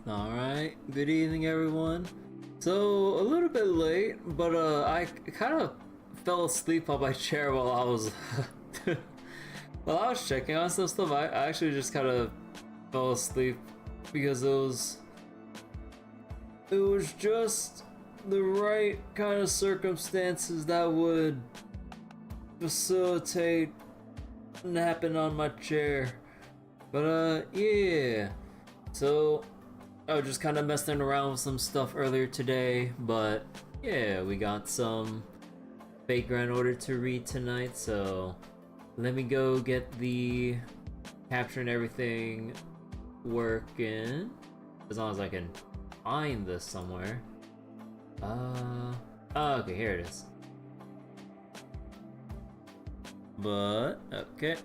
Alright, good evening everyone. So, a little bit late, but I kind of fell asleep on my chair while I was while I was checking on some stuff. I actually just kind of fell asleep because it was just the right kind of circumstances that would facilitate napping on my chair. But yeah. So I was just kind of messing around with some stuff earlier today, but yeah, we got some Fate Grand Order to read tonight, so let me go get the capture and everything working, as long as I can find this somewhere. Okay, here it is. But, okay,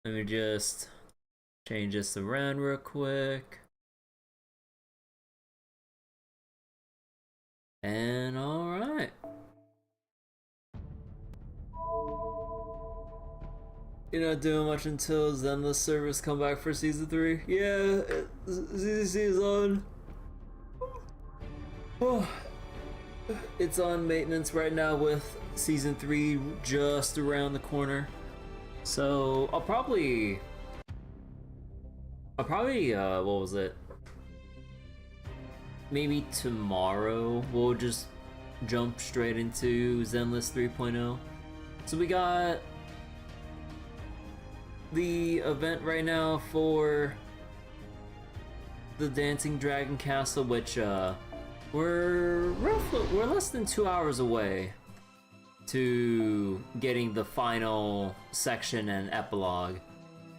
let me just change this around real quick. And alright. You're not doing much until Zenless servers come back for season 3? Yeah, ZC is on. Oh, it's on maintenance right now with season 3 just around the corner. So I'll probably what was it? Maybe tomorrow we'll just jump straight into Zenless 3.0. So we got the event right now for the Dancing Dragon Castle, which we're less than 2 hours away to getting the final section and epilogue.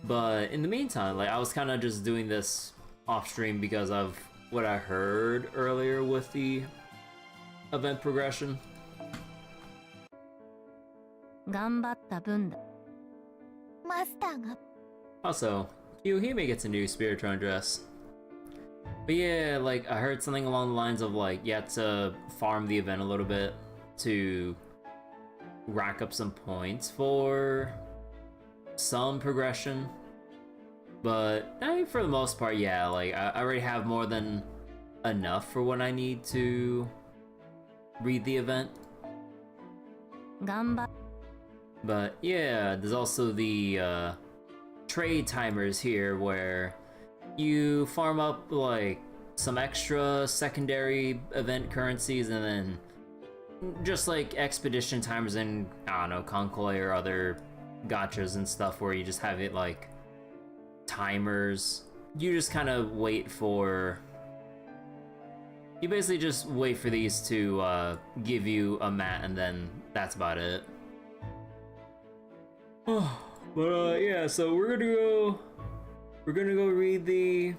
But in the meantime, like, I was kind of just doing this off stream because of what I heard earlier with the event progression. Also, Yuhime gets a new Spiritron dress. But yeah, like, I heard something along the lines of, like, you have to farm the event a little bit to rack up some points for some progression. But I mean, for the most part, yeah, like, I already have more than enough for what I need to read the event. But yeah, there's also the trade timers here where you farm up like some extra secondary event currencies and then just like expedition timers in, I don't know, Concoy or other gachas and stuff where you just have it like timers. You just kind of wait for... You basically just wait for these to give you a mat, and then that's about it. But yeah, so we're gonna go read the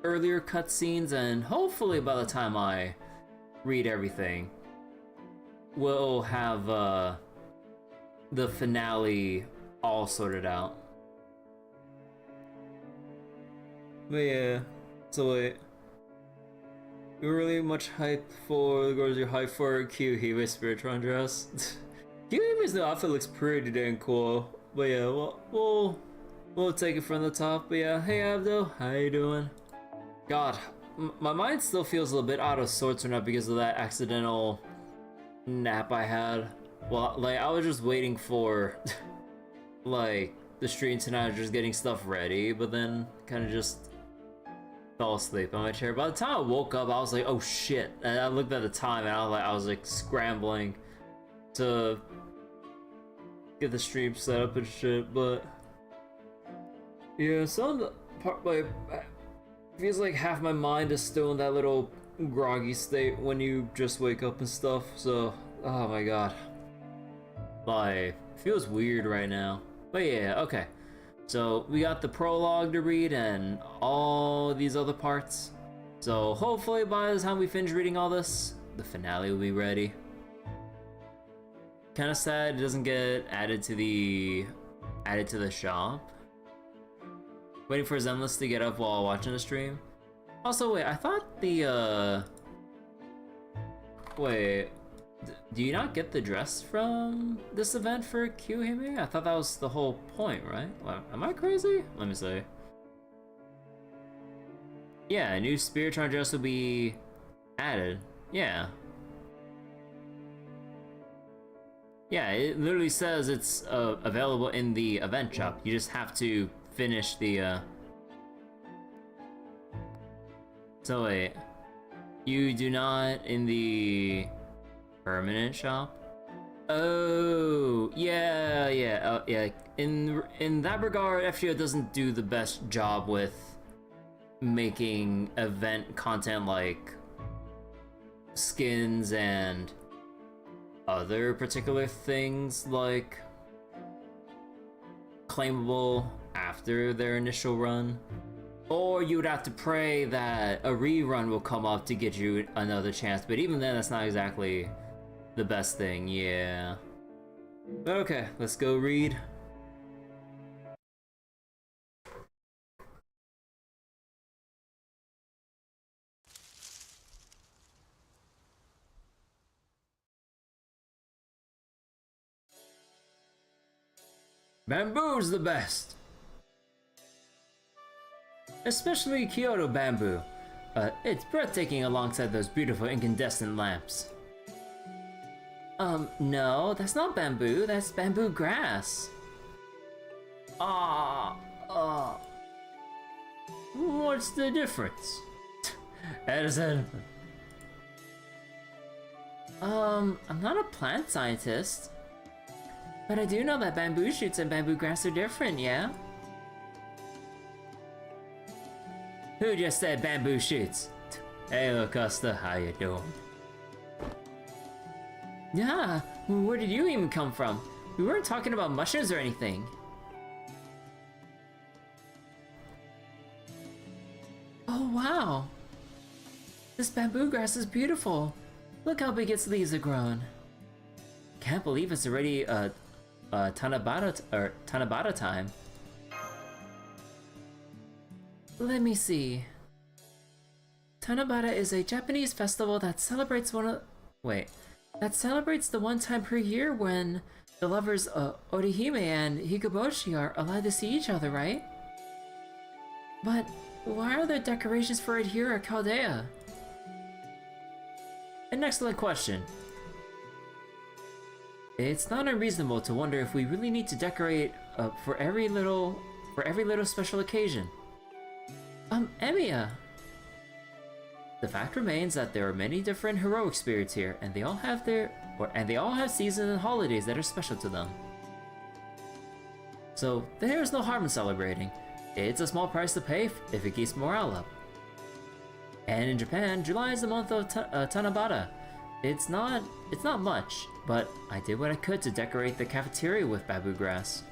earlier cutscenes, and hopefully by the time I read everything, we'll have the finale all sorted out. But yeah, so wait. You're really much hyped for the girls. You're hyped for Kyuhime's Spiritron dress. Kyuhime's new outfit looks pretty dang cool. But yeah, we'll take it from the top. But yeah, hey Abdo, how you doing? God, my mind still feels a little bit out of sorts right now because of that accidental nap I had. Well, like, I was just waiting for like the stream tonight, just getting stuff ready, but then kind of just fell asleep on my chair. By the time I woke up, I was like, oh shit. And I looked at the time and I was like scrambling to get the stream set up and shit. But yeah, some part, like, feels like half my mind is still in that little groggy state when you just wake up and stuff. So, oh my god, like, feels weird right now. But yeah, okay. So we got the prologue to read and all these other parts. So hopefully by the time we finish reading all this, the finale will be ready. Kind of sad it doesn't get added to the shop. Waiting for Zenless to get up while watching the stream. Also, wait, I thought the wait. Do you not get the dress from this event for Kyuhime? I thought that was the whole point, right? Well, am I crazy? Let me see. Yeah, a new Spiritron dress will be added. Yeah. Yeah, it literally says it's available in the event shop. You just have to finish the, So wait, you do not in the permanent shop? Oh, yeah, yeah, yeah. In that regard, FGO doesn't do the best job with making event content like skins and other particular things like claimable after their initial run. Or you would have to pray that a rerun will come up to get you another chance, but even then that's not exactly the best thing, yeah. Okay, let's go read. Bamboo's the best! Especially Kyoto bamboo. It's breathtaking alongside those beautiful incandescent lamps. No, that's not bamboo, that's bamboo grass. What's the difference? Edison. I'm not a plant scientist. But I do know that bamboo shoots and bamboo grass are different, yeah? Who just said bamboo shoots? Hey, Locusta, how you doing? Yeah, where did you even come from? We weren't talking about mushrooms or anything. Oh, wow. This bamboo grass is beautiful. Look how big its leaves are grown. Can't believe it's already, Tanabata time. Let me see. Tanabata is a Japanese festival that celebrates that celebrates the one time per year when the lovers Orihime and Hikoboshi are allowed to see each other, right? But why are there decorations for it here at Caldea? An excellent question. It's not unreasonable to wonder if we really need to decorate for every little special occasion. Emiya! The fact remains that there are many different heroic spirits here, and they all have seasons and holidays that are special to them. So there's no harm in celebrating. It's a small price to pay if it keeps morale up. And in Japan, July is the month of Tanabata. It's not much, but I did what I could to decorate the cafeteria with bamboo grass.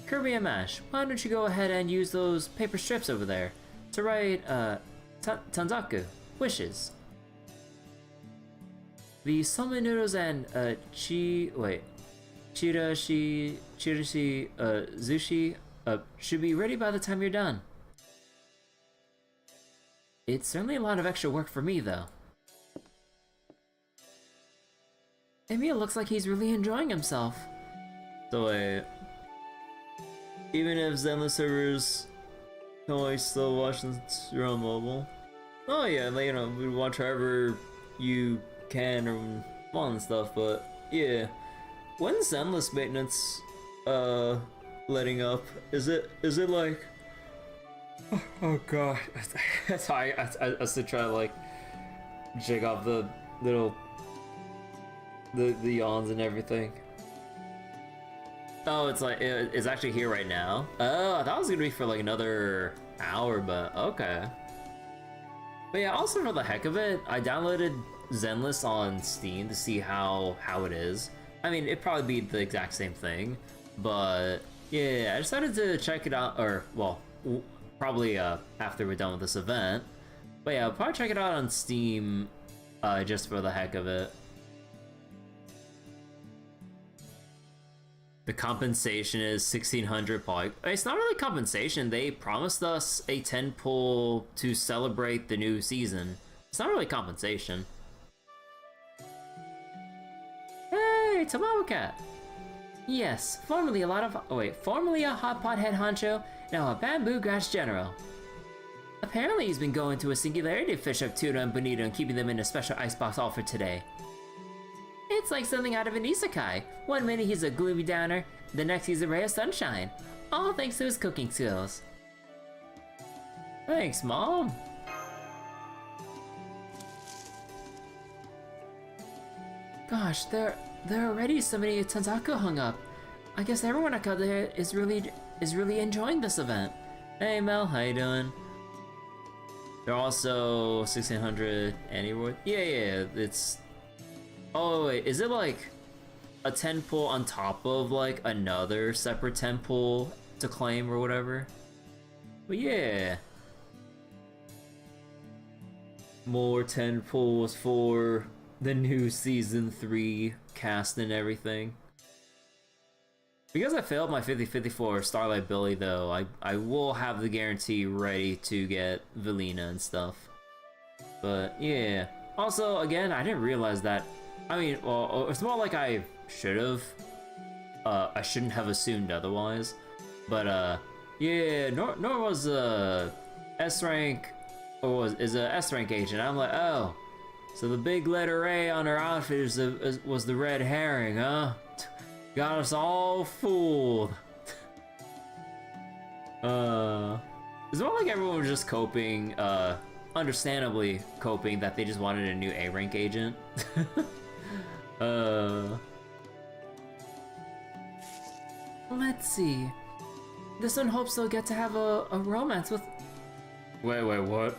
Kirby and Mash, why don't you go ahead and use those paper strips over there to write, Tanzaku, wishes. The somen noodles and, chirashi, zushi, should be ready by the time you're done. It's certainly a lot of extra work for me, though. Emiya looks like he's really enjoying himself. So wait, even if Zenless servers can always still watch this you're on mobile? Oh yeah, like, you know, we watch however you can or want and stuff, but yeah. When's Zenless maintenance letting up? Is it like oh god. Sorry, I still try to like shake off the little the yawns and everything. Oh, it's like it's actually here right now. Oh, I thought it was gonna be for like another hour, but okay. But yeah, also for the heck of it, I downloaded Zenless on Steam to see how it is. I mean, it'd probably be the exact same thing, but yeah, I decided to check it out, or well, probably after we're done with this event. But yeah, I'll probably check it out on Steam just for the heck of it. The compensation is 1,600 poly. It's not really compensation. They promised us a 10 pull to celebrate the new season. It's not really compensation. Hey, Tomato Cat. Yes, formerly a hot pot head honcho, now a bamboo grass general. Apparently he's been going to a singularity to fish up Tuna and Bonito and keeping them in a special icebox all for today. It's like something out of an isekai. One minute he's a gloomy downer, the next he's a ray of sunshine. All thanks to his cooking skills. Thanks, Mom. Gosh, there are already so many Tanzaku hung up. I guess everyone out there is really enjoying this event. Hey Mel, how you doing? They're also 1600 anywhere. Yeah, it's. Oh wait, is it like a 10 pull on top of like another separate 10 pull to claim or whatever? But yeah, more 10 pulls for the new season 3 cast and everything. Because I failed my 50-50 for Starlight Billy though, I will have the guarantee ready to get Velina and stuff. But yeah. Also, again, I didn't realize that. I mean, well, it's more like I should have. I shouldn't have assumed otherwise. But yeah, Nor was a S rank, or is a S rank agent. I'm like, oh, so the big letter A on her outfit was the red herring, huh? Got us all fooled. It's more like everyone was just coping, understandably coping that they just wanted a new A rank agent. Let's see. This one hopes they'll get to have a romance with. Wait, what?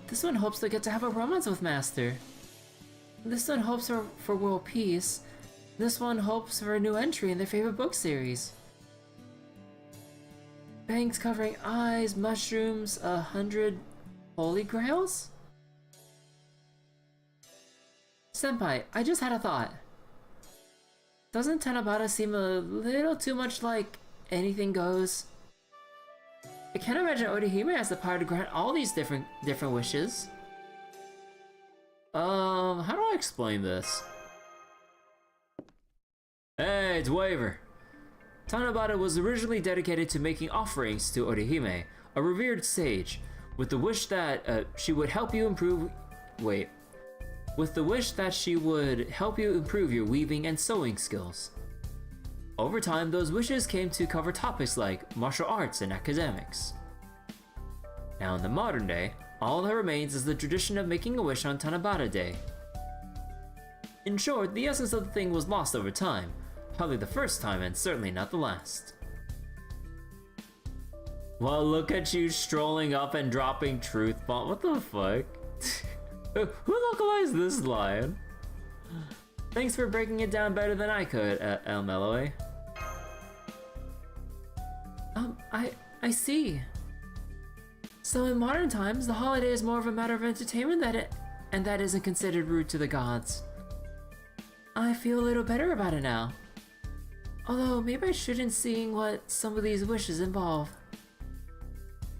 This one hopes they'll get to have a romance with Master. This one hopes for world peace. This one hopes for a new entry in their favorite book series. Bangs covering eyes, mushrooms, 100 holy grails? Senpai, I just had a thought. Doesn't Tanabata seem a little too much like anything goes? I can't imagine Orihime has the power to grant all these different wishes. How do I explain this? Hey, it's Waver. Tanabata was originally dedicated to making offerings to Orihime, a revered sage, with the wish that she would help you improve. With the wish that she would help you improve your weaving and sewing skills. Over time, those wishes came to cover topics like martial arts and academics. Now in the modern day, all that remains is the tradition of making a wish on Tanabata Day. In short, the essence of the thing was lost over time, probably the first time and certainly not the last. Well, look at you strolling up and dropping truth bomb. What the fuck? Who localized this line? Thanks for breaking it down better than I could, El Meloe. I see. So in modern times, the holiday is more of a matter of entertainment and that isn't considered rude to the gods. I feel a little better about it now. Although, maybe I shouldn't, seeing what some of these wishes involve.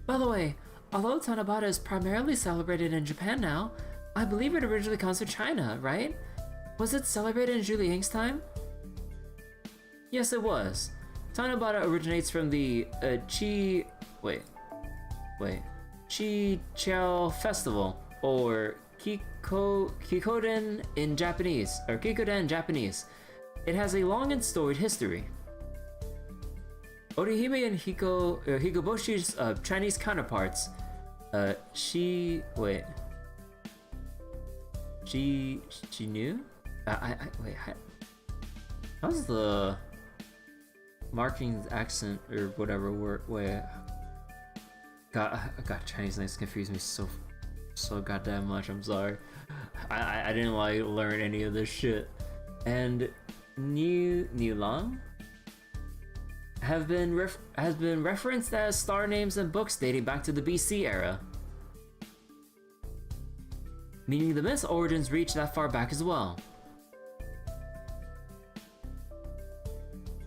By the way, although Tanabata is primarily celebrated in Japan now, I believe it originally comes from China, right? Was it celebrated in Zhu Liang's time? Yes, it was. Tanabata originates from the Chi Chao Festival, or Kikoden in Japanese, or Kikoden in Japanese. It has a long and storied history. Orihime and Higoboshi's Chinese counterparts, she knew? How's the marking accent or whatever word? God, Chinese names confuse me so goddamn much. I'm sorry. I didn't like learn any of this shit. And Niulang has been referenced as star names in books dating back to the BC era, meaning the myth's origins reach that far back as well.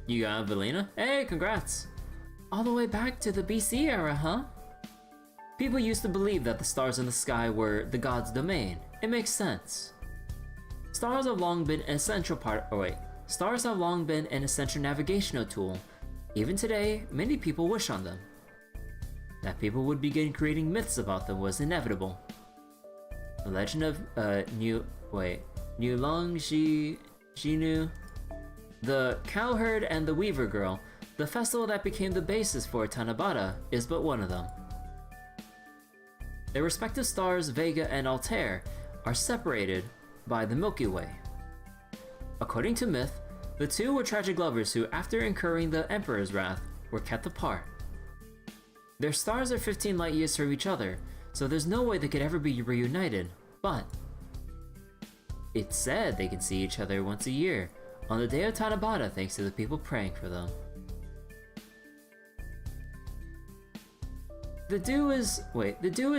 You got Velina? Hey, congrats! All the way back to the BC era, huh? People used to believe that the stars in the sky were the gods' domain. It makes sense. Stars have long been an essential navigational tool. Even today, many people wish on them. that people would begin creating myths about them was inevitable. The legend of Jinu, the cowherd and the weaver girl, the festival that became the basis for Tanabata, is but one of them. Their respective stars, Vega and Altair, are separated by the Milky Way. According to myth, the two were tragic lovers who, after incurring the Emperor's wrath, were kept apart. Their stars are 15 light years from each other, so there's no way they could ever be reunited, but it's said they can see each other once a year, on the day of Tanabata, thanks to the people praying for them. The dew is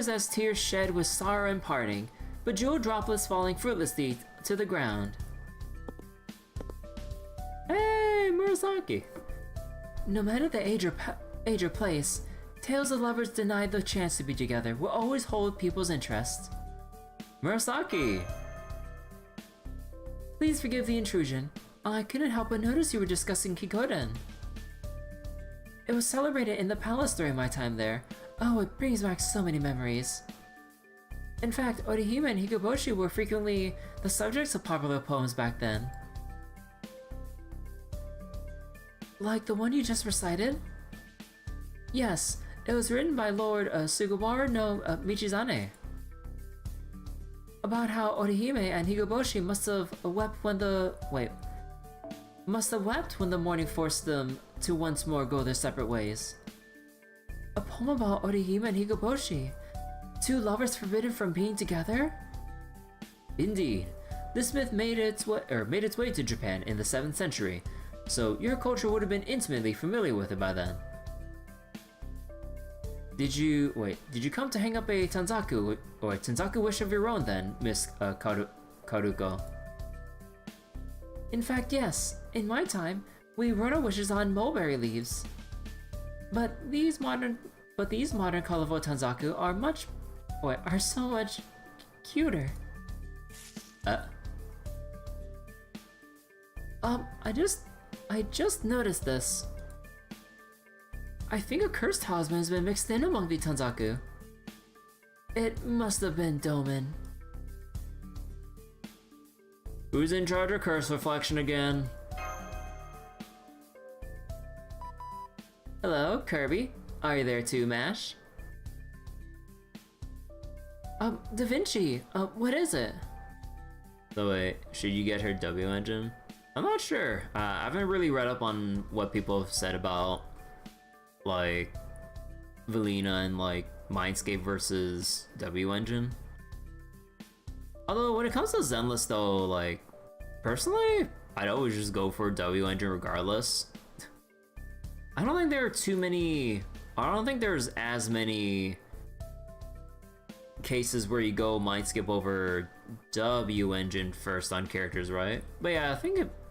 as tears shed with sorrow and parting, but jewel droplets falling fruitlessly to the ground. Hey, Murasaki! No matter the age or place, tales of lovers denied the chance to be together will always hold people's interest. Murasaki! Please forgive the intrusion. I couldn't help but notice you were discussing Kikoden. It was celebrated in the palace during my time there. Oh, it brings back so many memories. In fact, Orihime and Hikoboshi were frequently the subjects of popular poems back then. Like the one you just recited? Yes, it was written by Lord Sugawara no Michizane. About how Orihime and Hikoboshi must have wept when the morning forced them to once more go their separate ways. A poem about Orihime and Hikoboshi? Two lovers forbidden from being together? Indeed. This myth made its way to Japan in the 7th century, so your culture would have been intimately familiar with it by then. Did you come to hang up a Tanzaku wish of your own then, Miss Karuko? In fact, yes. In my time, we wrote our wishes on mulberry leaves. But these modern colorful Tanzaku are so much cuter. I just noticed this. I think a curse talisman has been mixed in among the Tanzaku. It must have been Doman. Who's in charge of curse reflection again? Hello, Kirby. Are you there too, Mash? Da Vinci, what is it? So wait, should you get her W engine? I'm not sure. I haven't really read up on what people have said about, like, Valina and, like, Mindscape versus W engine. Although, when it comes to Zenless, though, like, personally, I'd always just go for W engine regardless. I don't think there's as many cases where you go Mindscape over W engine first on characters, right? But yeah,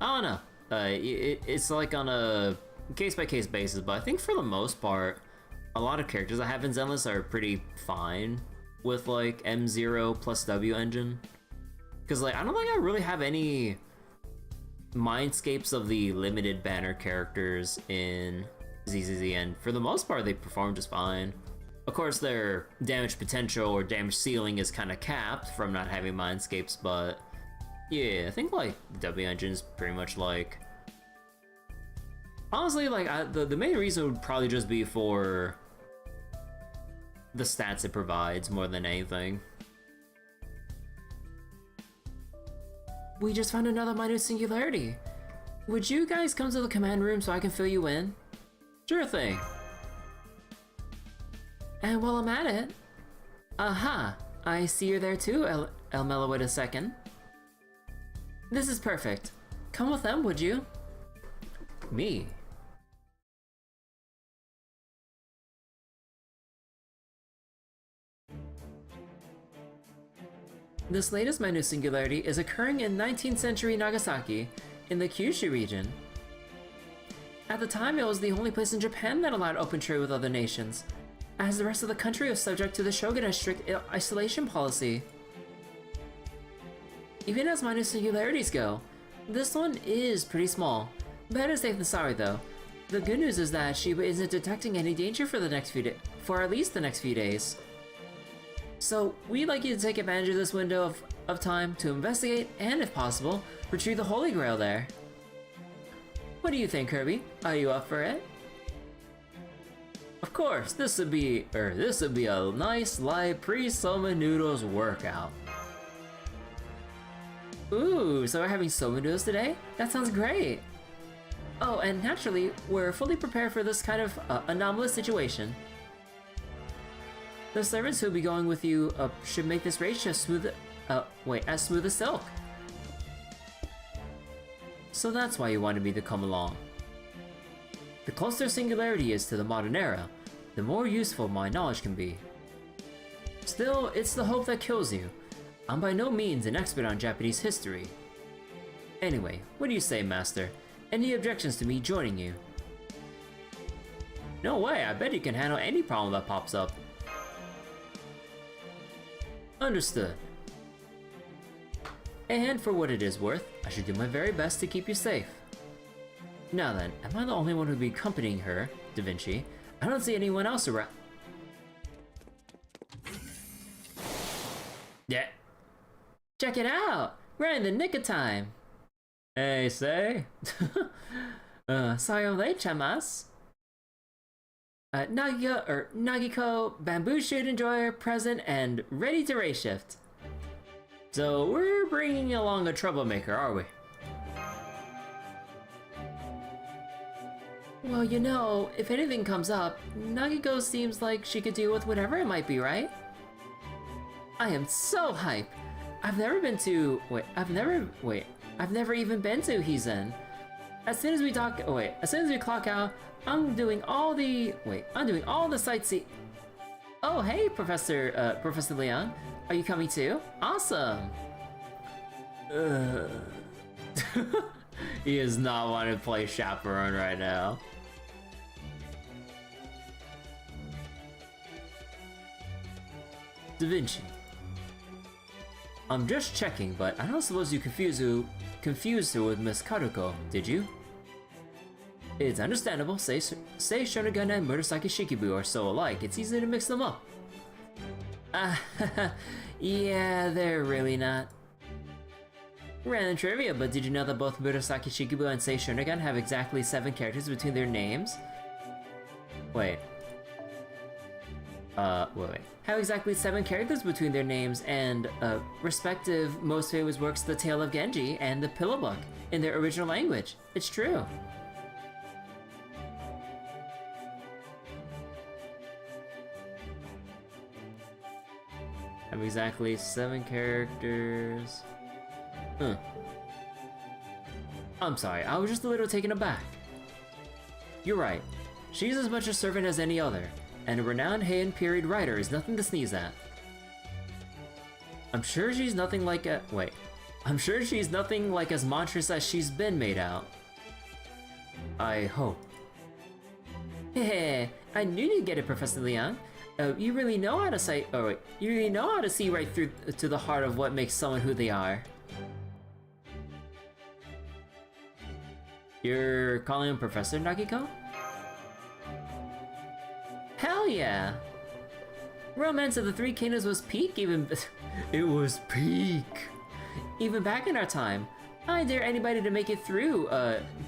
I don't know. It's like on a case-by-case basis, but I think for the most part, a lot of characters I have in Zenless are pretty fine with, like, M0 plus W engine. Because, like, I don't think I really have any Mindscapes of the limited banner characters in ZZZ, and for the most part, they perform just fine. Of course, their damage potential or damage ceiling is kind of capped from not having Mindscapes, but yeah, I think, like, W engine is pretty much, like, honestly, like, the main reason would probably just be for the stats it provides more than anything. We just found another minute singularity. Would you guys come to the command room so I can fill you in? Sure thing. And while I'm at it... Aha! I see you're there too, Elmela, wait a second. This is perfect. Come with them, would you? Me? This latest minute singularity is occurring in 19th century Nagasaki, in the Kyushu region. At the time, it was the only place in Japan that allowed open trade with other nations, as the rest of the country was subject to the shogunate's strict isolation policy. Even as minor singularities go, this one is pretty small. Better safe than sorry though. The good news is that Shiba isn't detecting any danger for for at least the next few days. So we'd like you to take advantage of this window of time to investigate and, if possible, retrieve the Holy Grail there. What do you think, Kirby? Are you up for it? Of course, this would be a nice light pre-Soma Noodles workout. Ooh, so we're having Soma Noodles today? That sounds great! Oh, and naturally, we're fully prepared for this kind of anomalous situation. The servants who'll be going with you should make this race as smooth as silk. So that's why you wanted me to come along. The closer singularity is to the modern era, the more useful my knowledge can be. Still, it's the hope that kills you. I'm by no means an expert on Japanese history. Anyway, what do you say, Master? Any objections to me joining you? No way, I bet you can handle any problem that pops up. Understood. And for what it is worth, I should do my very best to keep you safe. Now then, am I the only one who'll be accompanying her, Da Vinci? I don't see anyone else around. Yeah. Check it out! We're in the nick of time! Hey, say? Sorry I'm late, Chamas. Nagiko, bamboo shoot enjoyer, present, and ready to race shift. So we're bringing along a troublemaker, are we? Well, you know, if anything comes up, Nagiko seems like she could deal with whatever it might be, right? I am so hyped! I've never even been to Hizen. As soon as we clock out, I'm doing all the sightseeing. Oh, hey, Professor Leon. Are you coming too? Awesome! He is not wanting to play chaperone right now. Da Vinci. I'm just checking, but I don't suppose you confused her with Miss Karuko, did you? It's understandable. Say Shonagon and Murasaki Shikibu are so alike, it's easy to mix them up. Yeah, they're really not. Random trivia, but did you know that both Murasaki Shikibu and Sei Shonagon have exactly 7 characters between their names? Wait. Have exactly 7 characters between their names and, respective most famous works The Tale of Genji and The Pillow Book in their original language. It's true. Have exactly 7 characters. I'm sorry, I was just a little taken aback. You're right. She's as much a servant as any other, and a renowned Heian period writer is nothing to sneeze at. I'm sure she's nothing like as monstrous as she's been made out. I hope. Heh, I knew you'd get it, Professor Liang. You really know how to see right through to the heart of what makes someone who they are. You're calling him Professor Nagiko? Hell yeah! Romance of the Three Kingdoms was peak it was peak! Even back in our time, I dare anybody to make it through,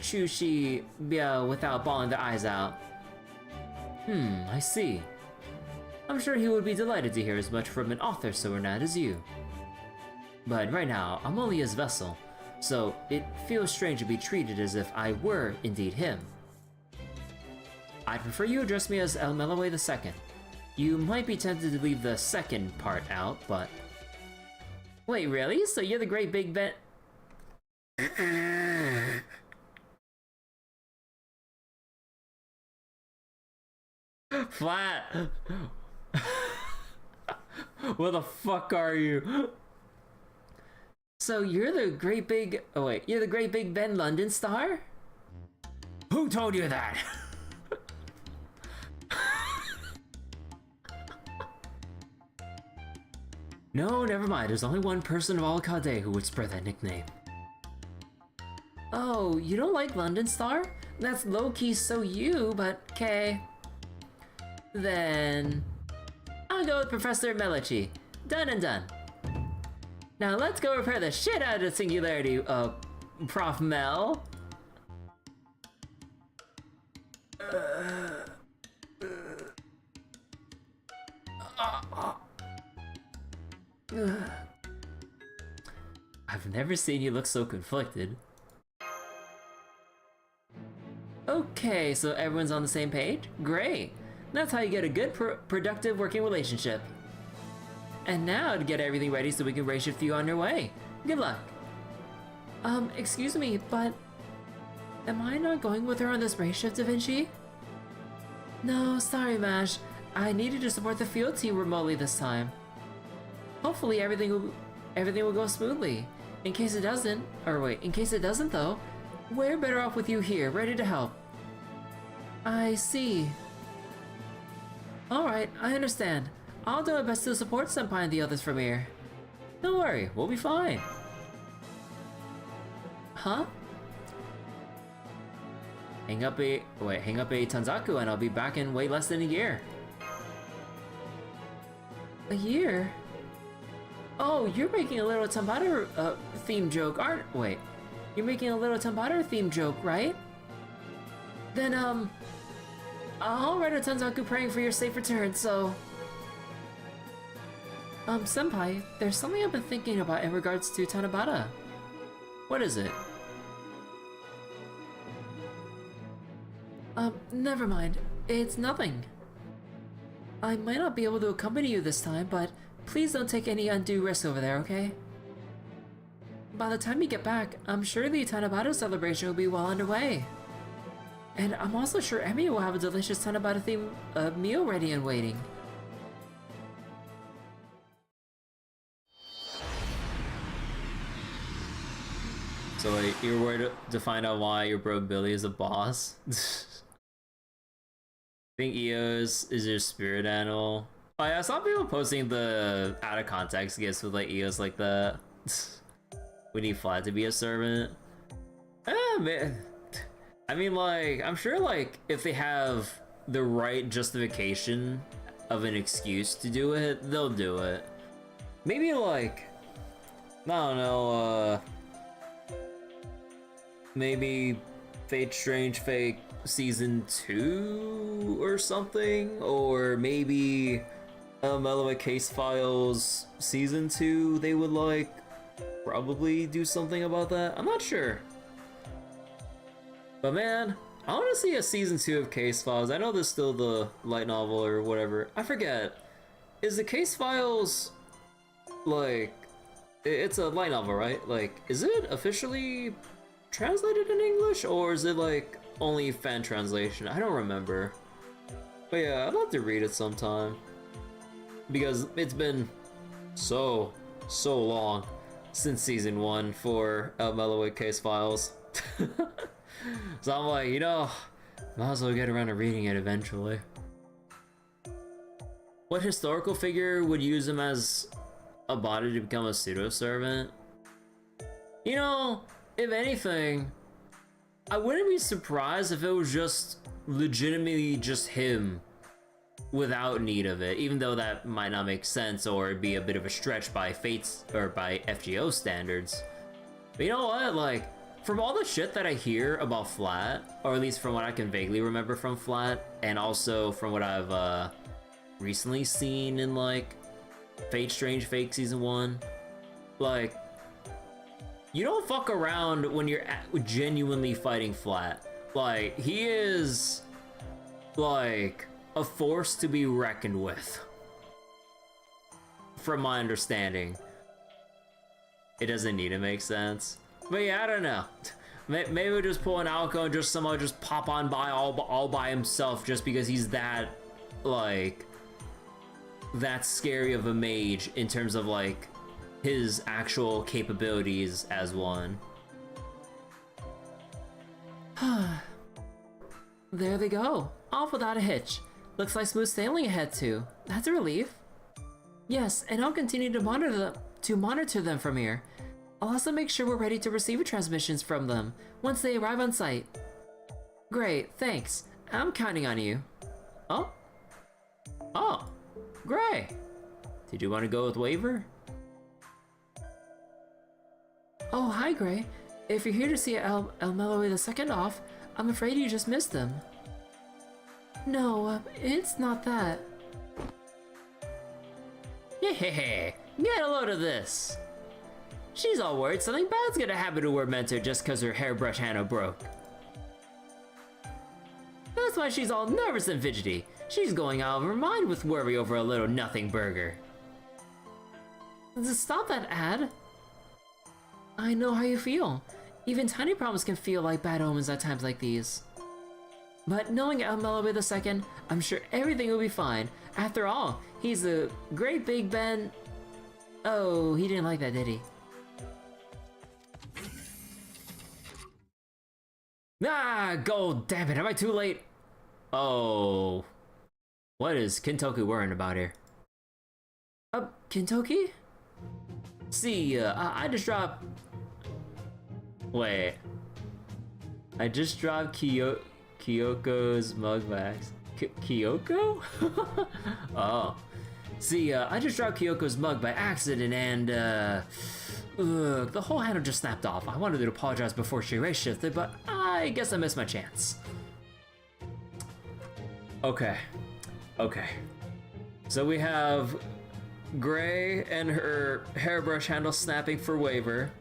Chushi without bawling their eyes out. I see. I'm sure he would be delighted to hear as much from an author so renowned as you. But right now, I'm only his vessel, so it feels strange to be treated as if I were indeed him. I'd prefer you address me as El Melloway II. You might be tempted to leave the second part out, but... Wait, really? So you're the great Big Ben... Flat! What the fuck are you? So you're the great big... Oh wait, you're the great Big Ben London star? Who told you that? No, never mind. There's only one person of all Kade who would spread that nickname. Oh, you don't like London Star? That's low-key so you, but okay. Then I'll go with Professor Melichi. Done and done. Now let's go repair the shit out of the singularity, Prof. Mel. I've never seen you look so conflicted. Okay, so everyone's on the same page? Great. That's how you get a good, productive working relationship. And now to get everything ready so we can race you on your way. Good luck. Excuse me, but am I not going with her on this race shift, Da Vinci? No, sorry, Mash. I needed to support the field team remotely this time. Hopefully everything will go smoothly. In case it doesn't, though, we're better off with you here, ready to help. I see. Alright, I understand. I'll do my best to support Senpai and the others from here. Don't worry, we'll be fine. Huh? Hang up a Tanzaku and I'll be back in way less than a year. A year? Oh, you're making a little Tambata theme joke, you're making a little Tambata theme joke, right? Then, I'll write a Tanzaku praying for your safe return, so... Senpai, there's something I've been thinking about in regards to Tanabata. What is it? Never mind. It's nothing. I might not be able to accompany you this time, but please don't take any undue risks over there, okay? By the time you get back, I'm sure the Tanabata celebration will be well underway. And I'm also sure Emmy will have a delicious Tanabata themed meal ready and waiting. So like, you're worried to find out why your bro Billy is a boss? I think Eos is your spirit animal. Oh yeah, I saw people posting the out of context gifts with like Eos like that. We need Flat to be a servant. Man. I mean, like, I'm sure like if they have the right justification of an excuse to do it, they'll do it. Maybe like, I don't know, maybe Fate Strange Fake Season 2 or something? Or maybe Mellow Case Files Season 2, they would like probably do something about that? I'm not sure. But man, I want to see a Season 2 of Case Files. I know there's still the light novel or whatever. I forget. Is the Case Files, like, it's a light novel, right? Like, is it officially translated in English, or is it like only fan translation? I don't remember. But yeah, I'd love to read it sometime, because it's been so long since season 1 for Mellowit Case Files. So I'm like, you know, might as well get around to reading it eventually. What historical figure would use him as a body to become a pseudo-servant? You know, if anything, I wouldn't be surprised if it was just legitimately just him without need of it, even though that might not make sense or be a bit of a stretch by Fate's or by FGO standards. But you know what, like, from all the shit that I hear about Flat, or at least from what I can vaguely remember from Flat, and also from what I've recently seen in like Fate Strange Fake Season 1, like, you don't fuck around when you're genuinely fighting Flat. Like, he is like a force to be reckoned with, from my understanding. It doesn't need to make sense. But yeah, I don't know. Maybe we'll just pull an Alco and just somehow just pop on by all by himself just because he's that, like, that scary of a mage in terms of, like, his actual capabilities as one. There they go. Off without a hitch. Looks like smooth sailing ahead too. That's a relief. Yes, and I'll continue to monitor them from here. I'll also make sure we're ready to receive transmissions from them once they arrive on site. Great, thanks. I'm counting on you. Oh? Oh, Gray. Did you want to go with Waver? Oh, hi, Gray. If you're here to see El Meloe II off, I'm afraid you just missed him. No, it's not that. Yeah, get a load of this. She's all worried something bad's gonna happen to her mentor just cause her hairbrush handle broke. That's why she's all nervous and fidgety. She's going out of her mind with worry over a little nothing burger. Stop that ad. I know how you feel. Even tiny problems can feel like bad omens at times like these. But knowing El Meloe II, I'm sure everything will be fine. After all, he's a great Big Ben. Oh, he didn't like that, did he? Ah, gold, damn it, am I too late? Oh. What is Kintoki worrying about here? Kintoki? See, I just dropped... Wait. I just dropped Kyoko's mug bags. Kyoko? Oh. See, I just dropped Kyoko's mug by accident and, the whole handle just snapped off. I wanted to apologize before she race shifted, but I guess I missed my chance. Okay. Okay. So we have Gray and her hairbrush handle snapping for Waver.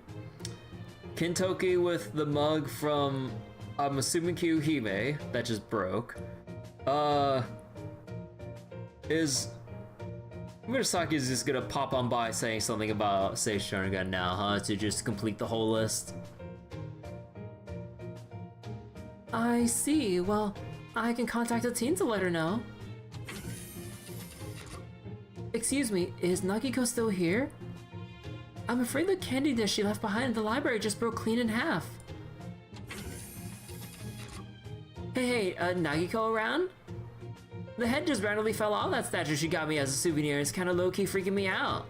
Kintoki with the mug from, I'm assuming Kyuhime, that just broke. Is Murasaki's just gonna pop on by saying something about Sage Sharingan now, huh? To just complete the whole list. I see. Well, I can contact the team to let her know. Excuse me, is Nagiko still here? I'm afraid the candy dish she left behind in the library just broke clean in half. Hey, Nagiko around? The head just randomly fell off that statue she got me as a souvenir. It's kinda low-key freaking me out.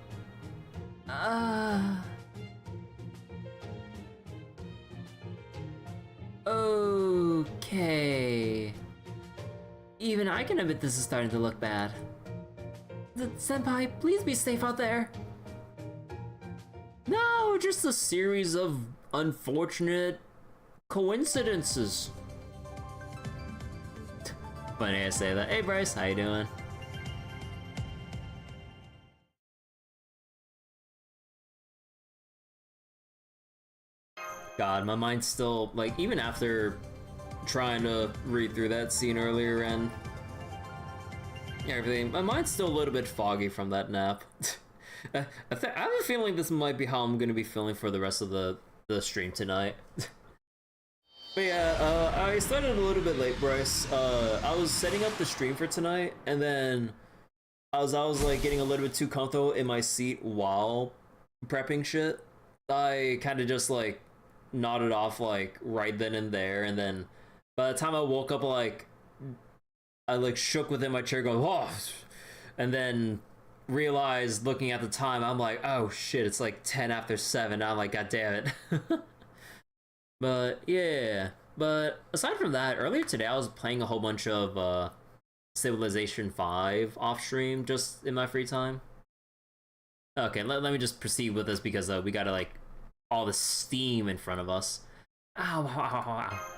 Okay. Even I can admit this is starting to look bad. Senpai, please be safe out there. No, just a series of unfortunate coincidences. Funny I say that. Hey Bryce, how you doing? God, my mind's still, like, even after trying to read through that scene earlier and everything, my mind's still a little bit foggy from that nap. I have a feeling this might be how I'm gonna be feeling for the rest of the stream tonight. But yeah, I started a little bit late, Bryce. I was setting up the stream for tonight, and then I was like getting a little bit too comfortable in my seat while prepping shit. I kind of just like nodded off like right then and there, and then by the time I woke up, like I like shook within my chair, going, "Whoa!" and then realized, looking at the time, I'm like, "Oh shit, it's like 10 after 7." I'm like, "God damn it." But yeah, but aside from that, earlier today I was playing a whole bunch of Civilization 5 off stream just in my free time. Okay, let me just proceed with this because we gotta like all the steam in front of us. Ow, ow, ow, ow.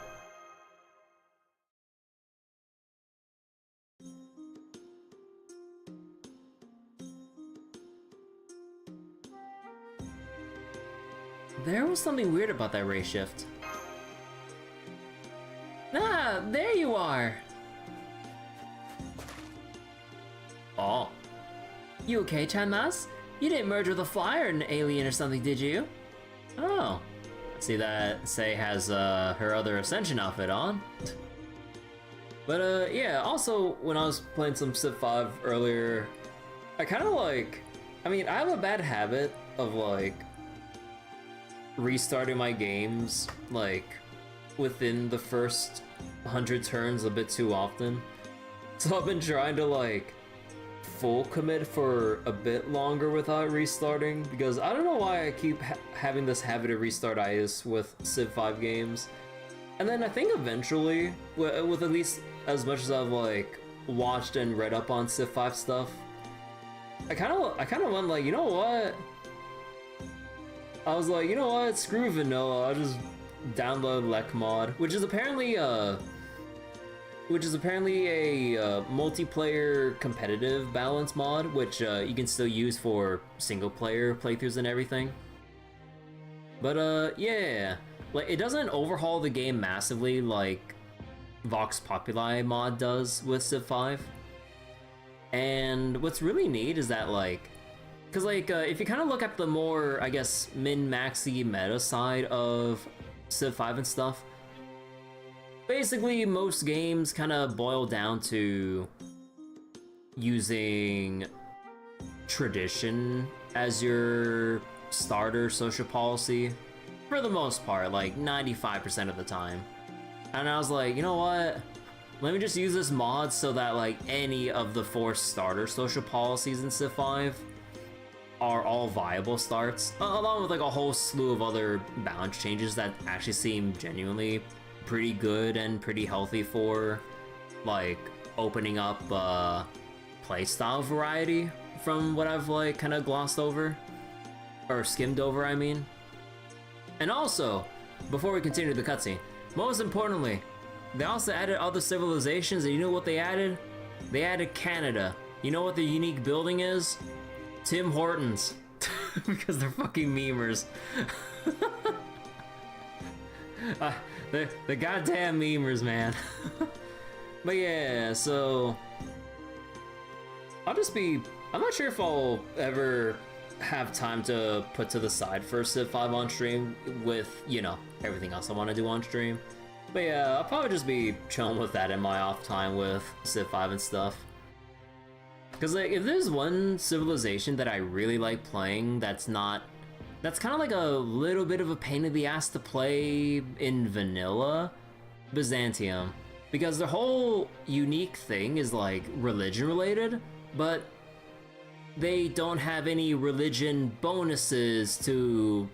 There was something weird about that ray shift. Ah, there you are! Oh. You okay, Chanmas? You didn't merge with a fly or an alien or something, did you? Oh. See that Sei has her other Ascension outfit on. But yeah, also when I was playing some Civ 5 earlier, I kind of like, I mean, I have a bad habit of like restarting my games like within the first 100 turns a bit too often. So I've been trying to like full commit for a bit longer without restarting, because I don't know why I keep having this habit of restart-itis with Civ 5 games. And then I think eventually, with at least as much as I've like watched and read up on Civ 5 stuff, I kind of went like, you know what? I was like, you know what? Screw vanilla. I'll just download Lek mod, which is apparently a multiplayer competitive balance mod, which you can still use for single player playthroughs and everything. But yeah, like it doesn't overhaul the game massively like Vox Populi mod does with Civ 5. And what's really neat is that like, because like if you kind of look at the more, I guess, min-maxy meta side of Civ 5 and stuff, basically most games kind of boil down to using tradition as your starter social policy for the most part, like 95% of the time. And I was like, you know what? Let me just use this mod so that like any of the 4 starter social policies in Civ 5 are all viable starts, along with like a whole slew of other balance changes that actually seem genuinely pretty good and pretty healthy for like opening up playstyle variety from what I've like kind of glossed over or skimmed over, I mean. And also, before we continue the cutscene, most importantly, they also added other civilizations, and you know what they added? They added Canada. You know what the unique building is? Tim Hortons. Because they're fucking memers. The goddamn memers, man. But yeah, so I'm not sure if I'll ever have time to put to the side for Civ 5 on stream with, you know, everything else I want to do on stream. But yeah, I'll probably just be chilling with that in my off time with Civ 5 and stuff. Because like, if there's one civilization that I really like playing that's kind of like a little bit of a pain in the ass to play in vanilla, Byzantium. Because their whole unique thing is like religion related, but they don't have any religion bonuses to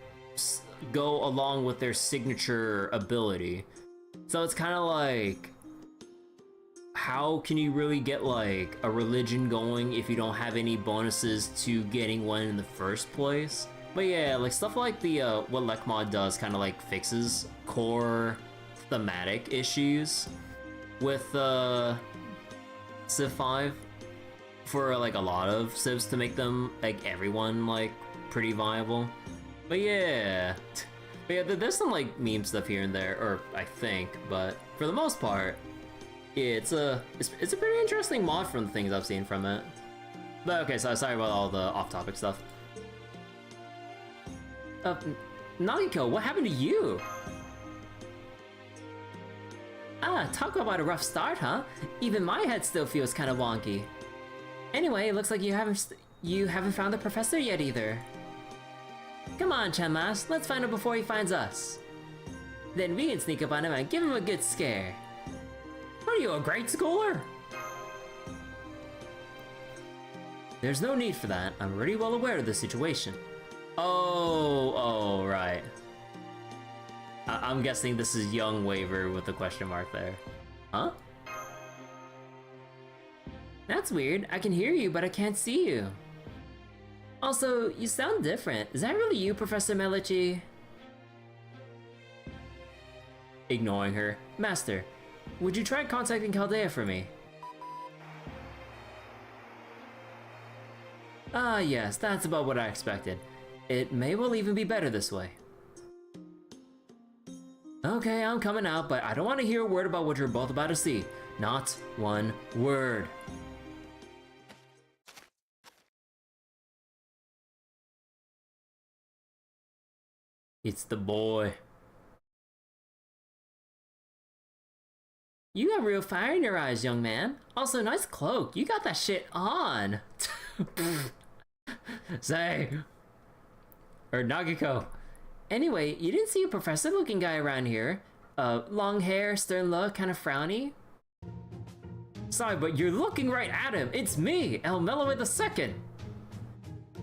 go along with their signature ability. So it's kind of like, how can you really get like a religion going if you don't have any bonuses to getting one in the first place? But yeah, like stuff like the what Lek mod does kind of like fixes core thematic issues with Civ 5 for like a lot of civs to make them like everyone like pretty viable. But yeah. But yeah, there's some like meme stuff here and there, or I think, but for the most part, yeah, it's a pretty interesting mod from the things I've seen from it. But okay, so sorry about all the off-topic stuff. Nagiko, what happened to you? Ah, talk about a rough start, huh? Even my head still feels kind of wonky. Anyway, it looks like you haven't found the professor yet either. Come on, Chenmas, let's find him before he finds us. Then we can sneak up on him and give him a good scare. Are you a grade schooler? There's no need for that. I'm already well aware of the situation. Oh, right. I'm guessing this is young Waver with a question mark there. Huh? That's weird. I can hear you, but I can't see you. Also, you sound different. Is that really you, Professor Melichi? Ignoring her. Master, would you try contacting Chaldea for me? Ah, yes, that's about what I expected. It may well even be better this way. Okay, I'm coming out, but I don't want to hear a word about what you're both about to see. Not one word. It's the boy. You got real fire in your eyes, young man. Also, nice cloak. You got that shit on. Say. Or Nagiko. Anyway, you didn't see a professor-looking guy around here. Long hair, stern look, kind of frowny. Sorry, but you're looking right at him. It's me, El Melloway II.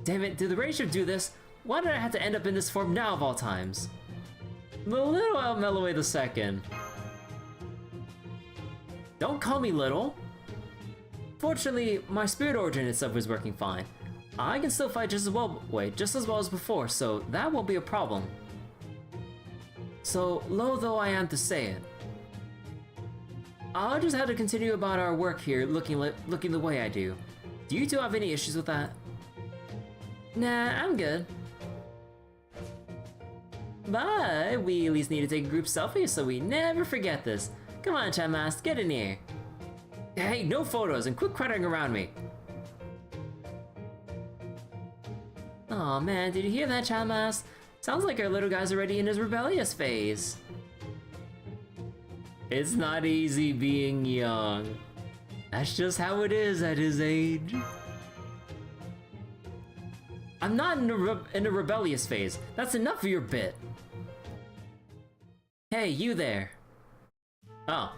Damn it, did the ratio do this? Why did I have to end up in this form now of all times? The little El Melloway II. Don't call me little. Fortunately, my spirit origin itself is working fine. I can still fight just as well as before, so that won't be a problem. So, low though I am to say it, I'll just have to continue about our work here looking the way I do. Do you two have any issues with that? Nah, I'm good. But we at least need to take a group selfie so we never forget this. Come on, Chamask, get in here. Hey, no photos and quit crowding around me. Aw man, did you hear that, Chamask? Sounds like our little guy's already in his rebellious phase. It's not easy being young. That's just how it is at his age. I'm not in a rebellious phase. That's enough of your bit. Hey, you there. Oh,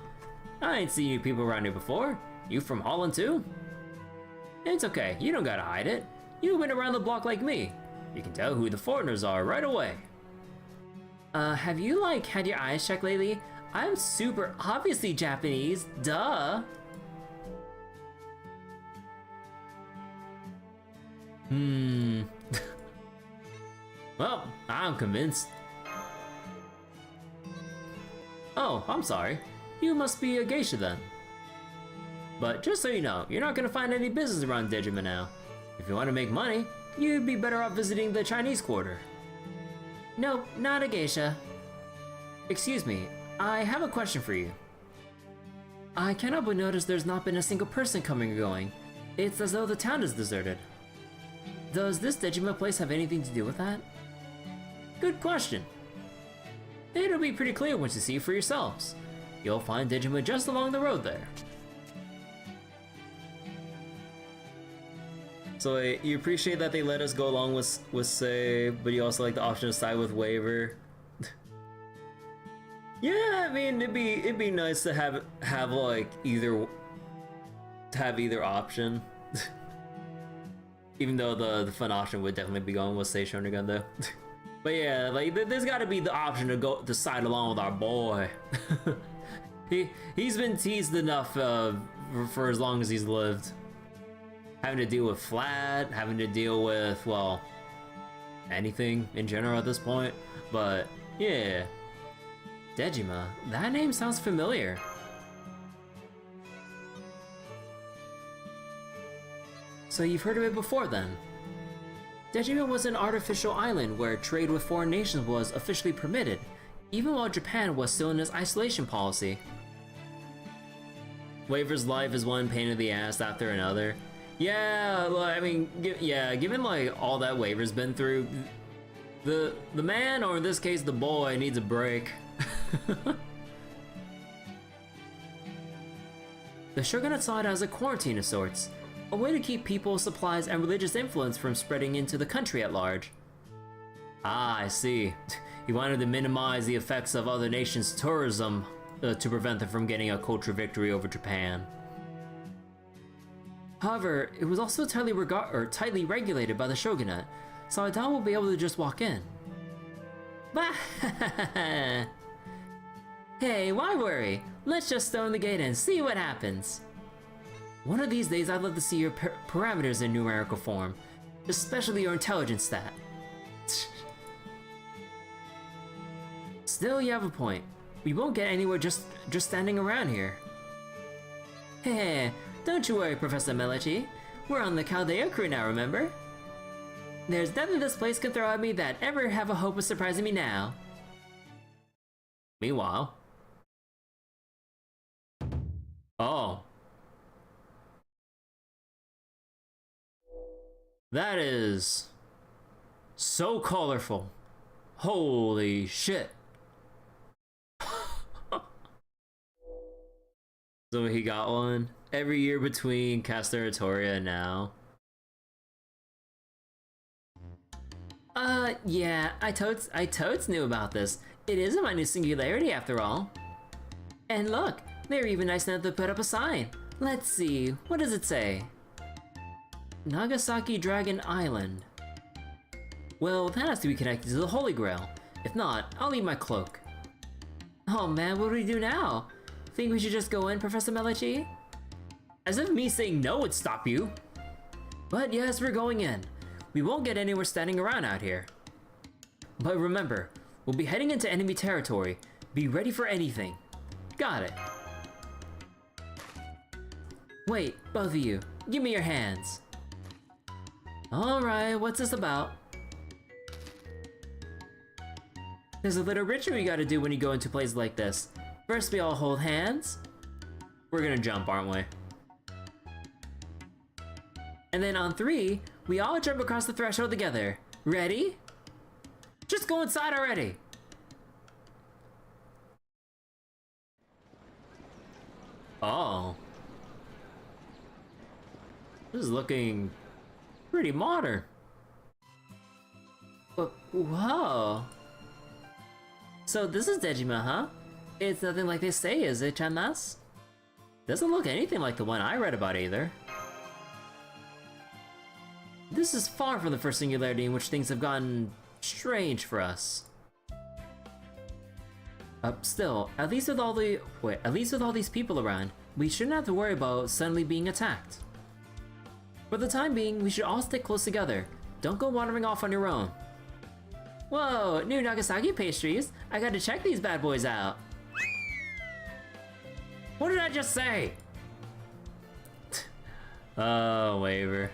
I ain't seen you people around here before. You from Holland too? It's okay, you don't gotta hide it. You went around the block like me. You can tell who the foreigners are right away. Have you had your eyes checked lately? I'm super obviously Japanese, duh. Well, I'm convinced. Oh, I'm sorry. You must be a geisha then. But just so you know, you're not gonna find any business around Dejima now. If you want to make money, you'd be better off visiting the Chinese quarter. Nope, not a geisha. Excuse me, I have a question for you. I cannot but notice there's not been a single person coming or going. It's as though the town is deserted. Does this Dejima place have anything to do with that? Good question. It'll be pretty clear once you see for yourselves. You'll find Dejima just along the road there. So you appreciate that they let us go along with save, but you also like the option to side with waiver. Yeah, I mean it'd be nice to have either option. Even though the fun option would definitely be going with say Shonen though. But yeah, there's got to be the option to side along with our boy. He's been teased enough for as long as he's lived. Having to deal with flat, having to deal with, well, anything in general at this point. But yeah, Dejima, that name sounds familiar. So you've heard of it before then? Dejima was an artificial island where trade with foreign nations was officially permitted, even while Japan was still in its isolation policy. Waver's life is one pain in the ass after another. Yeah, I mean, given all that Waver's been through, the man, or in this case the boy, needs a break. The shogunate saw it as a quarantine of sorts, a way to keep people, supplies, and religious influence from spreading into the country at large. Ah, I see. He wanted to minimize the effects of other nations' tourism to prevent them from getting a cultural victory over Japan. However, it was also tightly regulated by the shogunate, so I doubt we'll be able to just walk in. Bah! Hey, why worry? Let's just stone the gate and see what happens. One of these days, I'd love to see your parameters in numerical form, especially your intelligence stat. Still, you have a point. We won't get anywhere just standing around here. Heh, don't you worry, Professor Melichi. We're on the Chaldea crew now, remember? There's nothing this place can throw at me that ever have a hope of surprising me now. Meanwhile... Oh. That is... so colorful. Holy shit. So he got one every year between Casteratoria and now. Yeah, I totes knew about this. It is a minute singularity after all. And look, they're even nice enough to put up a sign. Let's see, what does it say? Nagasaki Dragon Island. Well, that has to be connected to the Holy Grail. If not, I'll leave my cloak. Oh man, what do we do now? think we should just go in, Professor Melichi? As if me saying no would stop you. But yes, we're going in. We won't get anywhere standing around out here. But remember, we'll be heading into enemy territory. Be ready for anything. Got it. Wait, both of you, give me your hands. Alright, what's this about? There's a little ritual you gotta do when you go into places like this. First we all hold hands. We're gonna jump, aren't we? And then on 3, we all jump across the threshold together. Ready? Just go inside already. Oh. This is looking pretty modern. But, whoa. So this is Dejima, huh? It's nothing like they say, is it, Chanmas? Doesn't look anything like the one I read about either. This is far from the first singularity in which things have gotten strange for us. Still, at least with all these people around, we shouldn't have to worry about suddenly being attacked. For the time being, we should all stick close together. Don't go wandering off on your own. Whoa, new Nagasaki pastries. I gotta check these bad boys out. What did I just say? Oh, Waver.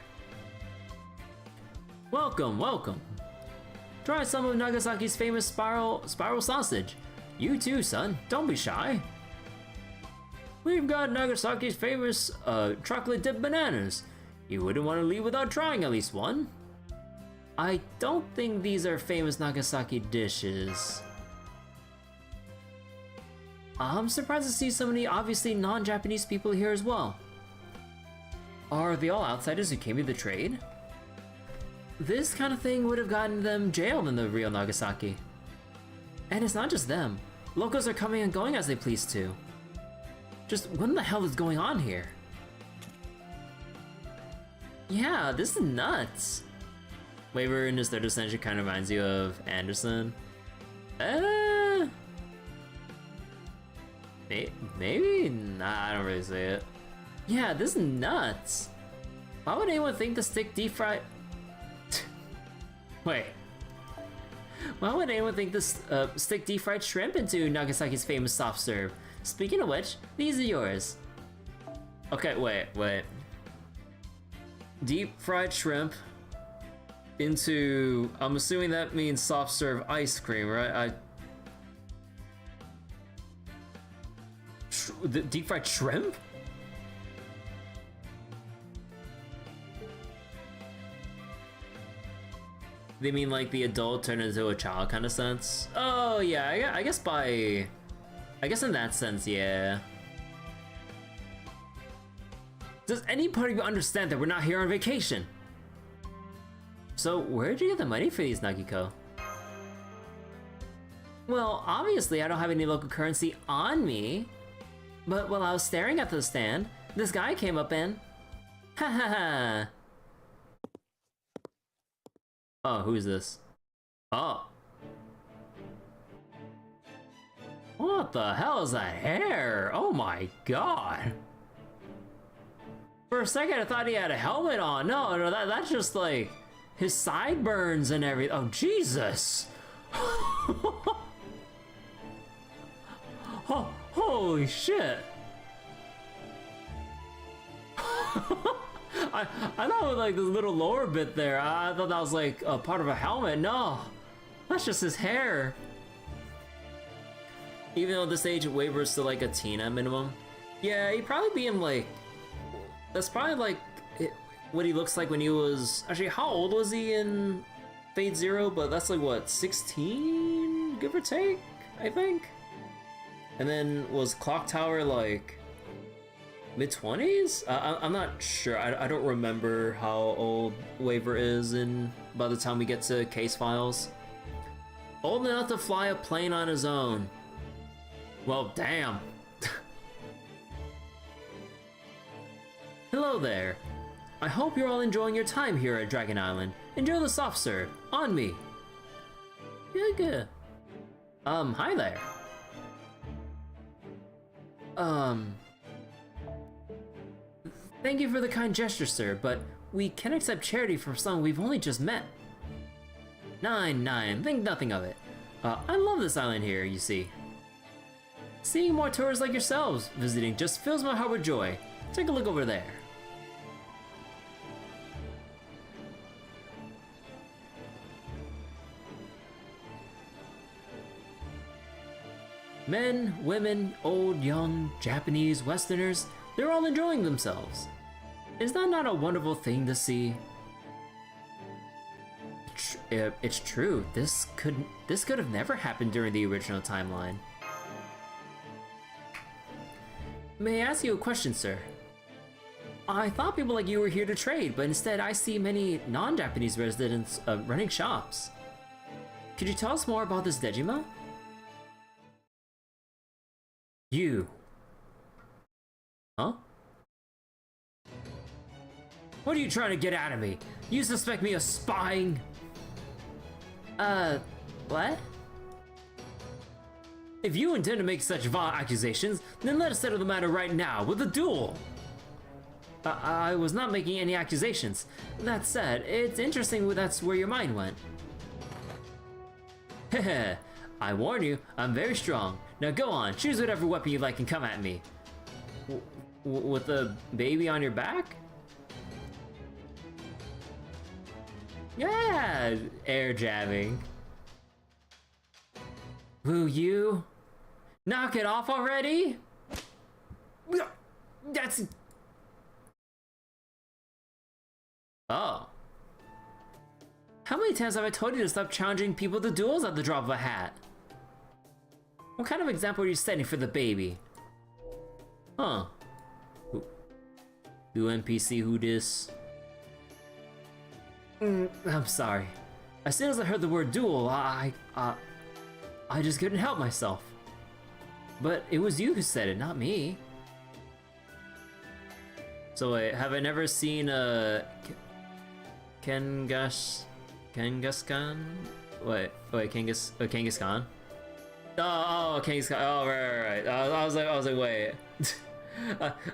Welcome, welcome. Try some of Nagasaki's famous spiral sausage. You too, son. Don't be shy. We've got Nagasaki's famous chocolate dipped bananas. You wouldn't want to leave without trying at least one. I don't think these are famous Nagasaki dishes. I'm surprised to see so many obviously non-Japanese people here as well. Are they all outsiders who came to the trade? This kind of thing would have gotten them jailed in the real Nagasaki. And it's not just them. Locals are coming and going as they please too. Just what in the hell is going on here? Yeah, this is nuts. Waver in his third ascension kind of reminds you of Anderson. Maybe? Nah, I don't really see it. Yeah, this is nuts. Why would anyone think to stick deep fried... Wait. Why would anyone think to stick deep fried shrimp into Nagasaki's famous soft serve? Speaking of which, these are yours. Okay, wait. Deep fried shrimp into... I'm assuming that means soft serve ice cream, right? The deep fried shrimp? They mean like the adult turned into a child kind of sense? Oh yeah, I guess in that sense, yeah. Does any part of you understand that we're not here on vacation? So where'd you get the money for these, Nagiko? Well, obviously I don't have any local currency on me. But while I was staring at the stand, this guy came up and... Ha ha ha! Oh, who is this? Oh. What the hell is that hair? Oh my god! For a second I thought he had a helmet on. No, that's just like... his sideburns and everything. Oh, Jesus! Oh, holy shit! I thought it was like this little lower bit there. I thought that was like a part of a helmet. No, that's just his hair. Even though at this age Waver's still like a teen at minimum. Yeah, he'd probably be in like... that's probably like what he looks like when he was... Actually, how old was he in Fate Zero? But that's like what, 16? Give or take, I think? And then was Clock Tower like mid-20s? I'm not sure. I don't remember how old Waver is by the time we get to Case Files. Old enough to fly a plane on his own. Well, damn. Hello there. I hope you're all enjoying your time here at Dragon Island. Enjoy the soft serve. On me. Good. Hi there. Thank you for the kind gesture, sir, but we can accept charity from someone we've only just met. Nine, think nothing of it. I love this island here, you see. Seeing more tourists like yourselves visiting just fills my heart with joy. Take a look over there. Men, women, old, young, Japanese, Westerners, they're all enjoying themselves. Is that not a wonderful thing to see? It's true. This could have never happened during the original timeline. May I ask you a question, sir? I thought people like you were here to trade, but instead I see many non-Japanese residents running shops. Could you tell us more about this Dejima? You. Huh? What are you trying to get out of me? You suspect me of spying? What? If you intend to make such vile accusations, then let us settle the matter right now with a duel! I was not making any accusations. That said, it's interesting that's where your mind went. Heh, I warn you, I'm very strong. Now go on, choose whatever weapon you like and come at me. With a baby on your back? Yeah, air jabbing. Will you knock it off already? That's... Oh. How many times have I told you to stop challenging people to duels at the drop of a hat? What kind of example are you setting for the baby? Huh. Who NPC who dis? I'm sorry. As soon as I heard the word duel, I just couldn't help myself. But it was you who said it, not me. So wait, have I never seen Kangaskhan? Wait, Kangaskhan? Oh, Kangaskhan. Oh, right. I was like, wait.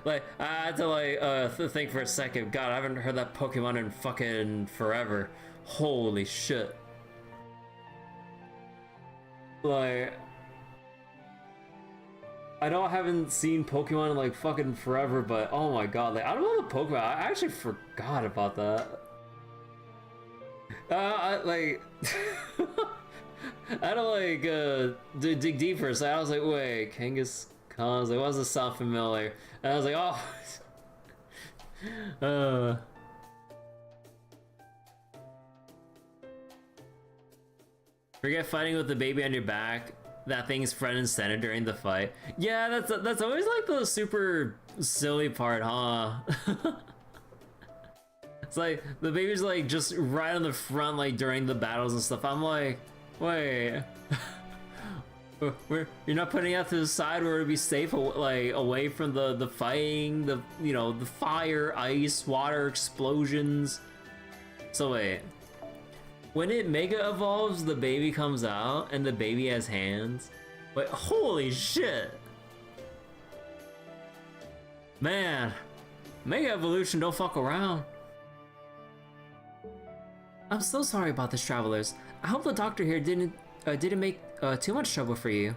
Like, I had to think for a second. God, I haven't heard that Pokemon in fucking forever. Holy shit. Like, haven't seen Pokemon in like fucking forever, but oh my god, like, out of all the Pokemon, I actually forgot about that. I had to dig deeper, so I was like, wait, Kangaskhan, I was like, why does this sound familiar? And I was like, oh. Forget fighting with the baby on your back. That thing's front and center during the fight. Yeah, that's always like the super silly part, huh? It's like the baby's like just right on the front, like during the battles and stuff. I'm like, wait, you're not putting it out to the side where it'd be safe, like away from the fighting, the fire, ice, water, explosions. So wait. When it mega evolves, the baby comes out and the baby has hands. Wait, holy shit! Man, mega evolution don't fuck around. I'm so sorry about this, travelers. I hope the doctor here didn't make too much trouble for you.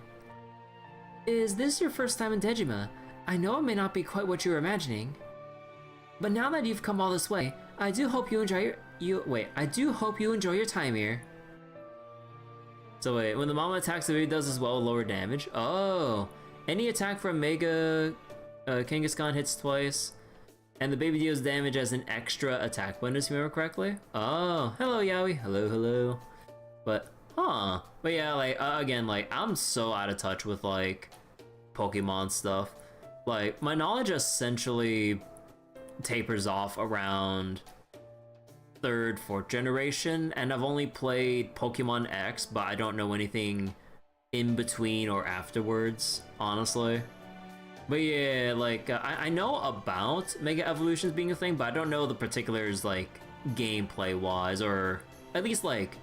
Is this your first time in Dejima? I know it may not be quite what you were imagining, but now that you've come all this way, I do hope you enjoy your time here. So wait, when the mama attacks, the baby does as well, lower damage. Oh, any attack from Mega Kangaskhan hits twice, and the baby deals damage as an extra attack bonus, if you remember correctly. Oh, hello Yaoi, hello. But yeah, like again, like I'm so out of touch with like Pokemon stuff. Like my knowledge essentially tapers off around 3rd, 4th generation, and I've only played Pokemon X, but I don't know anything in between or afterwards, honestly. But yeah, like I know about Mega Evolutions being a thing, but I don't know the particulars like gameplay wise, or at least like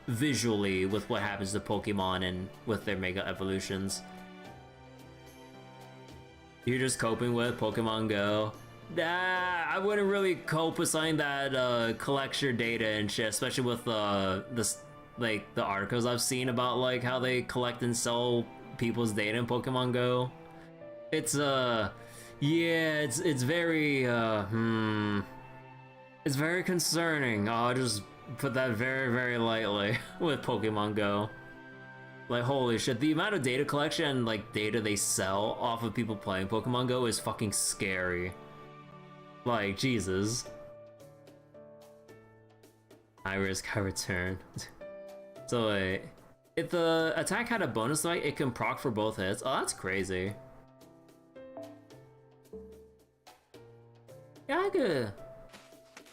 visually with what happens to Pokemon and with their Mega Evolutions. You're just coping with Pokemon Go. Nah, I wouldn't really cope with something that collects your data and shit, especially with this like the articles I've seen about like how they collect and sell people's data in Pokemon Go. It's yeah, it's very it's very concerning. I'll just put that very, very lightly with Pokemon Go. Like, holy shit, the amount of data collection and like data they sell off of people playing Pokemon Go is fucking scary. Like, Jesus. I risk, I return. So wait, if the attack had a bonus light, it can proc for both hits. Oh, that's crazy. Yaga.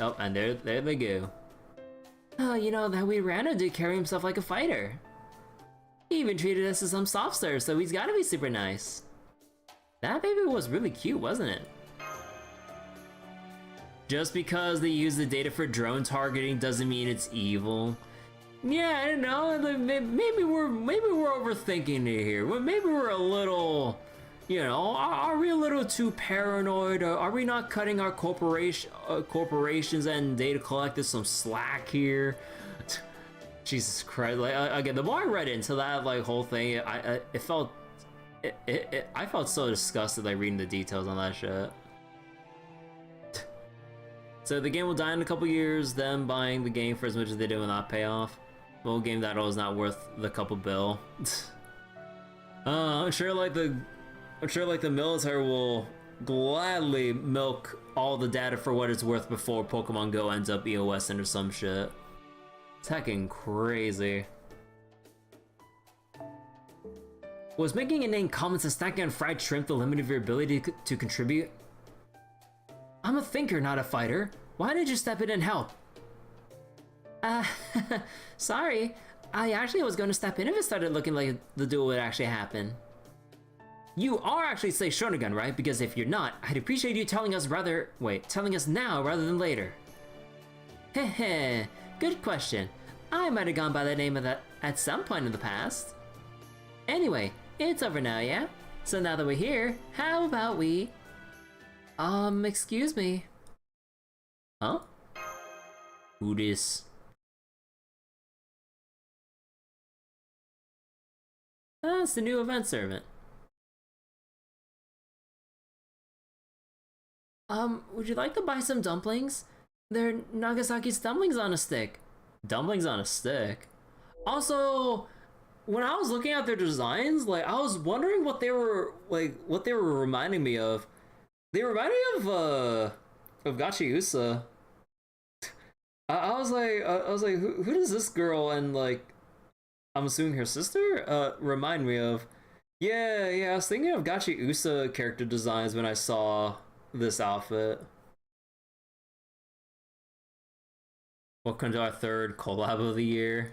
Oh, and there they go. Oh, you know, that wee rando did carry himself like a fighter. He even treated us as some soft serve, so he's gotta be super nice. That baby was really cute, wasn't it? Just because they use the data for drone targeting doesn't mean it's evil. Yeah, I don't know. Maybe we're overthinking it here. Maybe we're a little, you know, are we a little too paranoid? Or are we not cutting our corporations and data collectors some slack here? Jesus Christ! Like again, the more I read into that like whole thing, I felt so disgusted like reading the details on that shit. So the game will die in a couple years. Them buying the game for as much as they did will not pay off. Well, game that all is not worth the couple bill. I'm sure like the military will gladly milk all the data for what it's worth before Pokemon Go ends up EOSing or some shit. It's heckin' crazy. Was making a name comments and stacking on fried shrimp the limit of your ability to contribute? I'm a thinker, not a fighter. Why did you step in and help? Sorry. I actually was going to step in if it started looking like the duel would actually happen. You are actually Say Shonagun, right? Because if you're not, I'd appreciate you telling us now rather than later. Heh, good question. I might have gone by the name of that at some point in the past. Anyway, it's over now, yeah? So now that we're here, how about we... excuse me. Huh? Who this? Ah, it's the new event servant. Would you like to buy some dumplings? They're Nagasaki's dumplings on a stick. Dumplings on a stick? Also, when I was looking at their designs, like, I was wondering what they were reminding me of. They remind me of Gachiusa. I was like, who does this girl and like, I'm assuming her sister, remind me of? Yeah, I was thinking of Gachiusa character designs when I saw this outfit. Welcome to our third collab of the year.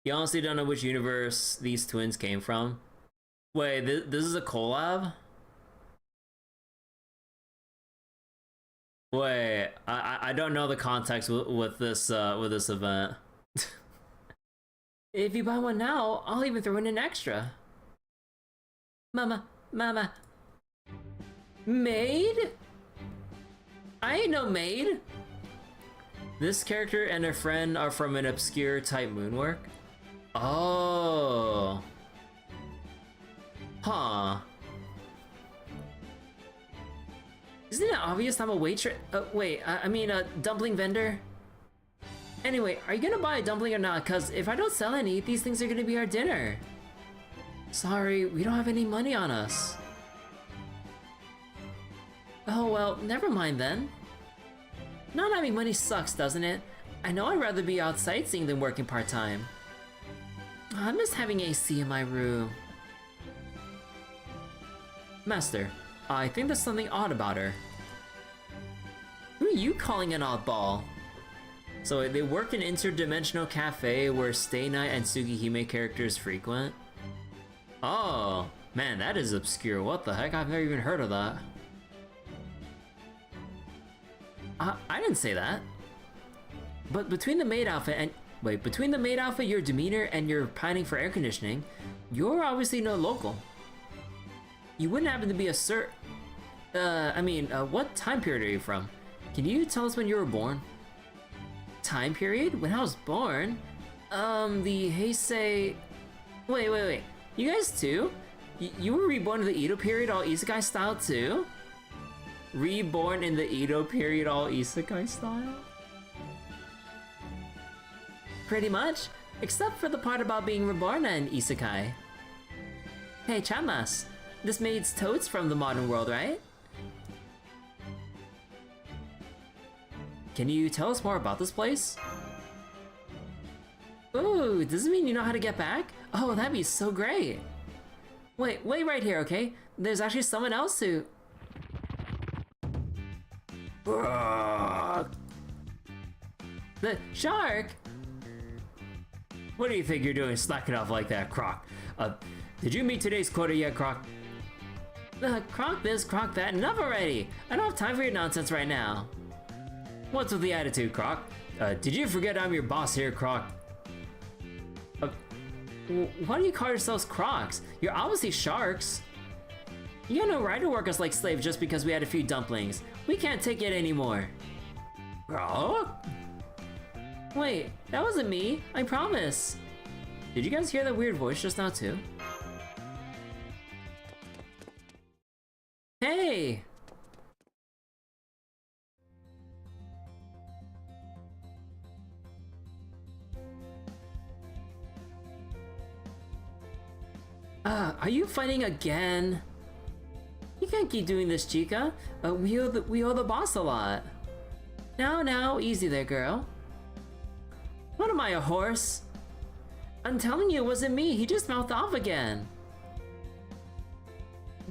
You honestly don't know which universe these twins came from? Wait, this is a collab? Wait, I don't know the context with this event. If you buy one now, I'll even throw in an extra. Mama. Maid? I ain't no maid. This character and her friend are from an obscure type moonwork. Oh. Huh. Isn't it obvious I'm a waitress? Wait, I mean a dumpling vendor? Anyway, are you gonna buy a dumpling or not? Cause if I don't sell any, these things are gonna be our dinner. Sorry, we don't have any money on us. Oh well, never mind then. Not having money sucks, doesn't it? I know I'd rather be out sightseeing than working part-time. I miss having AC in my room. Master, I think there's something odd about her. Who are you calling an oddball? So they work in an interdimensional cafe where Stay Night and Tsukihime characters frequent? Oh, man, that is obscure. What the heck? I've never even heard of that. I didn't say that. But between the maid outfit Wait, between the maid outfit, your demeanor, and your pining for air conditioning, you're obviously no local. You wouldn't happen to be a what time period are you from? Can you tell us when you were born? Time period? When I was born? The Heisei... Wait. You guys too? You were reborn in the Edo period all isekai style too? Reborn in the Edo period all isekai style? Pretty much, except for the part about being reborn in isekai. Hey Chamas, this maid's totes from the modern world, right? Can you tell us more about this place? Ooh, does it mean you know how to get back? Oh, that'd be so great. Wait right here, okay? There's actually someone else who... The shark? What do you think you're doing slacking off like that, Croc? Did you meet today's quota yet, Croc? Croc this, Croc that, enough already! I don't have time for your nonsense right now. What's with the attitude, Croc? Did you forget I'm your boss here, Croc? Why do you call yourselves Crocs? You're obviously sharks. You got no right to work us like slaves just because we had a few dumplings. We can't take it anymore. Croc? Wait, that wasn't me, I promise. Did you guys hear that weird voice just now too? Hey! Are you fighting again? You can't keep doing this, Chica. We owe the boss a lot. Now, easy there, girl. What am I, a horse? I'm telling you, it wasn't me. He just mouthed off again.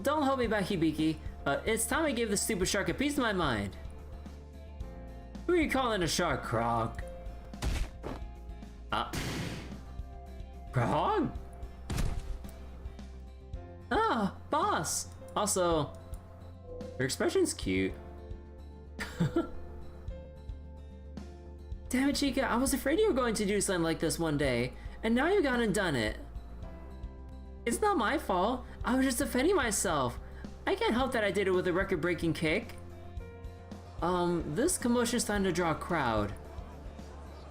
Don't hold me back, Hibiki. It's time I gave the stupid shark a piece of my mind. Who are you calling a shark, Krog? Krog? Ah, boss! Also, your expression's cute. Damn it, Chica, I was afraid you were going to do something like this one day, and now you've gone and done it. It's not my fault, I was just defending myself. I can't help that I did it with a record-breaking kick. This commotion's starting to draw a crowd.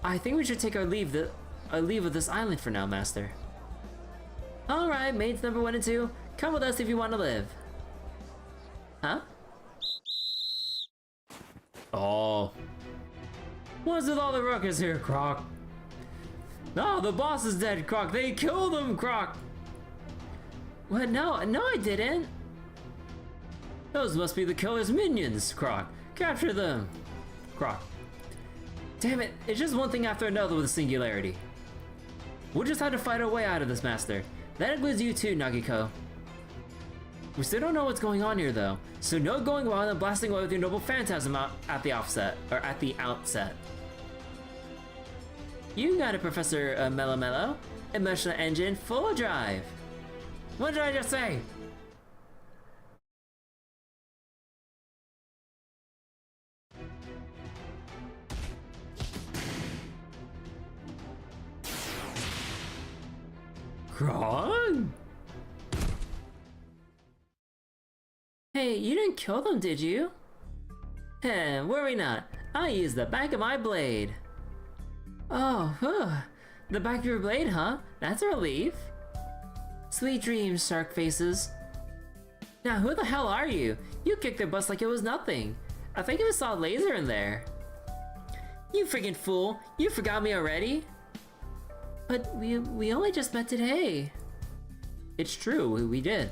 I think we should take our leave of this island for now, Master. Alright, maids number 1 and 2, come with us if you want to live. Huh? Oh. What's with all the ruckus here, Croc? No, the boss is dead, Croc. They killed him, Croc. What? No, I didn't. Those must be the killer's minions, Croc. Capture them, Croc. Damn it, it's just one thing after another with a singularity. We'll just have to fight our way out of this, Master. That includes you too, Nagiko. We still don't know what's going on here though, so no going wild and blasting away with your noble phantasm at the outset. You got it, Professor Mellow Mellow. Emotional engine full drive. What did I just say? Krog? Hey, you didn't kill them, did you? Heh, worry not. I'll use the back of my blade. Oh, the back of your blade, huh? That's a relief. Sweet dreams, shark faces. Now, who the hell are you? You kicked their butts like it was nothing. I think I even saw a laser in there. You freaking fool! You forgot me already? But we only just met today. It's true, we did.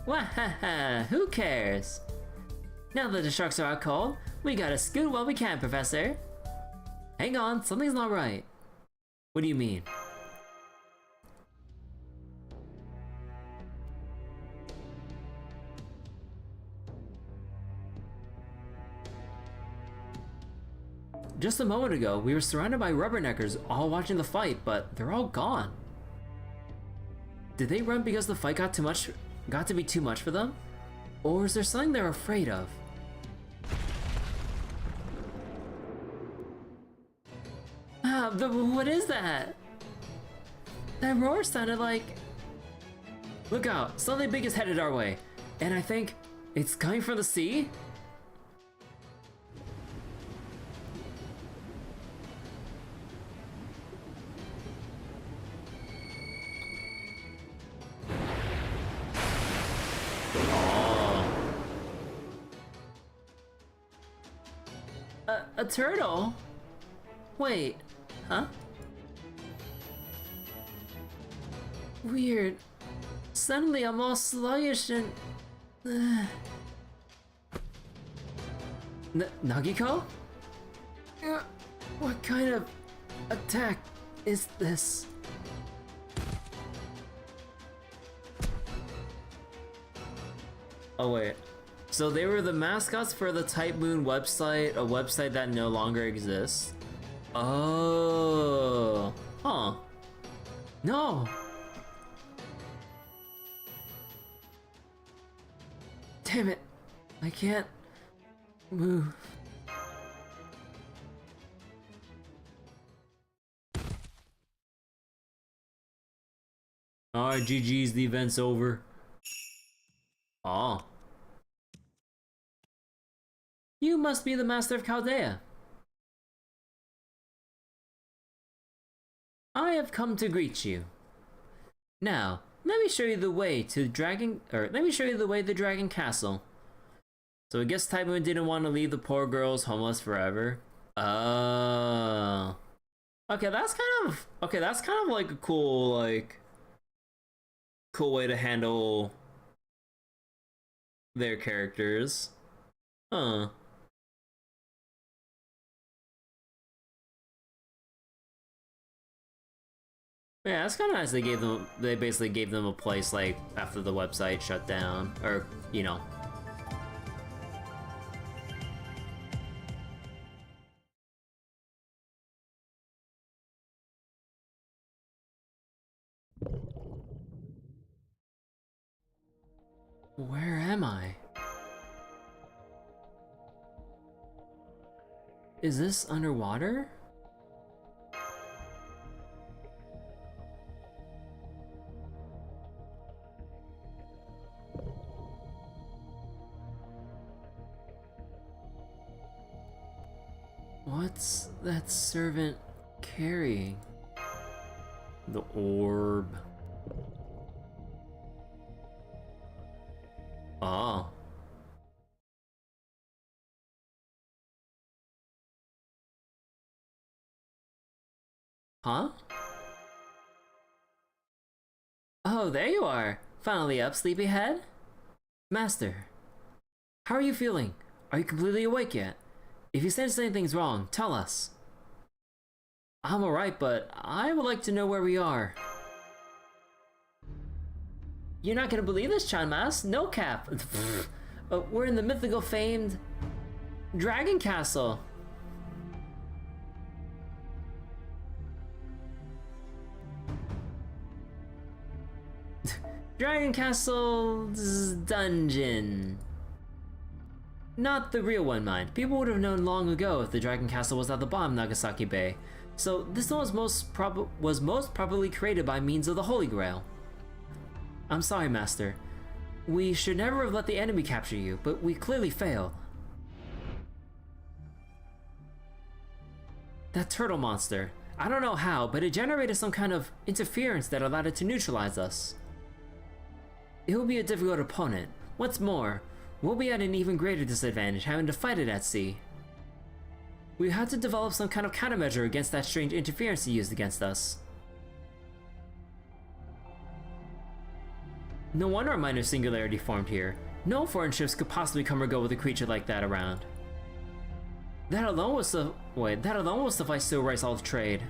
Wahaha, who cares? Now that the sharks are out cold, we gotta scoot while we can, Professor. Hang on, something's not right. What do you mean? Just a moment ago, we were surrounded by rubberneckers all watching the fight, but they're all gone. Did they run because the fight got to be too much for them? Or is there something they're afraid of? what is that? That roar sounded like... Look out, something big is headed our way. And I think it's coming from the sea? A turtle? Wait, huh? Weird. Suddenly I'm all sluggish and... Nagiko? What kind of attack is this? Oh wait. So they were the mascots for the Type Moon website, a website that no longer exists? Oh. Huh. No. Damn it. I can't move. Alright, GG's, the event's over. Oh. You must be the Master of Chaldea. I have come to greet you. Now, let me show you the way to the Dragon Castle. So I guess Type Moon didn't want to leave the poor girls homeless forever. Oh. Okay, that's kind of like a cool way to handle their characters. Huh. Yeah, that's kind of nice. They basically gave them a place like after the website shut down, or you know. Where am I? Is this underwater? What's that servant carrying? The orb. Oh. Huh? Oh, there you are! Finally up, sleepyhead? Master, how are you feeling? Are you completely awake yet? If you sense anything's wrong, tell us. I'm alright, but I would like to know where we are. You're not gonna believe this, Chanmas. No cap. We're in the mythical famed Dragon Castle. Dragon Castle's dungeon. Not the real one, mind. People would have known long ago if the Dragon Castle was at the bottom of Nagasaki Bay. So this one was most probably created by means of the Holy Grail. I'm sorry, Master. We should never have let the enemy capture you, but we clearly failed. That turtle monster. I don't know how, but it generated some kind of interference that allowed it to neutralize us. It will be a difficult opponent. What's more, we'll be at an even greater disadvantage having to fight it at sea. We had to develop some kind of countermeasure against that strange interference he used against us. No wonder a minor singularity formed here. No foreign ships could possibly come or go with a creature like that around. That alone will suffice to erase all the trade.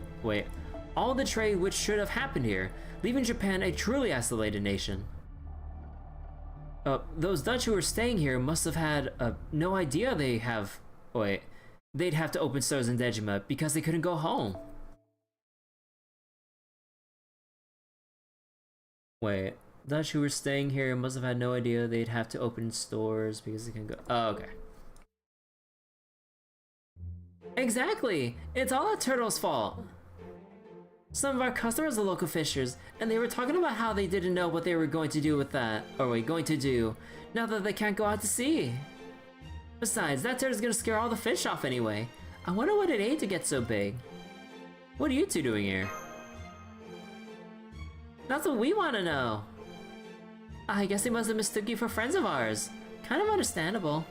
All the trade which should have happened here, leaving Japan a truly isolated nation. Those Dutch who were staying here must have had no idea they'd have to open stores in Dejima because they couldn't go home. Dutch who were staying here must have had no idea they'd have to open stores because they couldn't go. Oh, okay. Exactly! It's all that turtle's fault! Some of our customers are local fishers, and they were talking about how they didn't know what they were going to do with that, or wait, going to do, now that they can't go out to sea. Besides, that turd is gonna scare all the fish off anyway. I wonder what it ate to get so big. What are you two doing here? That's what we want to know. I guess they must have mistook you for friends of ours. Kind of understandable.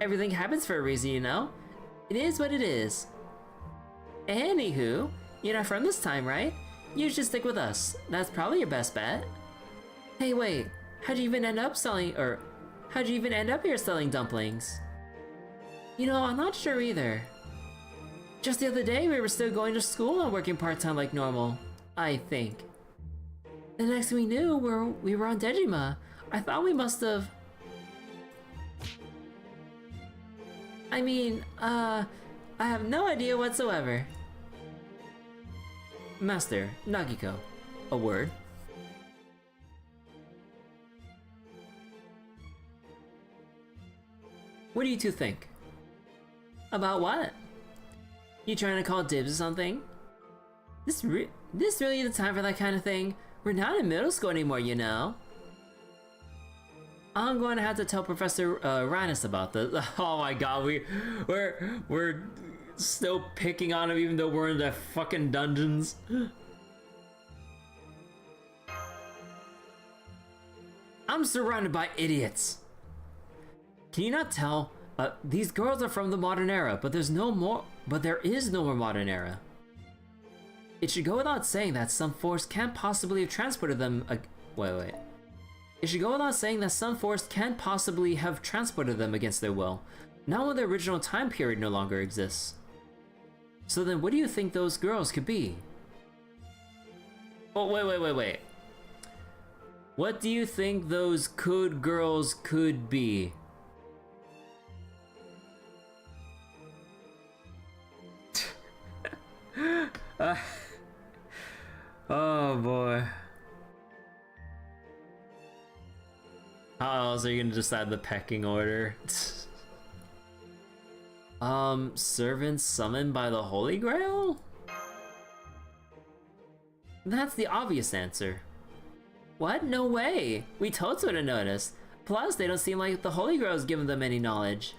Everything happens for a reason, you know? It is what it is. Anywho, you're not from this time, right? You should stick with us. That's probably your best bet. Hey, wait. How'd you even end up here selling dumplings? You know, I'm not sure either. Just the other day, we were still going to school and working part-time like normal. I think. The next we knew, we were on Dejima. I thought we must have... I mean, I have no idea whatsoever. Master, Nagiko. A word? What do you two think? About what? You trying to call dibs or something? This really the time for that kind of thing? We're not in middle school anymore, you know. I'm going to have to tell Professor Rannis about this. Oh my god, we're still picking on him even though we're in the fucking dungeons. I'm surrounded by idiots. Can you not tell? These girls are from the modern era, but there is no more modern era. It should go without saying that some force can't possibly have transported them. Wait. It should go without saying that some force can't possibly have transported them against their will, not when the original time period no longer exists. So then, what do you think those girls could be? Oh, wait. What do you think those girls could be? Oh boy. How else are you gonna decide the pecking order? Servants summoned by the Holy Grail? That's the obvious answer. What? No way! We totes would have noticed. Plus, they don't seem like the Holy Grail has given them any knowledge.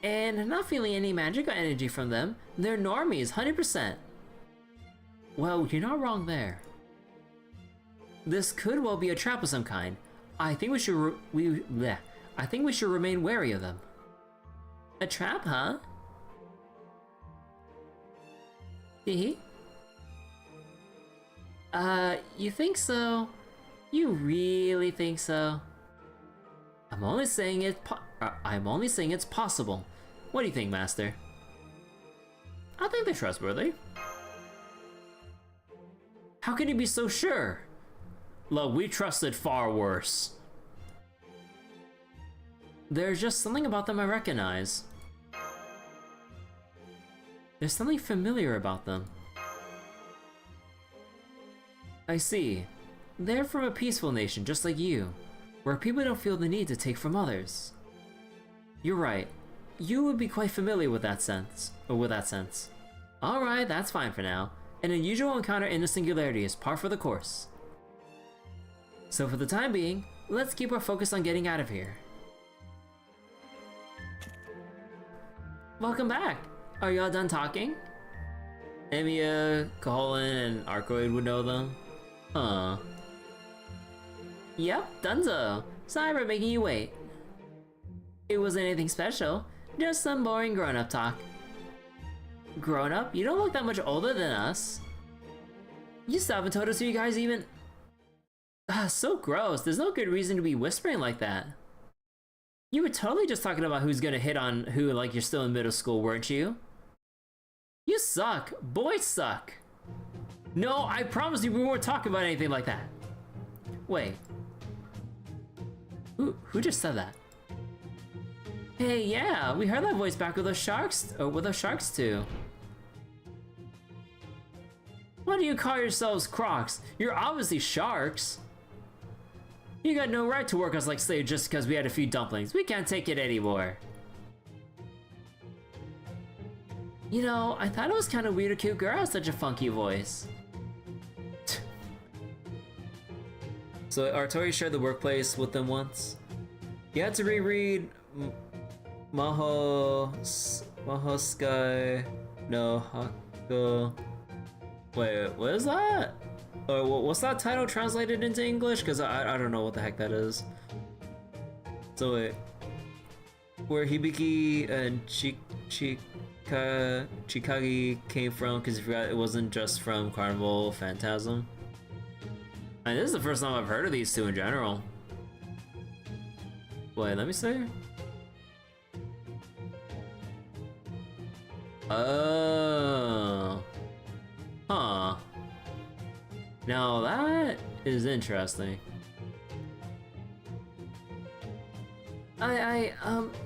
And I'm not feeling any magical energy from them. They're normies, 100%. Well, you're not wrong there. This could well be a trap of some kind. I think we should remain wary of them. A trap, huh? Hee. You think so? You really think so? I'm only saying it's possible. What do you think, Master? I think they're trustworthy. How can you be so sure? Look, we trusted far worse. There's just something about them I recognize. There's something familiar about them. I see. They're from a peaceful nation just like you, where people don't feel the need to take from others. You're right. You would be quite familiar with that sense. Alright, that's fine for now. An unusual encounter in the singularity is par for the course. So for the time being, let's keep our focus on getting out of here. Welcome back! Are you all done talking? Emiya, Colin, and Arcoid would know them. Huh. Yep, donezo. Sorry for making you wait. It wasn't anything special, just some boring grown-up talk. Grown-up? You don't look that much older than us. You still haven't told us who you guys even... so gross. There's no good reason to be whispering like that. You were totally just talking about who's gonna hit on who like you're still in middle school, weren't you? You suck. Boys suck. No, I promise you we weren't talking about anything like that. Wait. Who just said that? Hey, yeah, we heard that voice back with those sharks, too. What do you call yourselves crocs? You're obviously sharks. You got no right to work us like slaves just because we had a few dumplings. We can't take it anymore. You know, I thought it was kind of weird a cute girl has such a funky voice. So Artori shared the workplace with them once. You had to reread Mahoskai no Hako. Wait, what is that? What's that title translated into English? Because I don't know what the heck that is. So wait, where Hibiki and Chikagi came from, because you forgot it wasn't just from Carnival Phantasm. And this is the first time I've heard of these two in general. Wait, let me see. Oh. Huh. Now that is interesting.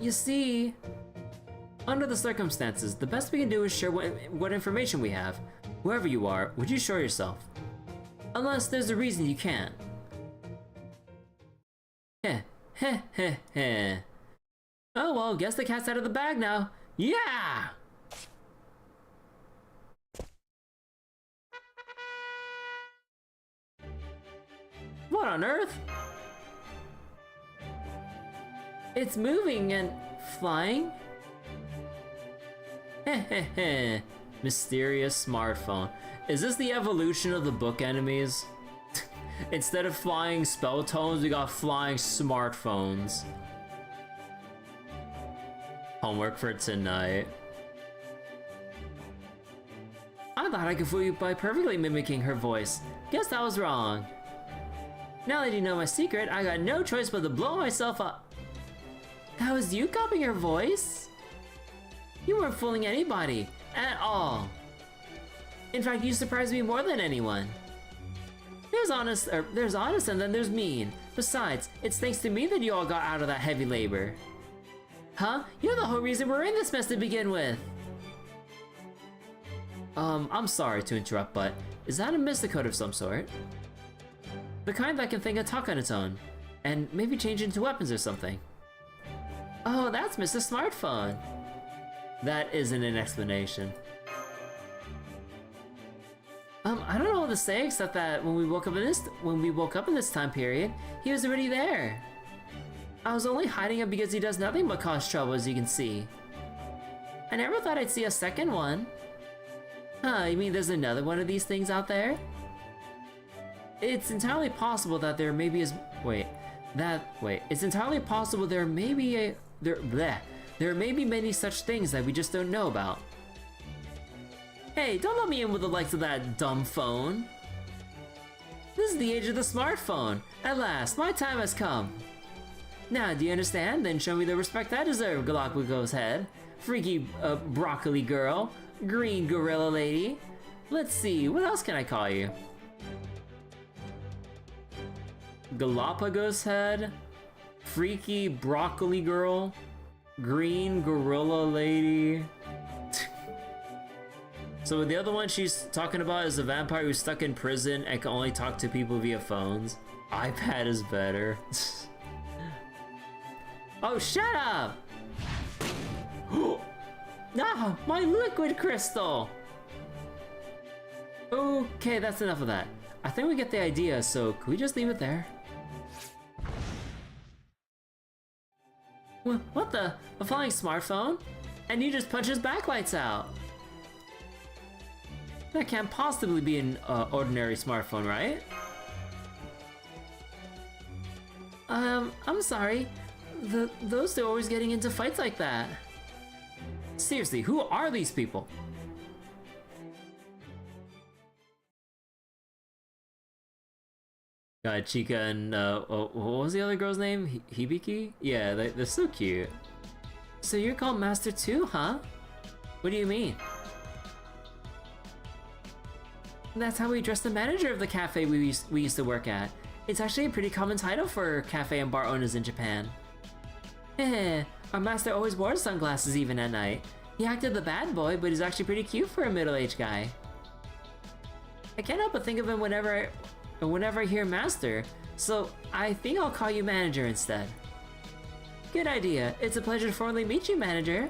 You see, under the circumstances, the best we can do is share what information we have. Whoever you are, would you show yourself? Unless there's a reason you can't. Heh, heh, heh, heh. Oh well, guess the cat's out of the bag now. Yeah! What on earth? It's moving and flying? Heh heh heh. Mysterious smartphone. Is this the evolution of the book enemies? Instead of flying spell tones, we got flying smartphones. Homework for tonight. I thought I could fool you by perfectly mimicking her voice. Guess I was wrong. Now that you know my secret, I got no choice but to blow myself up. That was you copying her voice? You weren't fooling anybody, at all. In fact, you surprised me more than anyone. There's honest and then there's mean. Besides, it's thanks to me that you all got out of that heavy labor. Huh? You're the whole reason we're in this mess to begin with. I'm sorry to interrupt, but is that a mysticode of some sort? The kind that can think and talk on its own, and maybe change into weapons or something. Oh, that's Mr. Smartphone. That isn't an explanation. I don't know what to say except that when we woke up in this time period, he was already there. I was only hiding him because he does nothing but cause trouble, as you can see. I never thought I'd see a second one. Huh, you mean there's another one of these things out there? It's entirely possible that there may be it's entirely possible there may be there may be many such things that we just don't know about. Hey, don't let me in with the likes of that dumb phone. This is the age of the smartphone. At last, my time has come. Now, do you understand? Then show me the respect I deserve, Galapagos head. Freaky broccoli girl. Green gorilla lady. Let's see, what else can I call you? Galapagos head. Freaky broccoli girl. Green gorilla lady. So the other one she's talking about is a vampire who's stuck in prison and can only talk to people via phones. iPad is better. Oh, shut up! Ah, my liquid crystal! Okay, that's enough of that. I think we get the idea, so could we just leave it there? What the? A flying smartphone? And you just punch his backlights out! That can't possibly be an ordinary smartphone, right? I'm sorry. Those two are always getting into fights like that. Seriously, who are these people? Got Chica and, what was the other girl's name? Hibiki? Yeah, they're so cute. So you're called Master 2, huh? What do you mean? That's how we address the manager of the cafe we used to work at. It's actually a pretty common title for cafe and bar owners in Japan. Our master always wore sunglasses even at night. He acted the bad boy, but he's actually pretty cute for a middle-aged guy. I can't help but think of him whenever I hear master, so I think I'll call you manager instead. Good idea. It's a pleasure to formally meet you, manager.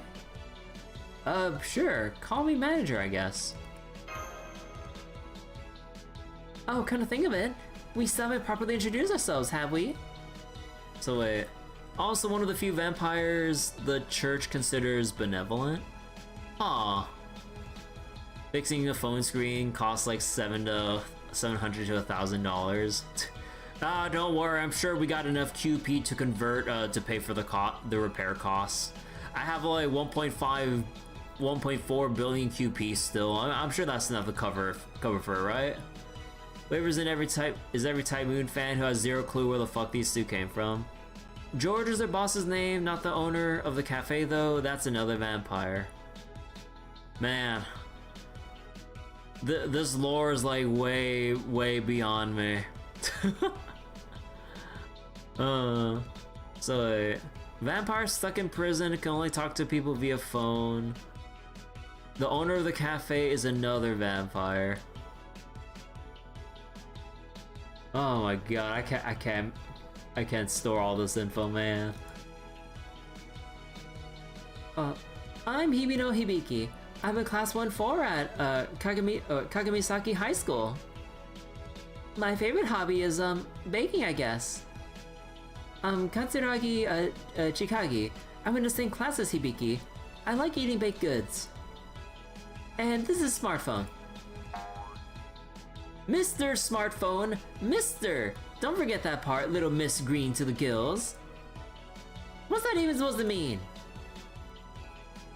Sure. Call me manager, I guess. Oh, kind of think of it. We still haven't properly introduced ourselves, have we? So wait, also one of the few vampires the church considers benevolent? Aw. Fixing a phone screen costs like $700 to $1,000. Ah, don't worry, I'm sure we got enough QP to convert to pay for the repair costs. I have like 1.4 billion QP still. I'm sure that's enough to cover for it, right? Waver's in every Type Moon fan who has zero clue where the fuck these two came from. George is their boss's name, not the owner of the cafe though. That's another vampire. Man, this lore is like way beyond me. So vampire stuck in prison can only talk to people via phone. The owner of the cafe is another vampire. Oh my god, I can't store all this info, man. I'm Hibino Hibiki. I'm a class 1-4 at Kagamisaki High School. My favorite hobby is baking, I guess. Katsuragi Chikagi. I'm in the same class as Hibiki. I like eating baked goods. And this is smartphone. Mr. Smartphone, Mr. Don't forget that part, little Miss Green to the gills. What's that even supposed to mean?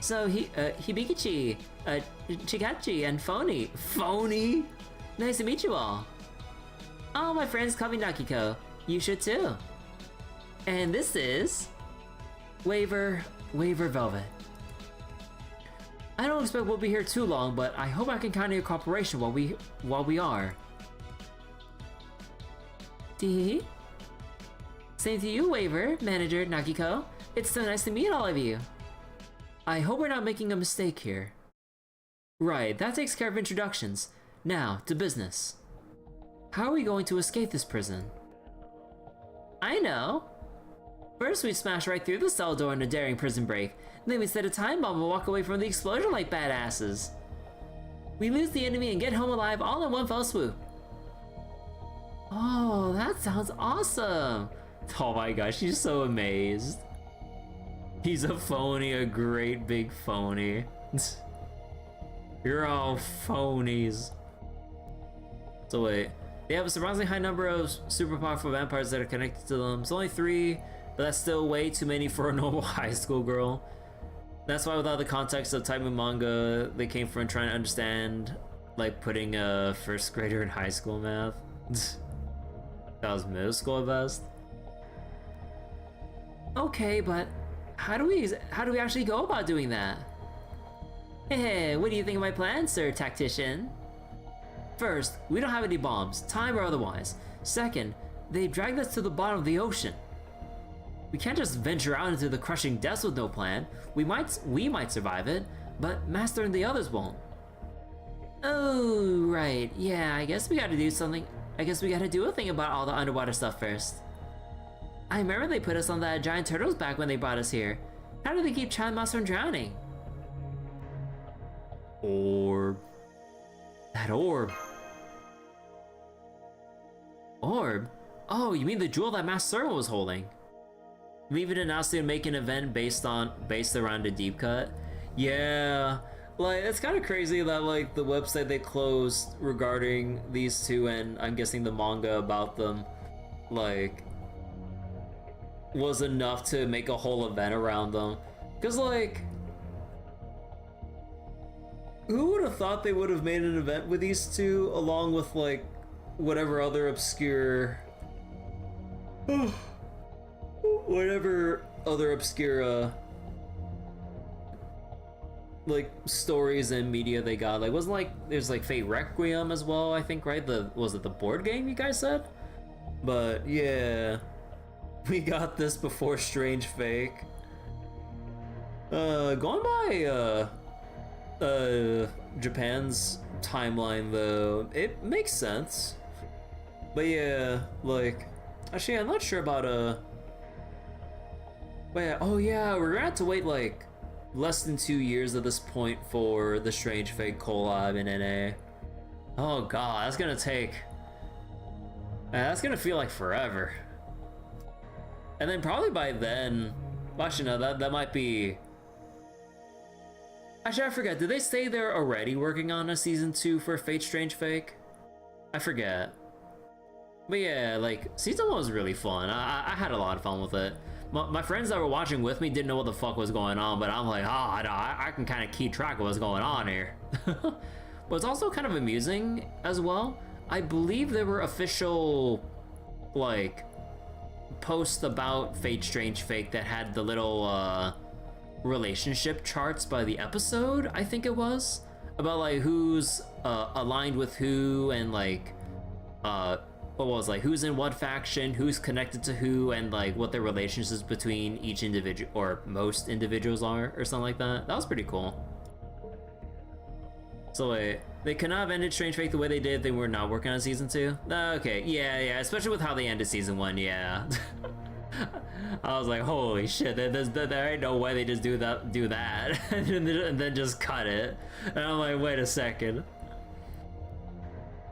So Hibikichi, Chikachi, and Phony. Phony? Nice to meet you all. Oh, my friends call me Nakiko. You should too. And this is Waver Velvet. I don't expect we'll be here too long, but I hope I can count on your cooperation while we are. Tee. Same to you, Waver, Manager Nakiko. It's so nice to meet all of you. I hope we're not making a mistake here. Right, that takes care of introductions. Now, to business. How are we going to escape this prison? I know. First, we smash right through the cell door in a daring prison break. Then we set a time bomb and walk away from the explosion like badasses. We lose the enemy and get home alive all in one fell swoop. Oh, that sounds awesome. Oh my gosh, she's so amazed. He's a phony, a great big phony. You're all phonies. So wait, they have a surprisingly high number of super powerful vampires that are connected to them. It's only 3, but that's still way too many for a normal high school girl. That's why without the context of Type Moon manga, they came from trying to understand, like putting a first grader in high school math. That was middle school at best. Okay, but how do we actually go about doing that? Hey, what do you think of my plan, sir, tactician? First, we don't have any bombs, time or otherwise. Second, they dragged us to the bottom of the ocean. We can't just venture out into the crushing depths with no plan. We might survive it, but Master and the others won't. Oh, right. Yeah, I guess we gotta do something. I guess we gotta do a thing about all the underwater stuff first. I remember they put us on that giant turtle's back when they brought us here. How do they keep Child Mouse from drowning? Orb. That orb. Orb? Oh, you mean the jewel that Master Servant was holding? We've even announced they'd make an event based around a deep cut. Yeah, like it's kind of crazy that like the website they closed regarding these two, and I'm guessing the manga about them, like, was enough to make a whole event around them. Cause like, who would have thought they would have made an event with these two along with like whatever other obscure like stories and media they got. Like wasn't like there's like Fate Requiem as well, I think, right? Was it the board game you guys said? But yeah, we got this before Strange Fake. Going by Japan's timeline though, it makes sense. But yeah, like actually I'm not sure about wait, oh yeah, we're gonna have to wait like less than 2 years at this point for the Strange Fate collab in NA. Oh god, that's gonna take... that's gonna feel like forever. And then probably by then... Actually no, that might be... Actually I forget, did they say they're already working on a season 2 for Fate Strange Fake? I forget. But yeah, like, season 1 was really fun. I had a lot of fun with it. My friends that were watching with me didn't know what the fuck was going on, but I'm like, I can kind of keep track of what's going on here. But it's also kind of amusing as well. I believe there were official, like, posts about Fate Strange Fake that had the little relationship charts by the episode, I think it was, about like who's aligned with who, and like what was like who's in what faction, who's connected to who, and like what their relationships between each individual or most individuals are, or something like that. That was pretty cool. So wait, they could not have ended Strange Fate the way they did if they were not working on season 2? Okay, yeah, especially with how they ended season 1, yeah. I was like, holy shit, there ain't no way they just do that and then just cut it. And I'm like, wait a second.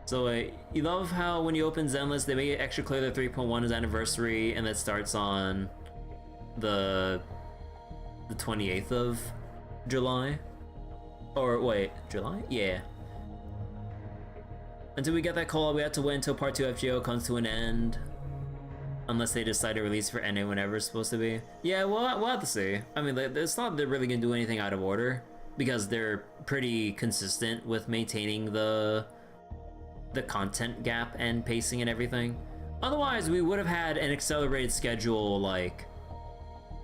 So wait, you love how when you open Zenless, they make it extra clear that 3.1 is anniversary, and that starts on the 28th of July? Or wait, July? Yeah. Until we get that call, we have to wait until part 2 FGO comes to an end. Unless they decide to release for NA whenever it's supposed to be. Yeah, we'll have to see. I mean, it's not they're really gonna do anything out of order, because they're pretty consistent with maintaining the content gap and pacing and everything. Otherwise, we would have had an accelerated schedule like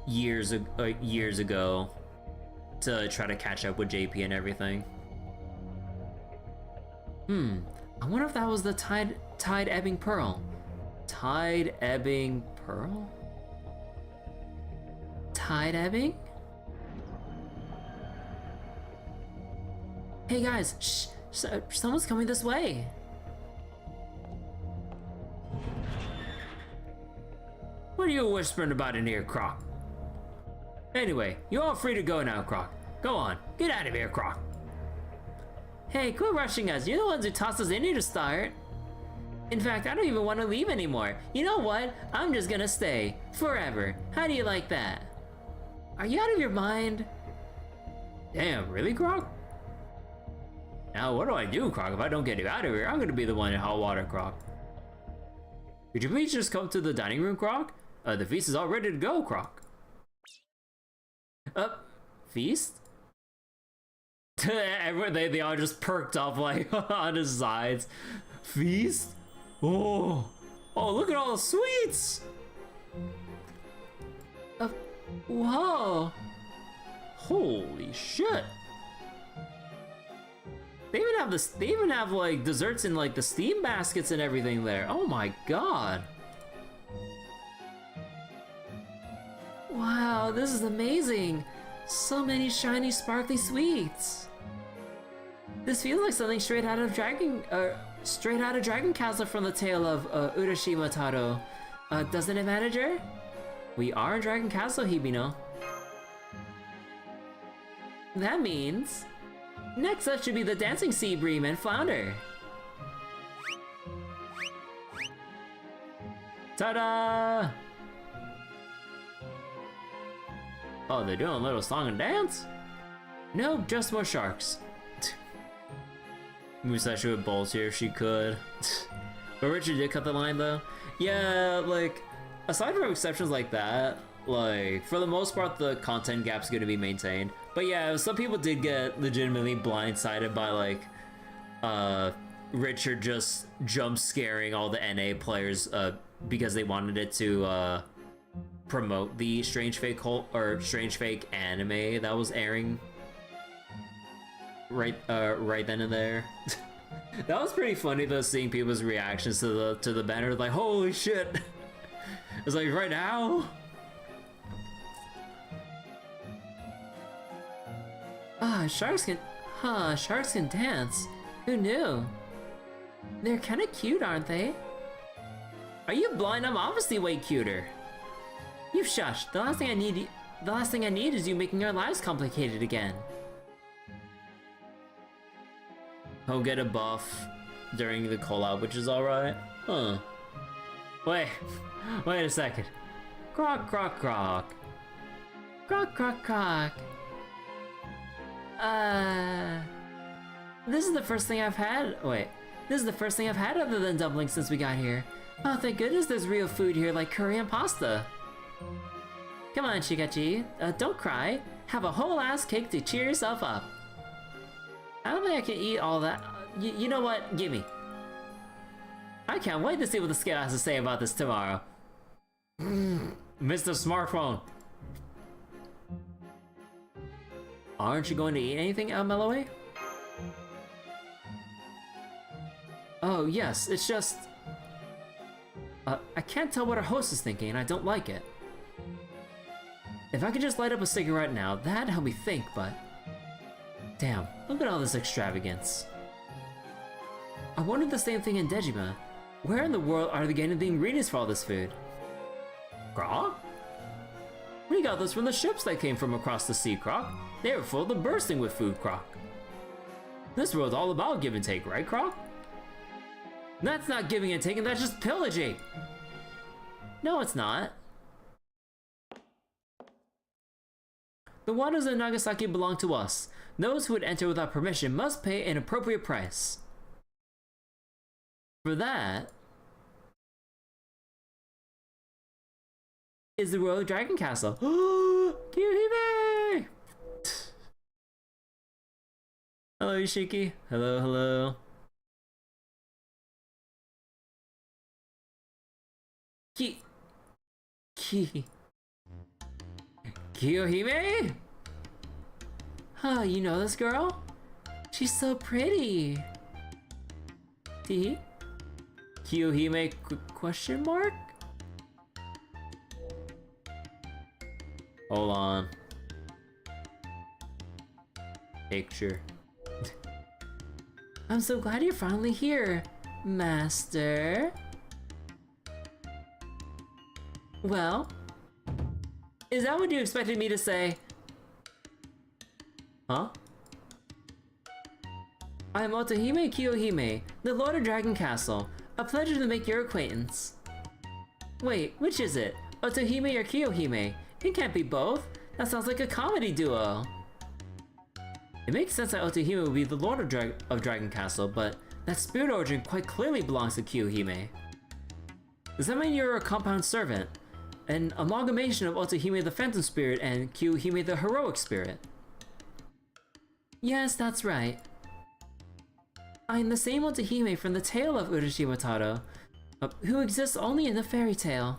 years ago to try to catch up with JP and everything. I wonder if that was the tide ebbing pearl. Tide ebbing pearl? Tide ebbing? Hey guys, shh, someone's coming this way. What are you whispering about in here, Croc? Anyway, you're all free to go now, Croc. Go on, get out of here, Croc. Hey, quit rushing us. You're the ones who tossed us in here to start. In fact, I don't even want to leave anymore. You know what? I'm just gonna stay. Forever. How do you like that? Are you out of your mind? Damn, really, Croc? Now what do I do, Croc? If I don't get you out of here, I'm gonna be the one in hot water, Croc. Could you please just come to the dining room, Croc? The feast is all ready to go, Croc. Feast? they all just perked up like on his sides. Feast? Oh, look at all the sweets! Whoa! Holy shit! They even have like desserts in like the steam baskets and everything there. Oh my god! Wow, this is amazing! So many shiny, sparkly sweets. This feels like something straight out of Dragon Castle from the tale of Urashima Taro. Doesn't it, manager? We are in Dragon Castle, Hibino. That means next up should be the dancing sea bream and flounder. Ta-da! Oh, they're doing a little song and dance? Nope, just more sharks. Musashi would balls here if she could. But Richard did cut the line though. Yeah, like, aside from exceptions like that, like, for the most part, the content gap's gonna be maintained. But yeah, some people did get legitimately blindsided by, like, Richard just jump scaring all the NA players, because they wanted it to, promote the Strange Fake Strange Fake anime that was airing right then and there. That was pretty funny though, seeing people's reactions to the banner, like, holy shit! It's like, right now? Sharks can dance. Who knew? They're kinda cute, aren't they? Are you blind? I'm obviously way cuter. You shush. The last thing I need the last thing I need is you making our lives complicated again. He'll get a buff during the call-out, which is alright. Huh. Wait a second. Croc, croc, croc. Croc, croc, croc. This is the first thing I've had. Wait, this is the first thing I've had other than dumplings since we got here. Oh, thank goodness there's real food here like curry and pasta. Come on, Chikachi. Don't cry. Have a whole ass cake to cheer yourself up. I don't think I can eat all that. You know what? Gimme. I can't wait to see what the scale has to say about this tomorrow. Mr. Smartphone. Aren't you going to eat anything, El Meloe? Oh, yes, it's just... I can't tell what our host is thinking, and I don't like it. If I could just light up a cigarette now, that'd help me think, but... Damn, look at all this extravagance. I wondered the same thing in Dejima. Where in the world are they getting the ingredients for all this food? Croc? We got this from the ships that came from across the sea, Croc. They were full to bursting with food, Croc. This world's all about give and take, right, Croc? That's not giving and taking, that's just pillaging! No, it's not. The waters of Nagasaki belong to us. Those who would enter without permission must pay an appropriate price. For that is the Royal Dragon Castle. Kyuhime! Hello, Ishiki. Hello, hello. Kyuhime? Huh, you know this girl? She's so pretty. Tee? Kyuhime question mark? Hold on. Picture. I'm so glad you're finally here, Master. Well, is that what you expected me to say? Huh? I am Otohime Kiyohime, the Lord of Dragon Castle. A pleasure to make your acquaintance. Wait, which is it? Otohime or Kiyohime? It can't be both. That sounds like a comedy duo. It makes sense that Otohime would be the Lord of Dragon Castle, but that spirit origin quite clearly belongs to Kiyohime. Does that mean you're a compound servant? An amalgamation of Otohime the Phantom Spirit and Kiyohime the Heroic Spirit? Yes, that's right. I am the same Otohime from the tale of Urashima Taro, who exists only in the fairy tale.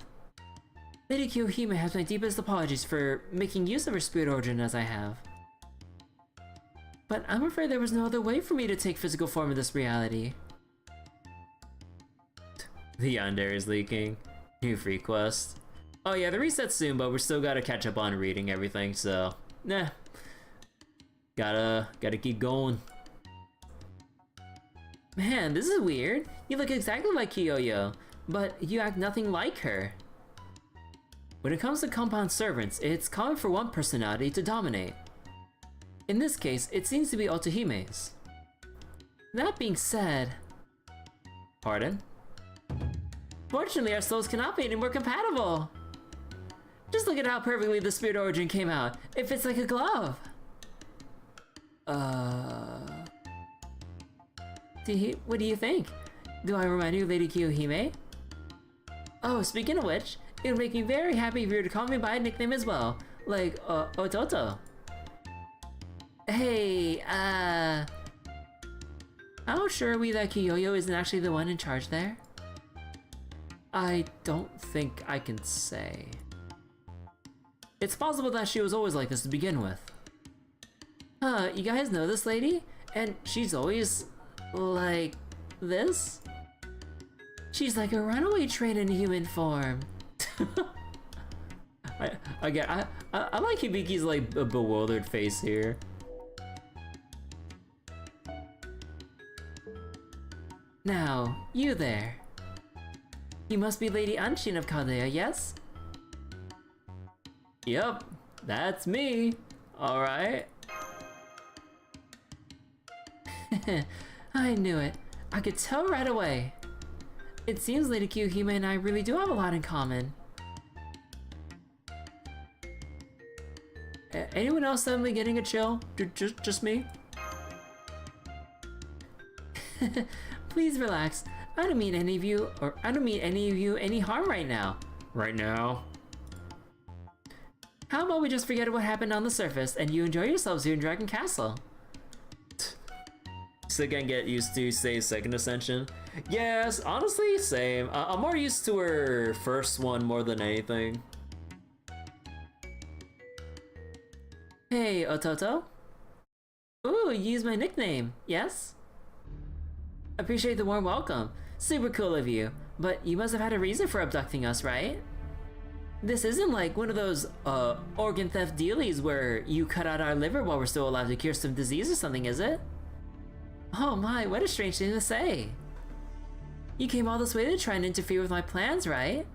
Lady Kiyohime has my deepest apologies for making use of her spirit origin as I have. But I'm afraid there was no other way for me to take physical form in this reality. The yandere is leaking. New free quest. Oh yeah, the reset's soon, but we're still gotta catch up on reading everything, so... Nah. Gotta keep going. Man, this is weird. You look exactly like Kiyoyo, but you act nothing like her. When it comes to compound servants, it's common for one personality to dominate. In this case, it seems to be Otohime's. That being said... Pardon? Fortunately, our souls cannot be any more compatible! Just look at how perfectly the spirit origin came out. It fits like a glove. What do you think? Do I remind you of Lady Kiyohime? Oh, speaking of which, it would make me very happy if you were to call me by a nickname as well. Like, Ototo. Hey, how sure are we that Kiyoyo isn't actually the one in charge there? I don't think I can say. It's possible that she was always like this to begin with. Huh, you guys know this lady? And she's always... like... this? She's like a runaway train in human form. I like Hibiki's like a bewildered face here. Now, you there. You must be Lady Anshin of Kaldea, yes? Yep. That's me. Alright. I knew it. I could tell right away. It seems Lady Kyuhime and I really do have a lot in common. Anyone else suddenly getting a chill? Just me? Please relax. I don't mean any of you any harm right now. Right now? How about we just forget what happened on the surface and you enjoy yourselves here in Dragon Castle? Still can't get used to say second ascension. Yes, honestly, same. I'm more used to her first one more than anything. Hey, Ototo? Ooh, you used my nickname, yes? Appreciate the warm welcome. Super cool of you. But you must have had a reason for abducting us, right? This isn't like one of those, organ theft dealies where you cut out our liver while we're still alive to cure some disease or something, is it? Oh my, what a strange thing to say. You came all this way to try and interfere with my plans, right?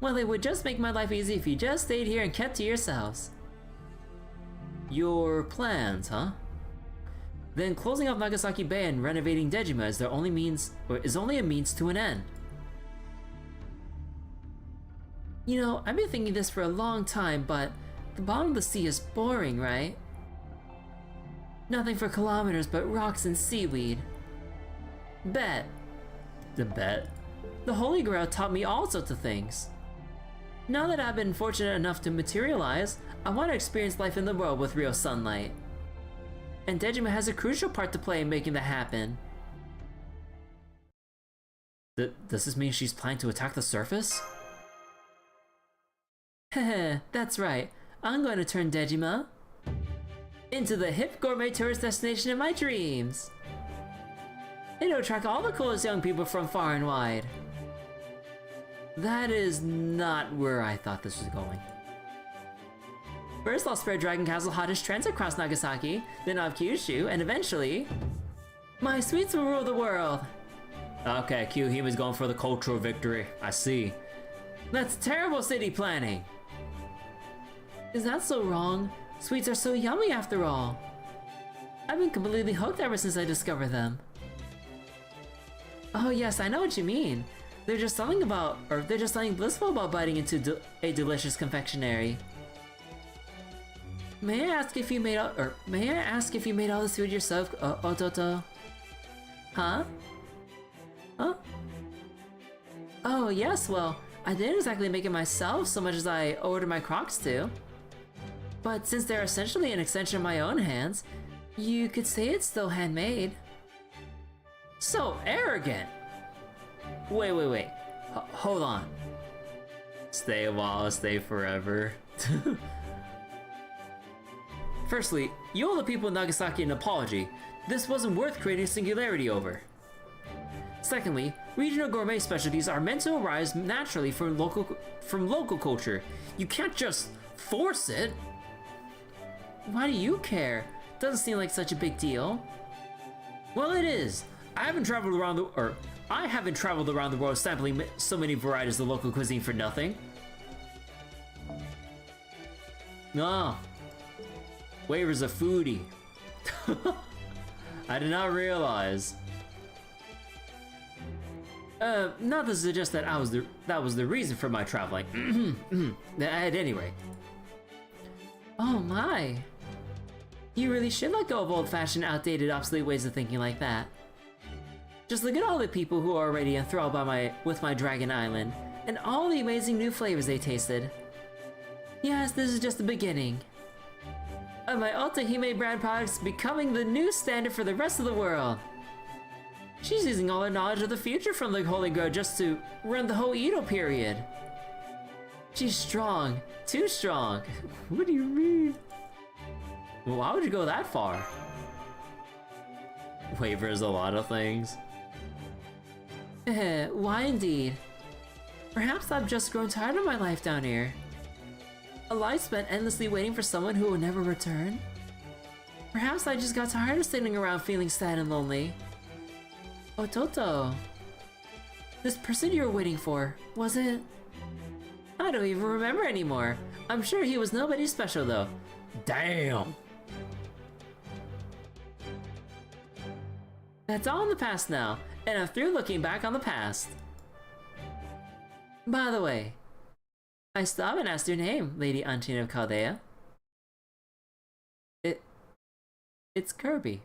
Well, it would just make my life easy if you just stayed here and kept to yourselves. Your plans, huh? Then closing off Nagasaki Bay and renovating Dejima is only a means to an end. You know, I've been thinking this for a long time, but the bottom of the sea is boring, right? Nothing for kilometers but rocks and seaweed. Bet. The bet? The Holy Grail taught me all sorts of things. Now that I've been fortunate enough to materialize, I want to experience life in the world with real sunlight. And Dejima has a crucial part to play in making that happen. Does this mean she's planning to attack the surface? Heh, that's right. I'm going to turn Dejima into the hip gourmet tourist destination of my dreams. It'll attract all the coolest young people from far and wide. That is not where I thought this was going. First, I'll spread Dragon Castle hottest trends across Nagasaki, then off Kyushu, and eventually, my sweets will rule the world. Okay, Kyuhime's going for the cultural victory. I see. That's terrible city planning. Is that so wrong? Sweets are so yummy after all. I've been completely hooked ever since I discovered them. Oh yes, I know what you mean. They're just something blissful about biting into a delicious confectionery. May I ask if you made all this food yourself, Ototo? Huh? Huh? Oh yes, well, I didn't exactly make it myself so much as I ordered my Crocs to. But since they're essentially an extension of my own hands, you could say it's still handmade. So arrogant! Wait. Hold on. Stay a while, stay forever. Firstly, you owe the people of Nagasaki an apology. This wasn't worth creating singularity over. Secondly, regional gourmet specialties are meant to arise naturally from local culture. You can't just force it. Why do you care? Doesn't seem like such a big deal. Well, it is. I haven't traveled around the world sampling so many varieties of local cuisine for nothing. No. Waver's a foodie. I did not realize. Not to suggest that that was the reason for my traveling. At any rate. Oh my. You really should let go of old-fashioned, outdated, obsolete ways of thinking like that. Just look at all the people who are already enthralled with my Dragon Island, and all the amazing new flavors they tasted. Yes, this is just the beginning of my Ultahime brand products becoming the new standard for the rest of the world. She's using all her knowledge of the future from the Holy Grail just to run the whole Edo period. She's strong. Too strong. What do you mean? Why would you go that far? Waver's a lot of things. Why indeed? Perhaps I've just grown tired of my life down here. A life spent endlessly waiting for someone who will never return? Perhaps I just got tired of sitting around feeling sad and lonely. Ototo, this person you were waiting for, was it? I don't even remember anymore. I'm sure he was nobody special though. Damn! That's all in the past now, and I'm through looking back on the past. By the way, I still haven't asked your name, Lady Untine of Chaldea. It's Kirby.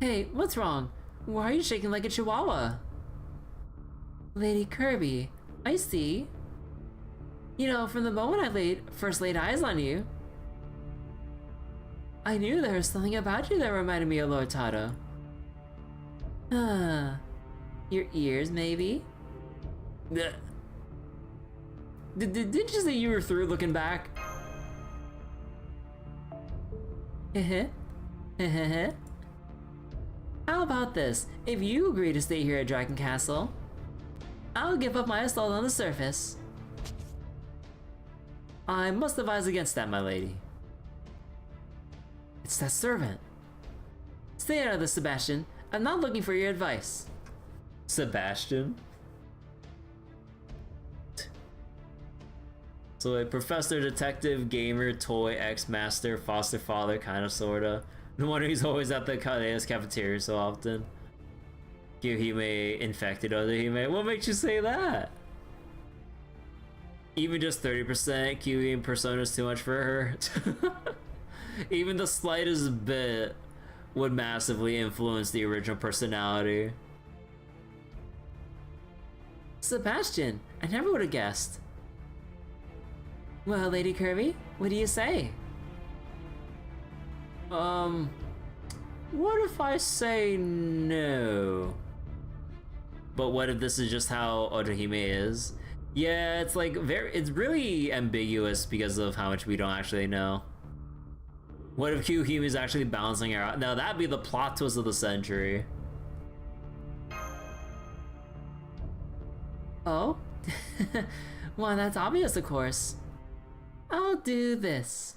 Hey, what's wrong? Why are you shaking like a chihuahua? Lady Kirby, I see. You know, from the moment I first laid eyes on you, I knew there was something about you that reminded me of Lord Tato. Your ears, maybe? Did you say you were through looking back? How about this? If you agree to stay here at Dragon Castle, I'll give up my assault on the surface. I must advise against that, my lady. It's that servant. Stay out of this, Sebastian. I'm not looking for your advice. Sebastian? So a professor, detective, gamer, toy, ex-master, foster father, kinda sorta. No wonder he's always at the Caldea's cafeteria so often. Kyuhime infected other Hime. What makes you say that? Even just 30% Kyuhime persona is too much for her. Even the slightest bit would massively influence the original personality. Sebastian, I never would have guessed. Well, Lady Kirby, what do you say? What if I say no? But what if this is just how Otohime is? Yeah, it's like it's really ambiguous because of how much we don't actually know. What if Kyuhime is actually balancing her out? Now that'd be the plot twist of the century. Oh? Well, that's obvious, of course. I'll do this.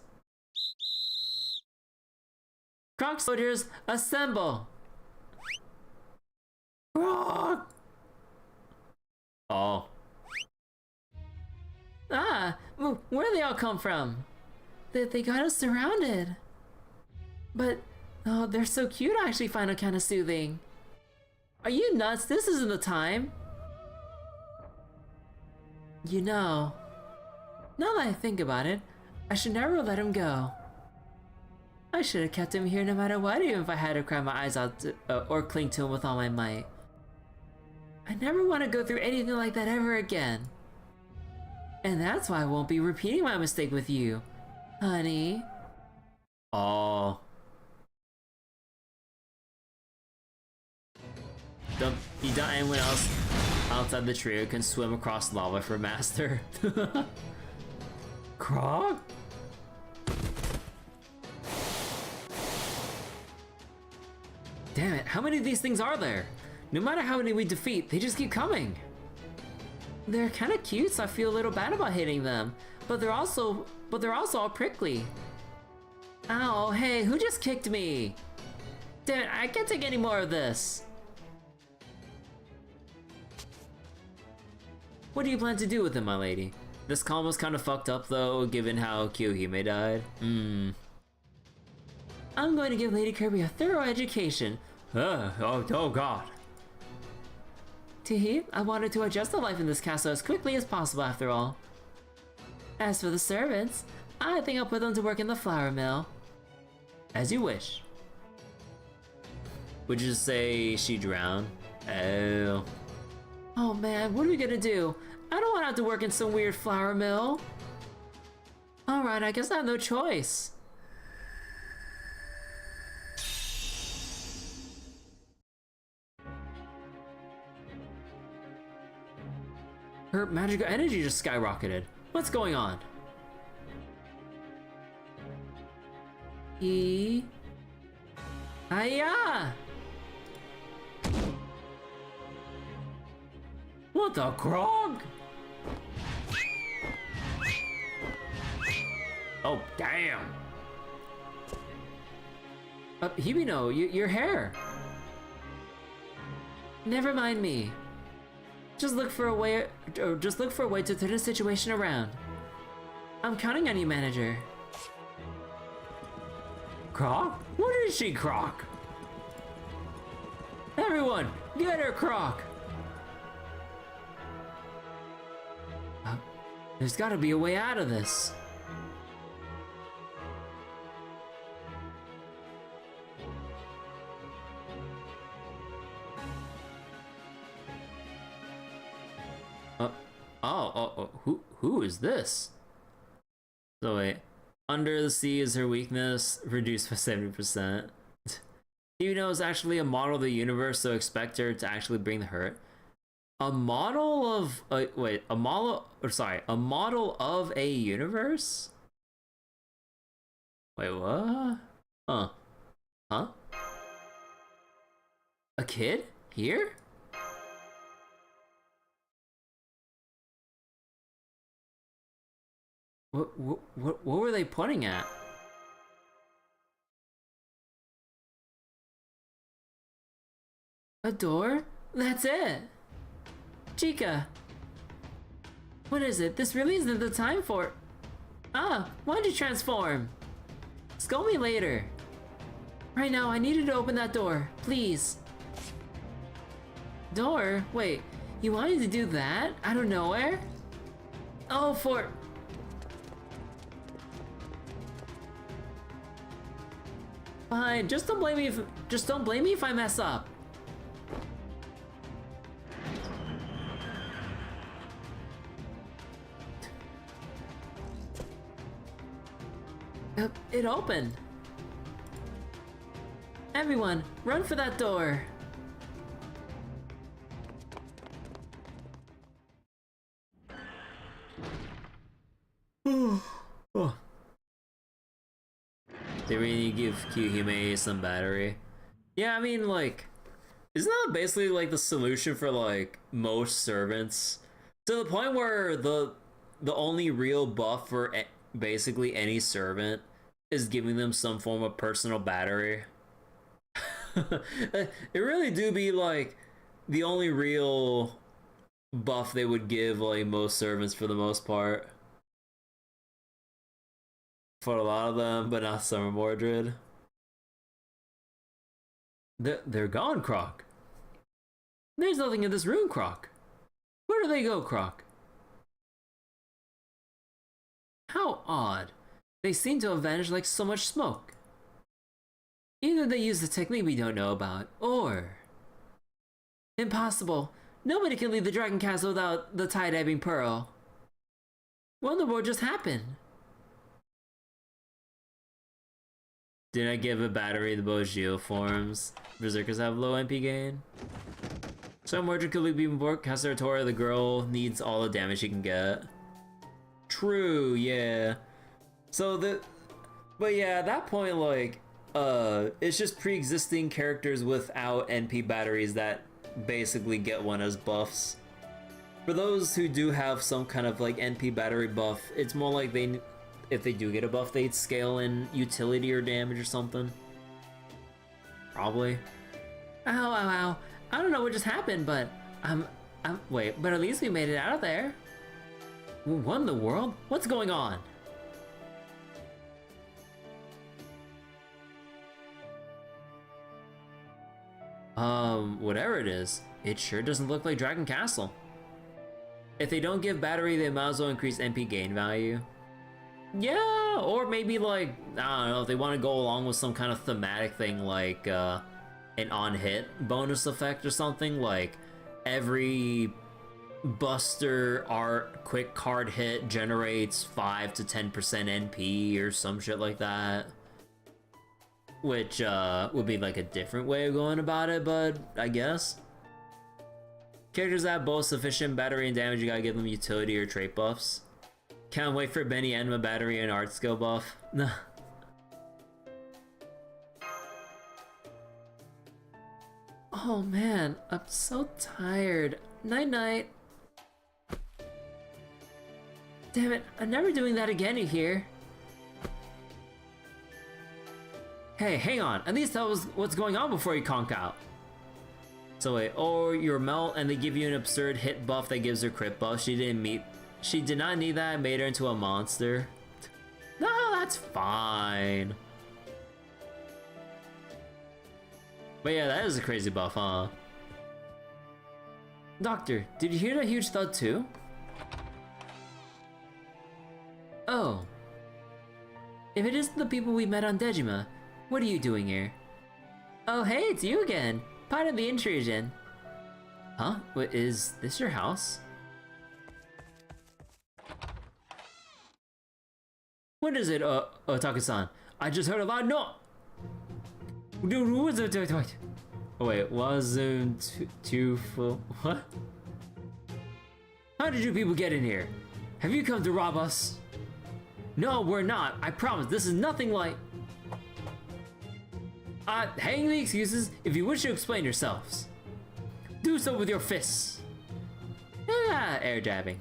Croc soldiers, assemble! Croc! Oh. Ah, where they all come from? They got us surrounded. But, oh, they're so cute I actually find it kind of soothing. Are you nuts? This isn't the time. You know, now that I think about it, I should never let him go. I should have kept him here no matter what, even if I had to cry my eyes out or cling to him with all my might. I never want to go through anything like that ever again. And that's why I won't be repeating my mistake with you, honey. Oh. You doubt anyone else outside the trio can swim across lava for master? Croc? Damn it, how many of these things are there? No matter how many we defeat, they just keep coming. They're kind of cute, so I feel a little bad about hitting them. But they're also all prickly. Ow, hey, who just kicked me? Damn it, I can't take any more of this. What do you plan to do with him, my lady? This calm was kind of fucked up though, given how Kyuhime died. I'm going to give Lady Kirby a thorough education. Oh god. Teehee, I wanted to adjust to life in this castle as quickly as possible after all. As for the servants, I think I'll put them to work in the flour mill. As you wish. Would you say she drowned? Oh. Oh man, what are we gonna do? I don't want to have to work in some weird flour mill. Alright, I guess I have no choice. Her magical energy just skyrocketed. What's going on? Hiya! What the grog? Oh, damn. Hibino, your hair. Never mind me. Just look for a way, or just look for a way to turn the situation around. I'm counting on you, manager. Croc? What is she, Croc? Everyone, get her, Croc! There's gotta be a way out of this. Who is this? So wait, under the sea is her weakness, reduced by 70%. Even though it's actually a model of the universe, so expect her to actually bring the hurt. A model of a model of a universe? Wait, what? Huh? A kid? Here? What were they pointing at? A door? That's it! Chica! What is it? This really isn't the time for... Ah, why'd you transform? Scold me later. Right now, I needed to open that door. Please. Door? Wait, you wanted to do that? Out of nowhere? Oh, for... Fine, just don't blame me if I mess up. It opened. Everyone, run for that door. Oh. They really give Kyuhime some battery. Yeah, I mean, like, isn't that basically like the solution for like most servants? To the point where the only real buff for basically any servant is giving them some form of personal battery. It really do be like the only real buff they would give like most servants for the most part. For a lot of them, but not Summer Mordred. They're gone, Croc. There's nothing in this room, Croc. Where do they go, Croc? How odd. They seem to have vanished like so much smoke. Either they used a technique we don't know about, or... Impossible. Nobody can leave the Dragon Castle without the tide-ebbing pearl. Wonder what just happened? Did I give a battery to both geoforms? Berserkers have low MP gain. So Mordred could be more Caseratora, the girl needs all the damage she can get. True, yeah. So but yeah, at that point, like, it's just pre-existing characters without NP batteries that basically get one as buffs. For those who do have some kind of like NP battery buff, it's more like if they do get a buff, they'd scale in utility or damage or something. Probably. Ow, ow, ow. I don't know what just happened, but wait, but at least we made it out of there. What in the world? What's going on? Whatever it is, it sure doesn't look like Dragon Castle. If they don't give battery, they might as well increase NP gain value. Yeah, or maybe like, I don't know, if they want to go along with some kind of thematic thing like an on-hit bonus effect or something, like every Buster art quick card hit generates 5 to 10% NP or some shit like that. Which would be like a different way of going about it, but I guess. Characters that have both sufficient battery and damage, you gotta give them utility or trait buffs. Can't wait for Benny Enma battery and art skill buff. Oh man, I'm so tired. Night night. Damn it, I'm never doing that again, you hear? Hey, hang on. At least tell us what's going on before you conk out. So wait, or you're melt and they give you an absurd hit buff that gives her crit buff. She did not need that, made her into a monster. No, that's fine. But yeah, that is a crazy buff, huh? Doctor, did you hear that huge thud too? Oh. If it isn't the people we met on Dejima, what are you doing here? Oh hey, it's you again! Pardon the intrusion. Huh? What, is this your house? What is it, Otake-san? I just heard a loud no! Oh wait, wasn't too full. What? How did you people get in here? Have you come to rob us? No, we're not. I promise, this is nothing like... hang the excuses if you wish to explain yourselves. Do so with your fists. Air jabbing.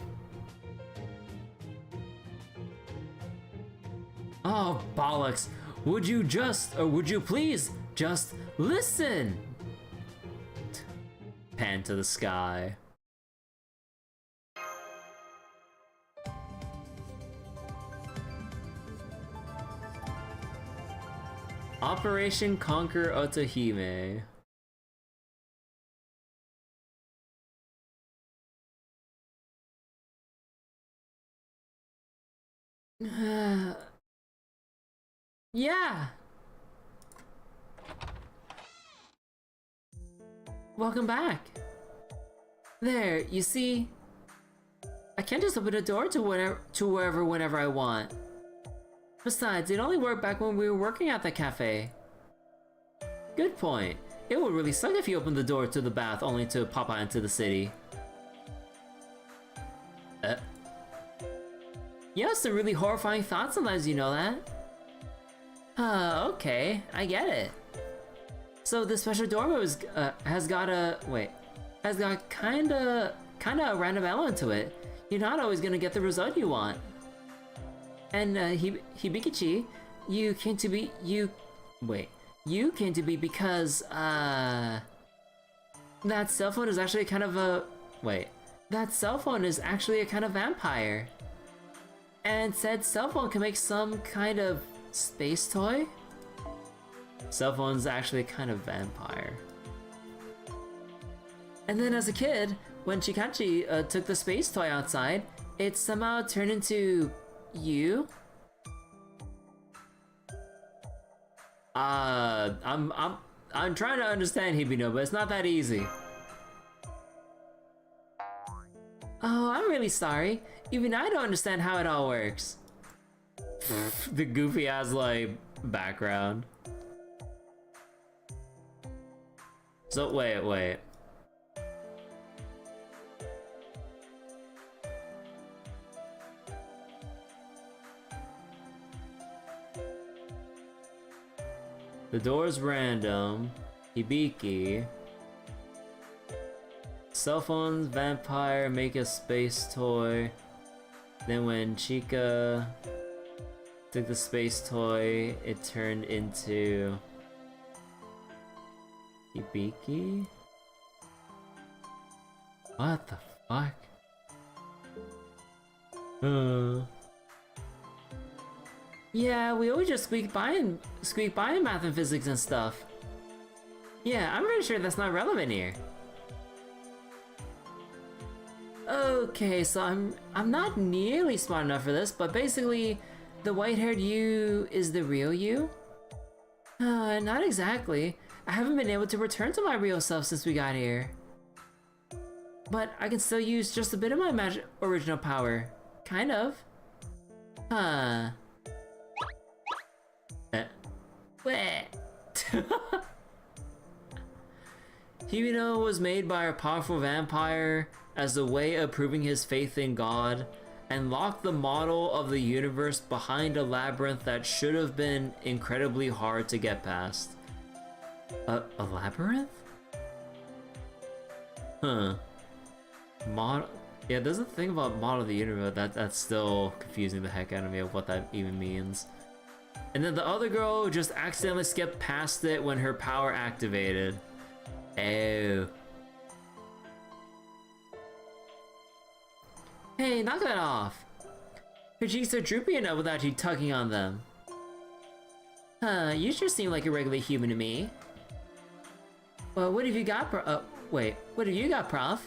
Oh, bollocks. Would you please just listen? Pan to the sky. Operation Conquer Otohime. Yeah. Welcome back. There, you see, I can't just open a door to wherever whenever I want. Besides, it only worked back when we were working at the cafe. Good point. It would really suck if you opened the door to the bath only to pop out into the city. You have some really horrifying thoughts sometimes, you know that? Okay, I get it. So the special doorway has got kinda a random element to it. You're not always gonna get the result you want. And Hibikichi, you came to be because that cell phone is actually kind of a vampire. And said cell phone can make some kind of space toy? Cell phone's actually kind of vampire. And then as a kid, when Chikachi took the space toy outside, it somehow turned into you? I'm trying to understand Hibino, but it's not that easy. Oh, I'm really sorry. Even I don't understand how it all works. The goofy ass like background. So wait. The door's random. Hibiki. Cell phones, vampire, make a space toy. Then when Chika took the space toy, it turned into Hibiki? What the fuck? Yeah, we always just squeak by in math and physics and stuff. Yeah, I'm pretty sure that's not relevant here. Okay, so I'm not nearly smart enough for this, but basically, the white-haired you is the real you? Not exactly. I haven't been able to return to my real self since we got here. But I can still use just a bit of my original power. Kind of. Huh. Hibino was made by a powerful vampire as a way of proving his faith in God, and locked the model of the universe behind a labyrinth that should have been incredibly hard to get past. A labyrinth? Huh. Yeah, there's a thing about model of the universe that's still confusing the heck out of me of what that even means. And then the other girl just accidentally skipped past it when her power activated. Oh. Hey, knock that off! Her cheeks are droopy enough without you tugging on them. Huh, you sure seem like a regular human to me. Well, what have you got, wait, what have you got, Prof?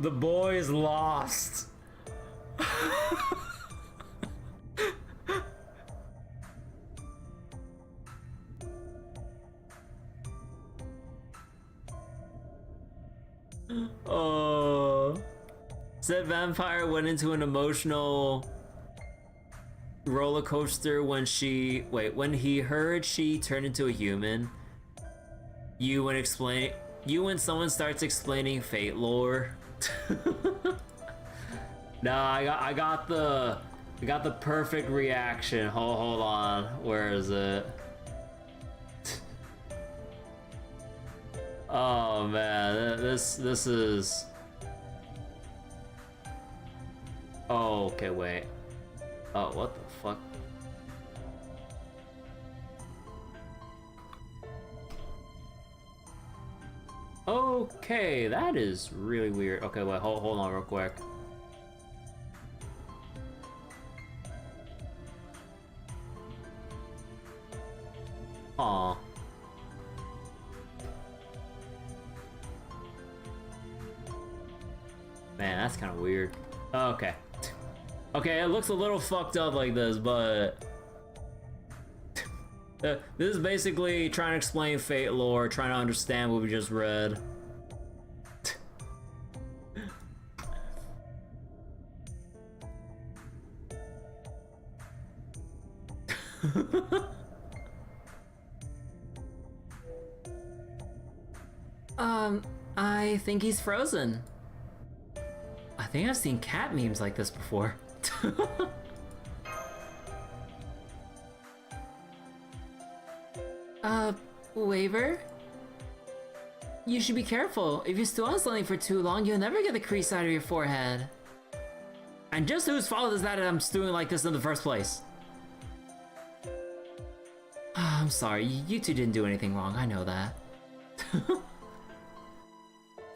The boy is lost. Oh. Said vampire went into an emotional roller coaster when when he heard she turned into a human. When someone starts explaining fate lore. No, I got the perfect reaction. Hold on, where is it? Oh man, this is. Oh, okay, wait. Oh, what the fuck? Okay, that is really weird. Okay, wait, hold on real quick. Aw. Man, that's kind of weird. Okay. Okay, it looks a little fucked up like this, but... this is basically trying to explain fate lore, trying to understand what we just read. I think he's frozen. I think I've seen cat memes like this before. Waver? You should be careful. If you stew on something for too long, you'll never get the crease out of your forehead. And just whose fault is that I'm stewing like this in the first place? I'm sorry, you two didn't do anything wrong, I know that.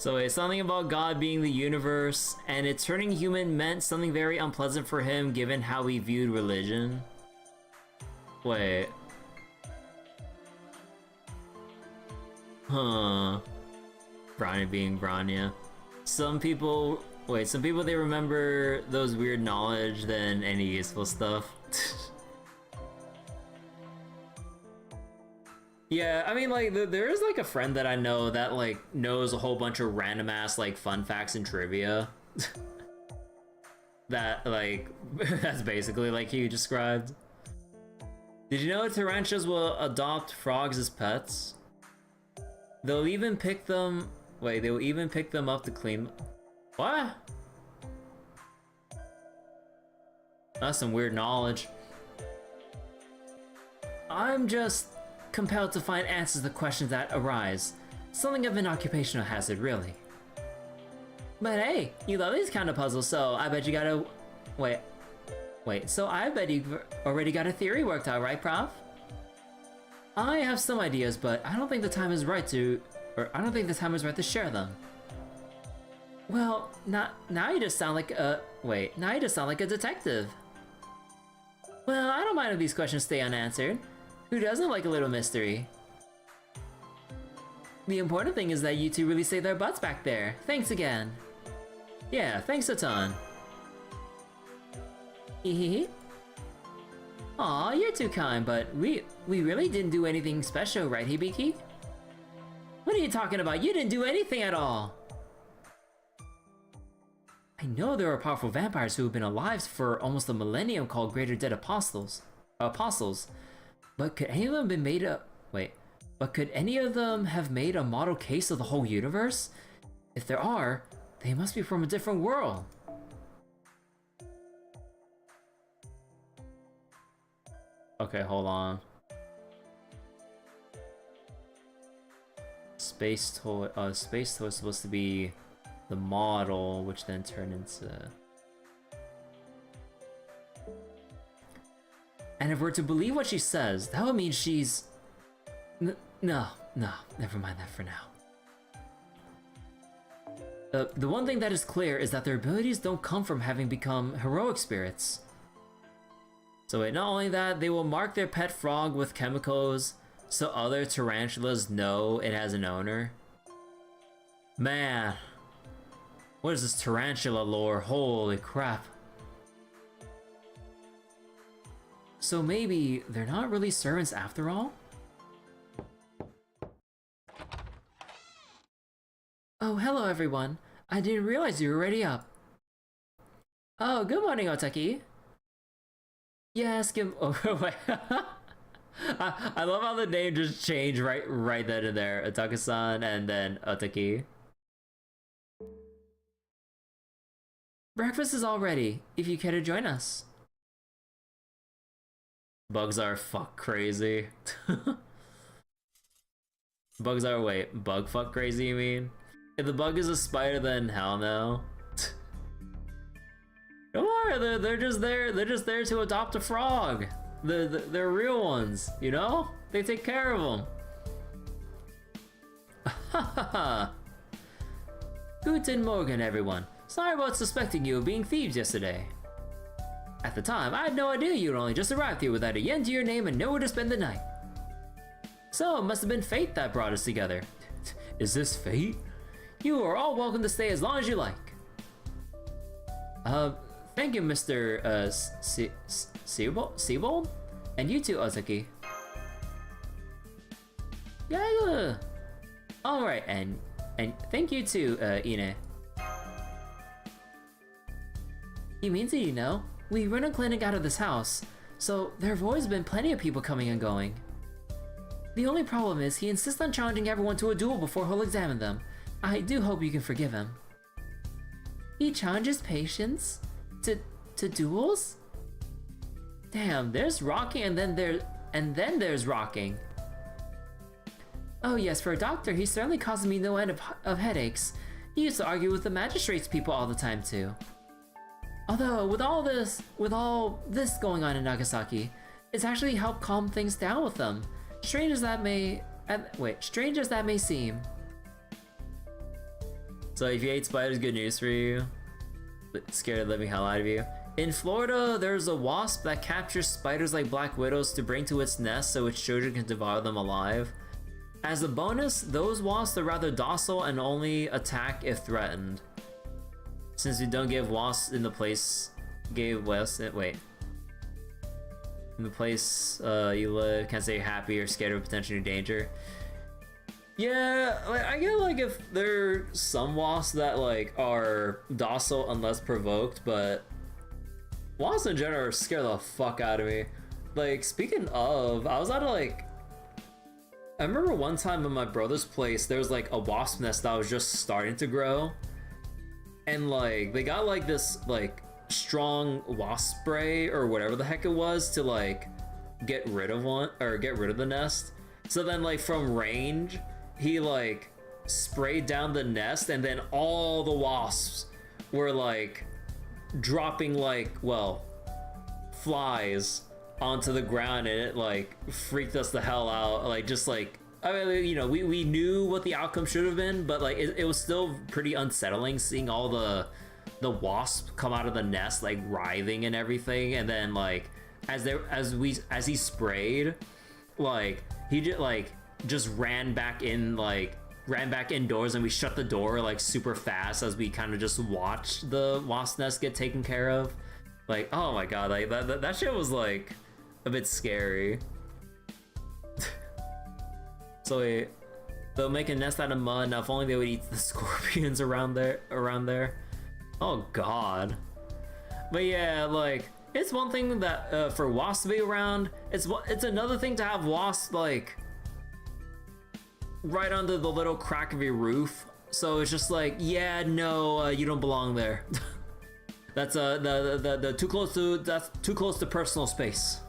So it's something about God being the universe, and it turning human meant something very unpleasant for him given how he viewed religion. Wait. Huh. Branya being Branya. Some people they remember those weird knowledge than any useful stuff. Yeah, I mean, like, there is, like, a friend that I know that, like, knows a whole bunch of random-ass, like, fun facts and trivia. That, like, that's basically, like, you described. Did you know tarantulas will adopt frogs as pets? They'll even pick them... Wait, they will even pick them up to clean... What? That's some weird knowledge. I'm just... compelled to find answers to the questions that arise. Something of an occupational hazard, really. But hey, you love these kind of puzzles, so I bet you got a... Wait, so I bet you've already got a theory worked out, right, Prof? I have some ideas, but I don't think the time is right to... I don't think the time is right to share them. Well, now you just sound like a... now you just sound like a detective. Well, I don't mind if these questions stay unanswered. Who doesn't like a little mystery? The important thing is that you two really saved their butts back there. Thanks again. Yeah, thanks a ton. Hehehe. Aw, you're too kind, but we really didn't do anything special, right, Hibiki? What are you talking about? You didn't do anything at all! I know there are powerful vampires who have been alive for almost a millennium called Greater Dead Apostles. But could any of them have made a... But could any of them have made a model case of the whole universe? If there are, they must be from a different world. Okay, hold on. Space toy is supposed to be the model, which then turned into... And if we're to believe what she says, that would mean she's... No, never mind that for now. The one thing that is clear is that their abilities don't come from having become heroic spirits. So wait, not only that, they will mark their pet frog with chemicals so other tarantulas know it has an owner. Man, what is this tarantula lore? Holy crap. So maybe they're not really servants after all? Oh, hello everyone. I didn't realize you were already up. Oh, good morning, Otaki. Yes, oh, wait. I love how the name just changed right then and there. Otaka-san and then Otaki. Breakfast is all ready, if you care to join us. Bugs are fuck crazy. Bugs are, wait, bug fuck crazy you mean? If the bug is a spider, then hell no. Don't worry, they're just there to adopt a frog. They're real ones, you know? They take care of them. Guten Morgen, everyone. Sorry about suspecting you of being thieves yesterday. At the time, I had no idea you'd only just arrived here without a yen to your name and nowhere to spend the night. So, it must have been fate that brought us together. Is this fate? You are all welcome to stay as long as you like. Thank you, Mr. Seabold? And you too, Ozaki. Yeah. Alright, and thank you too, Ine. He means it, you know. We run a clinic out of this house, so there have always been plenty of people coming and going. The only problem is he insists on challenging everyone to a duel before he'll examine them. I do hope you can forgive him. He challenges patients to duels? Damn, there's rocking and then there's rocking. Oh yes, for a doctor, he certainly causes me no end of headaches. He used to argue with the magistrates people all the time too. Although, with all this going on in Nagasaki, it's actually helped calm things down with them. Strange as that may seem. So if you hate spiders, good news for you. Scared the living hell out of you. In Florida, there's a wasp that captures spiders like black widows to bring to its nest so its children can devour them alive. As a bonus, those wasps are rather docile and only attack if threatened. Since you don't give wasps in the place you live, can't say you're happy or scared of potential new danger. Yeah, like, I get like if there's some wasps that like are docile unless provoked, but wasps in general scare the fuck out of me. Like, speaking of, I remember one time in my brother's place, there was like a wasp nest that was just starting to grow. And like, they got like this like strong wasp spray or whatever the heck it was to like get rid of the nest. So then like from range, he like sprayed down the nest and then all the wasps were like dropping like, well, flies onto the ground, and it like freaked us the hell out. Like, just like, I mean, you know, we knew what the outcome should have been, but like it was still pretty unsettling seeing all the wasps come out of the nest like writhing and everything. And then like as he sprayed, like he just ran back indoors, and we shut the door like super fast as we kind of just watched the wasp nest get taken care of. Like, oh my god, like that shit was like a bit scary. So they'll make a nest out of mud. Now if only they would eat the scorpions around there. Oh god. But yeah, like, it's one thing that for wasps to be around. It's another thing to have wasps like right under the little crack of your roof. So it's just like, yeah, no, you don't belong there. That's too close to personal space.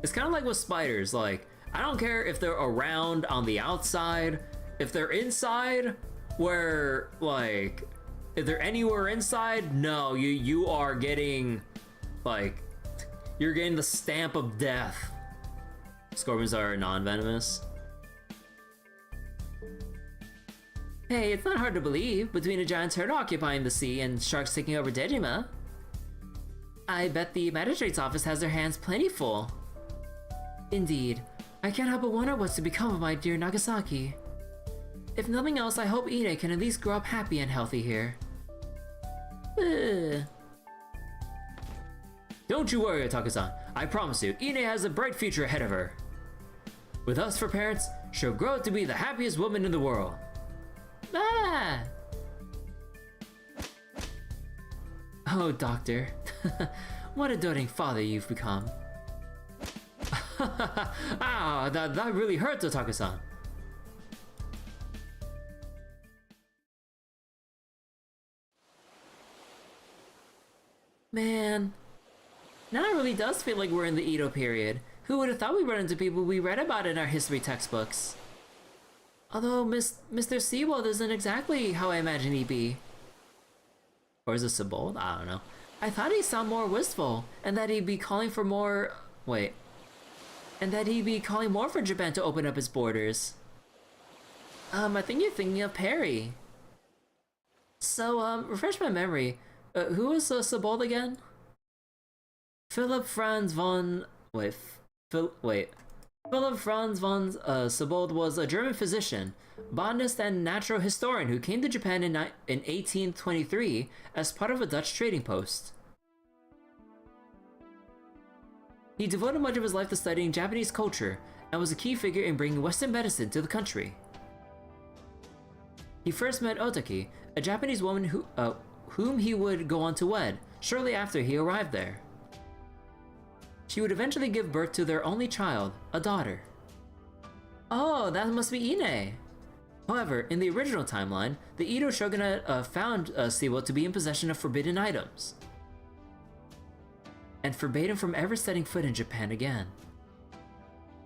It's kind of like with spiders. Like, I don't care if they're around on the outside, if they're inside, where like if they're anywhere inside, no, you are getting, like, you're getting the stamp of death. Scorpions are non-venomous. Hey, it's not hard to believe, between a giant turtle occupying the sea and sharks taking over Dejima. I bet the magistrate's office has their hands plenty full. Indeed, I can't help but wonder what's to become of my dear Nagasaki. If nothing else, I hope Ine can at least grow up happy and healthy here. Ugh. Don't you worry, Otake-san. I promise you, Ine has a bright future ahead of her. With us for parents, she'll grow up to be the happiest woman in the world. Ah! Oh, Doctor. What a doting father you've become. Ah, that really hurts, Otake-san. Man. Now it really does feel like we're in the Edo period. Who would have thought we'd run into people we read about in our history textbooks? Although Mr. Seawold isn't exactly how I imagine he'd be. Or is it Sebald? I don't know. I thought he sounded more wistful, and that he'd be calling for more... Wait. And that he'd be calling more for Japan to open up its borders. I think you're thinking of Perry. So, refresh my memory. Who was Sebald again? Philip Franz von... Philip Franz von Sebald was a German physician, botanist, and natural historian who came to Japan in 1823 as part of a Dutch trading post. He devoted much of his life to studying Japanese culture and was a key figure in bringing Western medicine to the country. He first met Otaki, a Japanese woman whom he would go on to wed shortly after he arrived there. She would eventually give birth to their only child, a daughter. Oh, that must be Ine! However, in the original timeline, the Edo shogunate found Siwa to be in possession of forbidden items, and forbade him from ever setting foot in Japan again.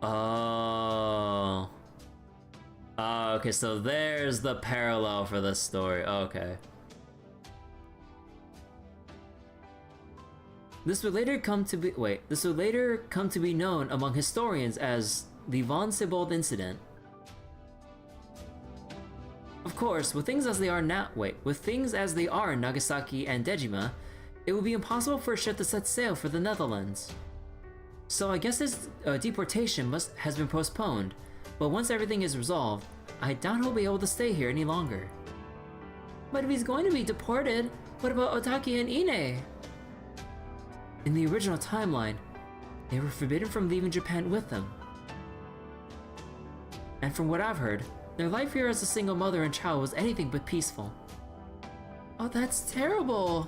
Oh. Oh, okay, so there's the parallel for this story. Okay. This would later come to be known among historians as the Von Sebald incident. Of course, with things as they are in Nagasaki and Dejima, it would be impossible for a ship to set sail for the Netherlands. So I guess this deportation has been postponed, but once everything is resolved, I doubt he'll be able to stay here any longer. But if he's going to be deported, what about Otaki and Ine? In the original timeline, they were forbidden from leaving Japan with them. And from what I've heard, their life here as a single mother and child was anything but peaceful. Oh, that's terrible!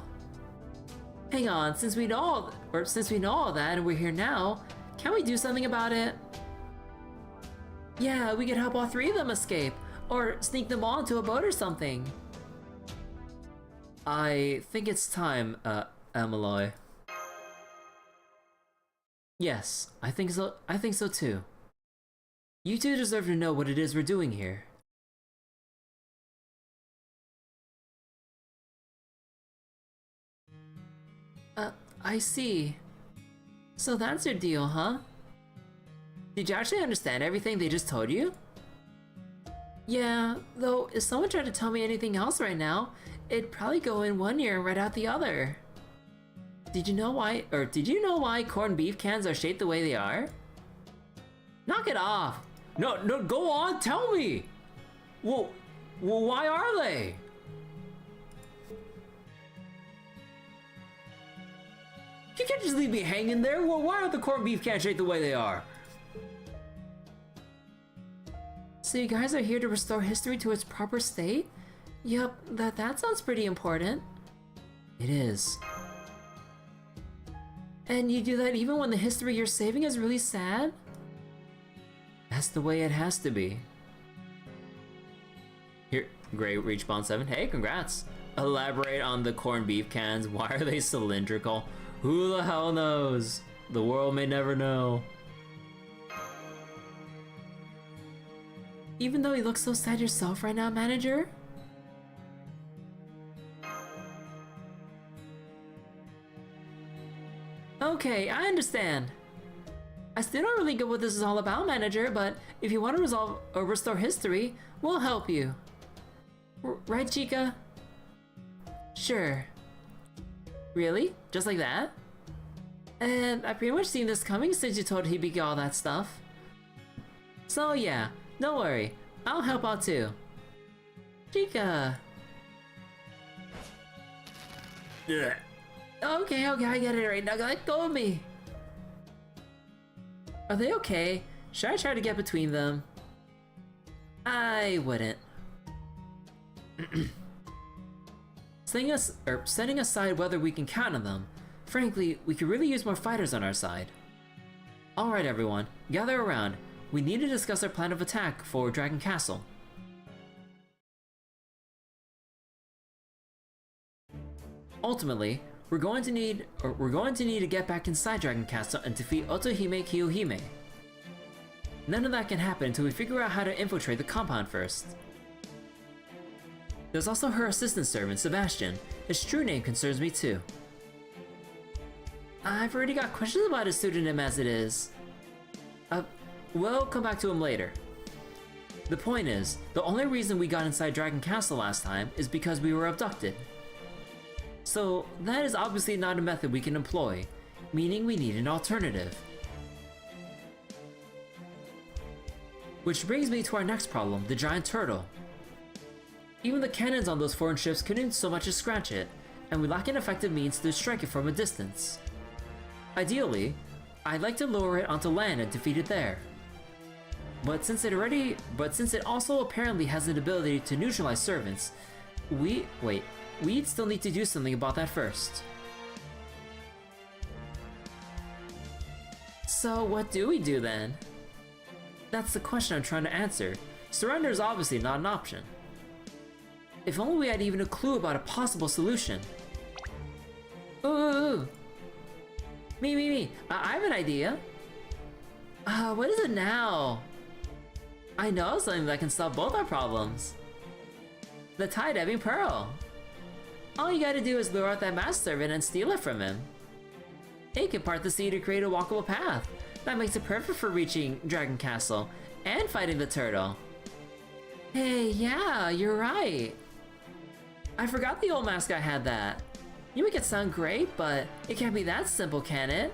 Hang on, since we know all that and we're here now, can't we do something about it? Yeah, we could help all three of them escape, or sneak them all into a boat or something. I think it's time, Amelie. Yes, I think so too. You two deserve to know what it is we're doing here. I see. So that's your deal, huh? Did you actually understand everything they just told you? Yeah, though if someone tried to tell me anything else right now, it'd probably go in one ear and right out the other. Did you know why corned beef cans are shaped the way they are? Knock it off! No, go on, tell me! Well, why are they? You can't just leave me hanging there. Well, why are the corned beef cans shaped the way they are? So you guys are here to restore history to its proper state? Yup, that sounds pretty important. It is. And you do that even when the history you're saving is really sad? That's the way it has to be. Here, great, reach bond 7. Hey, congrats. Elaborate on the corned beef cans. Why are they cylindrical? Who the hell knows? The world may never know. Even though you look so sad yourself right now, manager? Okay, I understand. I still don't really get what this is all about, manager, but if you want to resolve or restore history, we'll help you. Right, Chica? Sure. Really? Just like that? And I pretty much seen this coming since you told Hibiki all that stuff. So yeah, don't worry. I'll help out too. Chica. Yeah. Okay, I get it right now. Let go of me. Are they okay? Should I try to get between them? I wouldn't. Setting aside whether we can count on them, frankly, we could really use more fighters on our side. Alright everyone, gather around. We need to discuss our plan of attack for Dragon Castle. Ultimately, we're going to need to get back inside Dragon Castle and defeat Otohime Kiyohime. None of that can happen until we figure out how to infiltrate the compound first. There's also her assistant servant, Sebastian. His true name concerns me too. I've already got questions about his pseudonym as it is. We'll come back to him later. The point is, the only reason we got inside Dragon Castle last time is because we were abducted. So that is obviously not a method we can employ, meaning we need an alternative. Which brings me to our next problem, the giant turtle. Even the cannons on those foreign ships couldn't so much as scratch it, and we lack an effective means to strike it from a distance. Ideally, I'd like to lower it onto land and defeat it there. But since it also apparently has an ability to neutralize servants, we'd still need to do something about that first. So what do we do then? That's the question I'm trying to answer. Surrender is obviously not an option. If only we had even a clue about a possible solution. Ooh. Me. I have an idea. What is it now? I know something that can solve both our problems. The tie-dabbing pearl. All you gotta do is lure out that masked servant and steal it from him. It can part the sea to create a walkable path. That makes it perfect for reaching Dragon Castle and fighting the turtle. Hey, yeah, you're right. I forgot the old mask guy had that. You make it sound great, but it can't be that simple, can it?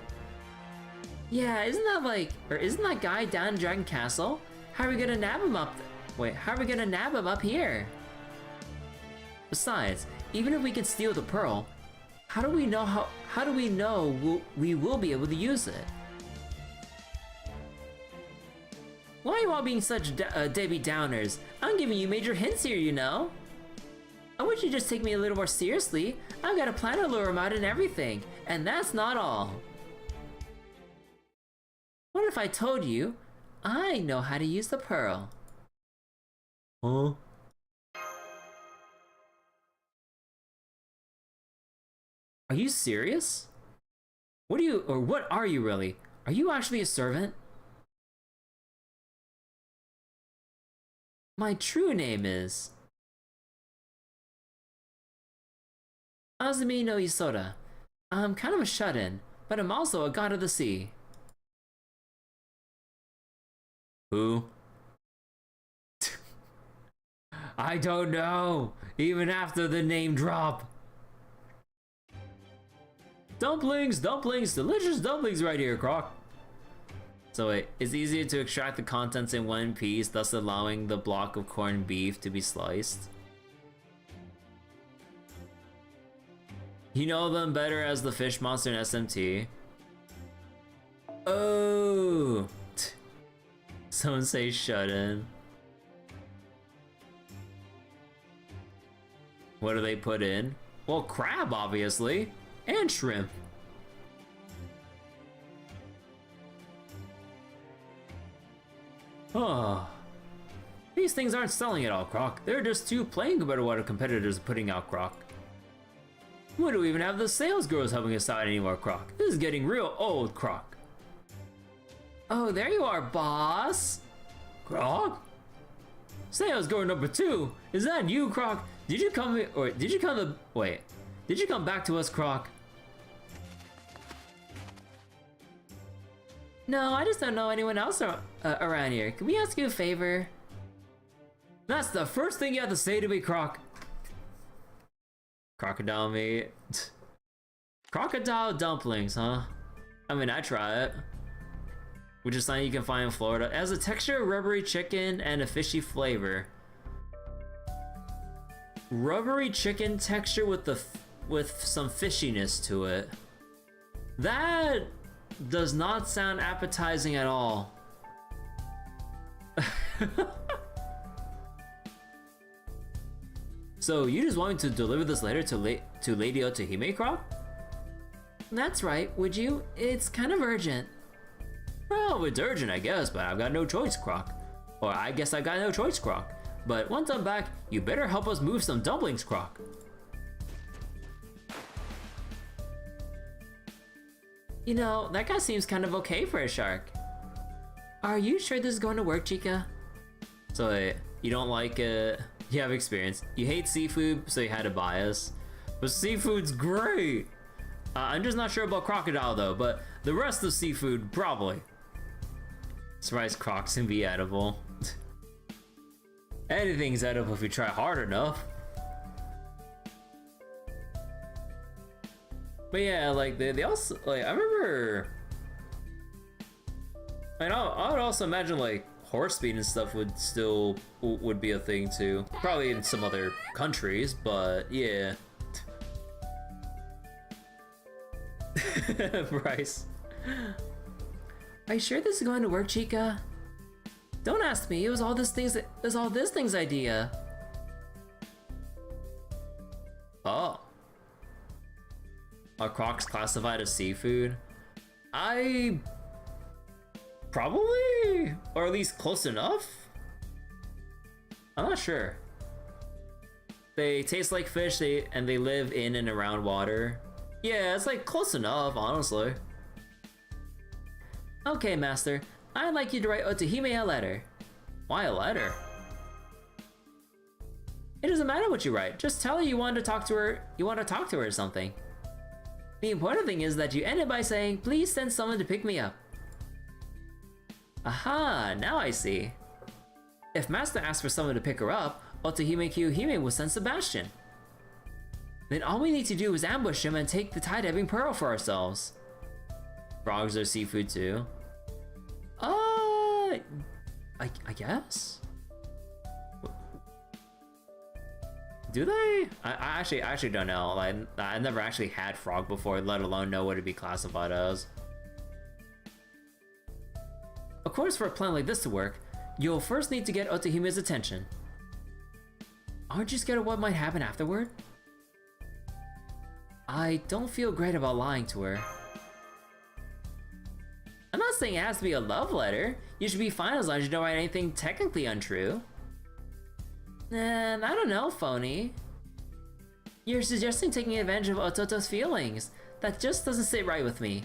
Yeah, isn't that guy down in Dragon Castle? How are we gonna nab him up? How are we gonna nab him up here? Besides, even if we can steal the pearl, how do we know we will be able to use it? Why are you all being such Debbie Downers? I'm giving you major hints here, you know? I wish you'd just take me a little more seriously. I've got a plan to lure him out and everything, and that's not all. What if I told you I know how to use the pearl? Huh? Are you serious? What are you really? Are you actually a servant? My true name is Azumi no Isoda. I'm kind of a shut-in, but I'm also a god of the sea. Who? I don't know, even after the name drop. Dumplings, delicious dumplings right here, Croc. So wait, it's easier to extract the contents in one piece, thus allowing the block of corned beef to be sliced. You know them better as the fish monster in SMT. Oh! Someone say shut in. What do they put in? Well, crab, obviously. And shrimp. Oh. These things aren't selling at all, Croc. They're just too plain compared to what our competitors are putting out, Croc. We don't even have the sales girls helping us out anymore, Croc. This is getting real old, Croc. Oh, there you are, boss. Croc? Sales girl number 2. Is that you, Croc? Did you come back to us, Croc? No, I just don't know anyone else around here. Can we ask you a favor? That's the first thing you have to say to me, Crocodile meat. Crocodile dumplings, huh? I mean, I try it. Which is something you can find in Florida. It has a texture of rubbery chicken and a fishy flavor. Rubbery chicken texture with some fishiness to it. That does not sound appetizing at all. So you just want me to deliver this letter to Lady Otohime, Croc? That's right, would you? It's kind of urgent. Well, it's urgent, I guess, but I've got no choice, Croc. Or I guess I've got no choice, Croc. But once I'm back, you better help us move some dumplings, Croc. You know, that guy seems kind of okay for a shark. Are you sure this is going to work, Chica? So, you don't like it? You have experience. You hate seafood, so you had a bias. But seafood's great! I'm just not sure about crocodile though, but the rest of seafood, probably. Surprised crocs can be edible. Anything's edible if you try hard enough. But yeah, like they also, like, I remember, I know, I would also imagine like horse speed and stuff would be a thing too. Probably in some other countries, but yeah. Bryce. Are you sure this is going to work, Chica? Don't ask me, it was all this thing's idea. Oh. Are crocs classified as seafood? Probably, or at least close enough? I'm not sure. They taste like fish, and they live in and around water. Yeah, it's like close enough, honestly. Okay, Master. I'd like you to write Otohime a letter. Why a letter? It doesn't matter what you write. Just tell her you want to talk to her. You want to talk to her or something. The important thing is that you end it by saying, "Please send someone to pick me up." Aha, now I see. If Master asks for someone to pick her up, Otohime Kiyohime will send Sebastian. Then all we need to do is ambush him and take the tie-dabbing pearl for ourselves. Frogs are seafood too. I guess? Do they? I actually don't know. Like, I never actually had frog before, let alone know what it'd be classified as. Of course, for a plan like this to work, you'll first need to get Otohime's attention. Aren't you scared of what might happen afterward? I don't feel great about lying to her. I'm not saying it has to be a love letter. You should be fine as long as you don't write anything technically untrue. I don't know, Phony. You're suggesting taking advantage of Ototo's feelings. That just doesn't sit right with me.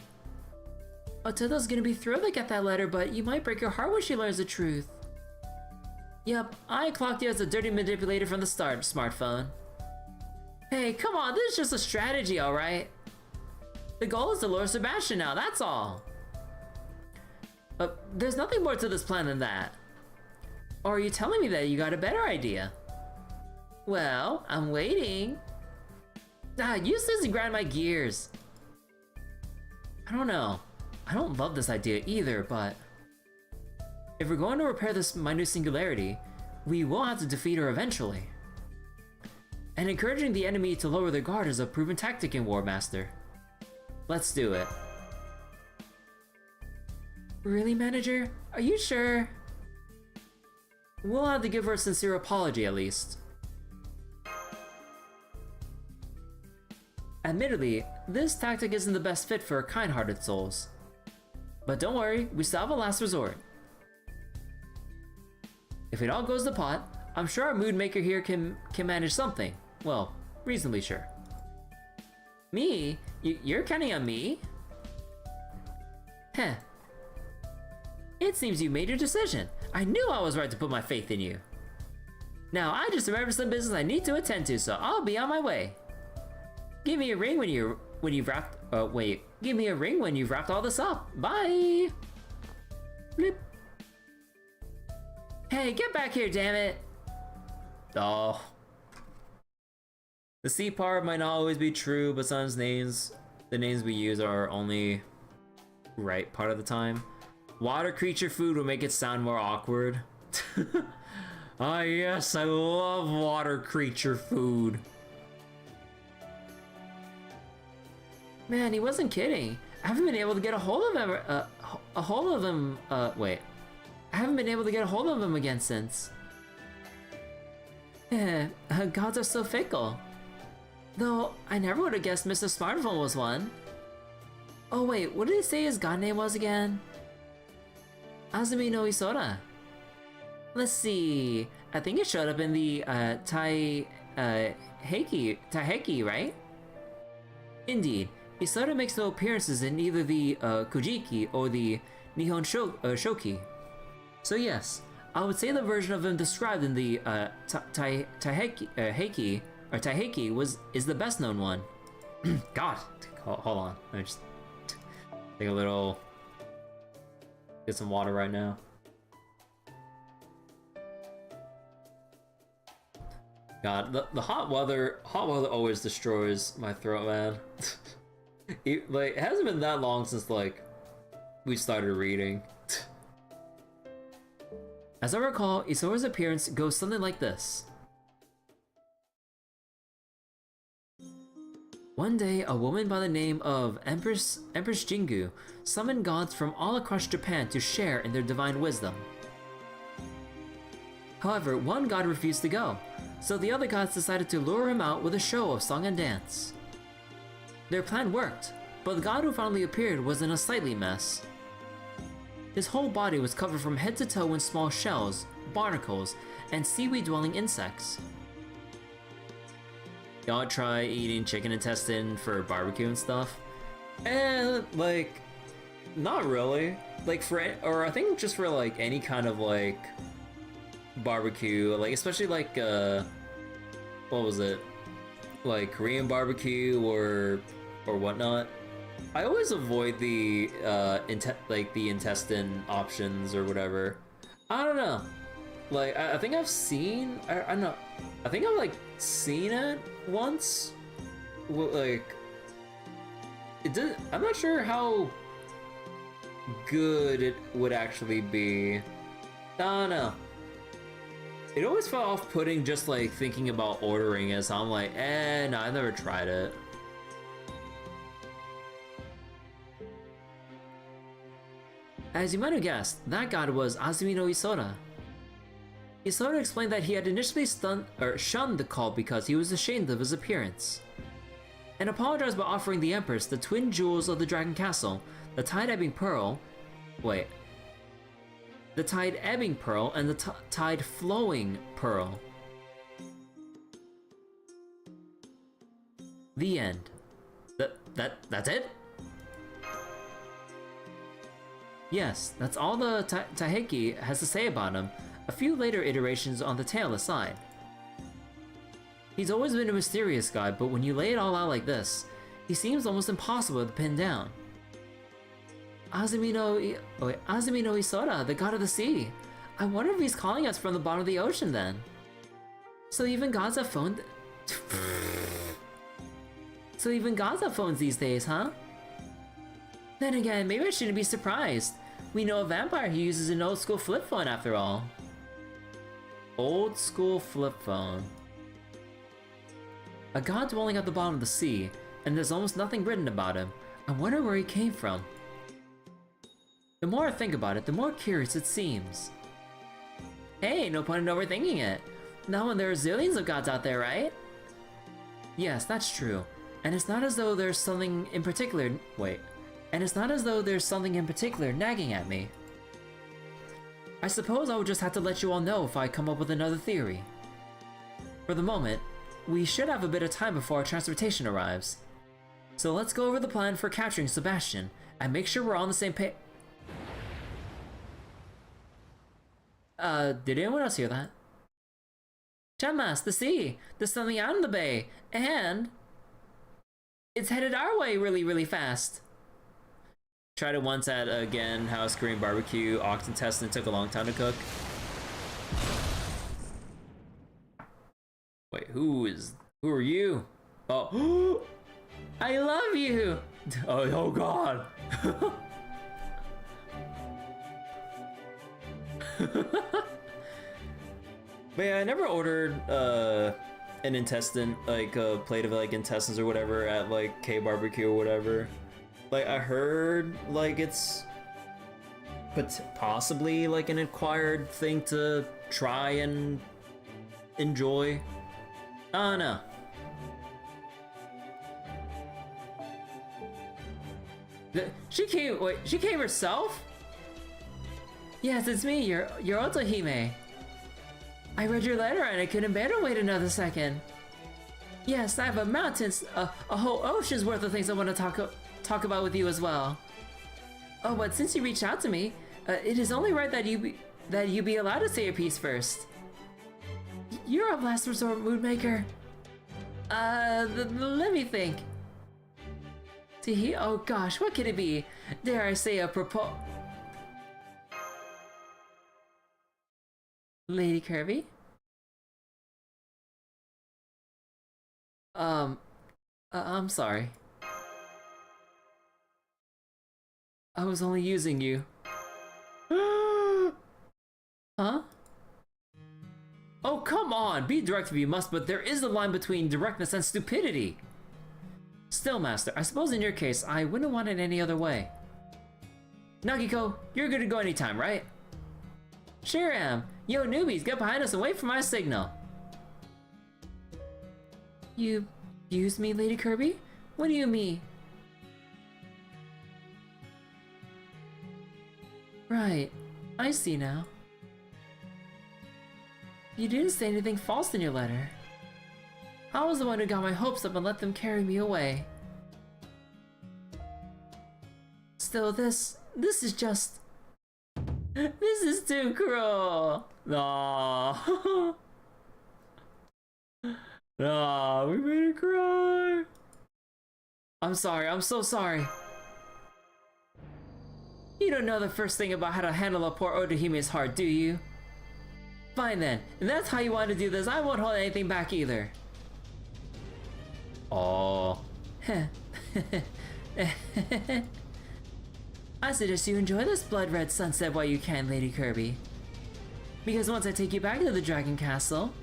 Ototo's gonna be thrilled to get that letter, but you might break your heart when she learns the truth. Yep, I clocked you as a dirty manipulator from the start, smartphone. Hey, come on, this is just a strategy, alright? The goal is to lure Sebastian now, that's all. There's nothing more to this plan than that. Or are you telling me that you got a better idea? Well, I'm waiting. Use this and grind my gears. I don't know. I don't love this idea either, but if we're going to repair this minute singularity, we will have to defeat her eventually. And encouraging the enemy to lower their guard is a proven tactic in War, Master. Let's do it. Really, Manager? Are you sure? We'll have to give her a sincere apology at least. Admittedly, this tactic isn't the best fit for kind-hearted souls. But don't worry, we still have a last resort. If it all goes to pot, I'm sure our mood maker here can manage something. Well, reasonably sure. Me? You're counting on me? Heh. It seems you made your decision. I knew I was right to put my faith in you. Now I just remembered some business I need to attend to, so I'll be on my way. Give me a ring when you've wrapped. Give me a ring when you've wrapped all this up. Bye. Flip. Hey, get back here, damn it! Oh. The C part might not always be true, but sometimes the names we use are only right part of the time. Water creature food will make it sound more awkward. Ah yes, I love water creature food. Man, he wasn't kidding. I haven't been able to get a hold of him, wait. I haven't been able to get a hold of him again since. Gods are so fickle. Though, I never would have guessed Mr. Smartphone was one. Oh wait, what did he say his god name was again? Azumi no Isora. Let's see. I think it showed up in the Taiheki, right? Indeed. Isora makes no appearances in either the Kujiki or the Nihon Shoki. So yes, I would say the version of him described in the Taiheki is the best known one. God, hold on. Let me just take a little. Get some water right now. God, the hot weather always destroys my throat, man. It hasn't been that long since like we started reading. As I recall, Isora's appearance goes something like this. One day, a woman by the name of Empress Jingu summoned gods from all across Japan to share in their divine wisdom. However, one god refused to go, so the other gods decided to lure him out with a show of song and dance. Their plan worked, but the god who finally appeared was in a sightly mess. His whole body was covered from head to toe in small shells, barnacles, and seaweed-dwelling insects. Y'all try eating chicken intestine for barbecue and stuff? Like, not really. Like or I think just for like any kind of like barbecue, like especially like what was it? Like Korean barbecue or whatnot. I always avoid the the intestine options or whatever. I don't know. Like I think I've seen I don't know. I think I've like seen it once. Like it did. I'm not sure how good it would actually be. I don't know. It always felt off-putting just like thinking about ordering it, so I'm like, no, I've never tried it. As you might have guessed, that god was Azumi no Isora. Isora explained that he had initially shunned the cult because he was ashamed of his appearance, and apologized by offering the Empress the twin jewels of the Dragon Castle, the Tide-Ebbing Pearl, the Tide-Ebbing Pearl and the Tide-Flowing Pearl. The end. That's it? Yes, that's all the Taiheki has to say about him, a few later iterations on the tail aside. He's always been a mysterious guy, but when you lay it all out like this, he seems almost impossible to pin down. Azumi no Isora, the god of the sea. I wonder if he's calling us from the bottom of the ocean then. So even gods have phones these days, huh? Then again, maybe I shouldn't be surprised. We know a vampire who uses an old school flip phone after all. Old school flip phone. A god dwelling at the bottom of the sea, and there's almost nothing written about him. I wonder where he came from. The more I think about it, the more curious it seems. Hey, no point in overthinking it. Now when there are zillions of gods out there, right? Yes, that's true. And it's not as though there's something in particular nagging at me. I suppose I would just have to let you all know if I come up with another theory. For the moment, we should have a bit of time before our transportation arrives. So let's go over the plan for capturing Sebastian, and make sure we're on the same page. Did anyone else hear that? Chummas, the sea! There's something out in the bay, and it's headed our way really, really fast. Tried it once at, again, House Korean Barbecue. Ox intestine took a long time to cook. Wait, who are you? Oh, I love you! Oh god. But yeah, I never ordered an intestine, like a plate of like intestines or whatever at like K barbecue or whatever. Like I heard like it's possibly like an acquired thing to try and enjoy. I don't know. She came. Wait, she came herself? Yes, it's me, your Otohime. I read your letter and I couldn't bear to wait another second. Yes, I have a whole ocean's worth of things I want to talk about with you as well. Oh, but since you reached out to me, it is only right that you be allowed to say your piece first. You're a last resort mood maker. Let me think. Oh gosh, what could it be? Dare I say a Lady Kirby? I'm sorry. I was only using you. Huh? Oh, come on! Be direct if you must, but there is a line between directness and stupidity! Still, Master, I suppose in your case, I wouldn't want it any other way. Nagiko, you're good to go anytime, right? Sure am. Yo, newbies, get behind us and wait for my signal. You used me, Lady Kirby? What do you mean? Right. I see now. You didn't say anything false in your letter. I was the one who got my hopes up and let them carry me away. Still, this is just... This is too cruel! Aww. Aww, we made her cry! I'm sorry, I'm so sorry. You don't know the first thing about how to handle a poor Otohime's heart, do you? Fine then, if that's how you want to do this, I won't hold anything back either. Oh. I suggest you enjoy this blood-red sunset while you can, Lady Kirby. Because once I take you back to the Dragon Castle,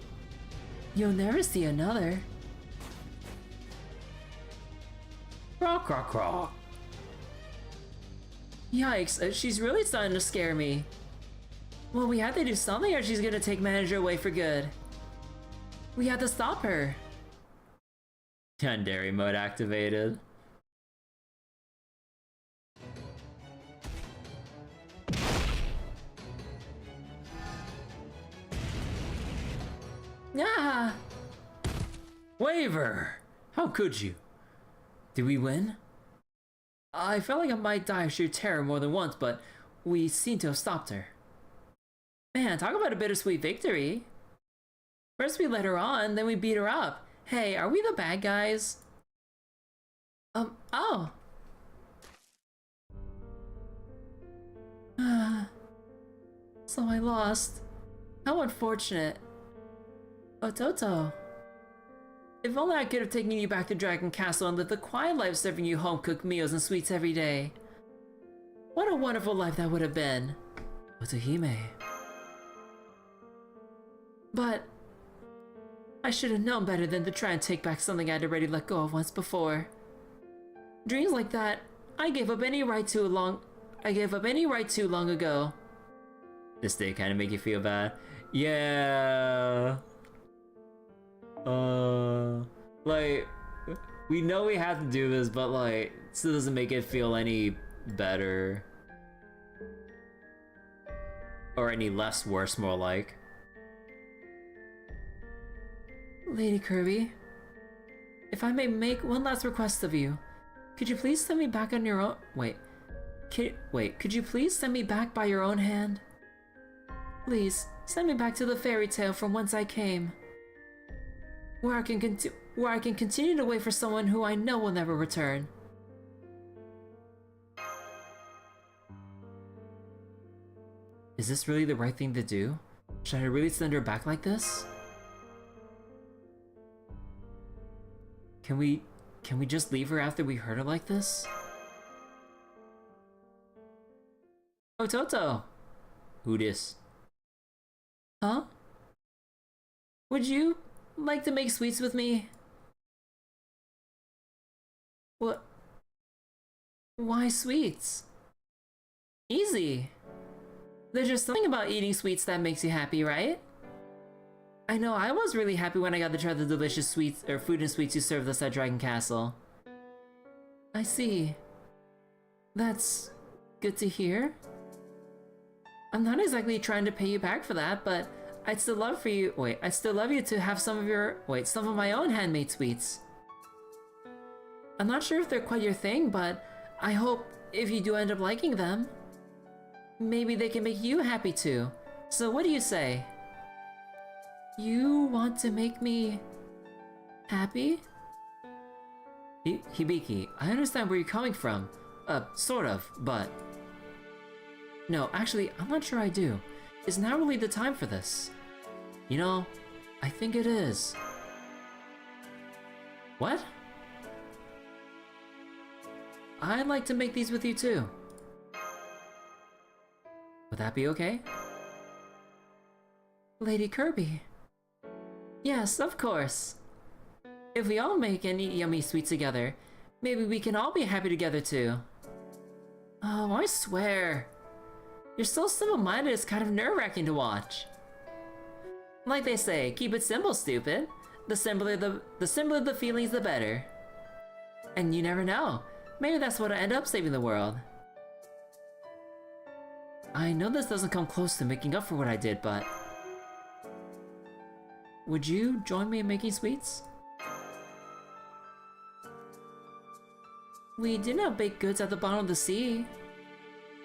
you'll never see another. Croc, croc, croc. Yikes, she's really starting to scare me. Well, we have to do something or she's gonna take manager away for good. We have to stop her. Yandere mode activated. Ah! Waver! How could you? Did we win? I felt like I might die of sheer terror more than once, but we seem to have stopped her. Man, talk about a bittersweet victory. First we let her on, then we beat her up. Hey, are we the bad guys? Oh. So I lost. How unfortunate. Ototo. If only I could have taken you back to Dragon Castle and lived a quiet life serving you home-cooked meals and sweets every day. What a wonderful life that would have been. Otohime. But I should have known better than to try and take back something I'd already let go of once before. Dreams like that, I gave up any right to long ago. This day kind of make you feel bad. Yeah. Like, we know we have to do this, but like, it still doesn't make it feel any better. Or any less worse, more like. Lady Kirby, if I may make one last request of you, could you please send me back on your own- could you please send me back by your own hand? Please, send me back to the fairy tale from whence I came. Where I can continue to wait for someone who I know will never return. Is this really the right thing to do? Should I really send her back like this? Can we just leave her after we hurt her like this? Oh, Toto! Who dis? Huh? Would you like to make sweets with me? What? Why sweets? Easy! There's just something about eating sweets that makes you happy, right? I know I was really happy when I got to try the delicious sweets or food and sweets you served us at Dragon Castle. I see. That's good to hear. I'm not exactly trying to pay you back for that, but I'd still love for you. Wait, I'd still love you to have some of my own handmade sweets. I'm not sure if they're quite your thing, but I hope if you do end up liking them, maybe they can make you happy too. So what do you say? You want to make me happy? Hibiki, I understand where you're coming from. Sort of, but... No, actually, I'm not sure I do. Is now really the time for this? You know, I think it is. What? I'd like to make these with you too. Would that be okay? Lady Kirby. Yes, of course. If we all make and eat yummy sweets together, maybe we can all be happy together too. Oh, I swear. You're so simple-minded, it's kind of nerve-wracking to watch. Like they say, keep it simple, stupid. The simpler the feelings, the better. And you never know. Maybe that's what'll end up saving the world. I know this doesn't come close to making up for what I did, but... Would you join me in making sweets? We didn't have baked goods at the bottom of the sea.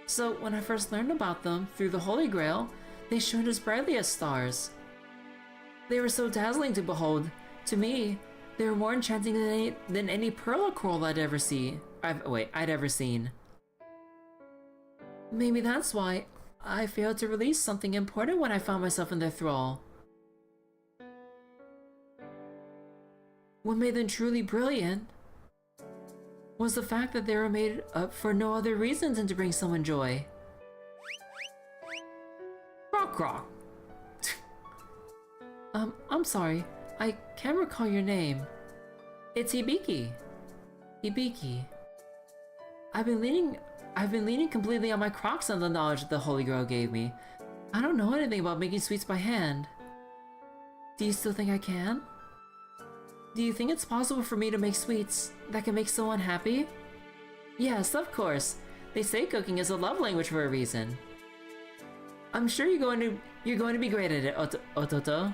So when I first learned about them through the Holy Grail, they shone as brightly as stars. They were so dazzling to behold. To me, they were more enchanting than any pearl or coral I'd ever seen. Maybe that's why I failed to release something important when I found myself in their thrall. What made them truly brilliant was the fact that they were made up for no other reason than to bring someone joy. Croc croc. I'm sorry, I can't recall your name. It's Hibiki. Hibiki. I've been leaning completely on my Crocs on the knowledge that the Holy Grail gave me. I don't know anything about making sweets by hand. Do you still think I can? Do you think it's possible for me to make sweets that can make someone happy? Yes, of course. They say cooking is a love language for a reason. I'm sure you're going to be great at it, Ototo.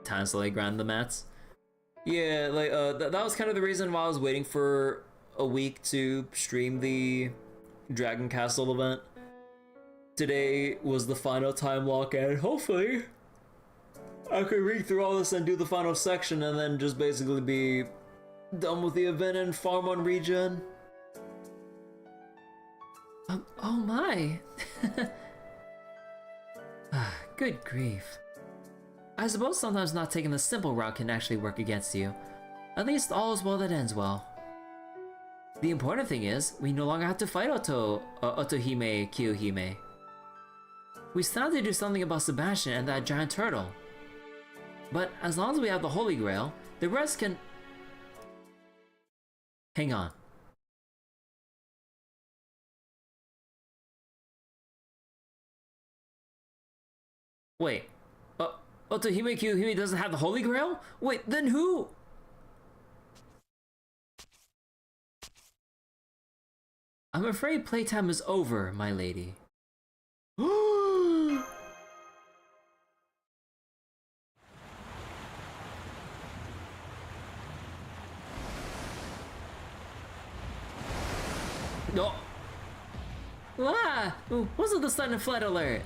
Time slowly grind the mats. Yeah, like that was kind of the reason why I was waiting for a week to stream the Dragon Castle event. Today was the final time lock, and hopefully I could read through all this and do the final section and then just basically be done with the event and farm on regen. Oh my. Good grief. I suppose sometimes not taking the simple route can actually work against you. At least all is well that ends well. The important thing is, we no longer have to fight Otohime Kiyohime. We still have to do something about Sebastian and that giant turtle. But as long as we have the Holy Grail, the rest can... Hang on. Wait. Otohime Kiyohime doesn't have the Holy Grail? Wait, then who? I'm afraid playtime is over, my lady. No. Ah! Wasn't the sudden flight alert?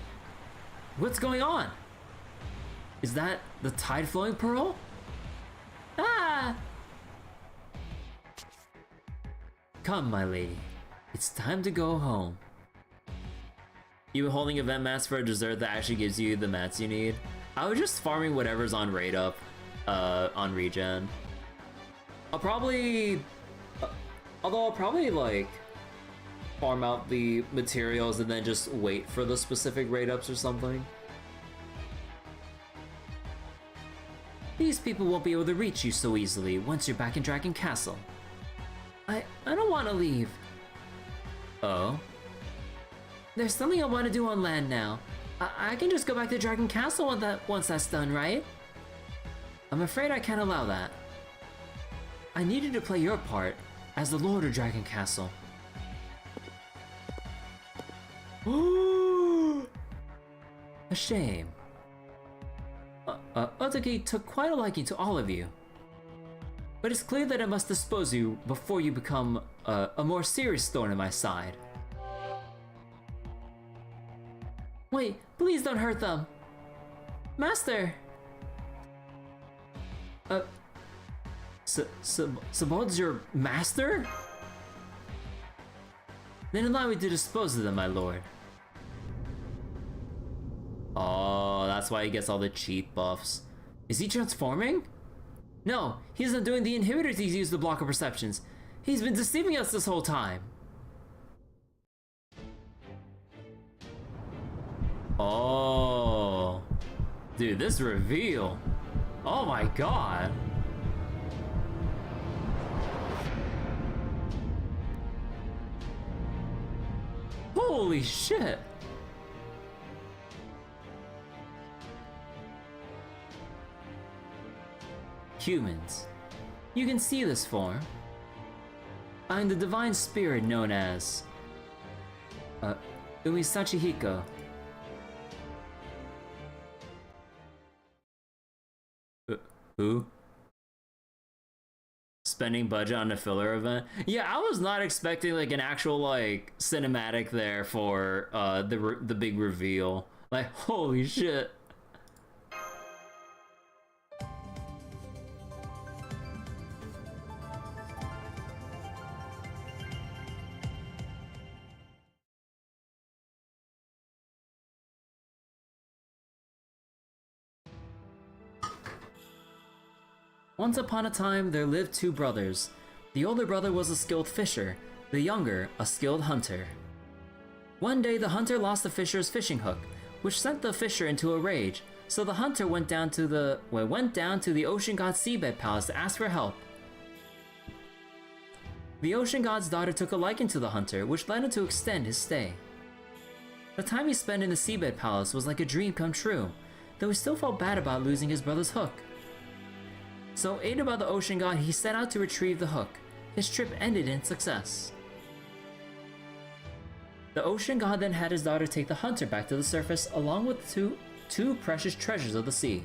What's going on? Is that the tide flowing pearl? Ah! Come, my lady. It's time to go home. You holding event mats for a dessert that actually gives you the mats you need? I was just farming whatever's on raid up, on regen. I'll probably, although I'll probably like farm out the materials and then just wait for the specific raid ups or something. These people won't be able to reach you so easily once you're back in Dragon Castle. I don't want to leave. Oh? There's something I want to do on land now. I can just go back to Dragon Castle once that's done, right? I'm afraid I can't allow that. I need you to play your part as the Lord of Dragon Castle. A shame. Otogi took quite a liking to all of you. But it's clear that I must dispose you before you become a more serious thorn in my side. Wait, please don't hurt them! Master! Sabod's your master? Then allow me to dispose of them, my lord. Oh, that's why he gets all the cheat buffs. Is he transforming? No, he isn't doing the inhibitors he's used to block our perceptions. He's been deceiving us this whole time. Oh, dude, this reveal. Oh my god. Holy shit. Humans, you can see this form. I'm the divine spirit known as Umisachi Hiko. Who? Spending budget on a filler event? Yeah, I was not expecting like an actual like cinematic there for the big reveal. Like, holy shit. Once upon a time, there lived two brothers. The older brother was a skilled fisher, the younger, a skilled hunter. One day, the hunter lost the fisher's fishing hook, which sent the fisher into a rage, so the hunter went down to the Ocean God's seabed palace to ask for help. The Ocean God's daughter took a liking to the hunter, which led him to extend his stay. The time he spent in the seabed palace was like a dream come true, though he still felt bad about losing his brother's hook. So, aided by the Ocean God, he set out to retrieve the hook. His trip ended in success. The Ocean God then had his daughter take the hunter back to the surface along with two precious treasures of the sea.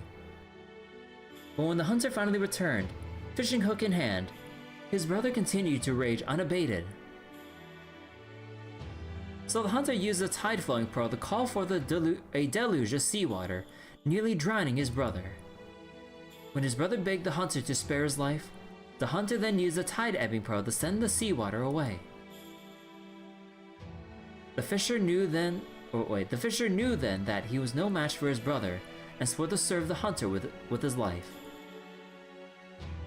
But when the hunter finally returned, fishing hook in hand, his brother continued to rage unabated. So the hunter used a tide-flowing pearl to call for a deluge of seawater, nearly drowning his brother. When his brother begged the hunter to spare his life, the hunter then used a tide-ebbing pearl to send the seawater away. The fisher knew then that he was no match for his brother, and swore to serve the hunter with his life.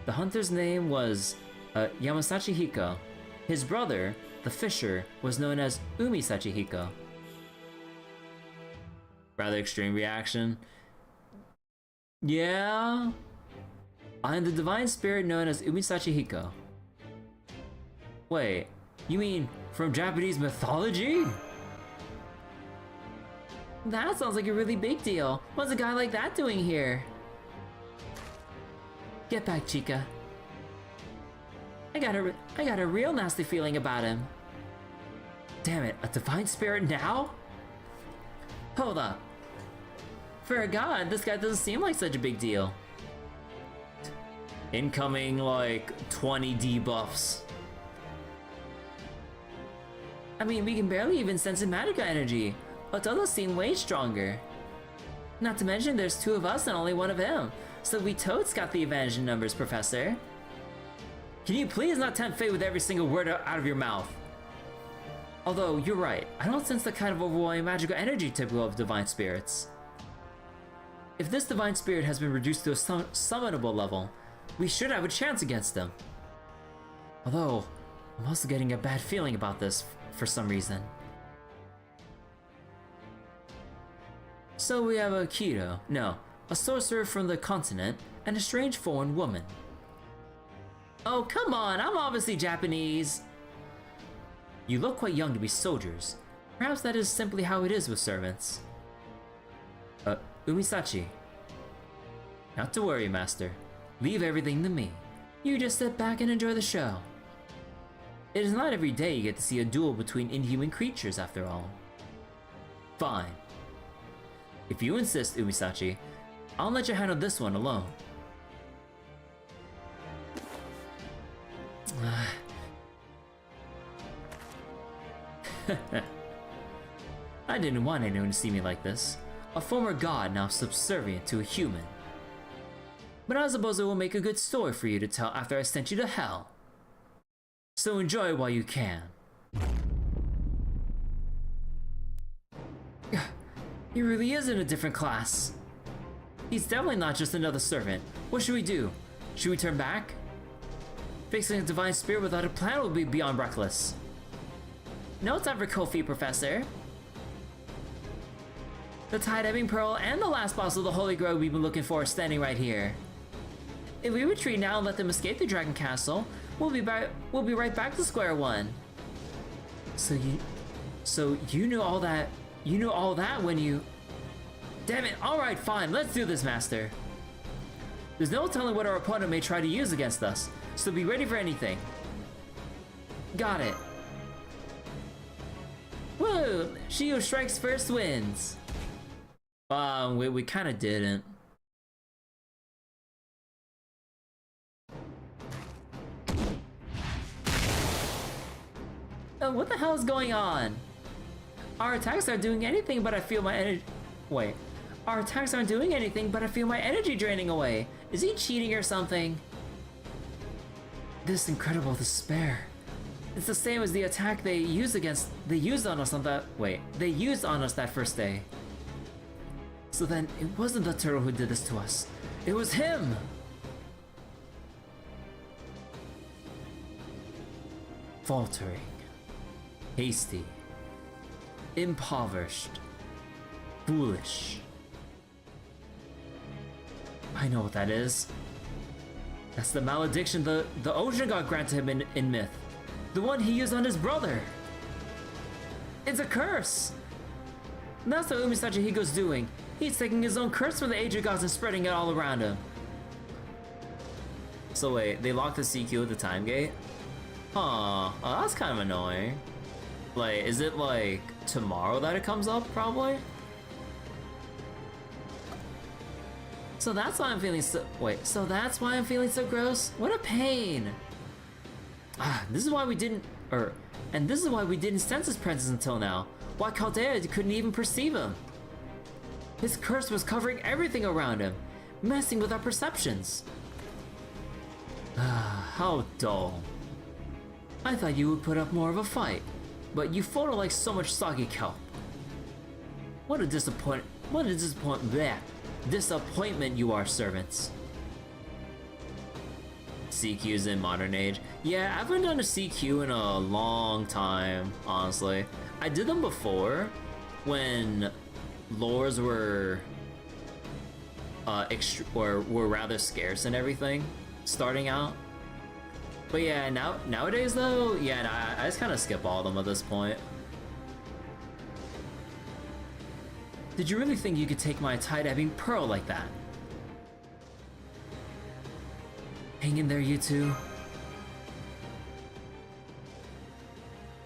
The hunter's name was Yamasachi Hiko. His brother, the fisher, was known as Umisachi Hiko. Rather extreme reaction. Yeah? I am the divine spirit known as Umisachi Hiko. Wait, you mean from Japanese mythology? That sounds like a really big deal. What's a guy like that doing here? Get back, Chica. I got a real nasty feeling about him. Damn it, a divine spirit now? Hold up. For a god, this guy doesn't seem like such a big deal. Incoming, like, 20 debuffs. I mean, we can barely even sense Magica energy, but others seem way stronger. Not to mention there's two of us and only one of him, so we totes got the advantage in numbers, Professor. Can you please not tempt fate with every single word out of your mouth? Although, you're right, I don't sense the kind of overwhelming magical energy typical of divine spirits. If this divine spirit has been reduced to a summonable level, we should have a chance against them. Although, I'm also getting a bad feeling about this for some reason. So we have a Kido, no, a sorcerer from the continent, and a strange foreign woman. Oh, come on, I'm obviously Japanese! You look quite young to be soldiers. Perhaps that is simply how it is with servants. Umisachi. Not to worry, Master. Leave everything to me. You just sit back and enjoy the show. It is not every day you get to see a duel between inhuman creatures, after all. Fine. If you insist, Umisachi, I'll let you handle this one alone. I didn't want anyone to see me like this. A former god now subservient to a human. But I suppose it will make a good story for you to tell after I sent you to hell. So enjoy while you can. He really is in a different class. He's definitely not just another servant. What should we do? Should we turn back? Fixing a divine spirit without a plan will be beyond reckless. No time for cold feet, Professor. The Tide-Ebbing Pearl and the last boss of the Holy Grail we've been looking for are standing right here. If we retreat now and let them escape the Dragon Castle, we'll be right back to square one. So you knew all that. You knew all that when you. Damn it! All right, fine. Let's do this, Master. There's no telling what our opponent may try to use against us, so be ready for anything. Got it. Whoa! She who strikes first wins. We kind of didn't. What the hell is going on? Our attacks aren't doing anything, but I feel my energy. Wait. Our attacks aren't doing anything, but I feel my energy draining away. Is he cheating or something? This incredible despair. It's the same as the attack they used on us that first day. So then, it wasn't the turtle who did this to us. It was him! Faltering. Hasty. Impoverished. Foolish. I know what that is. That's the malediction the ocean god granted him in myth. The one he used on his brother. It's a curse! And that's what Umisachi Higo's doing. He's taking his own curse from the Age of Gods and spreading it all around him. So wait, they locked the CQ at the time gate? Huh, oh, that's kind of annoying. Like, is it like tomorrow that it comes up, probably? So that's why I'm feeling so- wait, so that's why I'm feeling so gross? What a pain! This is why we didn't- and this is why we didn't sense his presence until now. Why Caldera couldn't even perceive him. His curse was covering everything around him, messing with our perceptions. How dull. I thought you would put up more of a fight, but you folded like so much soggy kelp. What a disappointment you are, servants. CQs in modern age. Yeah, I haven't done a CQ in a long time, honestly. I did them before when lores were were rather scarce and everything starting out. But yeah, nowadays though, yeah, I just kind of skip all of them at this point. Did you really think you could take my Tide-Ebbing Pearl like that? Hang in there, you two.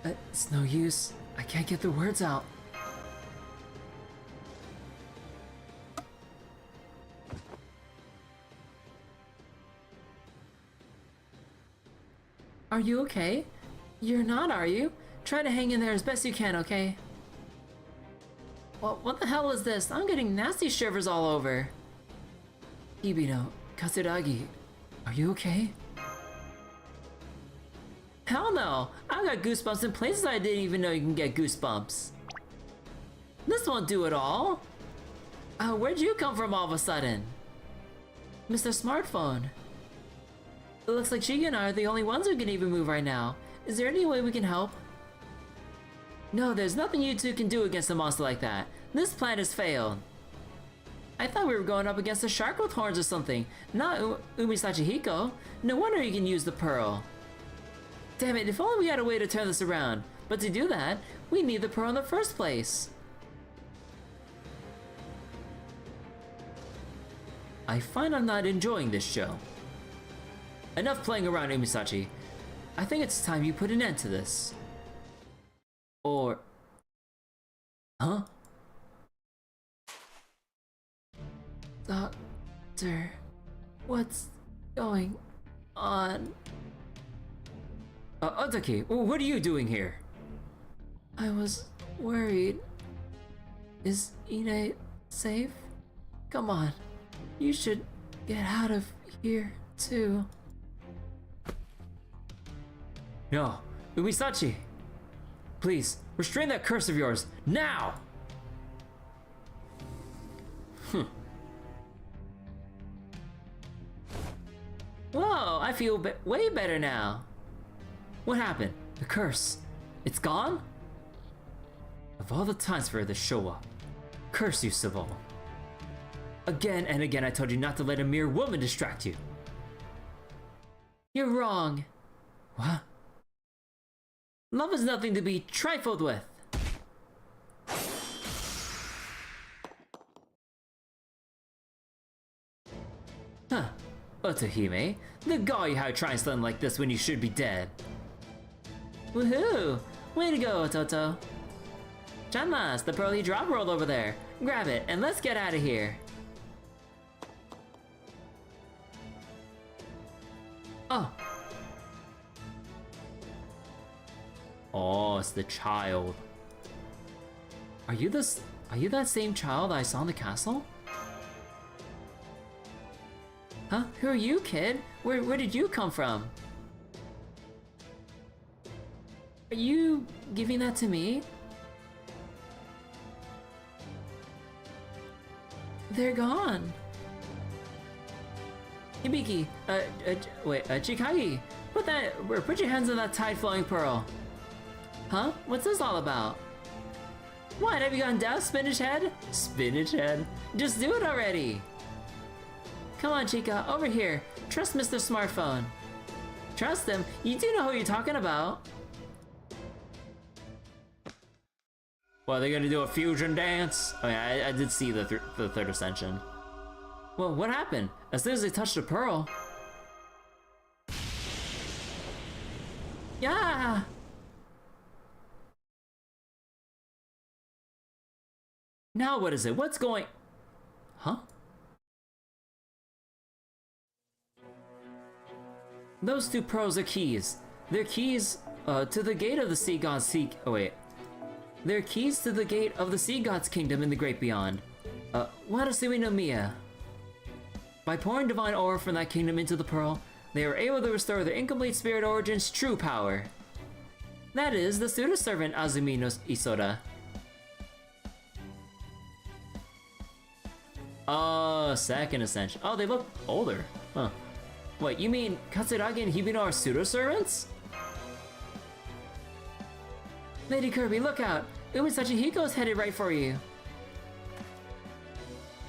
It's no use. I can't get the words out. Are you okay? You're not, are you? Try to hang in there as best you can, okay? Well, what the hell is this? I'm getting nasty shivers all over. Ibino, Katsuragi, are you okay? Hell no! I got goosebumps in places I didn't even know you can get goosebumps. This won't do at all. Where'd you come from all of a sudden? Mr. Smartphone. It looks like Chica and I are the only ones who can even move right now. Is there any way we can help? No, there's nothing you two can do against a monster like that. This plan has failed. I thought we were going up against a shark with horns or something, not Umisachi Hiko. No wonder you can use the pearl. Damn it, if only we had a way to turn this around. But to do that, we need the pearl in the first place. I find I'm not enjoying this show. Enough playing around, Umisachi. I think it's time you put an end to this. Or... Huh? Doctor... What's going on? Otaki, what are you doing here? I was worried. Is Ine safe? Come on. You should get out of here, too. No, Umisachi! Please, restrain that curse of yours, now! Whoa, I feel way better now. What happened? The curse. It's gone? Of all the times for her to show up. Curse you, Savol. Again and again I told you not to let a mere woman distract you. You're wrong. What? Love is nothing to be trifled with. Huh. Otohime, the gall you have trying something like this when you should be dead. Woohoo! Way to go, Toto. Chanmas, the pearly drop rolled over there. Grab it and let's get out of here. Oh. Oh, it's the child. Are you that same child I saw in the castle? Huh? Who are you, kid? Where did you come from? Are you giving that to me? They're gone. Hibiki, Chikagi, put your hands on that tide flowing pearl. Huh? What's this all about? What, have you gone down, Spinach Head? Spinach Head? Just do it already. Come on, Chica, over here. Trust Mr. Smartphone. Trust him? You do know who you're talking about. Well, are they gonna do a fusion dance? Oh yeah, I did see the third ascension. Well, what happened? As soon as they touched the pearl. Yeah! Now what is it? What's going... Huh? Those two pearls are keys. They're keys to the gate of the Sea God's They're keys to the gate of the Sea God's kingdom in the great beyond. Warasui no Miya. By pouring divine aura from that kingdom into the pearl, they are able to restore their incomplete spirit origin's true power. That is, the pseudo-servant Azumi no Isoda. Oh, second ascension. Oh, they look older. Huh. Wait, you mean Katsuragi and Hibino are pseudo-servants? Lady Kirby, look out! Umisachi Hiko's headed right for you.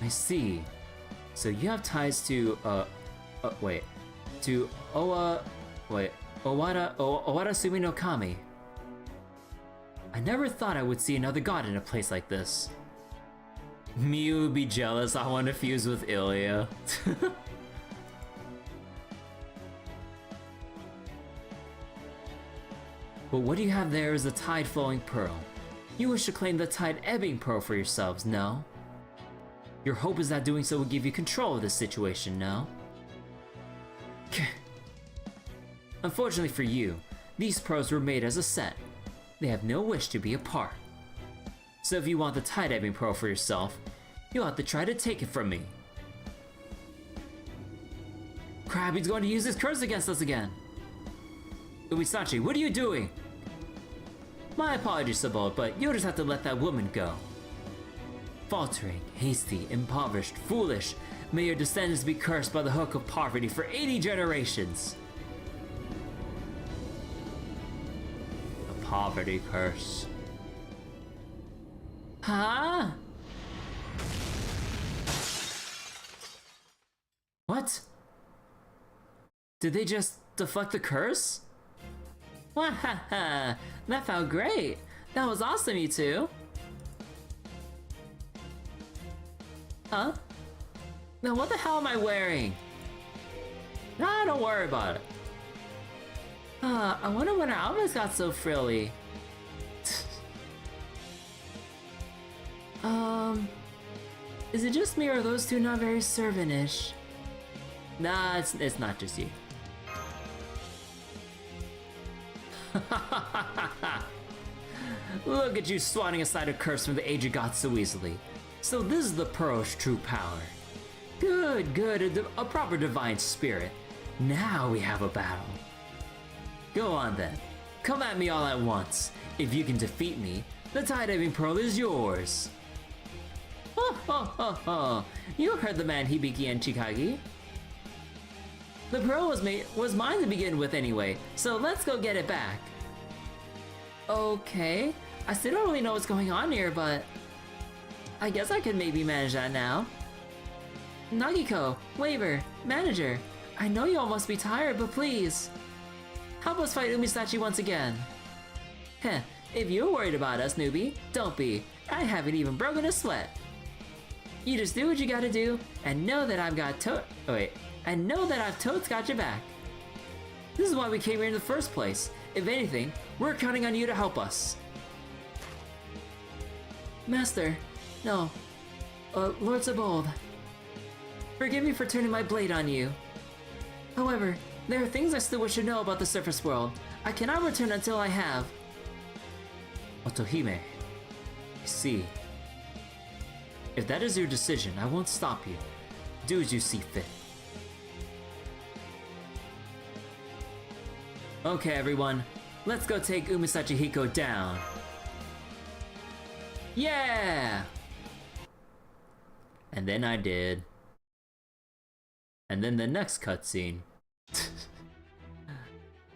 I see. So you have ties to, to Owara Sumi no Kami. I never thought I would see another god in a place like this. Miu would be jealous. I want to fuse with Ilya. But what you have there is a tide flowing pearl. You wish to claim the tide ebbing pearl for yourselves, no? Your hope is that doing so will give you control of this situation, no? Unfortunately for you, these pearls were made as a set. They have no wish to be apart. So if you want the tide ebbing pearl for yourself, you'll have to try to take it from me. Crabby's going to use his curse against us again. Umisachi, what are you doing? My apologies, Sabal, but you'll just have to let that woman go. Faltering, hasty, impoverished, foolish, may your descendants be cursed by the hook of poverty for 80 generations. The poverty curse. Huh? What? Did they just deflect the curse? Wahaha! That felt great! That was awesome, you two! Huh? Now what the hell am I wearing? Nah, don't worry about it. I wonder when our outfits got so frilly. Is it just me or are those two not very servant-ish? Nah, it's not just you. Look at you swatting aside a curse from the aged god so easily. So this is the Pearl's true power. Good, good, a proper divine spirit. Now we have a battle. Go on then. Come at me all at once. If you can defeat me, the tie-diving pearl is yours. Ho ho ho ho! You heard the man Hibiki and Chikagi. The pearl was mine to begin with anyway, so let's go get it back. Okay, I still don't really know what's going on here, but I guess I could maybe manage that now. Nagiko, Waver, Manager, I know you all must be tired, but please, help us fight Umisachi once again. Heh, if you're worried about us, newbie, don't be. I haven't even broken a sweat. You just do what you gotta do, and know that I've totes got your back. This is why we came here in the first place. If anything, we're counting on you to help us. Master, no, Lord Zabold. Forgive me for turning my blade on you. However, there are things I still wish to know about the surface world. I cannot return until I have. Otohime, I see. If that is your decision, I won't stop you. Do as you see fit. Okay, everyone, let's go take Umisachi Hiko down. Yeah! And then I did. And then the next cutscene.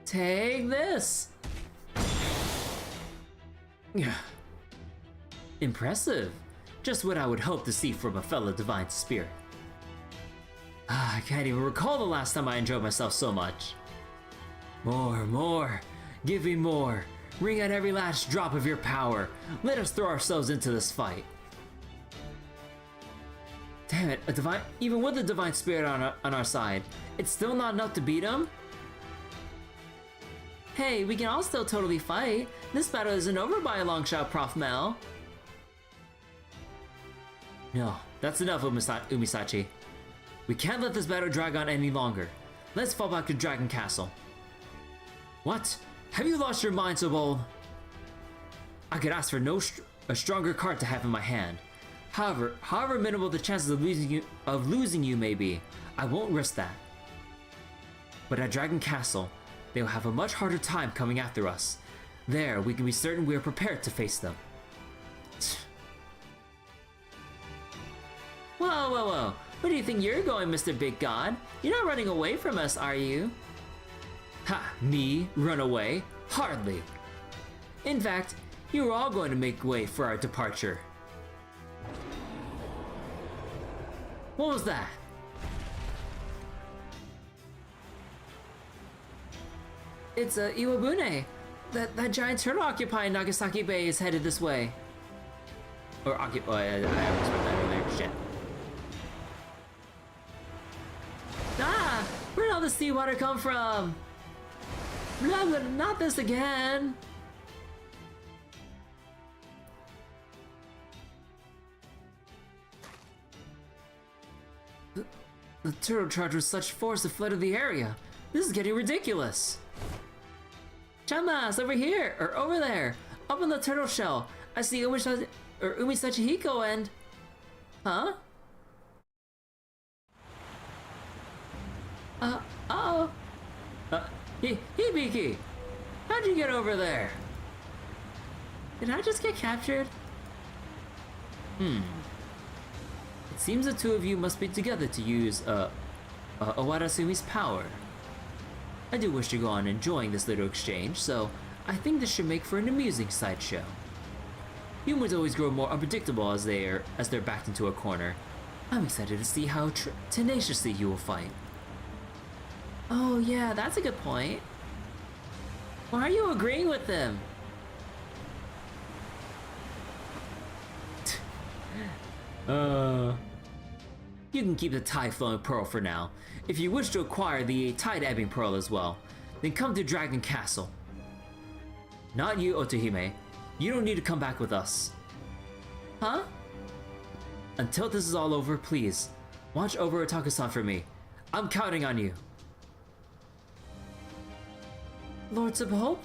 Take this! Impressive. Just what I would hope to see from a fellow divine spirit. I can't even recall the last time I enjoyed myself so much. More. Give me more. Wring out every last drop of your power. Let us throw ourselves into this fight. Damn it, even with the divine spirit on our side, it's still not enough to beat him? Hey, we can all still totally fight. This battle isn't over by a long shot, Prof. Mel. No, that's enough, Umisachi. We can't let this battle drag on any longer. Let's fall back to Dragon Castle. What? Have you lost your mind, Zabold? I could ask for a stronger card to have in my hand. However minimal the chances of losing you may be, I won't risk that. But at Dragon Castle, they will have a much harder time coming after us. There, we can be certain we are prepared to face them. Whoa. Where do you think you're going, Mr. Big God? You're not running away from us, are you? Ha! Me? Run away? Hardly. In fact, you are all going to make way for our departure. What was that? It's Iwabune. That giant turtle occupying Nagasaki Bay is headed this way. Or I almost read that earlier. Shit. Ah! Where'd all the seawater come from? Blah, blah, not this again! The turtle charged with such force it flooded the area. This is getting ridiculous. Chamas, over here, or over there, up in the turtle shell. I see Umisachi Hiko and... Huh? Uh-oh. Hibiki! How'd you get over there? Did I just get captured? It seems the two of you must be together to use, Owarasumi's power. I do wish to go on enjoying this little exchange, so I think this should make for an amusing sideshow. Humans always grow more unpredictable as they're backed into a corner. I'm excited to see how tenaciously you will fight. Oh yeah, that's a good point. Why are you agreeing with them? You can keep the tide flowing pearl for now. If you wish to acquire the tide ebbing pearl as well, then come to Dragon Castle. Not you, Otohime. You don't need to come back with us. Huh? Until this is all over, please, watch over Otaku-san for me. I'm counting on you. Lords of Hope?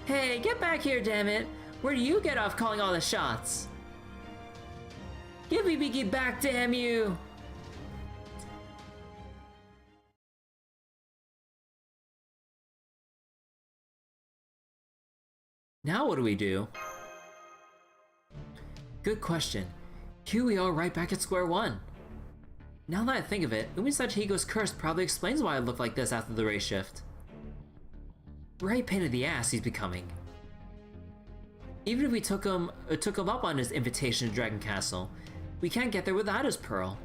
Hey, get back here, damn it! Where do you get off calling all the shots? Give me Biggie back, damn you! Now what do we do? Good question. Here we are right back at square one. Now that I think of it, Umisachihigo's curse probably explains why I look like this after the race shift. Right pain in the ass he's becoming. Even if we took him up on his invitation to Dragon Castle, we can't get there without his pearl.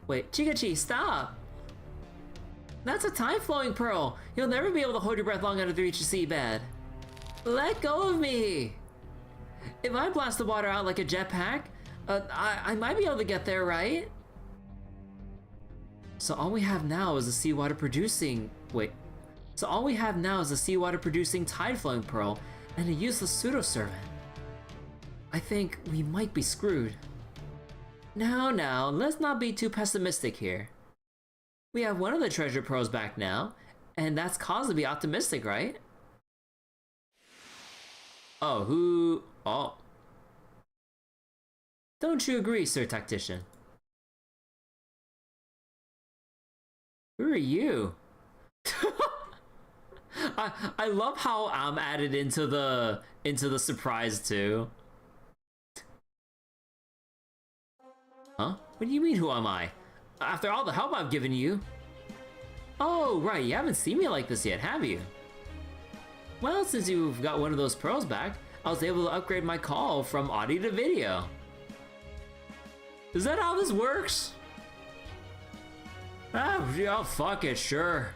Wait, Chigachi, stop! That's a time-flowing pearl! You'll never be able to hold your breath long enough to reach the seabed. Let go of me! If I blast the water out like a jetpack, I might be able to get there, right? So all we have now is a seawater producing... So all we have now is a seawater producing tide-flowing pearl and a useless pseudo-servant. I think we might be screwed. Now, let's not be too pessimistic here. We have one of the treasure pearls back now, and that's cause to be optimistic, right? Oh. Don't you agree, Sir Tactician? Who are you? I love how I'm added into the surprise too. Huh? What do you mean, who am I? After all the help I've given you. Oh, right, you haven't seen me like this yet, have you? Well, since you've got one of those pearls back, I was able to upgrade my call from audio to video. Is that how this works? Yeah, fuck it, sure.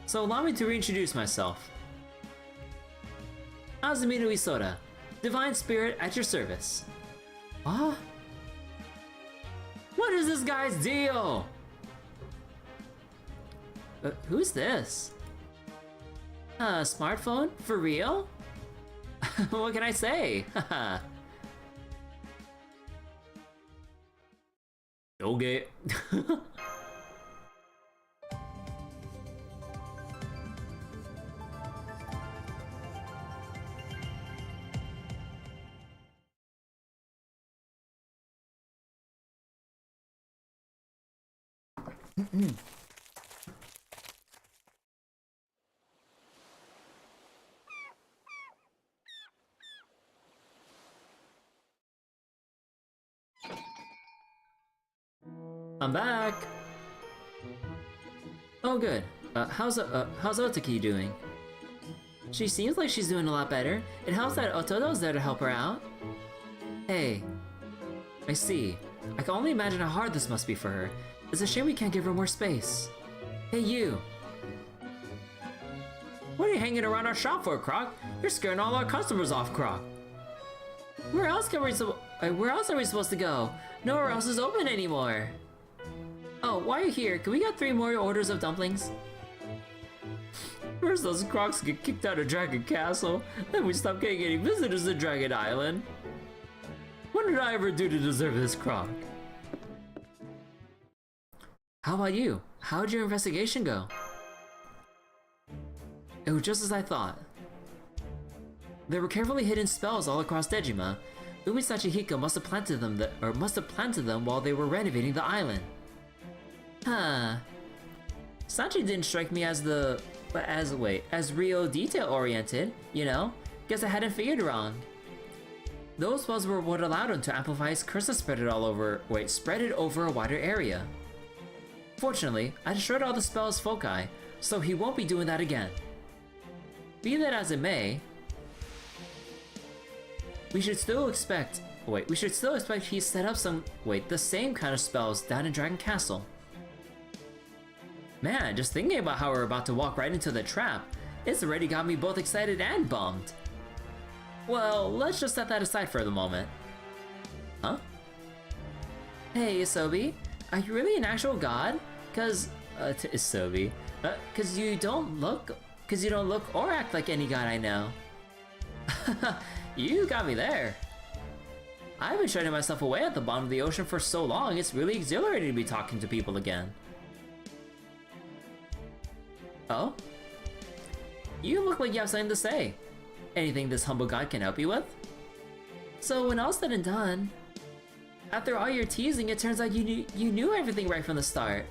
So allow me to reintroduce myself. Azumino Isoda, Divine Spirit at your service. What? What is this guy's deal? Who's this? Smartphone? For real? What can I say? Okay. I'm back. Oh, good. How's Otaki doing? She seems like she's doing a lot better. It helps that Otodo's there to help her out. Hey. I see. I can only imagine how hard this must be for her. It's a shame we can't give her more space. Hey, you. What are you hanging around our shop for, Croc? You're scaring all our customers off, Croc. Where else are we supposed to go? Nowhere else is open anymore. Oh, while you're here, can we get 3 more orders of dumplings? First those Crocs get kicked out of Dragon Castle, then we stop getting any visitors to Dragon Island. What did I ever do to deserve this, Croc? How about you? How'd your investigation go? It was just as I thought. There were carefully hidden spells all across Dejima. Umisachihiko must have planted them while they were renovating the island. Huh. Sanchi didn't strike me as as real detail-oriented, you know? Guess I hadn't figured wrong. Those spells were what allowed him to amplify his curse and spread it over a wider area. Fortunately, I destroyed all the spell's foci, so he won't be doing that again. Be that as it may, we should still expect he set up the same kind of spells down in Dragon Castle. Man, just thinking about how we're about to walk right into the trap, it's already got me both excited and bummed. Well, let's just set that aside for the moment. Huh? Hey, Isobi, are you really an actual god? To Isobi, cause you don't look or act like any god I know. You got me there. I've been shutting myself away at the bottom of the ocean for so long, it's really exhilarating to be talking to people again. Oh? You look like you have something to say. Anything this humble god can help you with? So when all's said and done, after all your teasing, it turns out you knew everything right from the start.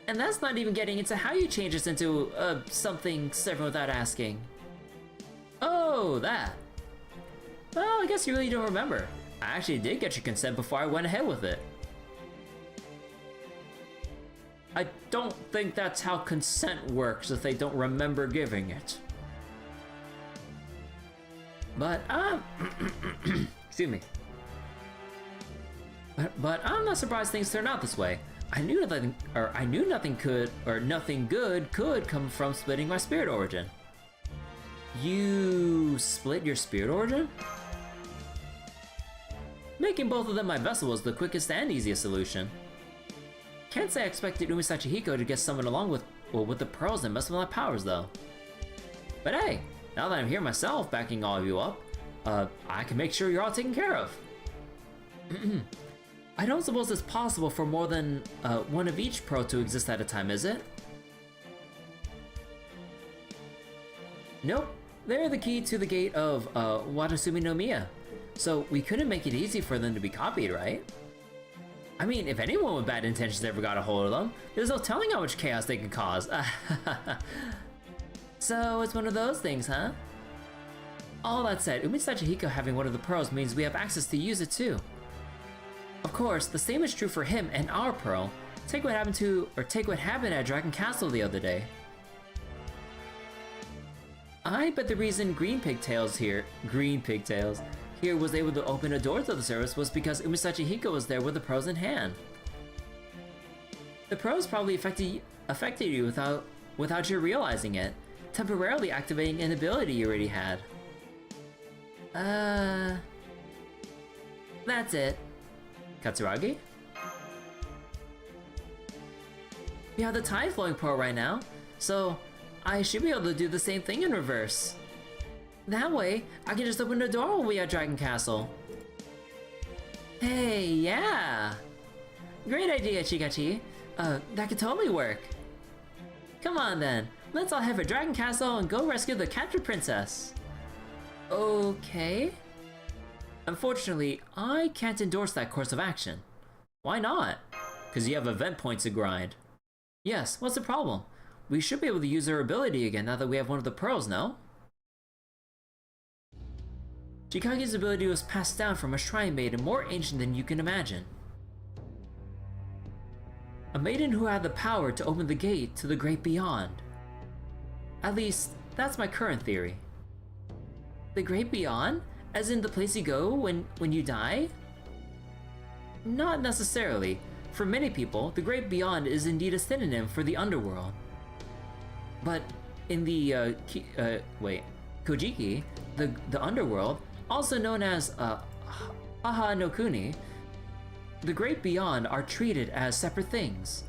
And that's not even getting into how you changed us into something several without asking. Oh, that. Well, I guess you really don't remember. I actually did get your consent before I went ahead with it. I don't think that's how consent works if they don't remember giving it. But, excuse me. But I'm not surprised things turned out this way. I knew nothing good could come from splitting my spirit origin. You split your spirit origin? Making both of them my vessel was the quickest and easiest solution. Can't say I expected Umesachi Hiko to get summoned along with the pearls and mess with my powers though. But hey, now that I'm here myself backing all of you up, I can make sure you're all taken care of. I don't suppose it's possible for more than one of each pearl to exist at a time, is it? Nope, they're the key to the gate of Watasumi no Miya, so we couldn't make it easy for them to be copied, right? I mean, if anyone with bad intentions ever got a hold of them, there's no telling how much chaos they could cause. So it's one of those things, huh? All that said, Umesachi Hiko having one of the pearls means we have access to use it too. Of course, the same is true for him and our pearl. Take what happened at Dragon Castle the other day. I bet the reason Green Pigtails here was able to open a door to the service was because Umesachi Hiko was there with the pearls in hand. The pearls probably affected you without you realizing it, temporarily activating an ability you already had. That's it. Katsuragi? We have the time flowing pearl right now, so I should be able to do the same thing in reverse. That way, I can just open the door when we are at Dragon Castle. Hey, yeah! Great idea, Chikachi. That could totally work. Come on then, let's all head for Dragon Castle and go rescue the captured princess. Okay. Unfortunately, I can't endorse that course of action. Why not? Because you have event points to grind. Yes, what's the problem? We should be able to use our ability again now that we have one of the pearls, no? Chikagi's ability was passed down from a shrine maiden more ancient than you can imagine. A maiden who had the power to open the gate to the great beyond. At least, that's my current theory. The great beyond? As in the place you go when you die? Not necessarily. For many people, the great beyond is indeed a synonym for the underworld. But in the Kojiki, the underworld, also known as Haha no Kuni, the great beyond are treated as separate things.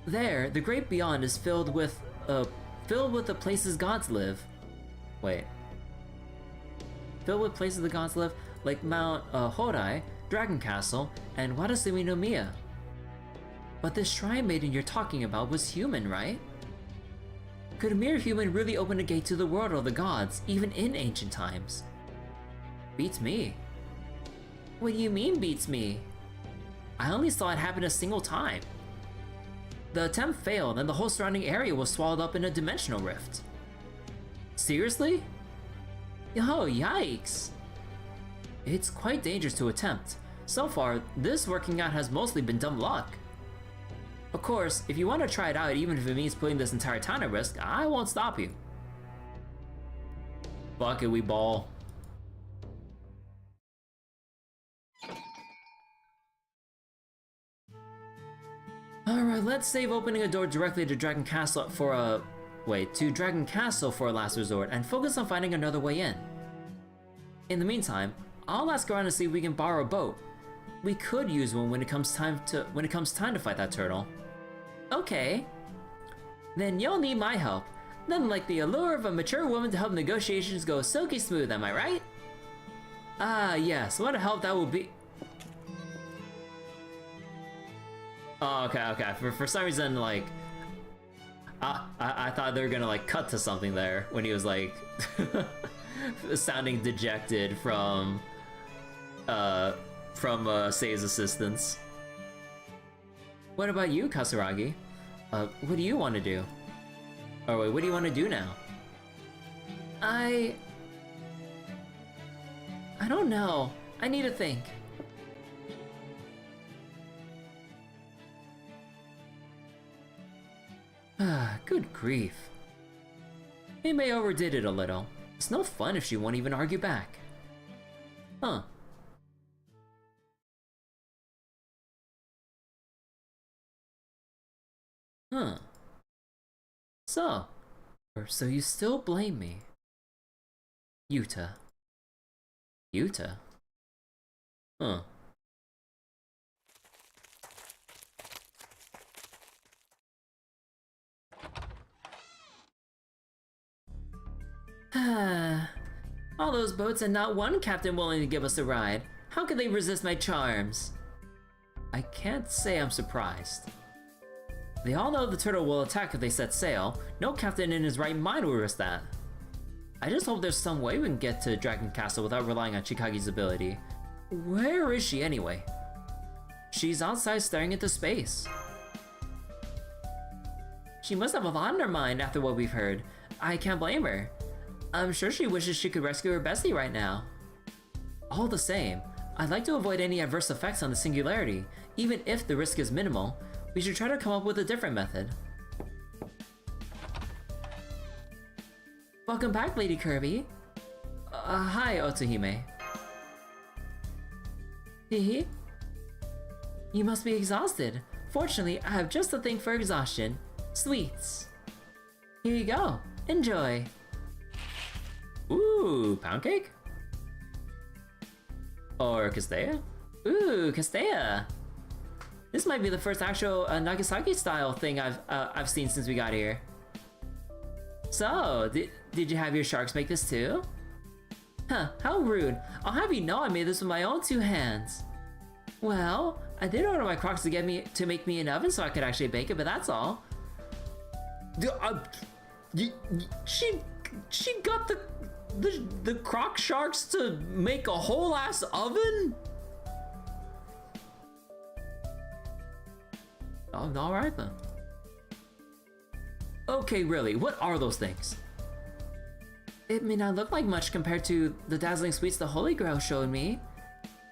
There, the great beyond is filled with the places gods live. Filled with places the gods live, like Mount Hodai, Dragon Castle, and Watasumi no Miya. But this shrine maiden you're talking about was human, right? Could a mere human really open a gate to the world of the gods, even in ancient times? Beats me. What do you mean, beats me? I only saw it happen a single time. the attempt failed and the whole surrounding area was swallowed up in a dimensional rift. Seriously? Oh, yikes! It's quite dangerous to attempt. So far, this working out has mostly been dumb luck. Of course, if you want to try it out, even if it means putting this entire town at risk, I won't stop you. Fuck it, we ball. Alright, let's save opening a door directly to Dragon Castle for a... Wait, to Dragon Castle for a last resort, and focus on finding another way in. In the meantime, I'll ask around to see if we can borrow a boat. We could use one when it comes time to fight that turtle. Okay. Then you'll need my help. Nothing like the allure of a mature woman to help negotiations go silky smooth, am I right? Ah, yes, what a help that will be. Oh, okay. For some reason, like, I thought they were gonna like cut to something there when he was like sounding dejected from Sei's assistance. What about you, Kasaragi? What do you want to do? Or wait, what do you want to do now? I don't know. I need to think. Good grief. Mei overdid it a little. It's no fun if she won't even argue back. Huh. Huh. So you still blame me? Yuta. Yuta? Huh. All those boats and not one captain willing to give us a ride. How could they resist my charms? I can't say I'm surprised. They all know the turtle will attack if they set sail. No captain in his right mind would risk that. I just hope there's some way we can get to Dragon Castle without relying on Chikagi's ability. Where is she anyway? She's outside staring into space. She must have a lot on her mind after what we've heard. I can't blame her. I'm sure she wishes she could rescue her bestie right now. All the same, I'd like to avoid any adverse effects on the singularity, even if the risk is minimal. We should try to come up with a different method. Welcome back, Lady Kirby. Hi, Otohime. Hehe? You must be exhausted. Fortunately, I have just the thing for exhaustion. Sweets. Here you go. Enjoy. Ooh, pound cake? Or Castella? Ooh, Castella. This might be the first actual Nagasaki-style thing I've seen since we got here. So, did you have your sharks make this too? Huh, how rude. I'll have you know I made this with my own 2 hands. Well, I did order my crocs to make me an oven so I could actually bake it, but that's all. She got the croc sharks to make a whole ass oven? Oh, alright then. Okay, really, what are those things? It may not look like much compared to the dazzling sweets the Holy Grail showed me,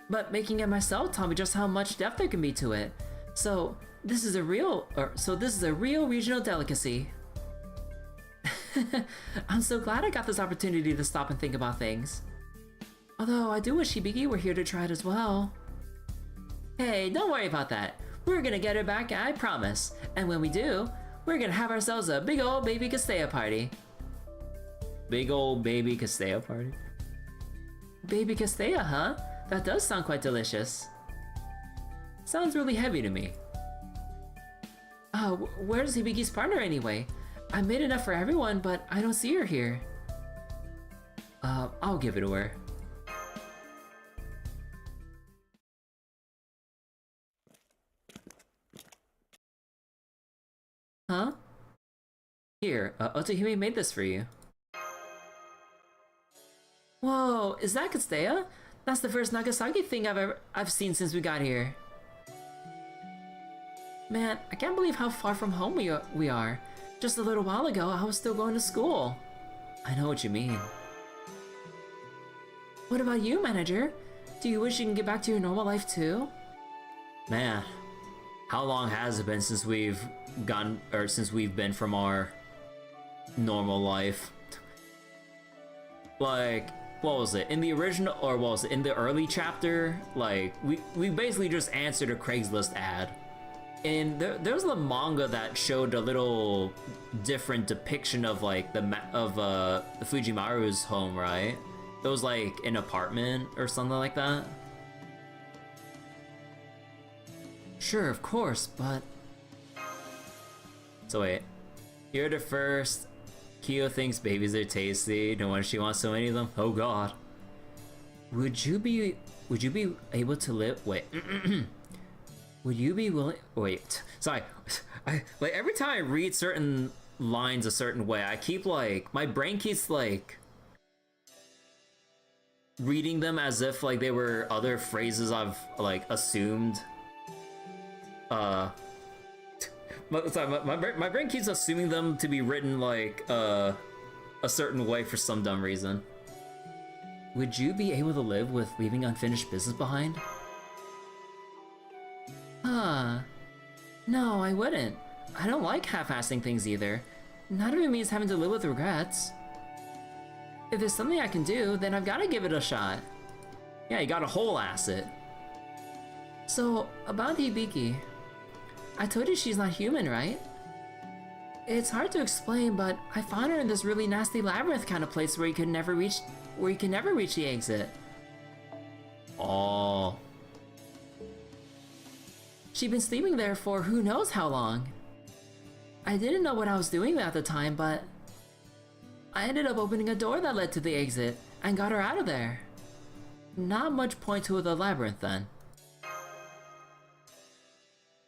but making it myself taught me just how much depth there can be to it. So this is a real regional delicacy. I'm so glad I got this opportunity to stop and think about things. Although I do wish Hibiki were here to try it as well. Hey, don't worry about that. We're gonna get her back, I promise. And when we do, we're gonna have ourselves a big old baby Castella party. Big old baby Castella party? Baby Castella, huh? That does sound quite delicious. Sounds really heavy to me. Where's Hibiki's partner anyway? I made enough for everyone, but I don't see her here. I'll give it to her. Huh? Here, Otohime made this for you. Whoa, is that Castella? That's the first Nagasaki thing I've seen since we got here. Man, I can't believe how far from home we are. Just a little while ago, I was still going to school. I know what you mean. What about you, manager? Do you wish you can get back to your normal life too? Man, how long has it been since we've been from our normal life? Like, what was it? In the original, or what was it? In the early chapter, like, we basically just answered a Craigslist ad. And there was a manga that showed a little different depiction of like the Fujimaru's home, right? It was like an apartment or something like that. Sure, of course, but... So wait, you're the first. Kyo thinks babies are tasty. No wonder she wants so many of them. Oh god. Would you be able to live? Wait. Would you be willing? Wait. Sorry. I like every time I read certain lines a certain way, I keep like my brain keeps like reading them as if like they were other phrases I've like assumed. My brain keeps assuming them to be written like a certain way for some dumb reason. Would you be able to live with leaving unfinished business behind? No, I wouldn't. I don't like half-assing things either. Not if it means having to live with regrets. If there's something I can do, then I've gotta give it a shot. Yeah, you gotta whole ass it. So, about Hibiki. I told you she's not human, right? It's hard to explain, but I found her in this really nasty labyrinth kind of place where you can never reach the exit. Oh. She'd been sleeping there for who knows how long. I didn't know what I was doing at the time, but I ended up opening a door that led to the exit and got her out of there. Not much point to the labyrinth then.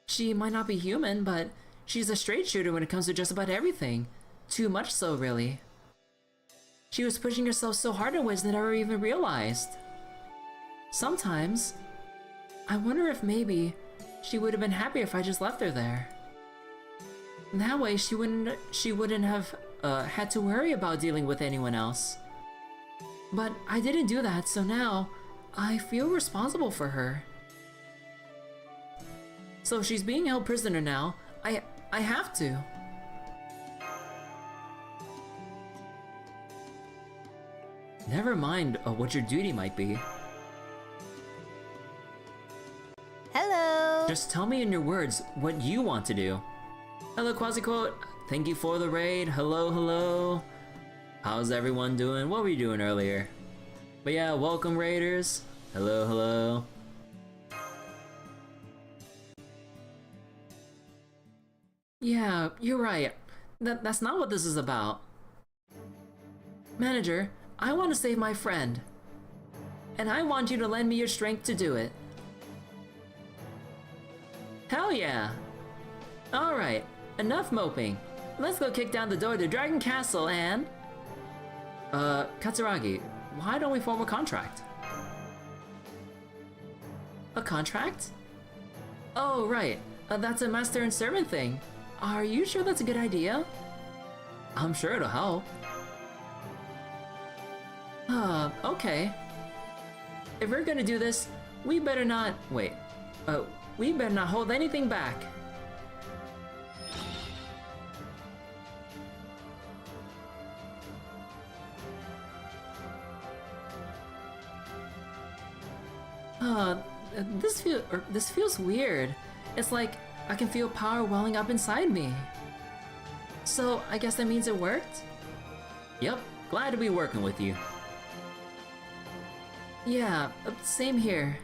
She might not be human, but she's a straight shooter when it comes to just about everything. Too much so, really. She was pushing herself so hard in ways that I never even realized. Sometimes, I wonder if maybe she would have been happier if I just left her there. That way, she wouldn't have had to worry about dealing with anyone else. But I didn't do that, so now I feel responsible for her. So she's being held prisoner now. I have to. Never mind what your duty might be. Hello! Just tell me in your words what you want to do. Hello, Quasiquote. Thank you for the raid. Hello, hello. How's everyone doing? What were you doing earlier? But yeah, welcome, raiders. Hello, hello. Yeah, you're right. That's not what this is about. Manager, I want to save my friend. And I want you to lend me your strength to do it. Hell yeah! Alright, enough moping. Let's go kick down the door to Dragon Castle and... Katsuragi, why don't we form a contract? A contract? Oh, right. That's a master and servant thing. Are you sure that's a good idea? I'm sure it'll help. Okay. If we're gonna do this, we better not... Wait. We better not hold anything back. This feels weird. It's like I can feel power welling up inside me. So, I guess that means it worked? Yep, glad to be working with you. Yeah, same here.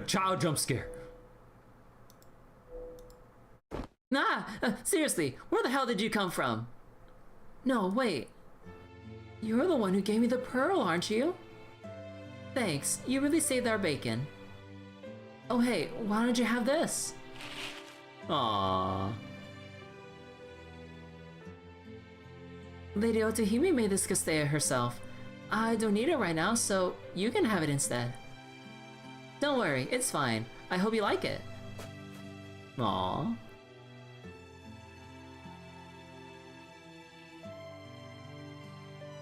Child jump scare. Nah, seriously, where the hell did you come from? No, wait. You're the one who gave me the pearl, aren't you? Thanks, you really saved our bacon. Oh hey, why don't you have this? Aww. Lady Otohime made this castella herself. I don't need it right now, so you can have it instead. Don't worry, it's fine. I hope you like it. Aww.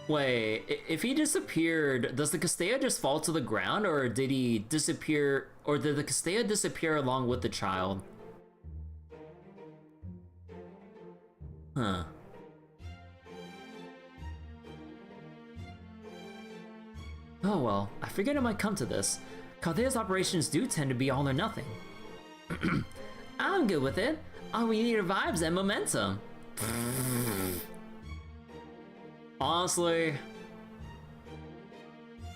Wait, if he disappeared, does the Castella just fall to the ground, or did he disappear, or did the Castella disappear along with the child? Huh. Oh well, I figured it might come to this. Caldea's operations do tend to be all or nothing. I'm good with it. All we need are vibes and momentum. Honestly,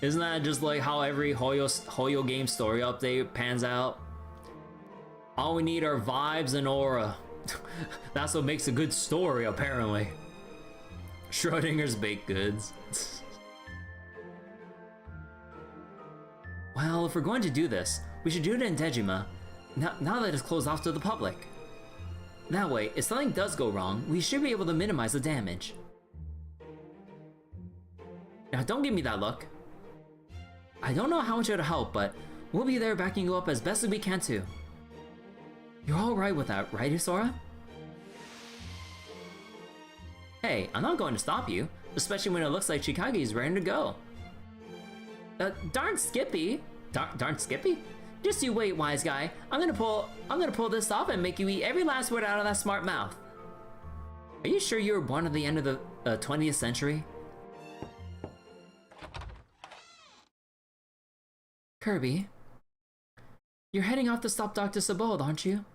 isn't that just like how every Hoyo game story update pans out? All we need are vibes and aura. That's what makes a good story, apparently. Schrodinger's baked goods. Well, if we're going to do this, we should do it in Dejima, now that it's closed off to the public. That way, if something does go wrong, we should be able to minimize the damage. Now, don't give me that look. I don't know how much it'll help, but we'll be there backing you up as best as we can too. You're alright with that, right, Isora? Hey, I'm not going to stop you, especially when it looks like Chikage is ready to go. Darn Skippy! Darn Skippy? Just you wait, wise guy. I'm gonna pull this off and make you eat every last word out of that smart mouth. Are you sure you were born at the end of the 20th century? Kirby, you're heading off to stop Dr. Sabald, aren't you?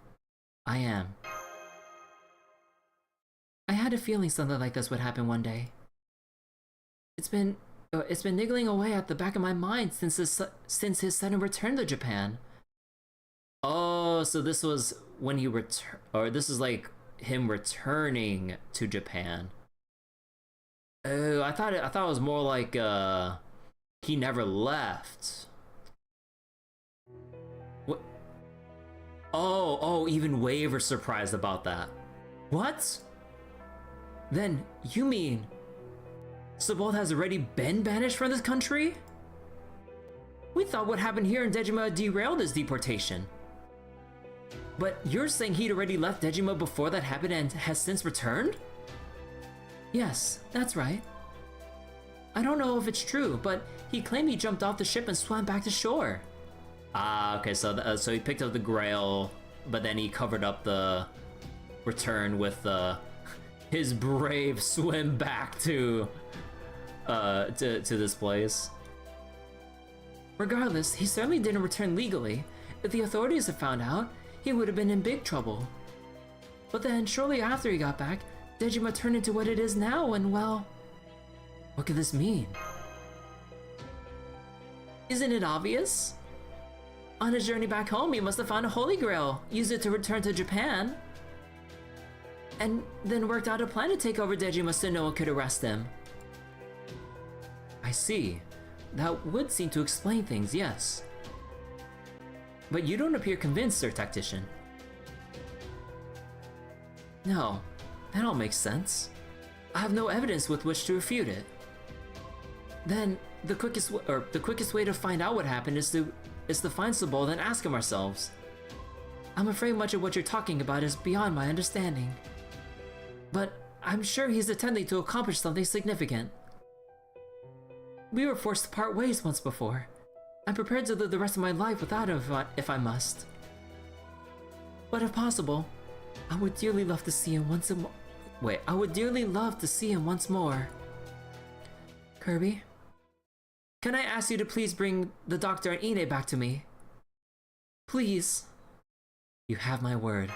I am. I had a feeling something like this would happen one day. It's been niggling away at the back of my mind since his sudden return to Japan. Oh, so this was when he this is like him returning to Japan. Oh, I thought it was more like he never left. What? Oh, even Waver's surprised about that. What? Then you mean Sabald has already been banished from this country? We thought what happened here in Dejima derailed his deportation. But you're saying he'd already left Dejima before that happened and has since returned? Yes, that's right. I don't know if it's true, but he claimed he jumped off the ship and swam back to shore. Ah, okay, so he picked up the Grail, but then he covered up the return with his brave swim back to this place. Regardless, he certainly didn't return legally. If the authorities had found out, he would have been in big trouble. But then, shortly after he got back, Dejima turned into what it is now, and well, what could this mean? Isn't it obvious? On his journey back home, he must have found a Holy Grail, used it to return to Japan, and then worked out a plan to take over Dejima so no one could arrest him. I see. That would seem to explain things, yes. But you don't appear convinced, Sir Tactician. No, that all makes sense. I have no evidence with which to refute it. Then, the quickest way to find out what happened is to find Sabald and ask him ourselves. I'm afraid much of what you're talking about is beyond my understanding. But I'm sure he's attempting to accomplish something significant. We were forced to part ways once before. I'm prepared to live the rest of my life without him if I must. But if possible, I would dearly love to see him once more. I would dearly love to see him once more. Kirby, can I ask you to please bring the doctor and Ine back to me? Please. You have my word.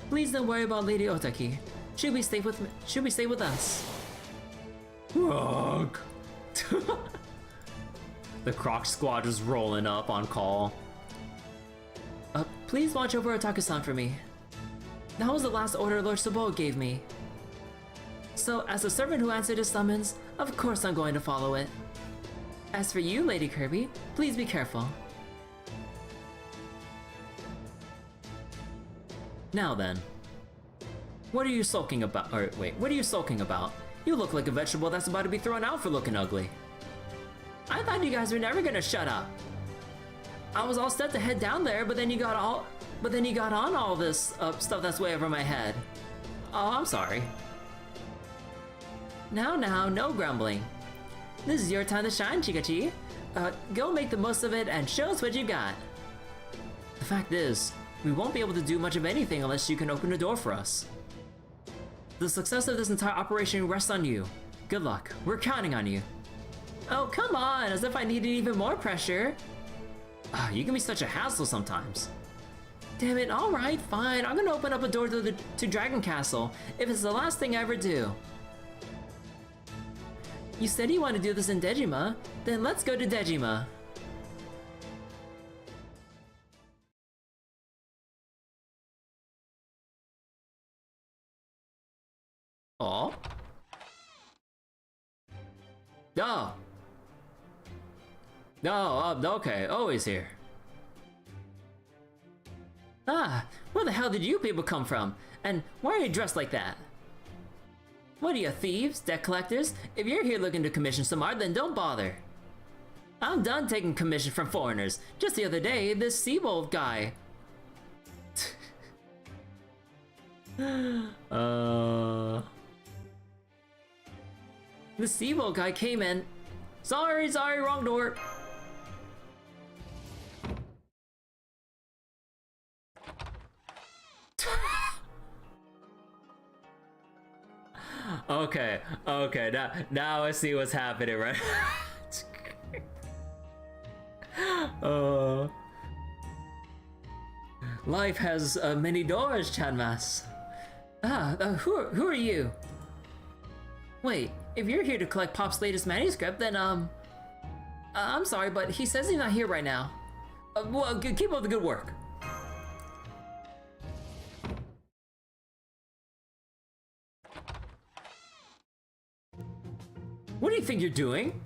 Please don't worry about Lady Otaki. She'll be stay with us. Rock. The Croc Squad is rolling up on call. Please watch over Otaku-san for me. That was the last order Lord Sabald gave me. So, as a servant who answered his summons, of course I'm going to follow it. As for you, Lady Kirby, please be careful. Now then. What are you sulking about? What are you sulking about? You look like a vegetable that's about to be thrown out for looking ugly. I thought you guys were never gonna shut up. I was all set to head down there, but then you got on all this stuff that's way over my head. Oh, I'm sorry. Now, no grumbling. This is your time to shine, Chikachi. Go make the most of it and show us what you got. The fact is, we won't be able to do much of anything unless you can open the door for us. The success of this entire operation rests on you. Good luck. We're counting on you. Oh, come on, as if I needed even more pressure. You can be such a hassle sometimes. Damn it, alright, fine. I'm gonna open up a door to Dragon Castle, if it's the last thing I ever do. You said you want to do this in Dejima, then let's go to Dejima. Oh. Oh. No, okay, always here. Where the hell did you people come from? And why are you dressed like that? What are you, thieves, debt collectors? If you're here looking to commission some art, then don't bother. I'm done taking commission from foreigners. Just the other day, this Seabold guy. The Seabold guy came in. Sorry, wrong door. Okay, now I see what's happening, right? Life has many doors, Chanmas. Who are you? Wait, if you're here to collect Pop's latest manuscript, then I'm sorry, but he says he's not here right now. Well, keep up the good work. What do you think you're doing?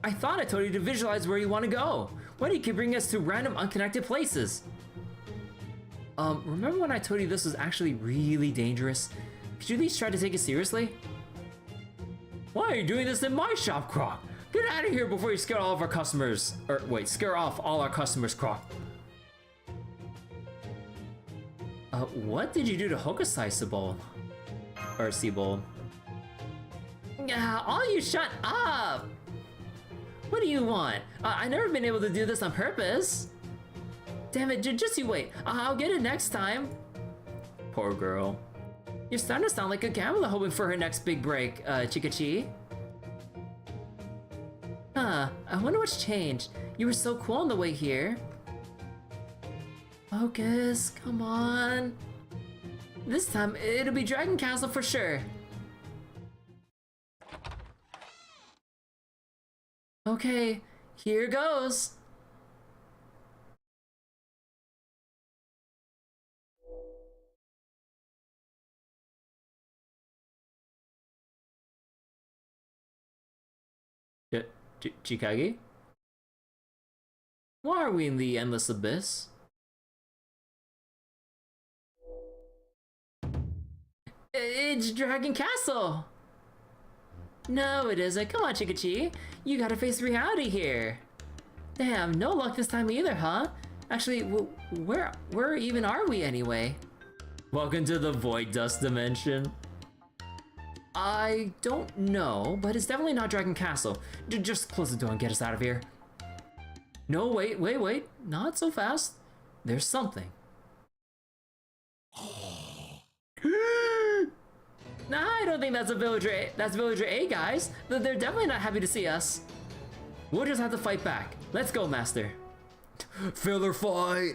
I thought I told you to visualize where you want to go. Why do you keep bringing us to random unconnected places? Remember when I told you this was actually really dangerous? Could you at least try to take it seriously? Why are you doing this in my shop, Croc? Get out of here before you scare all of our customers. Or wait, scare off all our customers, Croc. What did you do to Hokusai, Seabold? Or Seabold? All you shut up! What do you want? I've never been able to do this on purpose. Damn it, just you wait. I'll get it next time. Poor girl. You're starting to sound like a gambler hoping for her next big break, Chikachi. I wonder what's changed. You were so cool on the way here. Focus, come on. This time, it'll be Dragon Castle for sure. Okay, here goes. Chikage? Why are we in the endless abyss? It's Dragon Castle! No, it isn't. Come on, Chikachi. You gotta face reality here. Damn, no luck this time either, huh? Actually, where even are we anyway? Welcome to the Void Dust Dimension. I don't know, but it's definitely not Dragon Castle. Just close the door and get us out of here. No, wait. Not so fast. There's something. Nah, I don't think that's a villager A. That's villager A, guys. They're definitely not happy to see us. We'll just have to fight back. Let's go, Master. Filler fight!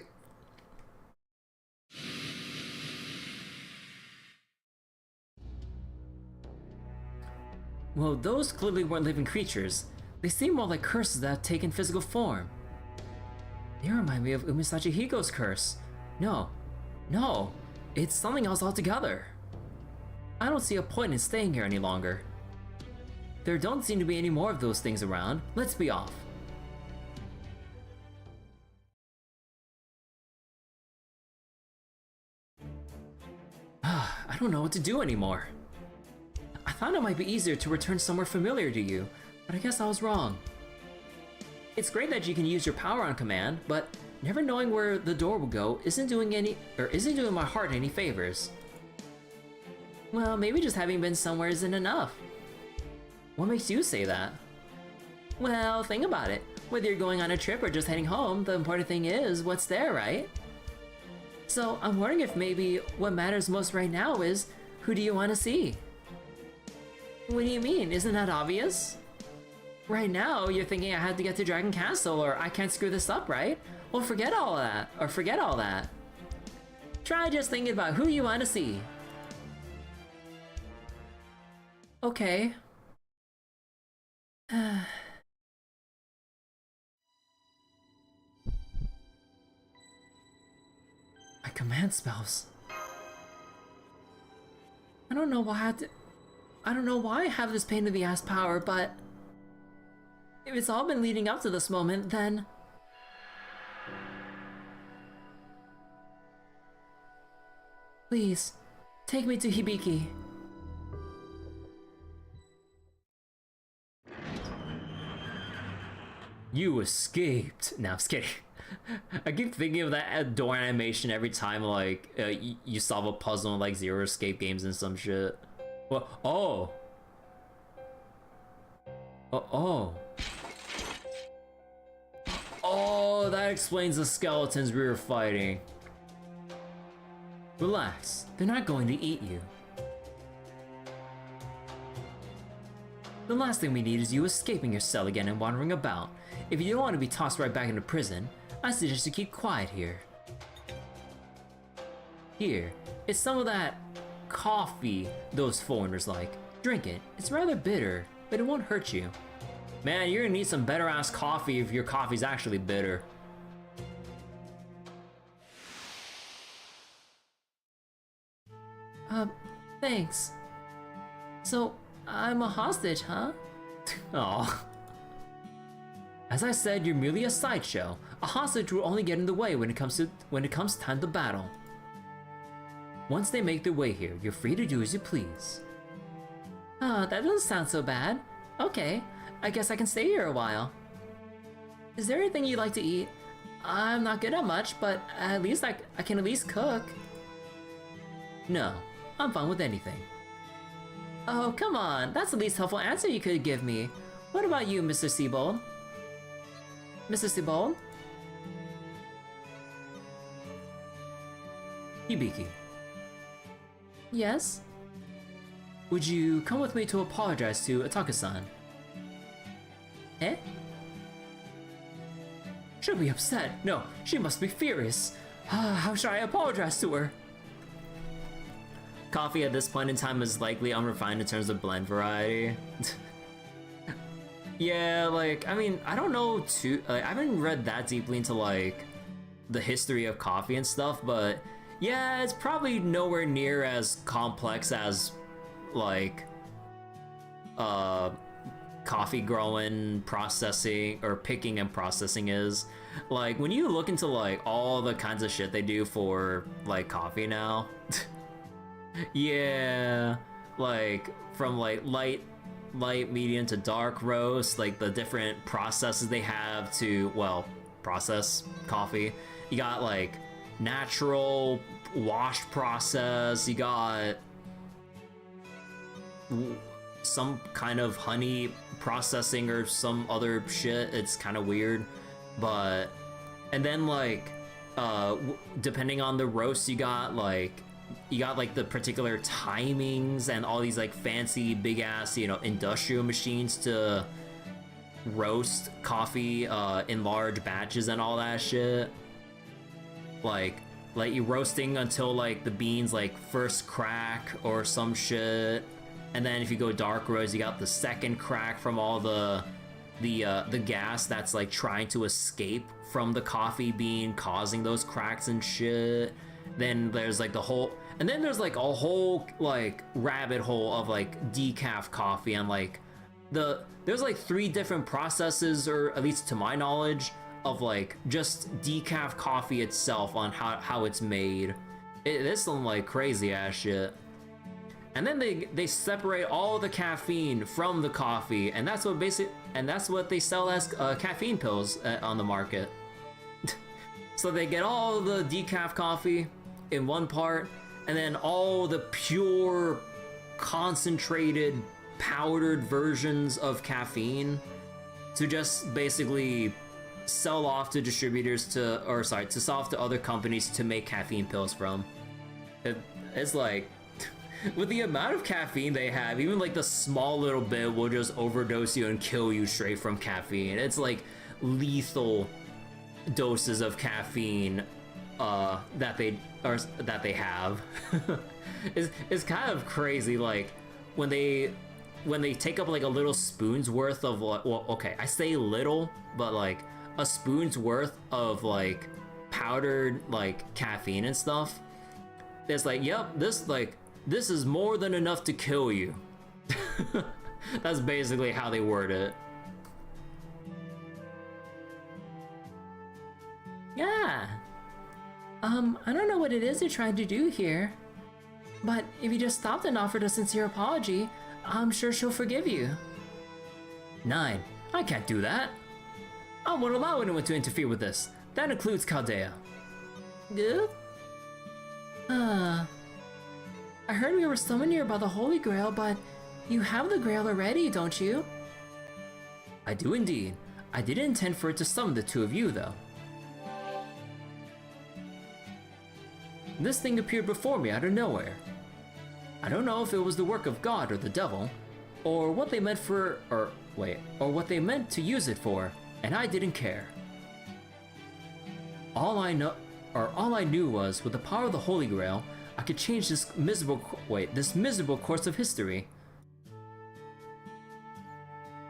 Well, those clearly weren't living creatures. They seem more like curses that have taken physical form. They remind me of Umisachi Higo's curse. No, it's something else altogether. I don't see a point in staying here any longer. There don't seem to be any more of those things around. Let's be off. I don't know what to do anymore. I thought it might be easier to return somewhere familiar to you, but I guess I was wrong. It's great that you can use your power on command, but never knowing where the door will go isn't doing my heart any favors. Well, maybe just having been somewhere isn't enough. What makes you say that? Well, think about it. Whether you're going on a trip or just heading home, the important thing is what's there, right? So I'm wondering if maybe what matters most right now is, who do you want to see? What do you mean? Isn't that obvious? Right now, you're thinking I had to get to Dragon Castle or I can't screw this up, right? Well, forget all that, or forget all that. Try just thinking about who you want to see. Okay. My command spells. I don't know why I have this pain in the ass power, but if it's all been leading up to this moment, then please take me to Hibiki. You escaped. No, I'm just kidding. I keep thinking of that door animation every time, like, you solve a puzzle in, like, Zero Escape games and some shit. Well, oh. Oh. Oh, that explains the skeletons we were fighting. Relax, they're not going to eat you. The last thing we need is you escaping your cell again and wandering about. If you don't want to be tossed right back into prison, I suggest you keep quiet here. Here, it's some of that coffee those foreigners like. Drink it. It's rather bitter, but it won't hurt you. Man, you're gonna need some better ass coffee if your coffee's actually bitter. Thanks. So, I'm a hostage, huh? Aw. As I said, you're merely a sideshow. A hostage will only get in the way when it comes time to battle. Once they make their way here, you're free to do as you please. Ah, that doesn't sound so bad. Okay, I guess I can stay here a while. Is there anything you'd like to eat? I'm not good at much, but at least I can at least cook. No, I'm fine with anything. Oh, come on, that's the least helpful answer you could give me. What about you, Mr. Seabold? Mr. Seabold? Hibiki. Yes? Would you come with me to apologize to Ataka-san? Eh? She'll be upset. No, she must be furious. How should I apologize to her? Coffee at this point in time is likely unrefined in terms of blend variety. Yeah, like, I mean, I don't know I haven't read that deeply into, like, the history of coffee and stuff, but yeah, it's probably nowhere near as complex as, like, coffee growing, processing, or picking and processing is. Like, when you look into, like, all the kinds of shit they do for, like, coffee now, yeah, like, from, like, light, medium to dark roast, like the different processes they have to, well, process coffee. You got like natural washed process, you got some kind of honey processing or some other shit. It's kind of weird, but and then like depending on the roast, you got like the particular timings and all these like fancy big ass, you know, industrial machines to roast coffee in large batches and all that shit. Like you roasting until like the beans like first crack or some shit, and then if you go dark roast, you got the second crack from all the gas that's like trying to escape from the coffee bean, causing those cracks and shit. Then there's like there's like a whole like rabbit hole of like decaf coffee, and like there's like 3 different processes, or at least to my knowledge, of like just decaf coffee itself on how it's made. It's some like crazy ass shit. and then they separate all the caffeine from the coffee, and that's what they sell as caffeine pills on the market. So they get all the decaf coffee in one part, and then all the pure, concentrated, powdered versions of caffeine to just basically sell off to distributors to sell off to other companies to make caffeine pills from. It's like, with the amount of caffeine they have, even like the small little bit will just overdose you and kill you straight from caffeine. It's like lethal doses of caffeine that they have. It's kind of crazy, like when they take up like a little spoon's worth of, well, okay, I say little, but like a spoon's worth of like powdered like caffeine and stuff. It's like, yep, this is more than enough to kill you. That's basically how they word it. Yeah. I don't know what it is you're trying to do here, but if you just stopped and offered a sincere apology, I'm sure she'll forgive you. 9. I can't do that. I won't allow anyone to interfere with this. That includes Caldea. Good? I heard we were summoned here by the Holy Grail, but you have the Grail already, don't you? I do indeed. I didn't intend for it to summon the two of you, though. This thing appeared before me out of nowhere. I don't know if it was the work of God or the devil, or what they meant to use it for, and I didn't care. All I knew was, with the power of the Holy Grail, I could change this miserable course of history.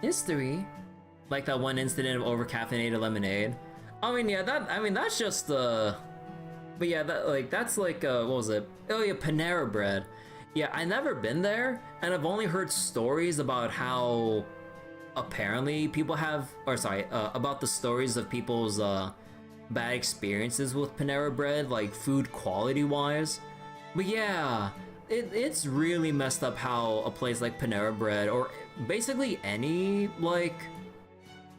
History? Like that one incident of over-caffeinated lemonade. That's just but yeah, that's like what was it? Oh yeah, Panera Bread. Yeah, I never been there, and I've only heard stories about how apparently people have, about the stories of people's bad experiences with Panera Bread, like food quality wise. But yeah, it's really messed up how a place like Panera Bread, or basically any like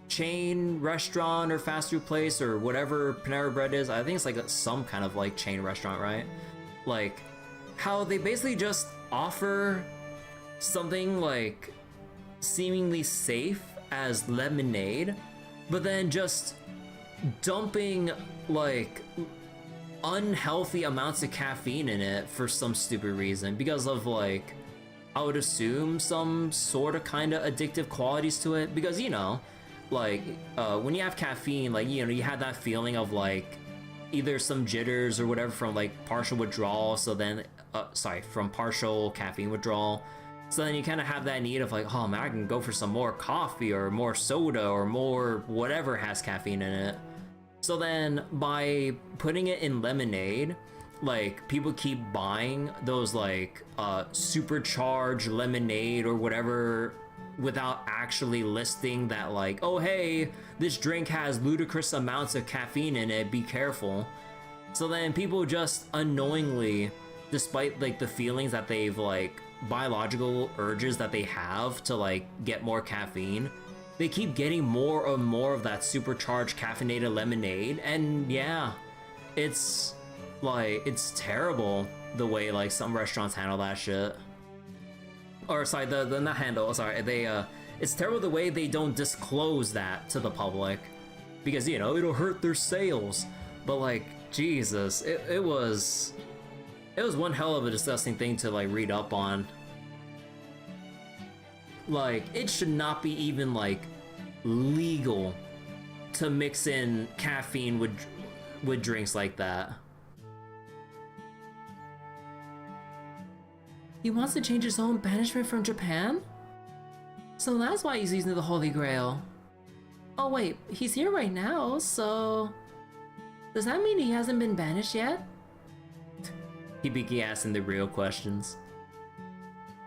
chain restaurant or fast food place or whatever Panera Bread is, I think it's like some kind of like chain restaurant, right? Like how they basically just offer something like seemingly safe as lemonade, but then just dumping like unhealthy amounts of caffeine in it for some stupid reason, because of like, I would assume some sort of kind of addictive qualities to it, because like when you have caffeine, like you have that feeling of like either some jitters or whatever from like partial withdrawal, so then from partial caffeine withdrawal, so then you kind of have that need of like, oh man, I can go for some more coffee or more soda or more whatever has caffeine in it. So then by putting it in lemonade, like people keep buying those like supercharged lemonade or whatever without actually listing that like, oh hey, this drink has ludicrous amounts of caffeine in it, be careful. So then people just unknowingly, despite like the feelings that they've like biological urges that they have to like get more caffeine, they keep getting more and more of that supercharged caffeinated lemonade. And yeah, it's terrible the way like some restaurants handle that shit. Or sorry, the not handle, sorry, it's terrible the way they don't disclose that to the public, because it'll hurt their sales. But like, Jesus, it was one hell of a disgusting thing to like read up on. Like, it should not be even like legal to mix in caffeine with drinks like that. He wants to change his own banishment from Japan? So that's why he's using the Holy Grail. Oh wait, he's here right now, so... Does that mean he hasn't been banished yet? He began asking the real questions.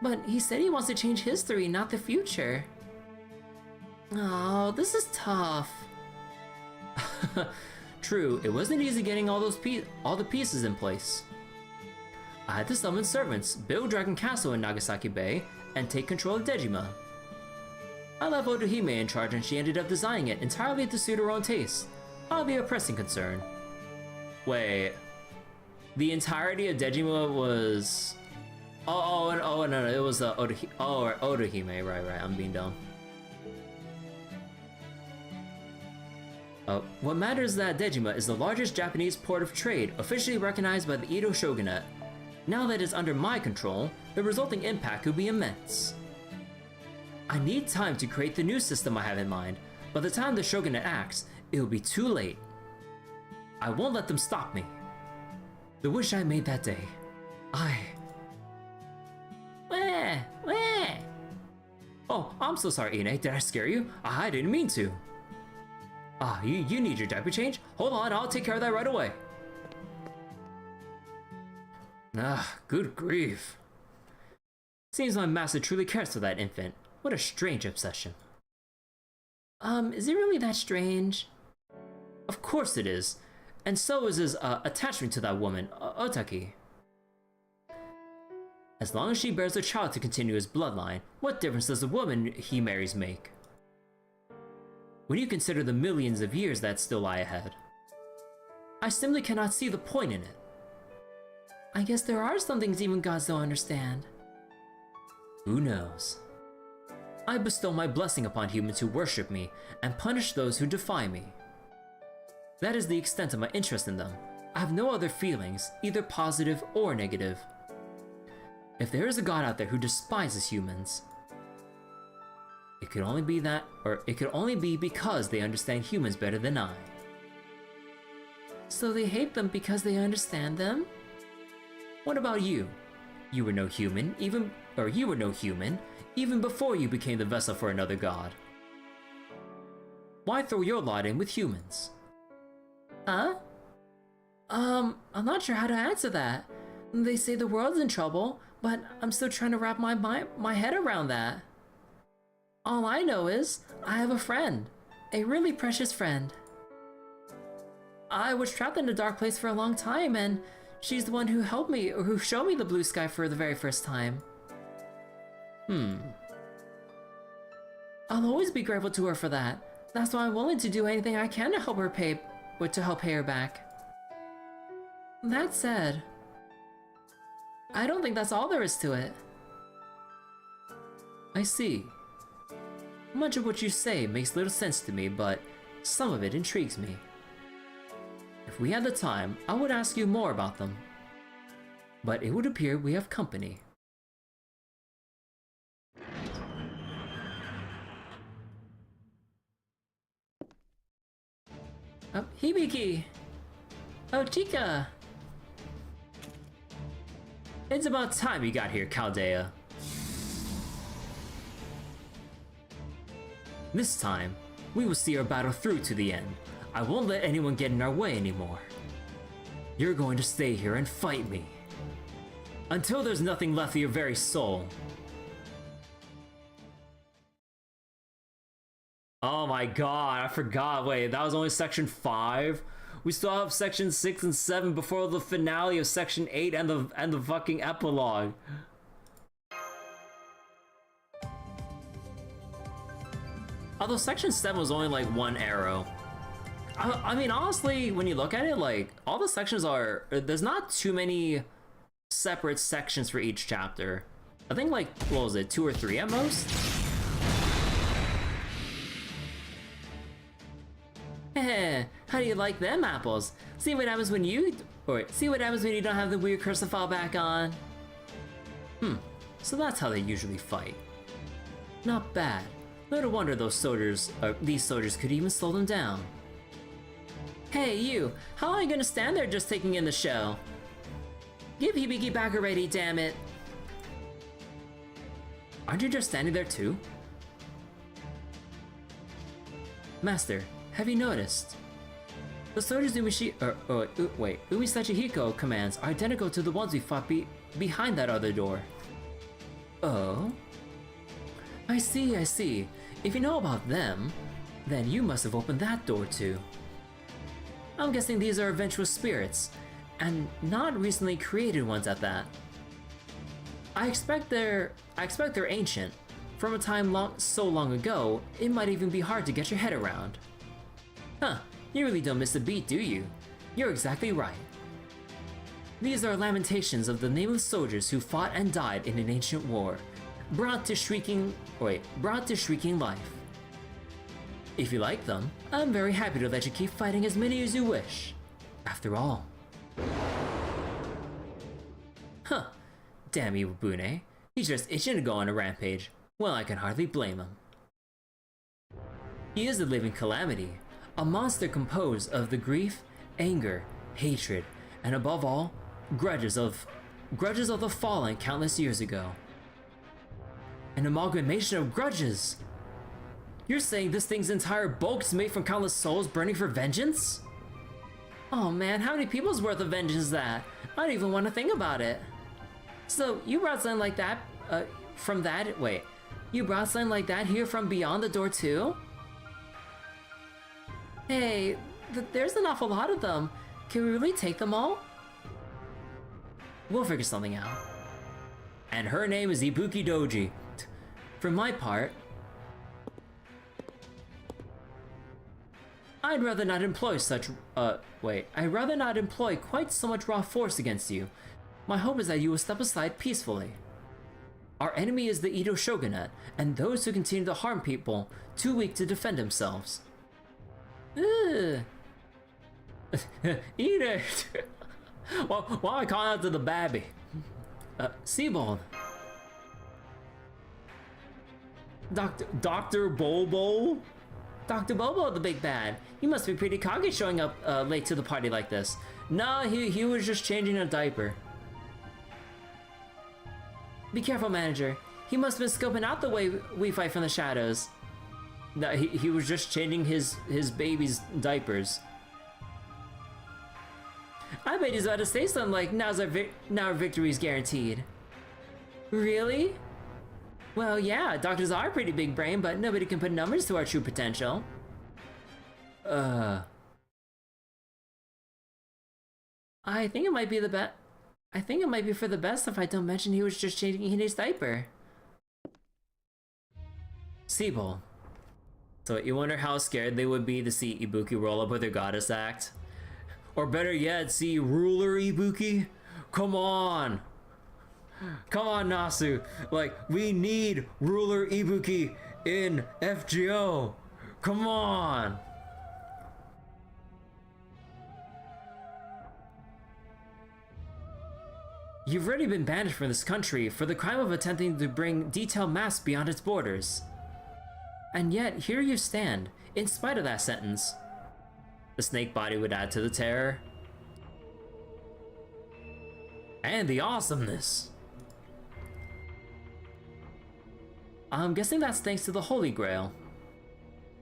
But he said he wants to change history, not the future. Oh, this is tough. True, it wasn't easy getting all the pieces in place. I had to summon servants, build Dragon Castle in Nagasaki Bay, and take control of Dejima. I left Otohime in charge and she ended up designing it entirely to suit her own taste. Hardly a pressing concern. Wait. The entirety of Dejima was... Oh, no, it was Otohime, right, I'm being dumb. What matters is that Dejima is the largest Japanese port of trade officially recognized by the Edo Shogunate. Now that it's under my control, the resulting impact could be immense. I need time to create the new system I have in mind. By the time the Shogunate acts, it will be too late. I won't let them stop me. The wish I made that day. Oh, I'm so sorry, Ine. Did I scare you? I didn't mean to. You need your diaper change? Hold on, I'll take care of that right away. Good grief. Seems my master truly cares for that infant. What a strange obsession. Is it really that strange? Of course it is. And so is his attachment to that woman, Otaki. As long as she bears a child to continue his bloodline, what difference does the woman he marries make? When you consider the millions of years that still lie ahead, I simply cannot see the point in it. I guess there are some things even gods don't understand. Who knows? I bestow my blessing upon humans who worship me, and punish those who defy me. That is the extent of my interest in them. I have no other feelings, either positive or negative. If there is a god out there who despises humans, it could only be that, or it could only be because they understand humans better than I. So they hate them because they understand them? What about you? You were no human, even before you became the vessel for another god. Why throw your lot in with humans? Huh? I'm not sure how to answer that. They say the world's in trouble, but I'm still trying to wrap my head around that. All I know is, I have a friend. A really precious friend. I was trapped in a dark place for a long time, and she's the one who helped me, or who showed me the blue sky for the very first time. I'll always be grateful to her for that. That's why I'm willing to do anything I can to help pay her back. That said, I don't think that's all there is to it. I see. Much of what you say makes little sense to me, but some of it intrigues me. If we had the time, I would ask you more about them. But it would appear we have company. Oh, Hibiki! Oh, Chika! It's about time you got here, Chaldea. This time, we will see our battle through to the end. I won't let anyone get in our way anymore. You're going to stay here and fight me. Until there's nothing left of your very soul. Oh my god, I forgot. Wait, that was only section 5? We still have section 6 and 7 before the finale of section 8 and the fucking epilogue. Although section 7 was only like one arrow. I mean, honestly, when you look at it, like, all the sections are... There's not too many separate sections for each chapter. I think, like, what was it, 2 or 3 at most? Heh, how do you like them apples? See what happens when you... see what happens when you don't have the weird curse to fall back on? So that's how they usually fight. Not bad. No wonder these soldiers could even slow them down. Hey, you! How are you gonna stand there just taking in the show? Give Hibiki back already, damn it! Aren't you just standing there too? Master, have you noticed? The soldiers Umisachi Hiko commands are identical to the ones we fought behind that other door. Oh? I see, I see. If you know about them, then you must have opened that door too. I'm guessing these are adventurous spirits, and not recently created ones at that. I expect they're ancient. From a time so long ago, it might even be hard to get your head around. Huh, you really don't miss a beat, do you? You're exactly right. These are lamentations of the nameless soldiers who fought and died in an ancient war, brought to shrieking life. If you like them, I'm very happy to let you keep fighting as many as you wish. After all. Huh. Damn Iwabune. He's just itching to go on a rampage. Well, I can hardly blame him. He is a living calamity, a monster composed of the grief, anger, hatred, and above all, grudges of the fallen countless years ago. An amalgamation of grudges! You're saying this thing's entire bulk is made from countless souls burning for vengeance? Oh man, how many people's worth of vengeance is that? I don't even want to think about it. So, you brought something like that, you brought something like that here from beyond the door too? Hey, there's an awful lot of them. Can we really take them all? We'll figure something out. And her name is Ibuki Doji. For my part, I'd rather not employ quite so much raw force against you. My hope is that you will step aside peacefully. Our enemy is the Edo Shogunate, and those who continue to harm people too weak to defend themselves. Ugh. Eat it! Why I call out to the babby? Seabold. Dr. Bobo? Dr. Bobo, the big bad. You must be pretty cocky showing up late to the party like this. Nah, he was just changing a diaper. Be careful, manager. He must have been scoping out the way we fight from the shadows. No, he was just changing his baby's diapers. I bet he's about to say something like, now our victory is guaranteed. Really? Well, yeah, doctors are pretty big brain, but nobody can put numbers to our true potential. I think it might be for the best if I don't mention he was just changing his diaper. Seabold. So you wonder how scared they would be to see Ibuki roll up with her goddess act? Or better yet, see Ruler Ibuki? Come on! Come on, Nasu! Like, we need Ruler Ibuki in FGO! Come on! You've already been banished from this country for the crime of attempting to bring detailed maps beyond its borders. And yet, here you stand, in spite of that sentence. The snake body would add to the terror. And the awesomeness. I'm guessing that's thanks to the Holy Grail.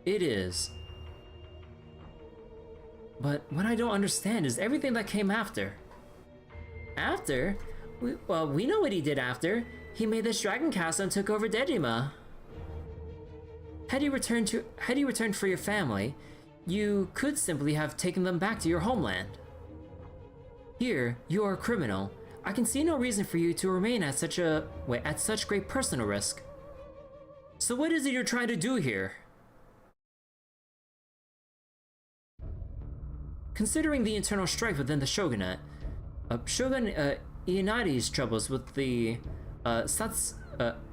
It is. But what I don't understand is everything that came after. After? Well, we know what he did after. He made this dragon castle and took over Dejima. Had you returned for your family, you could simply have taken them back to your homeland. Here, you are a criminal. I can see no reason for you to remain at such great personal risk. So what is it you're trying to do here? Considering the internal strife within the shogunate, Shogun Ianari's troubles with the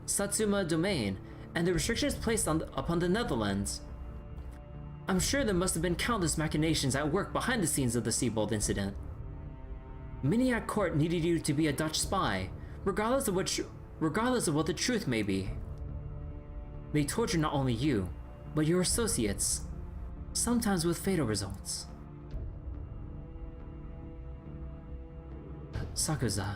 Satsuma domain, and the restrictions placed upon the Netherlands, I'm sure there must have been countless machinations at work behind the scenes of the Seabold incident. Many at court needed you to be a Dutch spy, regardless of what the truth may be. They tortured not only you, but your associates, sometimes with fatal results. Sakuza.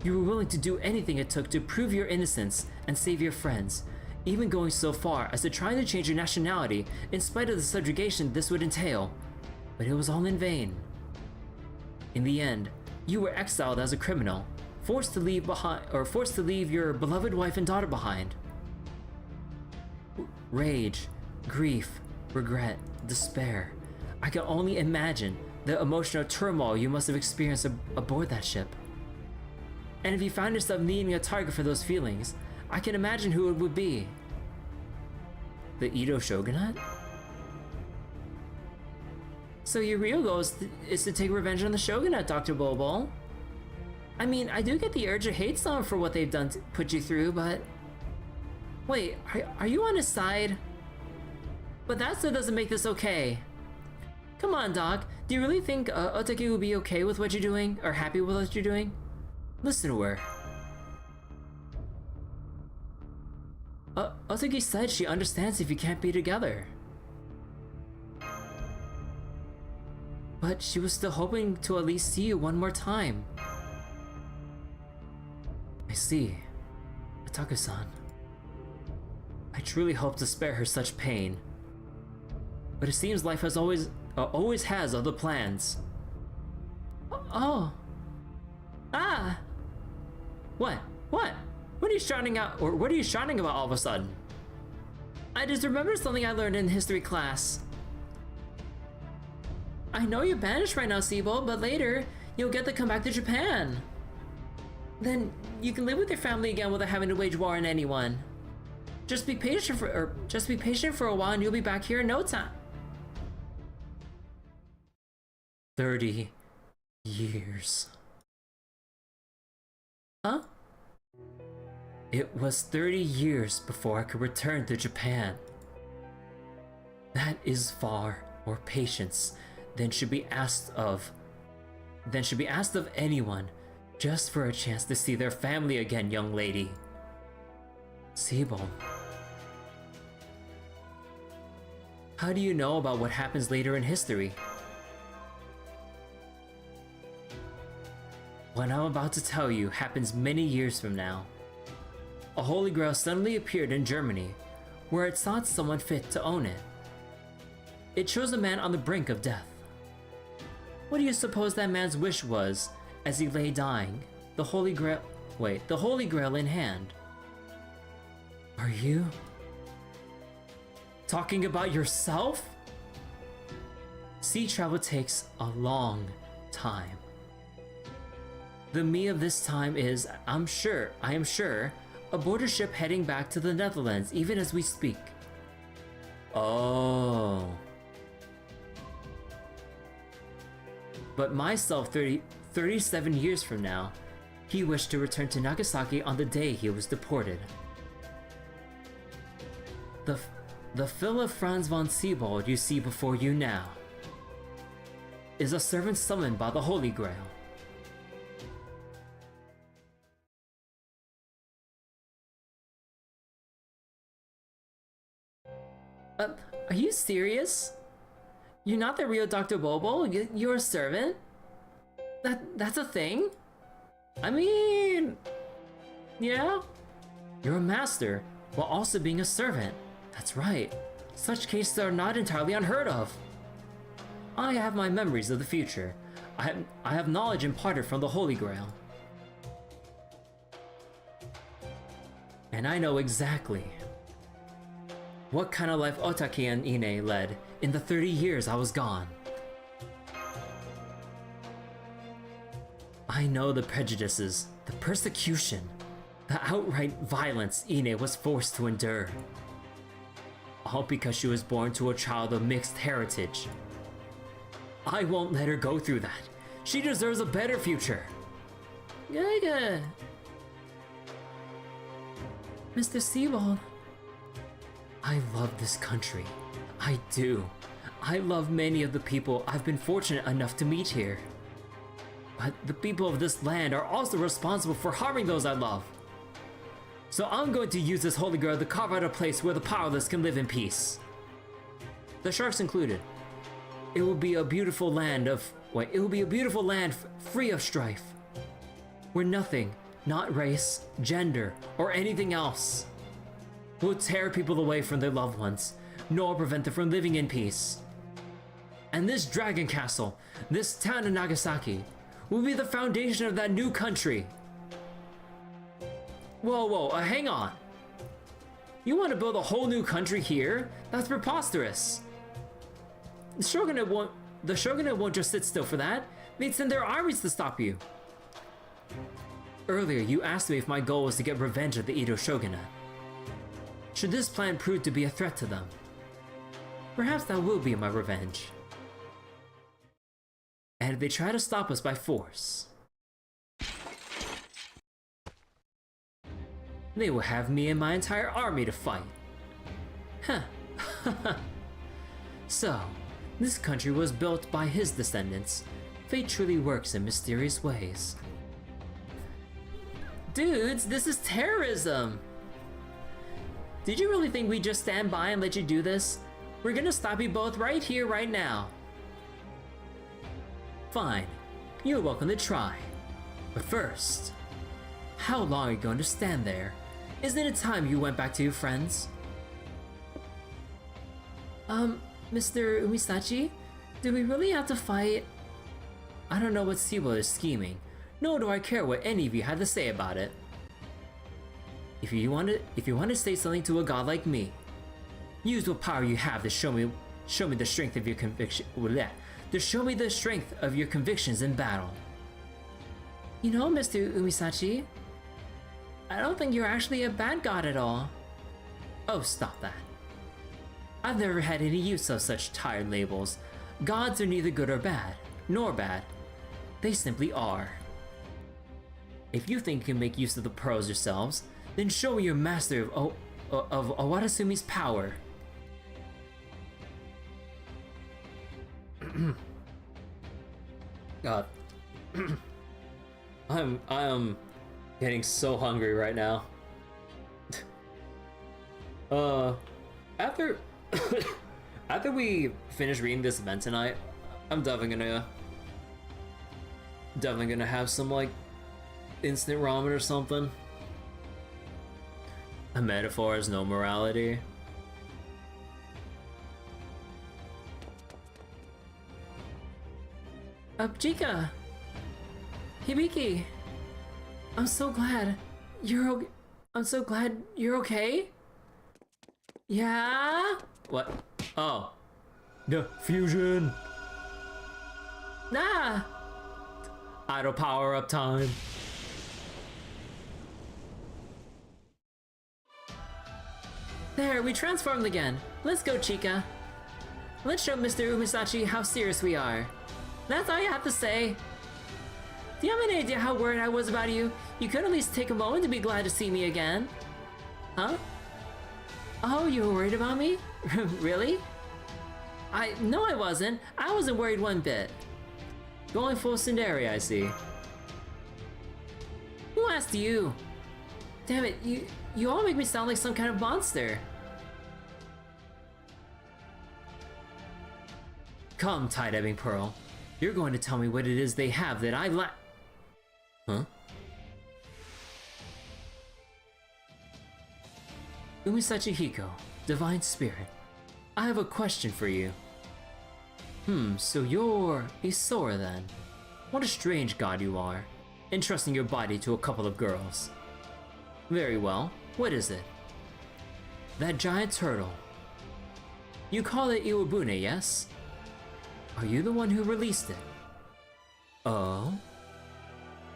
You were willing to do anything it took to prove your innocence and save your friends, even going so far as to try to change your nationality in spite of the subjugation this would entail, but it was all in vain. In the end, you were exiled as a criminal, forced to leave your beloved wife and daughter behind. Rage, grief, regret, despair. I can only imagine the emotional turmoil you must have experienced aboard that ship. And if you found yourself needing a target for those feelings, I can imagine who it would be. The Edo Shogunate? So your real goal is to take revenge on the Shogunate, Dr. Bobo. I mean, I do get the urge to hate someone for what they've done to put you through, but... Wait, are you on his side? But that still doesn't make this okay. Come on, Doc. Do you really think Otaki will be okay with what you're doing? Or happy with what you're doing? Listen to her. Otaki said she understands if you can't be together. But she was still hoping to at least see you one more time. I see. Ataka-san. I truly hope to spare her such pain. But it seems life has always has other plans. Oh. Ah! What? What? What are you shouting out, or what are you shouting about all of a sudden? I just remembered something I learned in history class. I know you're banished right now, Sibo, but later, you'll get to come back to Japan. Then, you can live with your family again without having to wage war on anyone. Just be patient for a while and you'll be back here in no time. 30 years. Huh? It was 30 years before I could return to Japan. That is far more patience than should be asked of anyone just for a chance to see their family again, young lady. Sibo. How do you know about what happens later in history? What I'm about to tell you happens many years from now. A Holy Grail suddenly appeared in Germany, where it thought someone fit to own it. It chose a man on the brink of death. What do you suppose that man's wish was as he lay dying, the Holy Grail in hand? Are you talking about yourself? Sea travel takes a long time. The me of this time is, I am sure, aboard a ship heading back to the Netherlands even as we speak. Oh. But myself 37 years from now, he wished to return to Nagasaki on the day he was deported. The Philip Franz von Siebold you see before you now is a servant summoned by the Holy Grail. Are you serious? You're not the real Dr. Bobo? You're a servant? That's a thing? I mean... yeah? You're a master, while also being a servant. That's right. Such cases are not entirely unheard of. I have my memories of the future. I have knowledge imparted from the Holy Grail. And I know exactly what kind of life Otaki and Ine led in the 30 years I was gone. I know the prejudices, the persecution, the outright violence Ine was forced to endure. All because she was born to a child of mixed heritage. I won't let her go through that. She deserves a better future. Gaga. Mr. Siebold. I love this country. I do. I love many of the people I've been fortunate enough to meet here. But the people of this land are also responsible for harming those I love. So I'm going to use this Holy Grail to carve out a place where the powerless can live in peace. The sharks included. It will be a beautiful land free of strife. Where nothing, not race, gender, or anything else, will tear people away from their loved ones, nor prevent them from living in peace. And this dragon castle, this town of Nagasaki, will be the foundation of that new country. Whoa, hang on. You want to build a whole new country here? That's preposterous. The shogunate the shogunate won't just sit still for that. They'd send their armies to stop you. Earlier, you asked me if my goal was to get revenge at the Edo shogunate. Should this plan prove to be a threat to them, perhaps that will be my revenge. And if they try to stop us by force, they will have me and my entire army to fight. Huh. So, this country was built by his descendants. Fate truly works in mysterious ways. Dudes, this is terrorism! Did you really think we'd just stand by and let you do this? We're gonna stop you both right here, right now. Fine. You're welcome to try. But first, how long are you going to stand there? Isn't it time you went back to your friends? Mr. Umisachi, do we really have to fight? I don't know what Siwa is scheming, nor do I care what any of you had to say about it. If you want to say something to a god like me, use what power you have to show me the strength of your conviction. To show me the strength of your convictions in battle. You know, Mr. Umisachi, I don't think you're actually a bad god at all. Oh, stop that. I've never had any use of such tired labels. Gods are neither good or bad, nor bad. They simply are. If you think you can make use of the pearls yourselves, then show me your master of Owadasumi's power. God. I am getting so hungry right now. After after we finish reading this event tonight, I'm definitely gonna have some like instant ramen or something. A metaphor is no morality. Chika! Hibiki! I'm so glad you're okay? Yeah? What? Oh. The fusion! Nah! Idle power up time. There, we transformed again. Let's go, Chika. Let's show Mr. Umisachi how serious we are. That's all you have to say. Do you have any idea how worried I was about you? You could at least take a moment to be glad to see me again. Huh? Oh, you were worried about me? Really? No, I wasn't. I wasn't worried one bit. Going full Cinderella, I see. Who asked you? Damn it, you all make me sound like some kind of monster. Come, Tide-Ebbing Pearl. You're going to tell me what it is they have that I lack. Huh? Umisachi Hiko, Divine Spirit. I have a question for you. So you're a Sora then. What a strange god you are, entrusting your body to a couple of girls. Very well, what is it? That giant turtle. You call it Iwabune, yes? Are you the one who released it? Oh?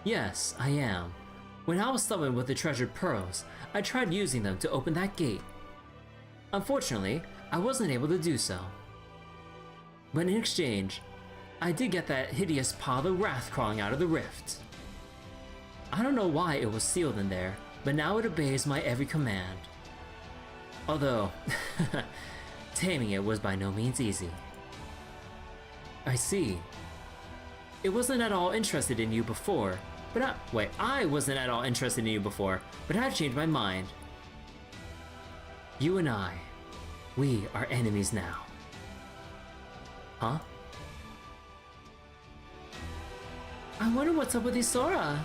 Yes, I am. When I was summoned with the treasured pearls, I tried using them to open that gate. Unfortunately, I wasn't able to do so. But in exchange, I did get that hideous pile of wrath crawling out of the rift. I don't know why it was sealed in there, but now it obeys my every command. Although, taming it was by no means easy. I see. It wasn't at all interested in you before, but I wasn't at all interested in you before, but I've changed my mind. You and I, we are enemies now. Huh? I wonder what's up with Isora.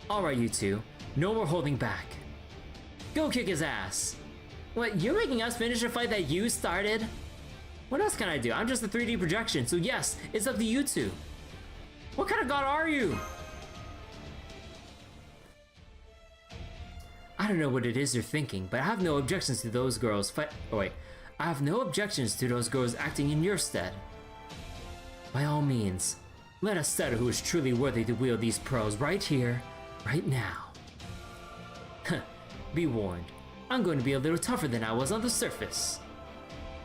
Alright, you two. No more holding back. Go kick his ass! What, you're making us finish a fight that you started? What else can I do? I'm just a 3D projection, so yes, it's up to you two. What kind of god are you? I don't know what it is you're thinking, but I have no objections to those girls fight. Oh wait. I have no objections to those girls acting in your stead. By all means, let us settle who is truly worthy to wield these pearls right here, right now. Be warned, I'm going to be a little tougher than I was on the surface.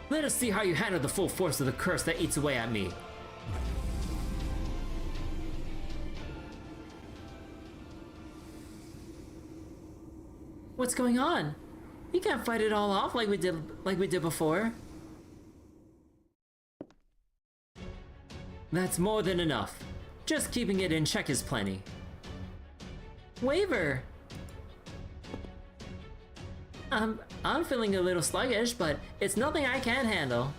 Let us see how you handle the full force of the curse that eats away at me. What's going on? You can't fight it all off like we did before. That's more than enough. Just keeping it in check is plenty. Waver! I'm feeling a little sluggish, but it's nothing I can't handle.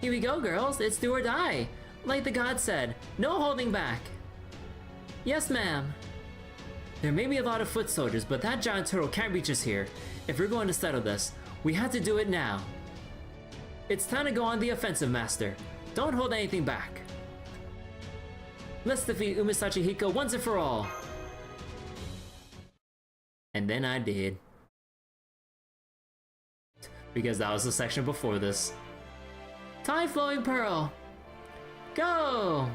Here we go, girls. It's do or die. Like the god said, no holding back. Yes, ma'am. There may be a lot of foot soldiers, but that giant turtle can't reach us here. If we're going to settle this, we have to do it now. It's time to go on the offensive, Master. Don't hold anything back. Let's defeat Umesachi Hiko once and for all. And then I did. Because that was the section before this. Time Flowing Pearl! Go!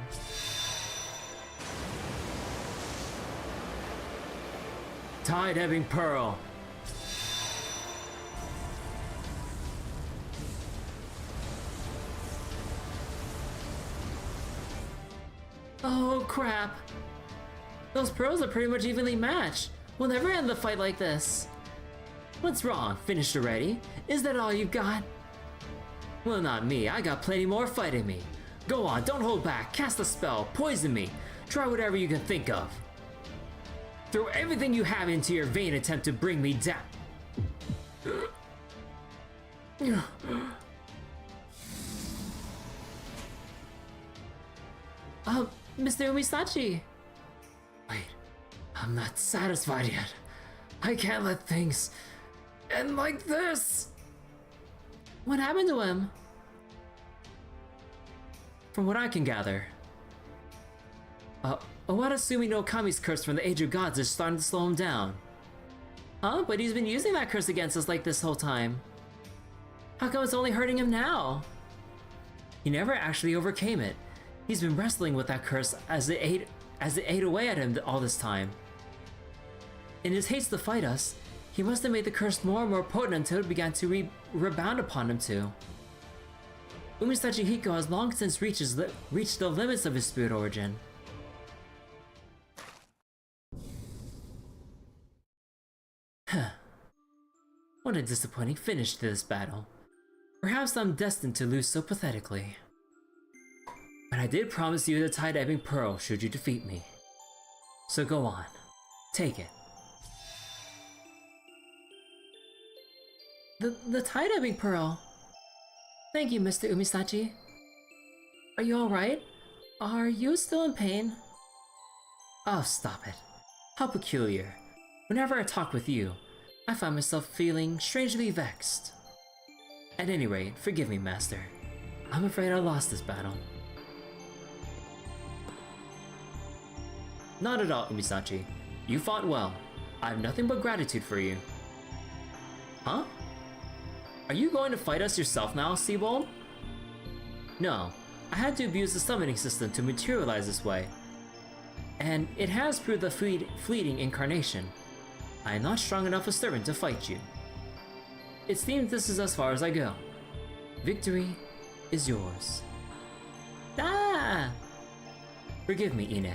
Tide Ebbing Pearl! Oh crap! Those pearls are pretty much evenly matched. We'll never end the fight like this. What's wrong? Finished already? Is that all you've got? Well, not me. I got plenty more fight in me. Go on, don't hold back. Cast a spell. Poison me. Try whatever you can think of. Throw everything you have into your vain attempt to bring me down. Mr. Umesachi! Wait, I'm not satisfied yet. I can't let things end like this! What happened to him? From what I can gather, Owadasumi no Kami's curse from the Age of Gods is starting to slow him down. Huh? But he's been using that curse against us like this whole time. How come it's only hurting him now? He never actually overcame it. He's been wrestling with that curse as it ate away at him all this time. In his haste to fight us, he must have made the curse more and more potent until it began to rebound upon him too. Umesachi Hiko has long since reached the limits of his spirit origin. What a disappointing finish to this battle. Perhaps I'm destined to lose so pathetically. But I did promise you the Tide Ebbing Pearl should you defeat me. So go on. Take it. The Tide Ebbing Pearl? Thank you, Mr. Umesachi. Are you alright? Are you still in pain? Oh, stop it. How peculiar. Whenever I talk with you, I find myself feeling strangely vexed. At any rate, forgive me, Master. I'm afraid I lost this battle. Not at all, Umesachi. You fought well. I have nothing but gratitude for you. Huh? Are you going to fight us yourself now, Seabold? No, I had to abuse the summoning system to materialize this way. And it has proved a fleeting incarnation. I am not strong enough a servant to fight you. It seems this is as far as I go. Victory is yours. Ah! Forgive me, Ine.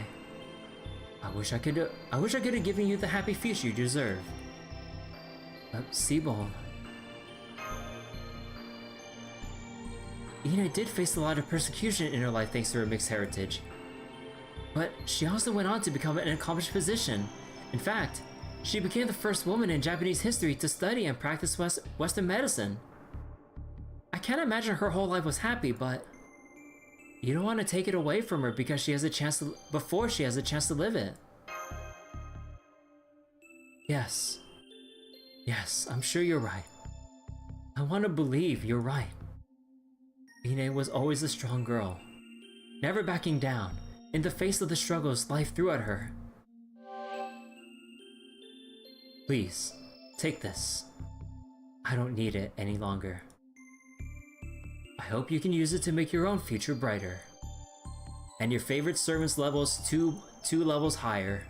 I wish I could have given you the happy future you deserve. But Seabold. Ine did face a lot of persecution in her life thanks to her mixed heritage. But she also went on to become an accomplished physician. In fact, she became the first woman in Japanese history to study and practice Western medicine. I can't imagine her whole life was happy, but you don't want to take it away from her because she has a chance before she has a chance to live it. Yes. Yes, I'm sure you're right. I want to believe you're right. Ine was always a strong girl, never backing down in the face of the struggles life threw at her. Please, take this. I don't need it any longer. I hope you can use it to make your own future brighter. And your favorite servant's levels two levels higher.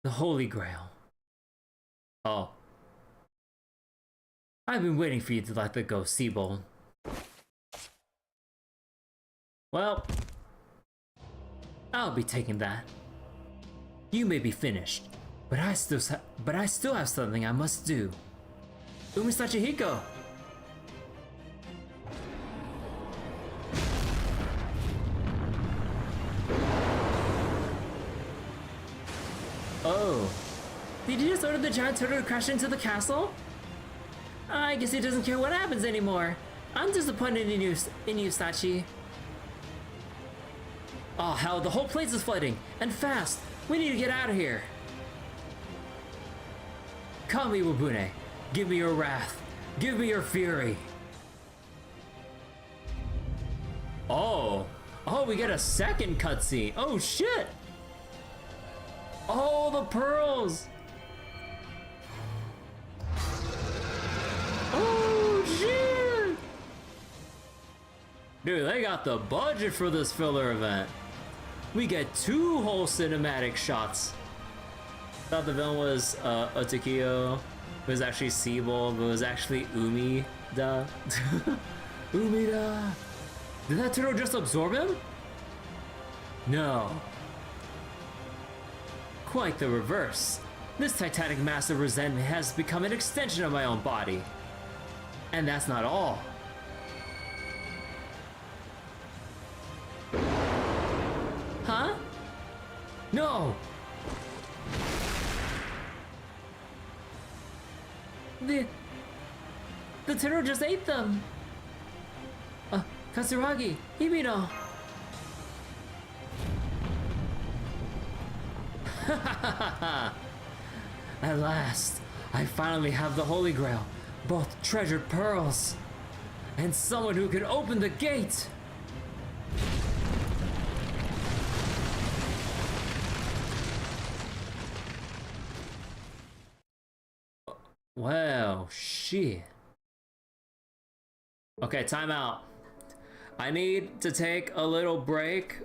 The Holy Grail. Oh. I've been waiting for you to let that go, Seabold. Well, I'll be taking that. You may be finished, but I still have something I must do. Umisachi Hiko! Oh. Did you just order the giant turtle to crash into the castle? I guess he doesn't care what happens anymore. I'm disappointed in you, Sachi. Oh hell, the whole place is flooding, and fast! We need to get out of here! Call me Wabune. Give me your wrath. Give me your fury. Oh. Oh, we get a second cutscene. Oh shit! Oh, the pearls! Oh shit! Dude, they got the budget for this filler event. We get 2 whole cinematic shots. Thought the villain was Otakio. It was actually Seabold, but it was actually Umida. Umida! Did that turtle just absorb him? No. Quite the reverse. This titanic mass of resentment has become an extension of my own body. And that's not all. Huh? No! The turtle just ate them! Katsuragi, Hibino! At last, I finally have the Holy Grail, both treasured pearls, and someone who can open the gate! Wow, shit. Okay, time out. I need to take a little break,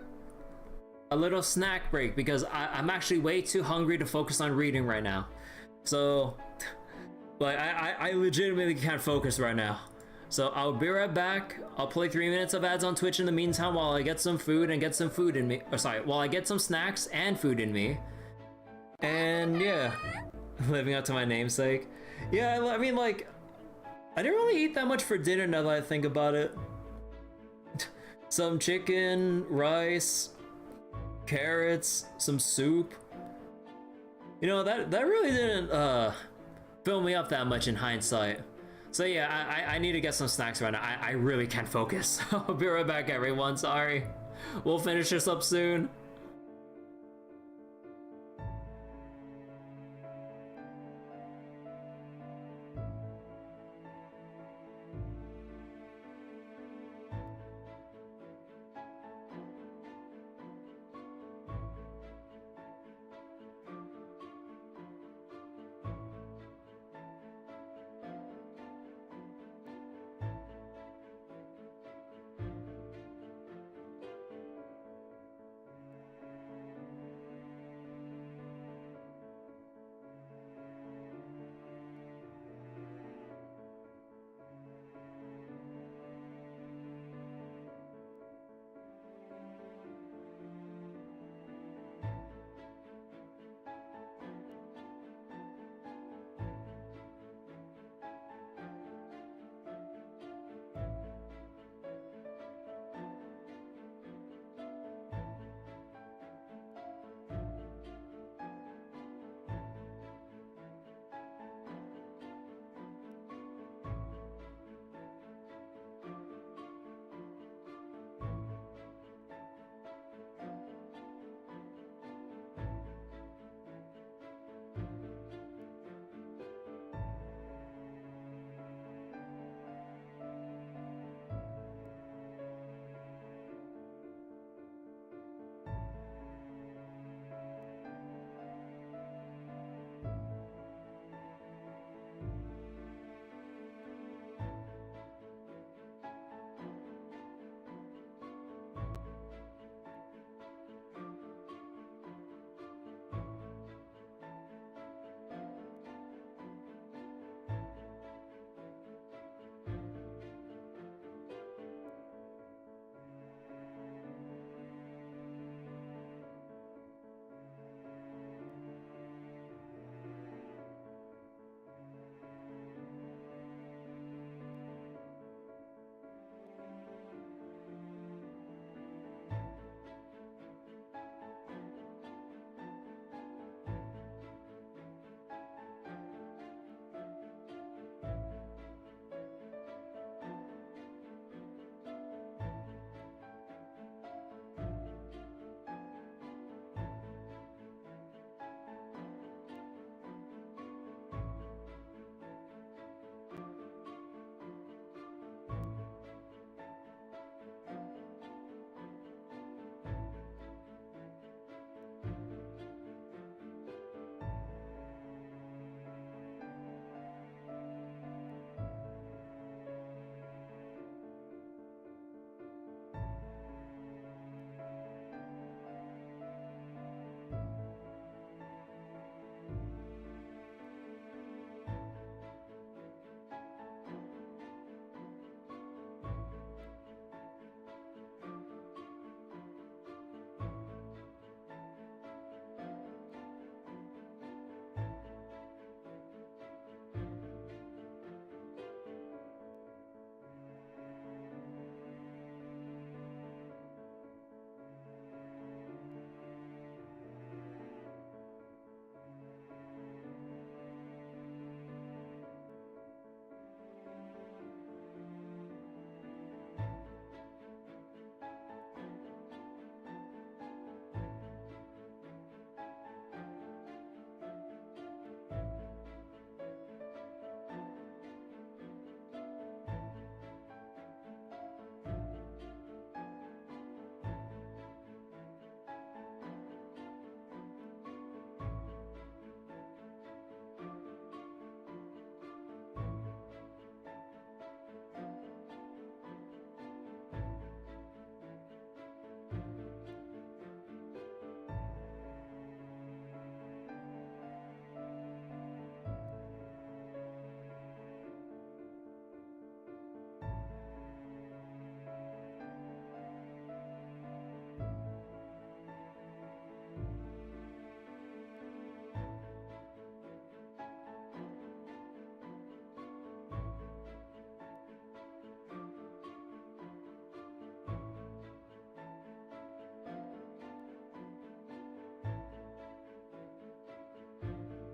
a little snack break, because I'm actually way too hungry to focus on reading right now. So, like, I legitimately can't focus right now. So I'll be right back. I'll play 3 minutes of ads on Twitch in the meantime while I get some food and get some food in me. Or sorry, while I get some snacks and food in me. And yeah, living up to my namesake. Yeah, I mean, like, I didn't really eat that much for dinner now that I think about it. Some chicken, rice, carrots, some soup. You know, that really didn't fill me up that much in hindsight. So yeah, I need to get some snacks right now. I really can't focus. I'll be right back, everyone. Sorry. We'll finish this up soon.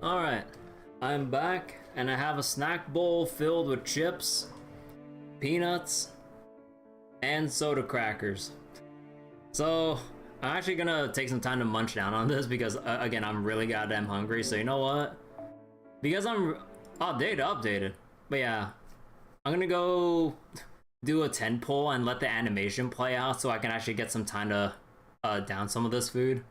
Alright, I'm back and I have a snack bowl filled with chips, peanuts, and soda crackers. So, I'm actually gonna take some time to munch down on this because, again, I'm really goddamn hungry. So, you know what? Because I'm updated. But yeah, I'm gonna go do a 10 pull and let the animation play out so I can actually get some time to down some of this food.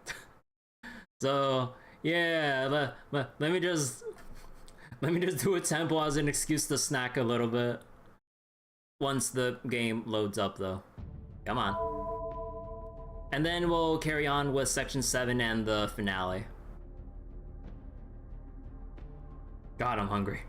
So, yeah, let me just do a 10 pull as an excuse to snack a little bit. Once the game loads up, though. Come on. And then we'll carry on with section 7 and the finale. God, I'm hungry.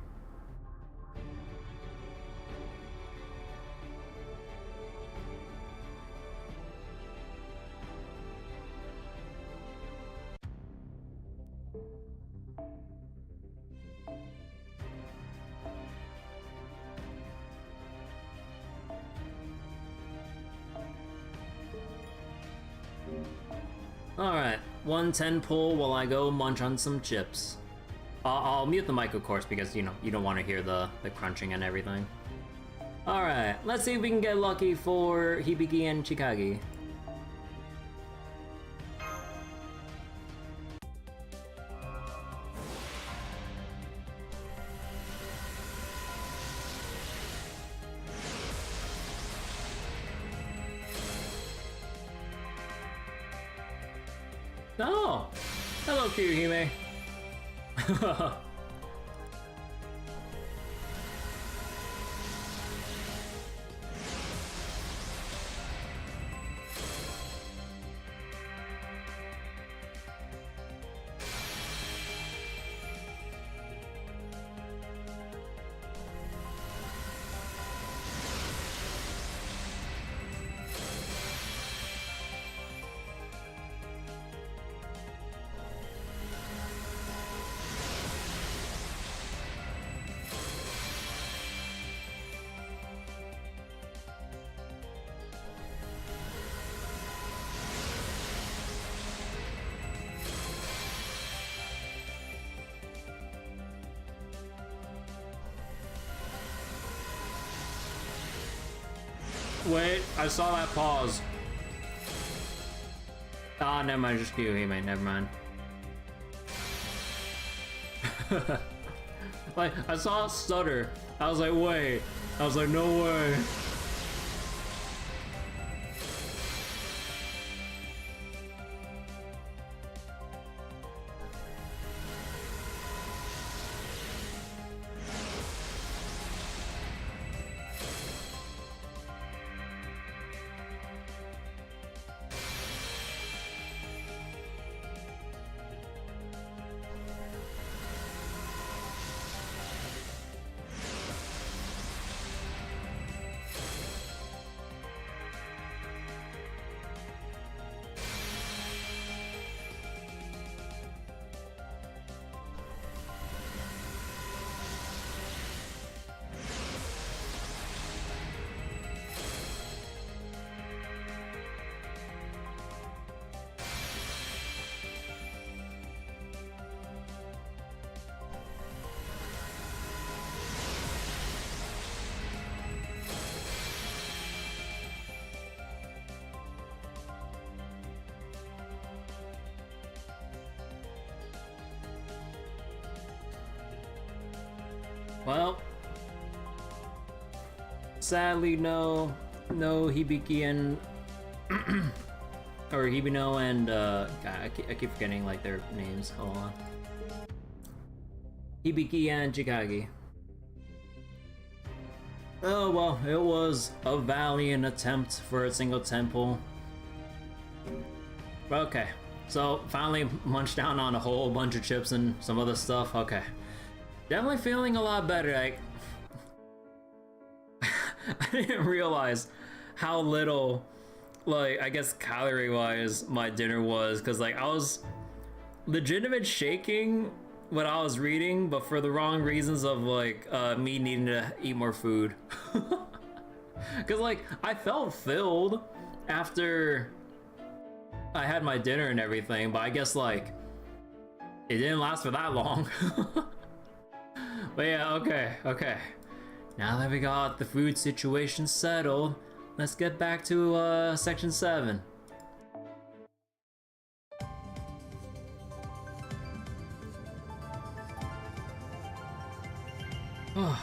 Alright, 110 pull while I go munch on some chips. I'll mute the mic, of course, because, you know, you don't want to hear the crunching and everything. Alright, let's see if we can get lucky for Hibiki and Chikagi. Oh! Hello, Kirihime! Wait, I saw that pause. Ah, never mind, just Kirihime, never mind. Like, I saw a stutter. I was like, wait. I was like, no way. Well, sadly, no Hibiki and or Hibino and God, I keep forgetting like their names. Hold on. Hibiki and Chikagi. Oh well, it was a valiant attempt for a single temple. Okay, so finally munched down on a whole bunch of chips and some other stuff. Okay. Definitely feeling a lot better. Like, I didn't realize how little, like, I guess calorie-wise my dinner was, because, like, I was legitimate shaking when I was reading, but for the wrong reasons of, like, me needing to eat more food. Because, like, I felt filled after I had my dinner and everything, but I guess, like, It didn't last for that long. But yeah, okay. Now that we got the food situation settled, let's get back to section 7. Oh.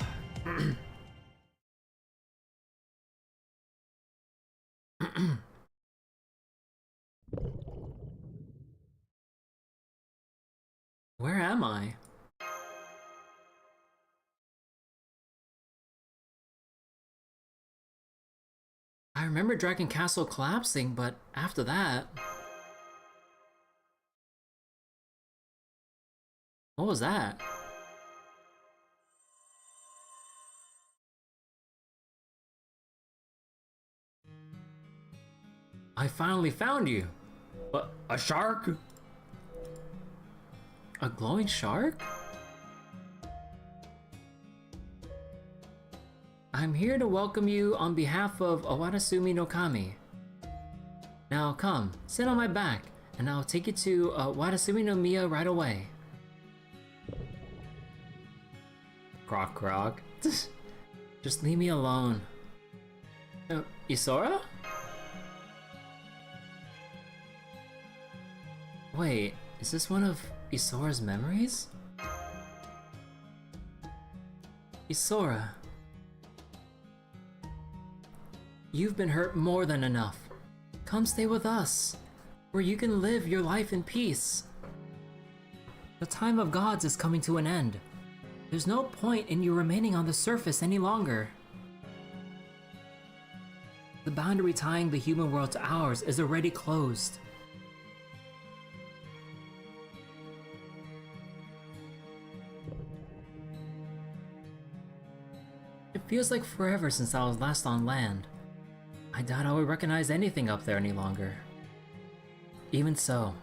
Where am I? I remember Dragon Castle collapsing, but after that... What was that? I finally found you! What, a shark? A glowing shark? I'm here to welcome you on behalf of Awatasumi no Kami. Now come, sit on my back, and I'll take you to Awatasumi no Miya right away. Croc croc. Just leave me alone. Isora? Wait, is this one of Isora's memories? Isora. You've been hurt more than enough. Come stay with us, where you can live your life in peace. The time of gods is coming to an end. There's no point in you remaining on the surface any longer. The boundary tying the human world to ours is already closed. It feels like forever since I was last on land. I doubt I would recognize anything up there any longer. Even so,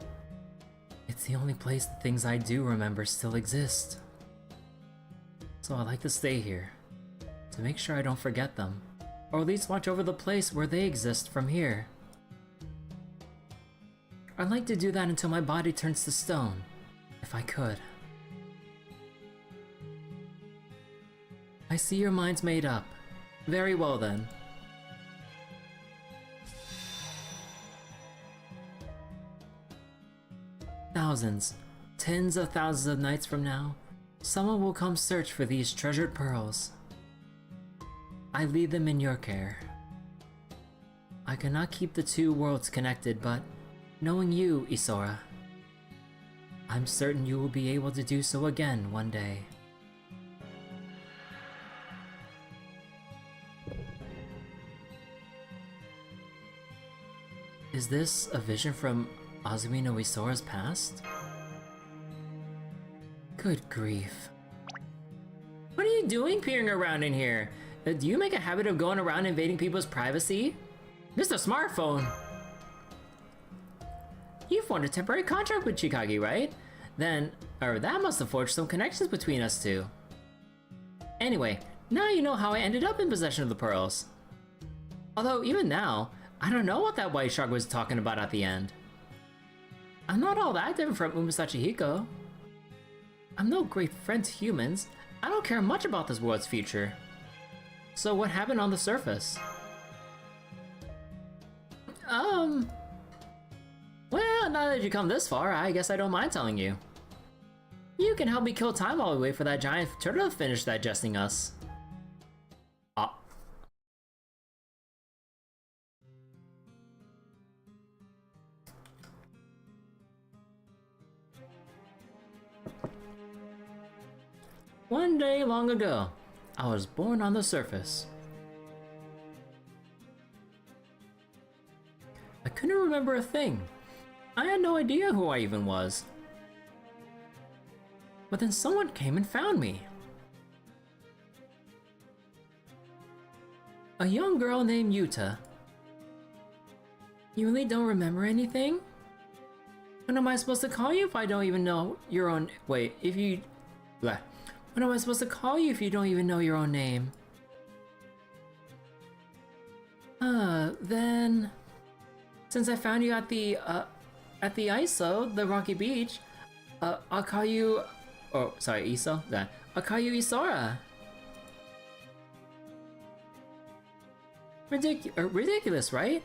it's the only place the things I do remember still exist. So I like to stay here, to make sure I don't forget them, or at least watch over the place where they exist from here. I'd like to do that until my body turns to stone, if I could. I see your mind's made up. Very well then. Thousands, tens of thousands of nights from now, someone will come search for these treasured pearls. I leave them in your care. I cannot keep the two worlds connected, but knowing you, Isora, I'm certain you will be able to do so again one day. Is this a vision from Azumi no Isora's past? Good grief. What are you doing peering around in here? Do you make a habit of going around invading people's privacy? Mr. Smartphone! You formed a temporary contract with Chikagi, right? Then, that must have forged some connections between us two. Anyway, now you know how I ended up in possession of the pearls. Although, even now, I don't know what that white shark was talking about at the end. I'm not all that different from Umasachi Hiko. I'm no great friend to humans. I don't care much about this world's future. So what happened on the surface? Well, now that you come this far, I guess I don't mind telling you. You can help me kill time while we wait for that giant turtle to finish digesting us. One day long ago, I was born on the surface. I couldn't remember a thing. I had no idea who I even was. But then someone came and found me. A young girl named Yuta. You really don't remember anything? What am I supposed to call you if I don't even know your own... Wait, if you... Blah. What am I supposed to call you if you don't even know your own name? Then... Since I found you at the ISO, the Rocky Beach, I'll call you... Oh, sorry, Iso? Yeah. I'll call you Isora. Ridiculous, right?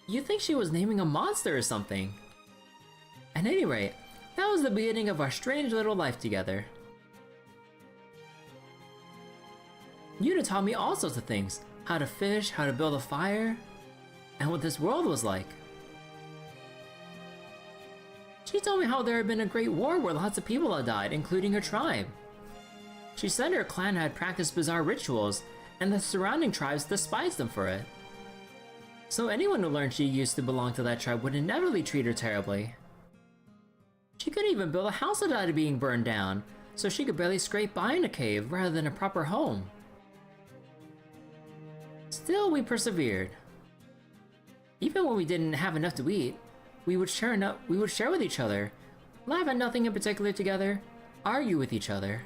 You'd think she was naming a monster or something. At any rate, that was the beginning of our strange little life together. Yuta taught me all sorts of things. How to fish, how to build a fire, and what this world was like. She told me how there had been a great war where lots of people had died, including her tribe. She said her clan had practiced bizarre rituals, and the surrounding tribes despised them for it. So anyone who learned she used to belong to that tribe would inevitably treat her terribly. She couldn't even build a house without being burned down, so she could barely scrape by in a cave rather than a proper home. Still, we persevered. Even when we didn't have enough to eat, we would share with each other, laugh at nothing in particular together, argue with each other.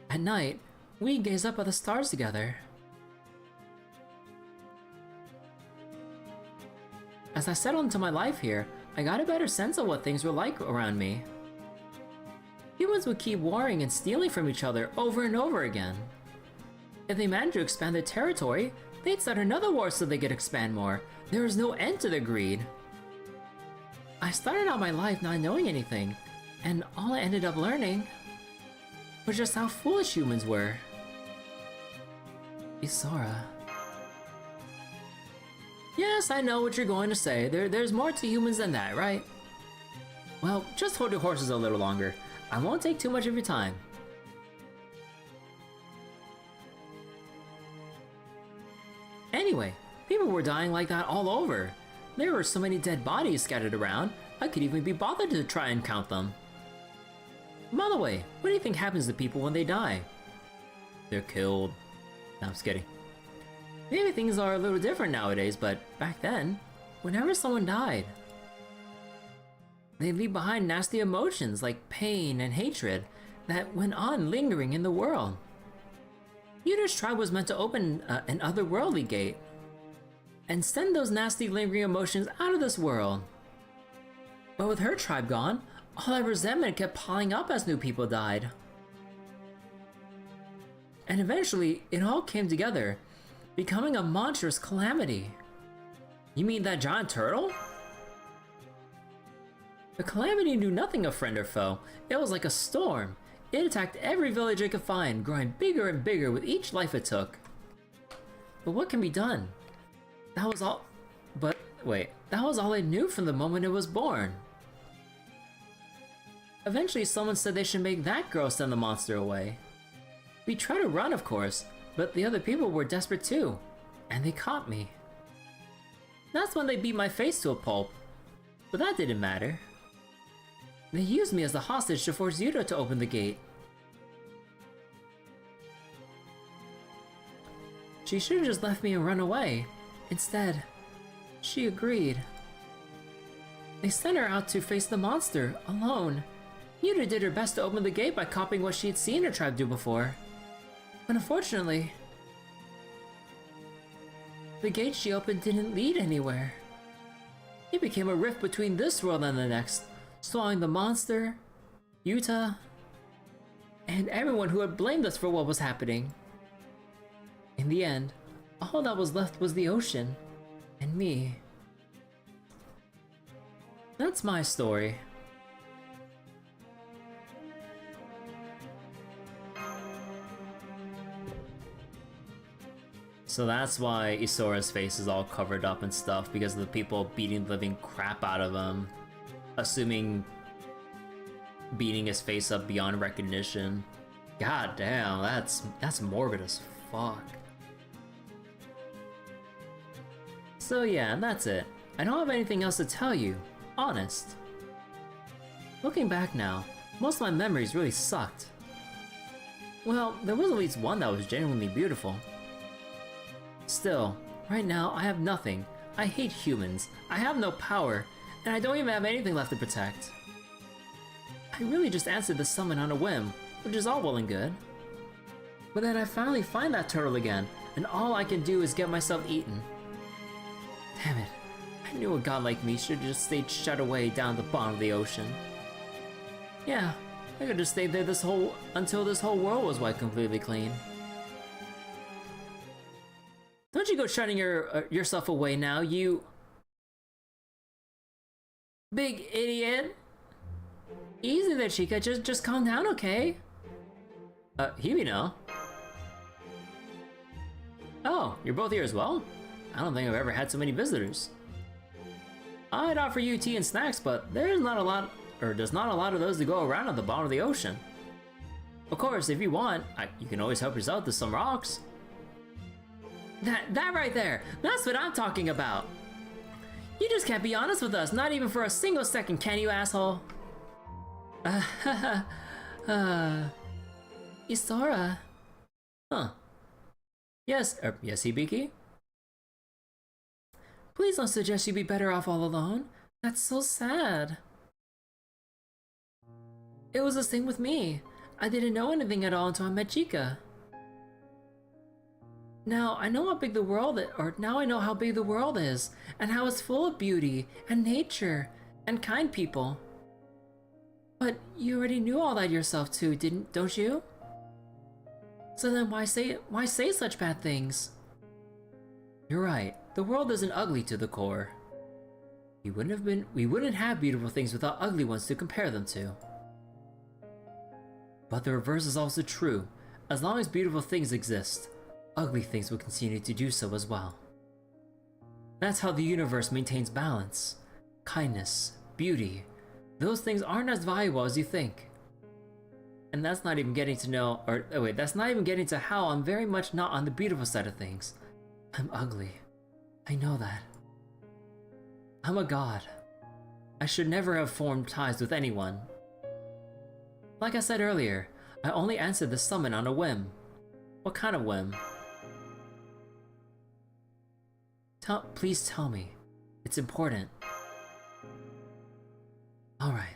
At night, we gaze up at the stars together. As I settled into my life here, I got a better sense of what things were like around me. Humans would keep warring and stealing from each other over and over again. If they managed to expand their territory, they'd start another war so they could expand more. There was no end to their greed. I started out my life not knowing anything, and all I ended up learning was just how foolish humans were. Isora. Yes, I know what you're going to say. There's more to humans than that, right? Well, just hold your horses a little longer. I won't take too much of your time. Anyway, people were dying like that all over. There were so many dead bodies scattered around, I could even be bothered to try and count them. By the way, what do you think happens to people when they die? They're killed. No, I'm just kidding. Maybe things are a little different nowadays, but back then, whenever someone died, they leave behind nasty emotions like pain and hatred that went on lingering in the world. Yuta's tribe was meant to open an otherworldly gate and send those nasty lingering emotions out of this world. But with her tribe gone, all that resentment kept piling up as new people died. And eventually, it all came together, becoming a monstrous calamity. You mean that giant turtle? The calamity knew nothing of friend or foe. It was like a storm. It attacked every village it could find, growing bigger and bigger with each life it took. But what can be done? That was all... But, wait, that was all it knew from the moment it was born. Eventually, someone said they should make that girl send the monster away. We tried to run, of course, but the other people were desperate too, and they caught me. That's when they beat my face to a pulp, but that didn't matter. They used me as the hostage to force Yuta to open the gate. She should have just left me and run away. Instead, she agreed. They sent her out to face the monster, alone. Yuta did her best to open the gate by copying what she had seen her tribe do before. But unfortunately, the gate she opened didn't lead anywhere. It became a rift between this world and the next, swallowing the monster, Yuta, and everyone who had blamed us for what was happening. In the end, all that was left was the ocean, and me. That's my story. So that's why Isora's face is all covered up and stuff, because of the people beating the living crap out of him. Assuming beating his face up beyond recognition. God damn, that's morbid as fuck. So yeah, that's it. I don't have anything else to tell you, honest. Looking back now, most of my memories really sucked. Well, there was at least one that was genuinely beautiful. Still, right now I have nothing. I hate humans, I have no power, and I don't even have anything left to protect. I really just answered the summon on a whim, which is all well and good. But then I finally find that turtle again, and all I can do is get myself eaten. Damn it, I knew a god like me should have just stayed shut away down at the bottom of the ocean. Yeah, I could just stay there until this whole world was wiped completely clean. Don't you go shutting yourself away now, you big idiot. Easy there, Chica. Just calm down, okay? Hibino. Oh, you're both here as well? I don't think I've ever had so many visitors. I'd offer you tea and snacks, but there's not a lot of those to go around at the bottom of the ocean. Of course, if you want, you can always help yourself to some rocks. That right there, that's what I'm talking about. You just can't be honest with us, not even for a single second, can you, asshole? Isora. Huh. Yes, yes, Hibiki? Please don't suggest you'd be better off all alone. That's so sad. It was the same with me. I didn't know anything at all until I met Chica. Now I know how big the world is, now I know how big the world is, and how it's full of beauty, and nature, and kind people. But you already knew all that yourself too, don't you? So then why say such bad things? You're right, the world isn't ugly to the core. We wouldn't have beautiful things without ugly ones to compare them to. But the reverse is also true. As long as beautiful things exist, ugly things will continue to do so as well. That's how the universe maintains balance. Kindness, beauty, those things aren't as valuable as you think. And that's not even getting to that's not even getting to how I'm very much not on the beautiful side of things. I'm ugly. I know that. I'm a god. I should never have formed ties with anyone. Like I said earlier, I only answered the summon on a whim. What kind of whim? Please tell me. It's important. Alright.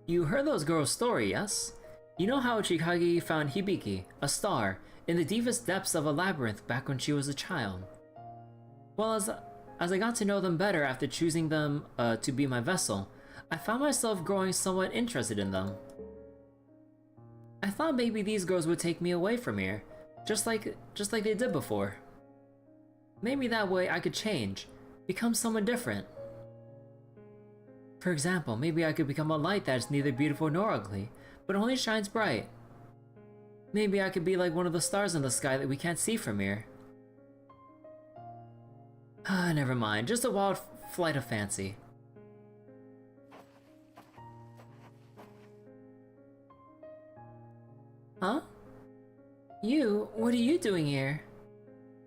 You heard those girls' story, yes? You know how Chikagi found Hibiki, a star, in the deepest depths of a labyrinth back when she was a child? Well, as I got to know them better after choosing them to be my vessel, I found myself growing somewhat interested in them. I thought maybe these girls would take me away from here, just like they did before. Maybe that way I could change, become someone different. For example, maybe I could become a light that is neither beautiful nor ugly, but only shines bright. Maybe I could be like one of the stars in the sky that we can't see from here. Ah, never mind, just a wild flight of fancy. Huh? What are you doing here?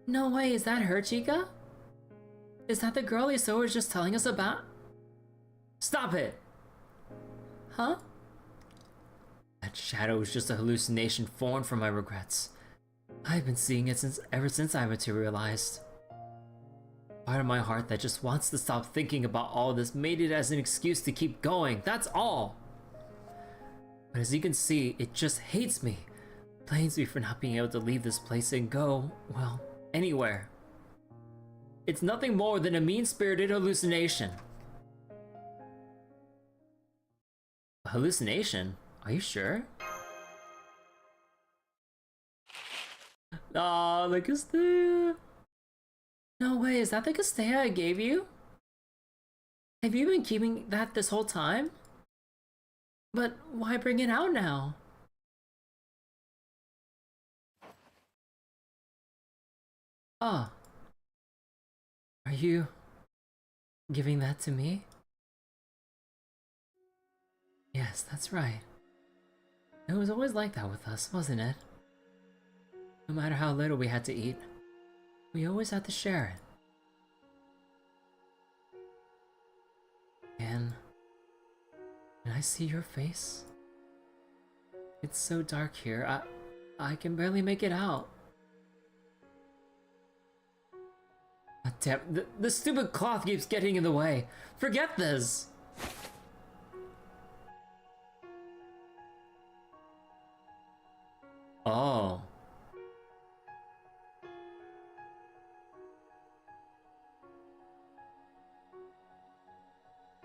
No way, is that her, Chica? Is that the girl Iso was just telling us about? Stop it! Huh? That shadow was just a hallucination formed from my regrets. I've been seeing it ever since I materialized. Part of my heart that just wants to stop thinking about all this made it as an excuse to keep going, that's all! But as you can see, it just hates me. Blames me for not being able to leave this place and go, well, anywhere. It's nothing more than a mean-spirited hallucination. A hallucination? Are you sure? Aw, the Castella. No way, is that the Castella I gave you? Have you been keeping that this whole time? But why bring it out now? Ah. Are you giving that to me? Yes, that's right. It was always like that with us, wasn't it? No matter how little we had to eat, we always had to share it. And I see your face? It's so dark here, I can barely make it out. God damn, the stupid cloth keeps getting in the way. Forget this! Oh.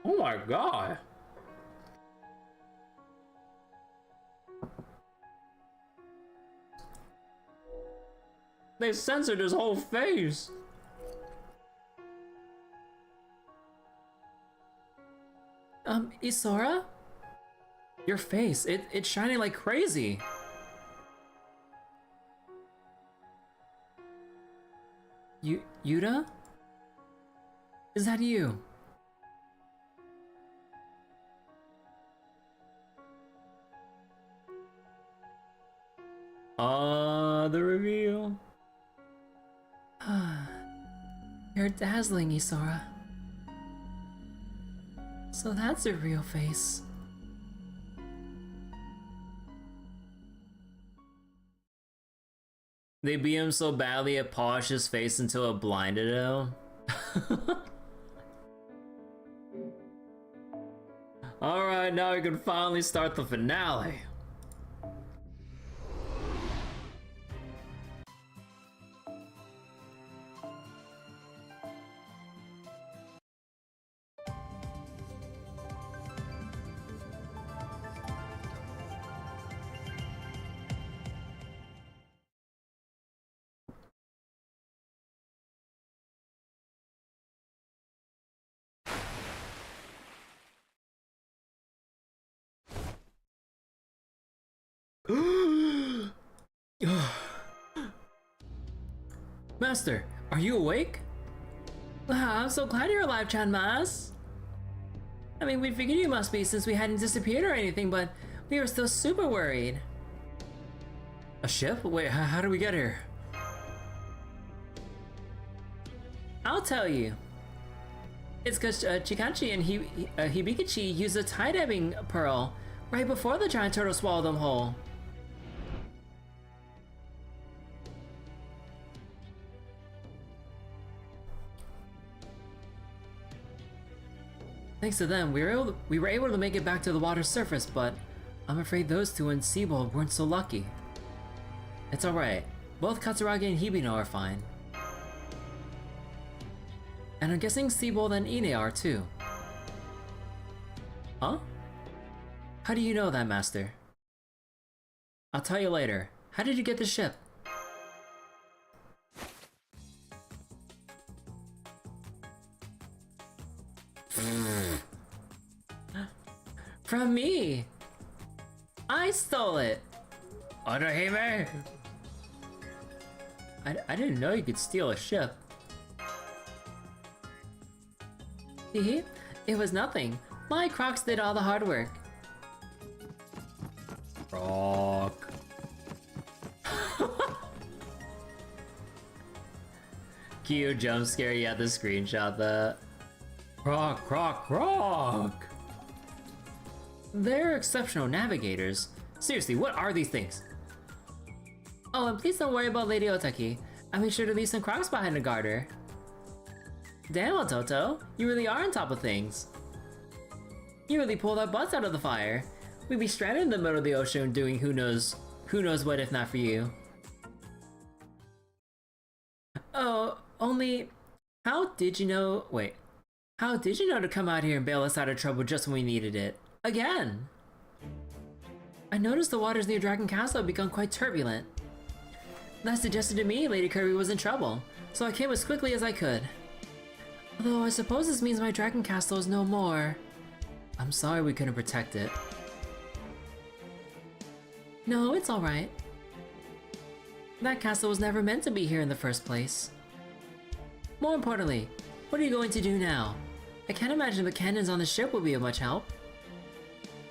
Oh my god. They censored his whole face. Isora? Your face, it's shining like crazy. Yuta? Is that you? The reveal. You're dazzling, Isora. So that's your real face. They beat him so badly it polished his face until it blinded him. Alright, now we can finally start the finale. Master, are you awake? Wow, I'm so glad you're alive, Chanmas. I mean, we figured you must be since we hadn't disappeared or anything, but we were still super worried. A ship? Wait, how do we get here? I'll tell you. It's because Chikanchi and Hibikachi used a tie-dabbing pearl right before the giant turtle swallowed them whole. Thanks to them, we were able to make it back to the water's surface, but I'm afraid those two in Seabold weren't so lucky. It's alright. Both Katsuragi and Hibino are fine. And I'm guessing Seabold and Ine are too. Huh? How do you know that, Master? I'll tell you later. How did you get the ship? From me! I stole it! Onohime! I didn't know you could steal a ship. Hehe, it was nothing. My Crocs did all the hard work. Rock. Cute jump scare, you had to screenshot that. Croc, croc, croc! They're exceptional navigators. Seriously, what are these things? Oh, and please don't worry about Lady Otaki. I made sure to leave some Crocs behind to guard her. Damn, Toto, you really are on top of things. You really pulled our butts out of the fire. We'd be stranded in the middle of the ocean doing who knows what if not for you. Oh, only, how did you know to come out here and bail us out of trouble just when we needed it? Again! I noticed the waters near Dragon Castle have become quite turbulent. That suggested to me Lady Kirby was in trouble, so I came as quickly as I could. Although I suppose this means my Dragon Castle is no more. I'm sorry we couldn't protect it. No, it's alright. That castle was never meant to be here in the first place. More importantly, what are you going to do now? I can't imagine the cannons on the ship will be of much help.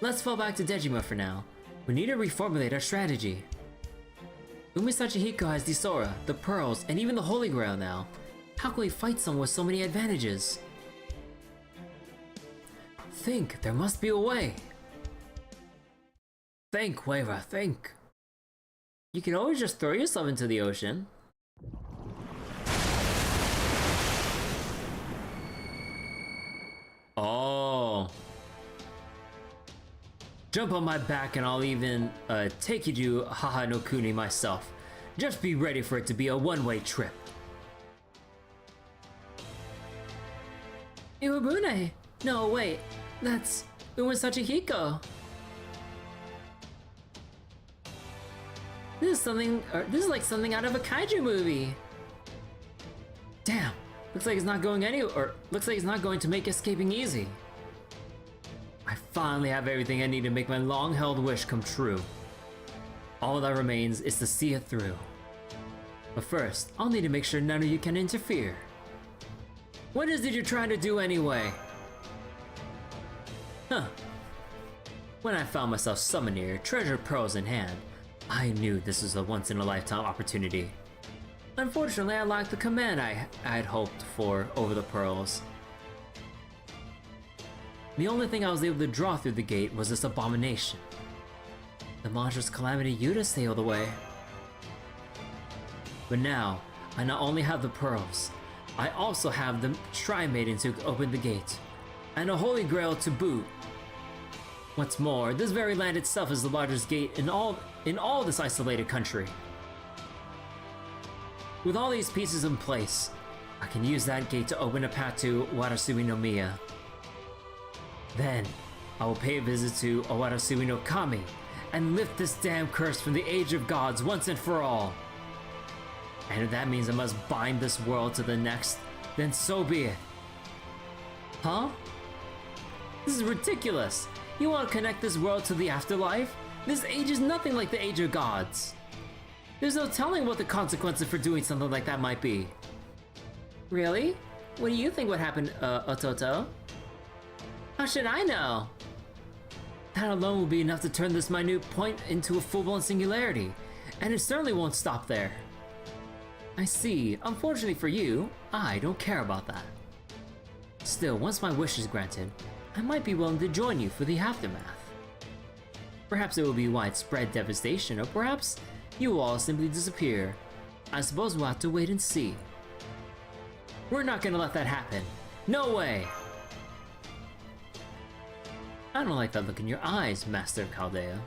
Let's fall back to Dejima for now. We need to reformulate our strategy. Umisachi Hiko has the Sora, the Pearls, and even the Holy Grail now. How can we fight someone with so many advantages? Think, there must be a way. Think, Weira, think. You can always just throw yourself into the ocean. Oh. Jump on my back and I'll even take you to Haha no Kuni myself. Just be ready for it to be a one-way trip. Iwabune! No, wait. That's Umasachi Hiko. This is like something out of a kaiju movie. Damn, looks like it's not going looks like it's not going to make escaping easy. I finally have everything I need to make my long-held wish come true. All that remains is to see it through. But first, I'll need to make sure none of you can interfere. What is it you're trying to do anyway? Huh. When I found myself summoned here, treasure pearls in hand, I knew this was a once-in-a-lifetime opportunity. Unfortunately, I lacked the command I had hoped for over the pearls. The only thing I was able to draw through the gate was this abomination. The monstrous calamity Yuta sailed away. But now, I not only have the pearls, I also have the Shrine Maidens who opened the gate, and a Holy Grail to boot. What's more, this very land itself is the largest gate in all this isolated country. With all these pieces in place, I can use that gate to open a path to Warasui no Miya. Then, I will pay a visit to Warasui no Kami and lift this damn curse from the Age of Gods once and for all. And if that means I must bind this world to the next, then so be it. Huh? This is ridiculous! You want to connect this world to the afterlife? This age is nothing like the Age of Gods. There's no telling what the consequences for doing something like that might be. Really? What do you think would happen, Ototo? How should I know? That alone will be enough to turn this minute point into a full-blown singularity, and it certainly won't stop there. I see. Unfortunately for you, I don't care about that. Still, once my wish is granted, I might be willing to join you for the aftermath. Perhaps it will be widespread devastation, or perhaps you will all simply disappear. I suppose we'll have to wait and see. We're not gonna let that happen. No way! I don't like that look in your eyes, Master of Chaldea.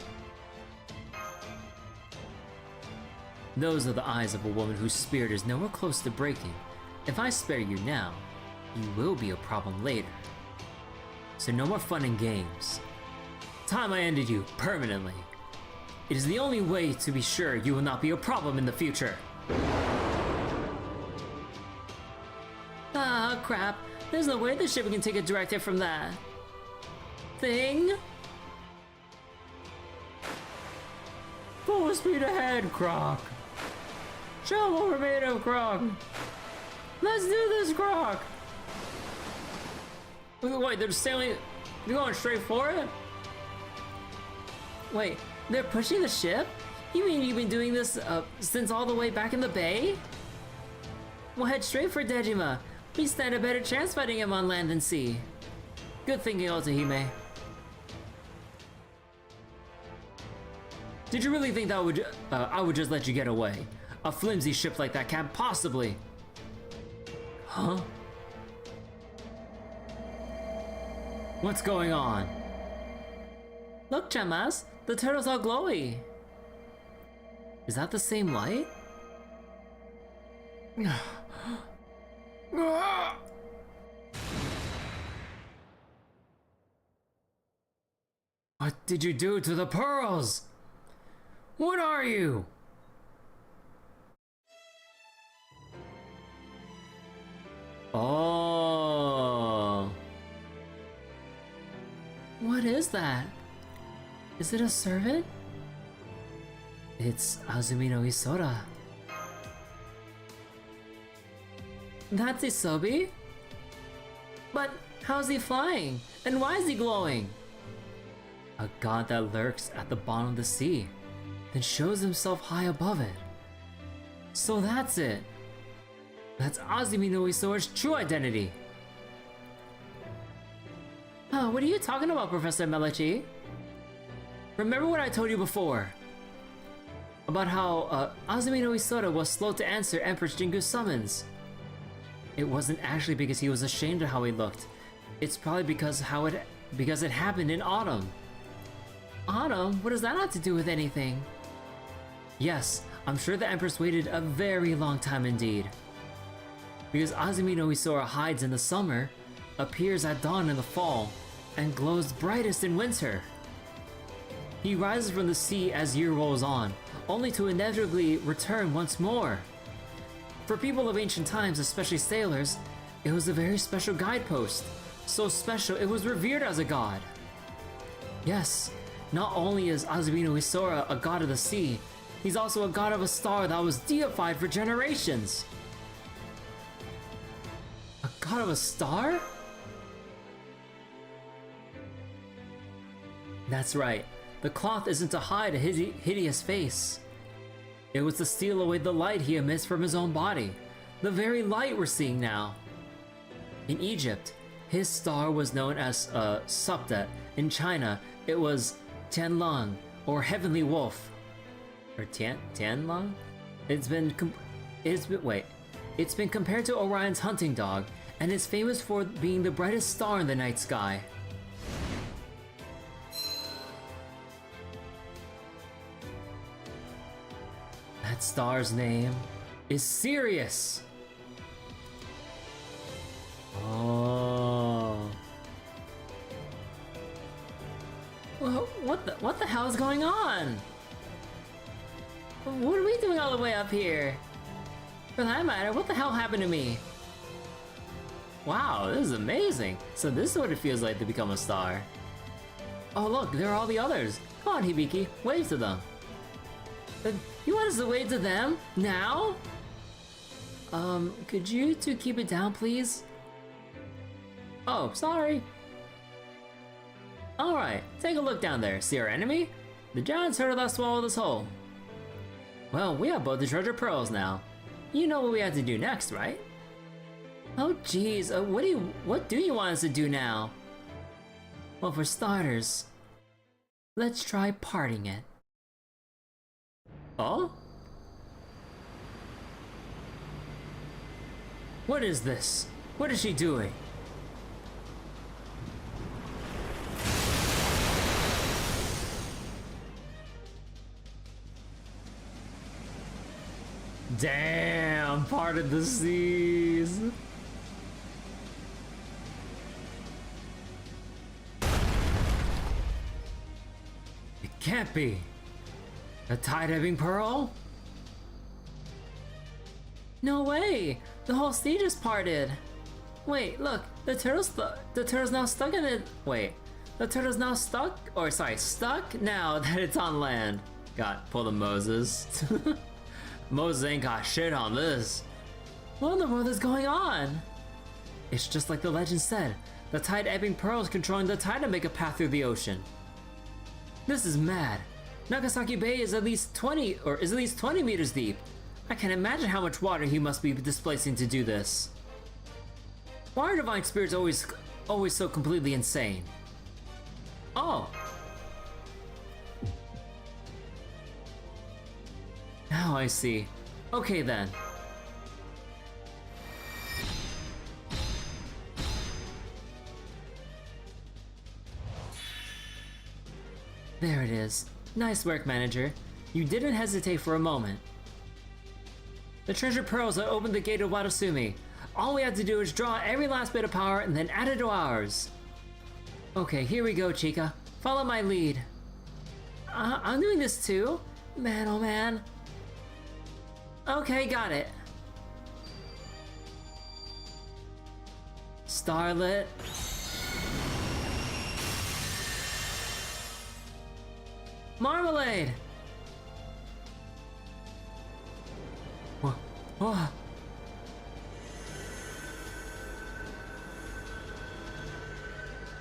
Those are the eyes of a woman whose spirit is nowhere close to breaking. If I spare you now, you will be a problem later. So no more fun and games. Time I ended you permanently. It is the only way to be sure you will not be a problem in the future. Ah, crap. There's no way the ship can take a direct hit from that thing. Full speed ahead, Croc. Show what we're made of, Croc. Let's do this, Croc. Wait, they're sailing. They're going straight for it? Wait, they're pushing the ship? You mean you've been doing this since all the way back in the bay? We'll head straight for Dejima. We stand a better chance fighting him on land than sea. Good thinking, Otohime. Did you really think that I would just let you get away? A flimsy ship like that can't possibly... Huh? What's going on? Look, Chamas, the turtle's all glowy. Is that the same light? What did you do to the pearls? What are you? Oh. What is that? Is it a servant? It's Azumi no Isora. That's Isobi? But how's he flying? And why is he glowing? A god that lurks at the bottom of the sea, then shows himself high above it. So that's it. That's Azumi no Isora's true identity. Oh, what are you talking about, Professor Melachi? Remember what I told you before? About how Azumi no Isora was slow to answer Empress Jingu's summons. It wasn't actually because he was ashamed of how he looked. It's probably because it happened in autumn. Autumn? What does that have to do with anything? Yes, I'm sure the Empress waited a very long time indeed. Because Azumi no Isora hides in the summer, appears at dawn in the fall, and glows brightest in winter. He rises from the sea as year rolls on, only to inevitably return once more. For people of ancient times, especially sailors, it was a very special guidepost. So special, it was revered as a god. Yes, not only is Azumino Isora a god of the sea, he's also a god of a star that was deified for generations. A god of a star? That's right. The cloth isn't to hide a hideous face. It was to steal away the light he emits from his own body. The very light we're seeing now. In Egypt, his star was known as Subdet. In China, it was Tianlang, or Heavenly Wolf. Or Tianlang? It's been compared to Orion's hunting dog, and is famous for being the brightest star in the night sky. That star's name is Sirius. Oh. Well, what the hell is going on? What are we doing all the way up here? For that matter, what the hell happened to me? Wow, this is amazing. So this is what it feels like to become a star. Oh look, there are all the others. Come on, Hibiki, wave to them. You want us to wave to them? Now? Could you two keep it down, please? Oh, sorry. Alright, take a look down there. See our enemy? The giant turtle that swallowed us whole. Well, we have both the treasure pearls now. You know what we have to do next, right? Oh geez, what do you want us to do now? Well, for starters, let's try parting it. Oh? What is this? What is she doing? Damn, parted the seas. It can't be. A tide-ebbing pearl? No way! The whole sea just parted! Wait, look, the turtle's now stuck in it. Wait, the turtle's now stuck? Or sorry, stuck now that it's on land. God, pull the Moses. Moses ain't got shit on this. What in the world is going on? It's just like the legend said. The tide-ebbing pearl is controlling the tide to make a path through the ocean. This is mad. Nagasaki Bay is at least 20 meters deep. I can't imagine how much water he must be displacing to do this. Why are divine spirits always so completely insane? Oh. Now I see. Okay then. There it is. Nice work, manager. You didn't hesitate for a moment. The treasure pearls have opened the gate of Wadasumi. All we have to do is draw every last bit of power and then add it to ours. Okay, here we go, Chica. Follow my lead. I'm doing this too? Man, oh man. Okay, got it. Starlit. Marmalade! Whoa, whoa.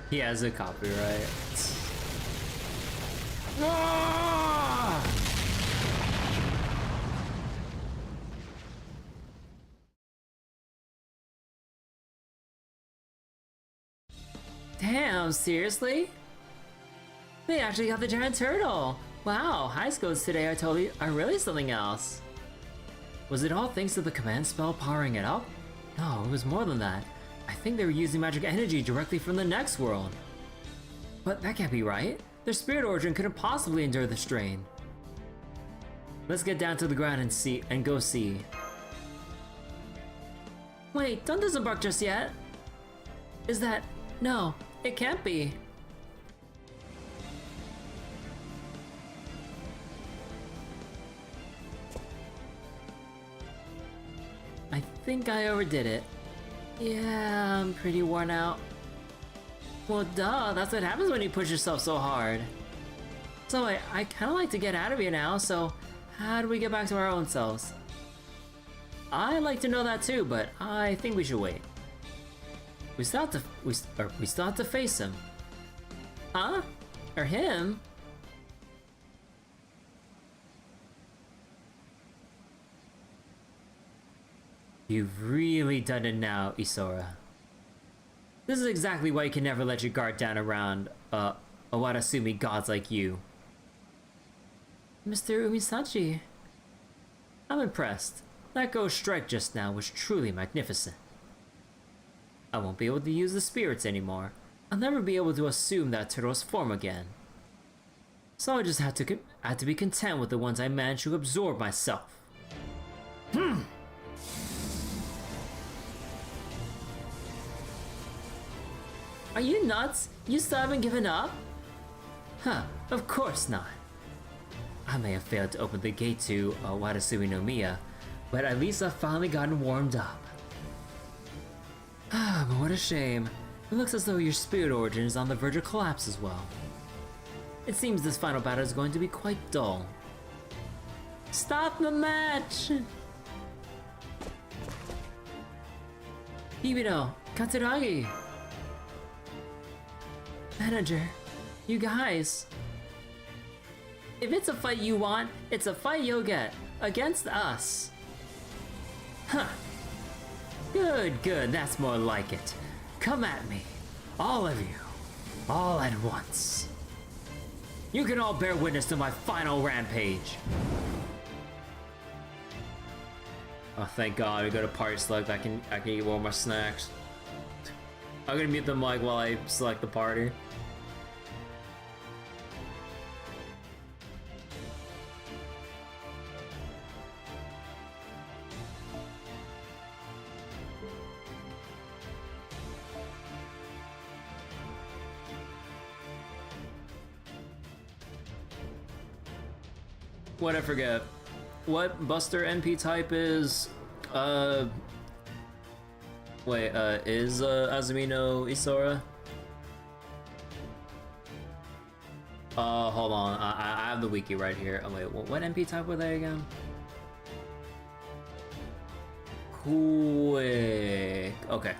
He has a copyright. Ah! Damn, seriously? They actually got the giant turtle! Wow, high schools today are really something else. Was it all thanks to the command spell powering it up? No, it was more than that. I think they were using magic energy directly from the next world. But that can't be right. Their spirit origin couldn't possibly endure the strain. Let's get down to the ground and go see. Wait, don't disembark just yet. Is that... No, it can't be. I think I overdid it. Yeah, I'm pretty worn out. Well, duh, that's what happens when you push yourself so hard. So I kinda like to get out of here now, so how do we get back to our own selves? I'd like to know that too, but I think we should wait. We still have to face him. Huh? Or him? You've really done it now, Isora. This is exactly why you can never let your guard down around, Owatasumi gods like you. Mr. Umisachi, I'm impressed. That ghost strike just now was truly magnificent. I won't be able to use the spirits anymore. I'll never be able to assume that turtle's form again. So I just had to be content with the ones I managed to absorb myself. Are you nuts? You still haven't given up? Huh, of course not. I may have failed to open the gate to Watasumi no Miya, but at least I've finally gotten warmed up. Ah, but what a shame. It looks as though your spirit origin is on the verge of collapse as well. It seems this final battle is going to be quite dull. Stop the match! Hibino, Katsuragi! Manager, you guys. If it's a fight you want, it's a fight you'll get. Against us. Huh. Good, good, that's more like it. Come at me. All of you. All at once. You can all bear witness to my final rampage. Oh, thank God, we go to party select. I can eat one of my snacks. I'm gonna mute the mic while I select the party. What I forget? What Buster NP type is? Wait, is Azumino Isora? Hold on. I have the wiki right here. Oh wait, what NP type were they again? Quick. Okay.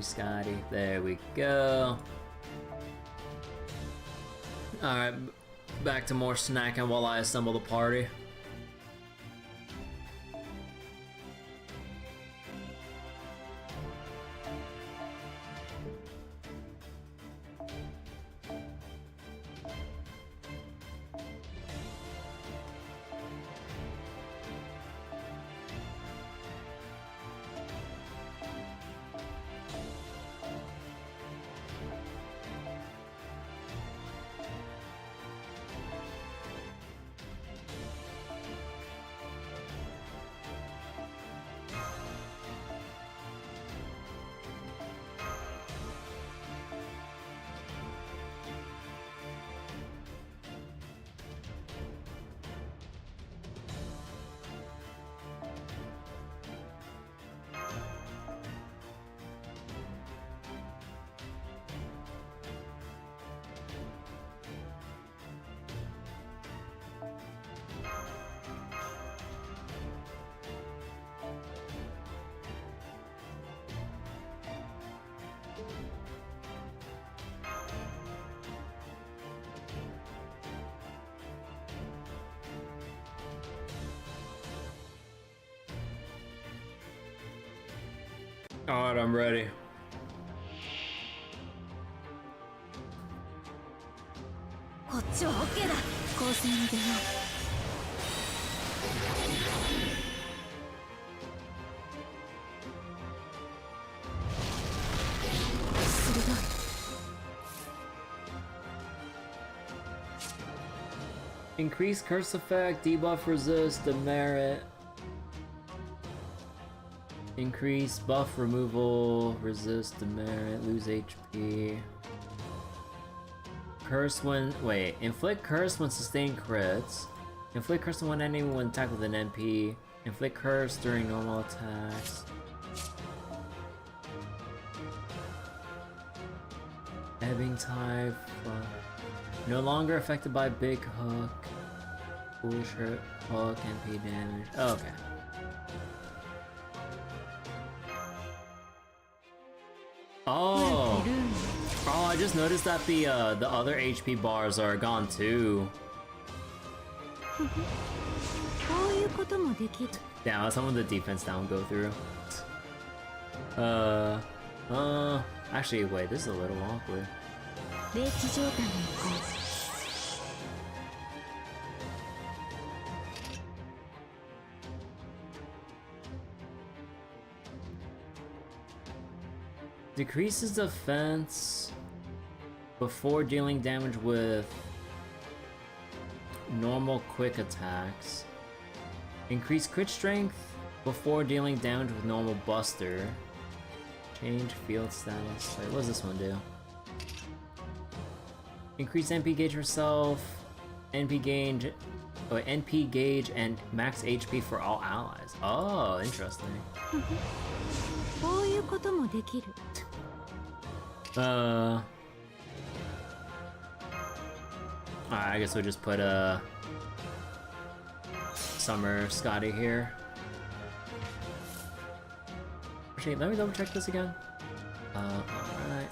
Scotty. There we go. Alright, back to more snacking while I assemble the party. Alright, I'm ready. Increase curse effect, debuff resist, demerit. Increase buff removal, resist, demerit, lose HP. Curse when, wait, inflict curse when sustained crits. Inflict curse on one enemy when attacked with an NP. Inflict curse during normal attacks. Ebbing type. No longer affected by big hook. Foolish hurt. Hook, NP damage. Oh, okay. Oh! Oh, I just noticed that the other HP bars are gone too. Damn, that's some of the defense down go through. Actually, wait, this is a little awkward. Decreases defense before dealing damage with normal quick attacks. Increase crit strength before dealing damage with normal buster. Change field status. Wait, what does this one do? Increase NP gauge yourself. NP gauge and max HP for all allies. Oh, interesting. Alright, I guess we'll just put Summer Scotty here. Actually, let me double check this again. Alright.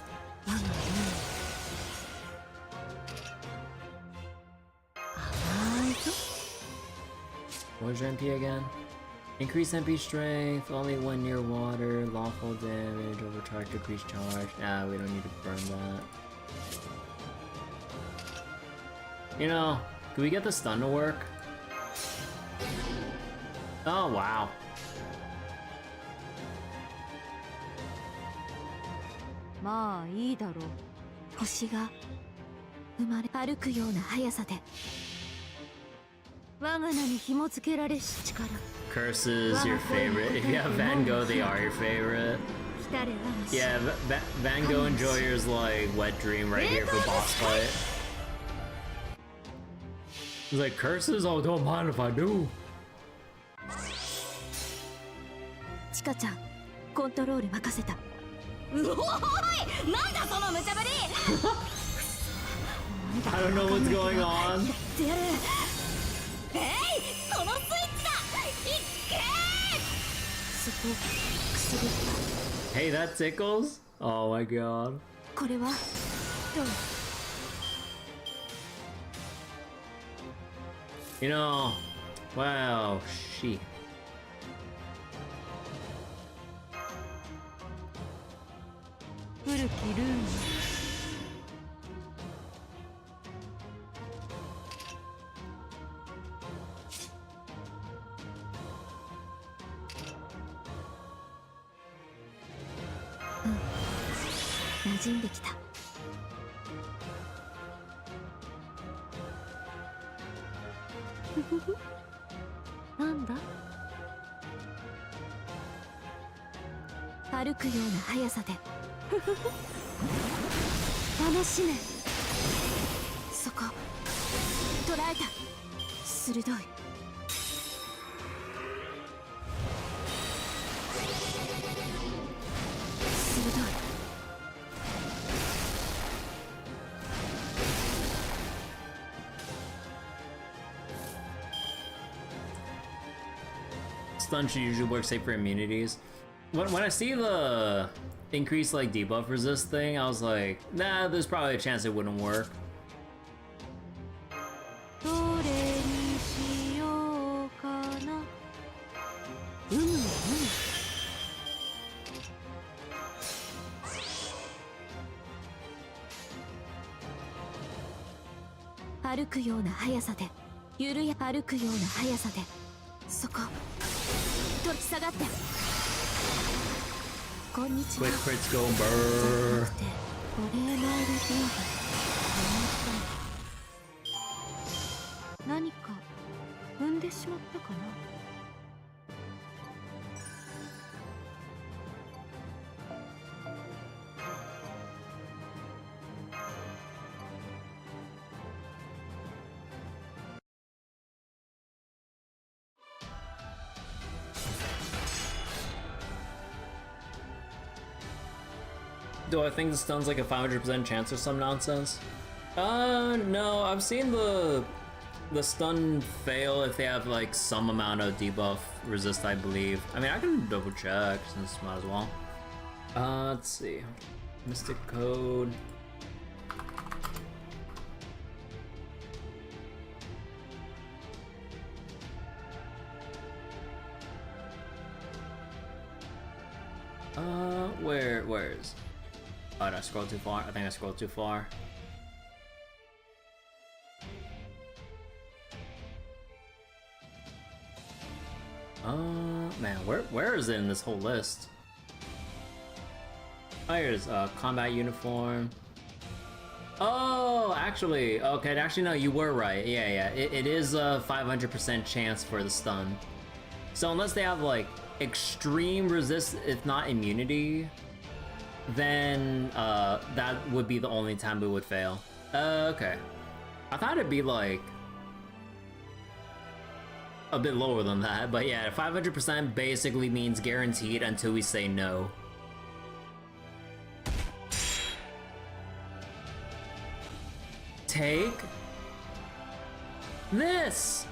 What's your MP again? Increase MP strength only when near water, lawful damage, overcharge, decrease charge. Nah, we don't need to burn that. You know, can we get the stun to work? Oh, wow. Curses your favorite. If you have Van Gogh, they are your favorite. Yeah, Van Gogh Enjoyer's like wet dream right here for boss fight. He's like, curses? Oh, don't mind if I do. I don't know what's going on. Hey, that tickles? Oh my god. You know, wow, shit. Stun should usually work safe for immunities. When I see the increased like debuff resist thing, I was like, nah, there's probably a chance it wouldn't work. Quick crits go burr. Do I think the stun's like a 500% chance or some nonsense? No, I've seen the stun fail if they have like some amount of debuff resist, I believe. I mean, I can double check since might as well. Let's see. Mystic Code. Where is? Oh, did I scroll too far? I think I scrolled too far. Man, where is it in this whole list? Oh, here's combat uniform. Oh, actually, okay, no, you were right. Yeah, it is a 500% chance for the stun. So unless they have like extreme resist, if not immunity, then that would be the only time it would fail. Okay. I thought it'd be like a bit lower than that, but yeah, 500% basically means guaranteed until we say no. Take this!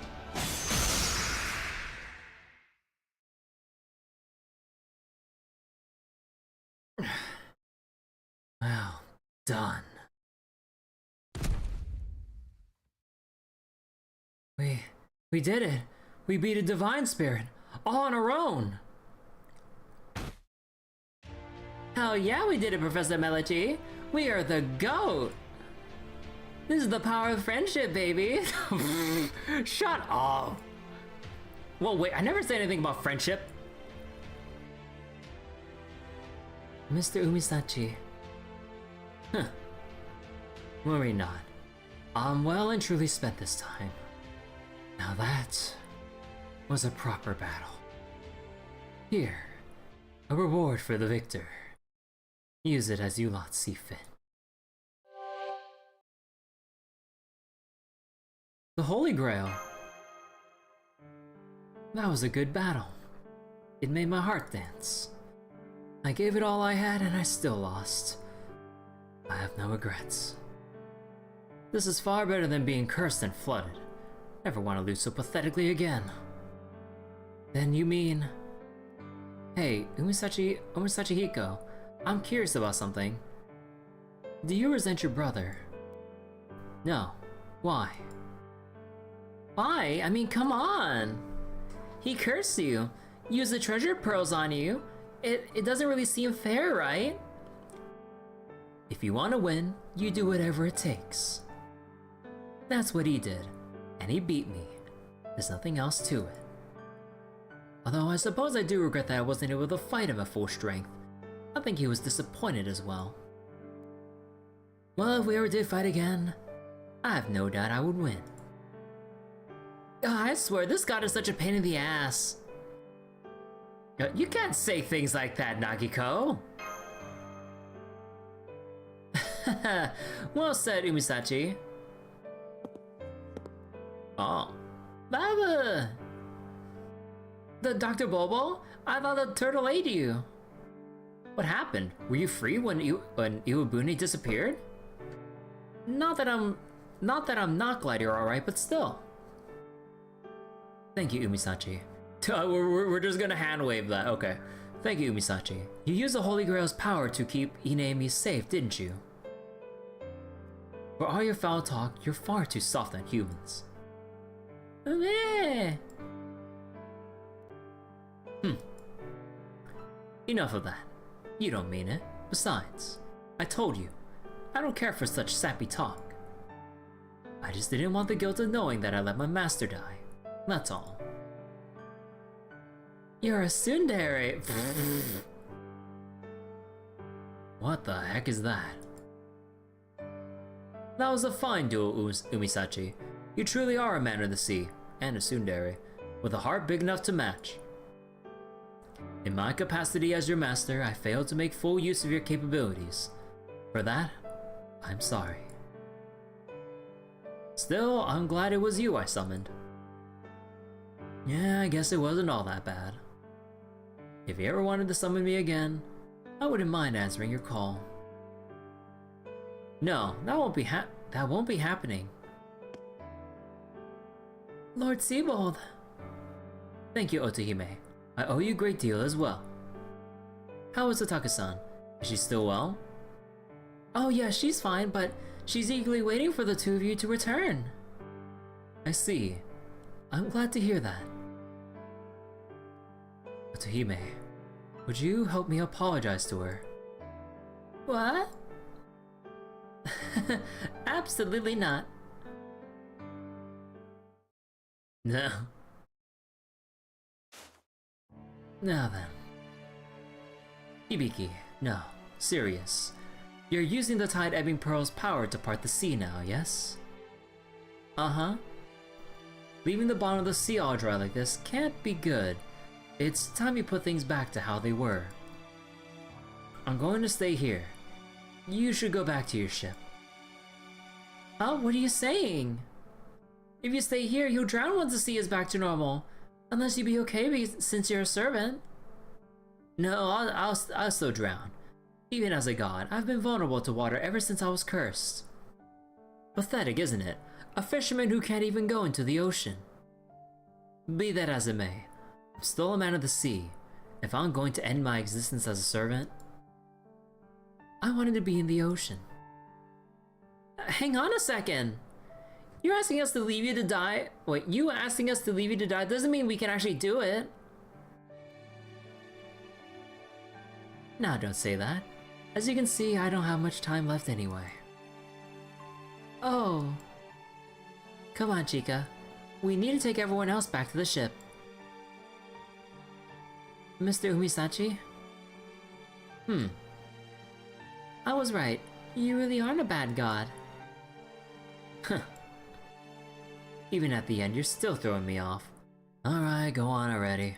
Well done. We did it! We beat a divine spirit, all on our own! Hell yeah, we did it, Professor Melody! We are the GOAT! This is the power of friendship, baby! Shut up! Well, wait, I never said anything about friendship. Mr. Umisachi. Huh. Worry not. I'm well and truly spent this time. Now that was a proper battle. Here, a reward for the victor. Use it as you lot see fit. The Holy Grail. That was a good battle. It made my heart dance. I gave it all I had and I still lost. I have no regrets. This is far better than being cursed and flooded. Never want to lose so pathetically again. Then you mean... Hey, Umisachi Hiko, I'm curious about something. Do you resent your brother? No. Why? Why? I mean, come on! He cursed you, used the treasure pearls on you. It doesn't really seem fair, right? If you want to win, you do whatever it takes. That's what he did, and he beat me. There's nothing else to it. Although I suppose I do regret that I wasn't able to fight him at full strength. I think he was disappointed as well. Well, if we ever did fight again, I have no doubt I would win. I swear, this god is such a pain in the ass. You can't say things like that, Nagiko. Well said, Umisachi. Oh. Baba! The Dr. Bobo? I thought the turtle ate you. What happened? Were you free when Iwabuni disappeared? Not that I'm not glad you're alright, but still. Thank you, Umisachi. We're just gonna hand wave that, okay. Thank you, Umisachi. You used the Holy Grail's power to keep Inemi safe, didn't you? For all your foul talk, you're far too soft on humans. Enough of that. You don't mean it. Besides, I told you, I don't care for such sappy talk. I just didn't want the guilt of knowing that I let my master die. That's all. You're a tsundere. What the heck is that? That was a fine duel, Umisachi. You truly are a man of the sea, and a tsundere, with a heart big enough to match. In my capacity as your master, I failed to make full use of your capabilities. For that, I'm sorry. Still, I'm glad it was you I summoned. Yeah, I guess it wasn't all that bad. If you ever wanted to summon me again, I wouldn't mind answering your call. No, that won't be happening. Lord Seabold. Thank you, Otohime. I owe you a great deal as well. How is Otaka-san? Is she still well? Oh yeah, she's fine, but she's eagerly waiting for the two of you to return. I see. I'm glad to hear that. Otohime, would you help me apologize to her? What? Absolutely not. No. Now then. Hibiki, no. Serious. You're using the Tide Ebbing Pearl's power to part the sea now, yes? Uh-huh. Leaving the bottom of the sea all dry like this can't be good. It's time you put things back to how they were. I'm going to stay here. You should go back to your ship. Huh? What are you saying? If you stay here, you'll drown once the sea is back to normal. Unless you'd be okay since you're a servant. No, I'll still drown. Even as a god, I've been vulnerable to water ever since I was cursed. Pathetic, isn't it? A fisherman who can't even go into the ocean. Be that as it may, I'm still a man of the sea. If I'm going to end my existence as a servant, I wanted to be in the ocean. Hang on a second! You're asking us to leave you to die? Wait, you asking us to leave you to die doesn't mean we can actually do it. Now don't say that. As you can see, I don't have much time left anyway. Oh. Come on, Chica. We need to take everyone else back to the ship. Mr. Umisachi? I was right. You really aren't a bad god. Huh. Even at the end, you're still throwing me off. Alright, go on already.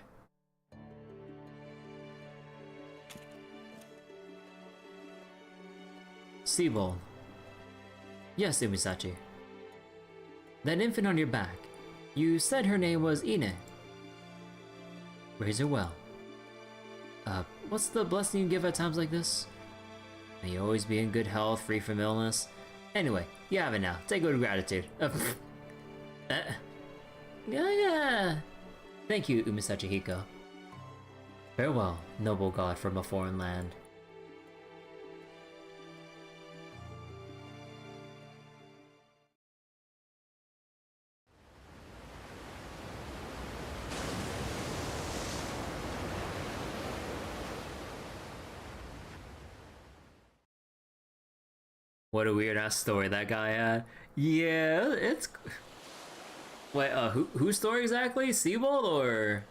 Seabold. Yes, Umisachi. That infant on your back. You said her name was Ine. Raise her well. What's the blessing you give at times like this? May you always be in good health, free from illness. Anyway, you have it now. Take it with gratitude. Yeah. Thank you, Umisachi Hiko. Farewell, noble god from a foreign land. What a weird ass story that guy had. Yeah, it's... Wait, whose story exactly? Seabold or...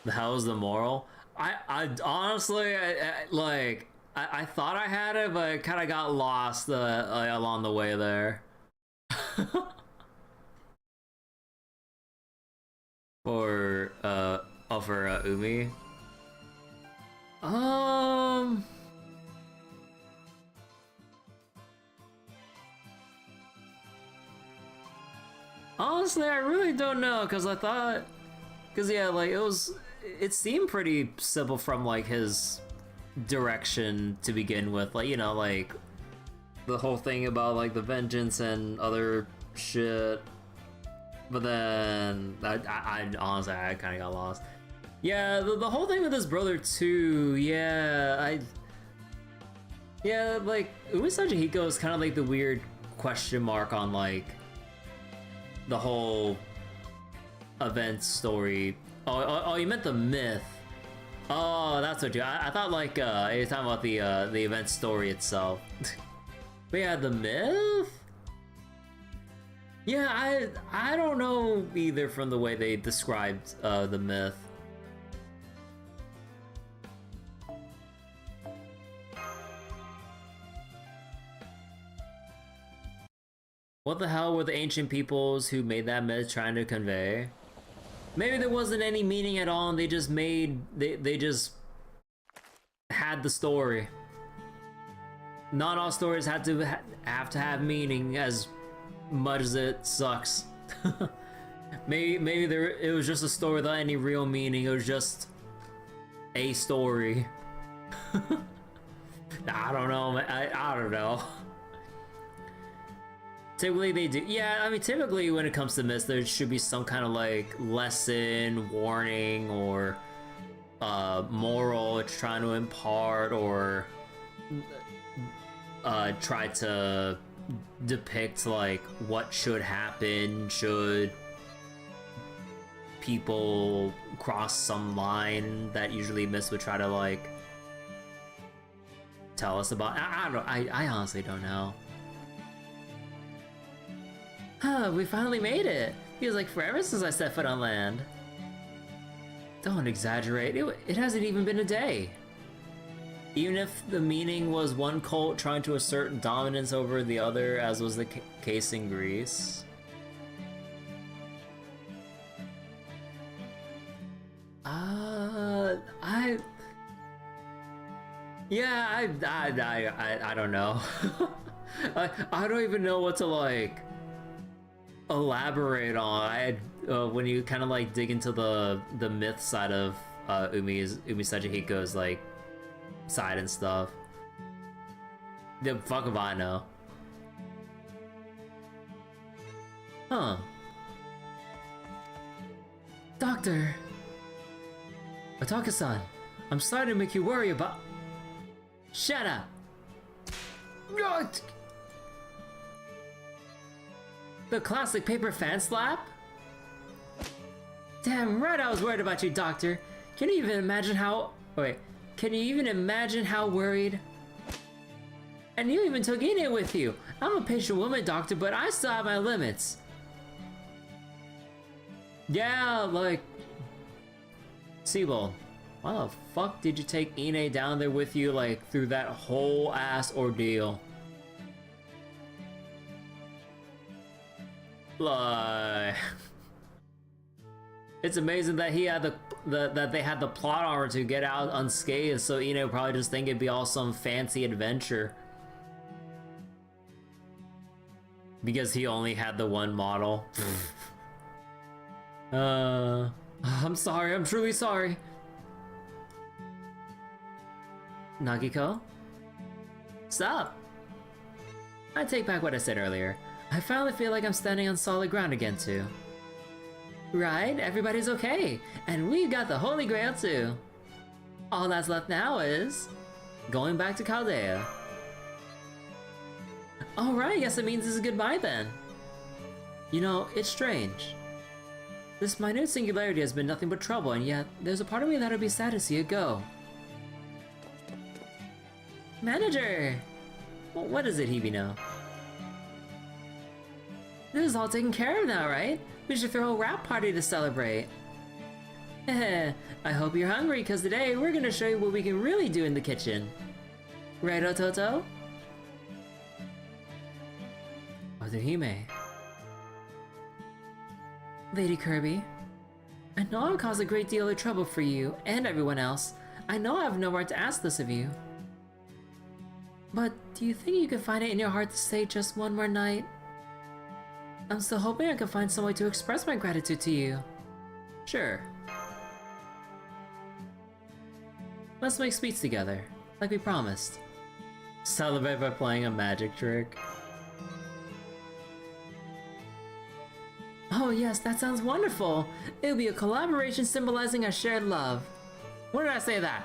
The hell's the moral? I honestly, I thought I had it, but I kind of got lost along the way there. For Umi. Honestly, I really don't know, cause yeah, like it seemed pretty simple from like his direction to begin with, like, you know, like the whole thing about like the vengeance and other shit. But then I honestly kind of got lost. Yeah, the whole thing with his brother too. Yeah, like Umisachi Hiko is kind of like the weird question mark on like the whole event story. Oh, you meant the myth. Oh, that's what you. I thought like you're talking about the event story itself. But yeah, the myth. Yeah, I don't know either from the way they described the myth. What the hell were the ancient peoples who made that myth trying to convey? Maybe there wasn't any meaning at all and they just they just had the story. Not all stories have to have meaning as much as it sucks. maybe it was just a story without any real meaning. It was just a story. I don't know, man. I don't know. Typically they do. Yeah, I mean, typically when it comes to myths, there should be some kind of like lesson, warning, or moral it's trying to impart, or try to depict like what should happen should people cross some line that usually myths would try to like tell us about. I honestly don't know. Huh, we finally made it. Feels like forever since I set foot on land. Don't exaggerate, it hasn't even been a day. Even if the meaning was one cult trying to assert dominance over the other, as was the case in Greece. I don't know. I don't even know what to like elaborate on. When you kind of like dig into the myth side of Umi Sachihiko's like side and stuff. The fuck if I know. Huh. Doctor! Otaka-san, I'm sorry to make you worry about... Shut up! The classic paper fan slap? Damn right I was worried about you, Doctor. Can you even imagine how... Wait. Can you even imagine how worried? And you even took Ine with you. I'm a patient woman, Doctor, but I still have my limits. Yeah, like... Sibyl, why the fuck did you take Ine down there with you, like, through that whole ass ordeal? Like... It's amazing that he had that they had the plot armor to get out unscathed, so Ine would probably just think it'd be all some fancy adventure. Because he only had the one model. I'm sorry, I'm truly sorry. Nagiko? Stop! I take back what I said earlier. I finally feel like I'm standing on solid ground again too. Right? Everybody's okay. And we've got the Holy Grail too. All that's left now is... going back to Chaldea. Alright, guess it means this is goodbye then. You know, it's strange. This minute singularity has been nothing but trouble, and yet there's a part of me that would be sad to see it go. Manager! What is it, Hibino? This is all taken care of now, right? We should throw a wrap party to celebrate. I hope you're hungry, because today we're gonna show you what we can really do in the kitchen. Right, Ototo? Otohime. Lady Kirby, I know I've caused a great deal of trouble for you and everyone else. I know I have no right to ask this of you. But do you think you could find it in your heart to stay just one more night? I'm still hoping I can find some way to express my gratitude to you. Sure. Let's make sweets together, like we promised. Celebrate by playing a magic trick. Oh yes, that sounds wonderful! It'll be a collaboration symbolizing our shared love. When did I say that?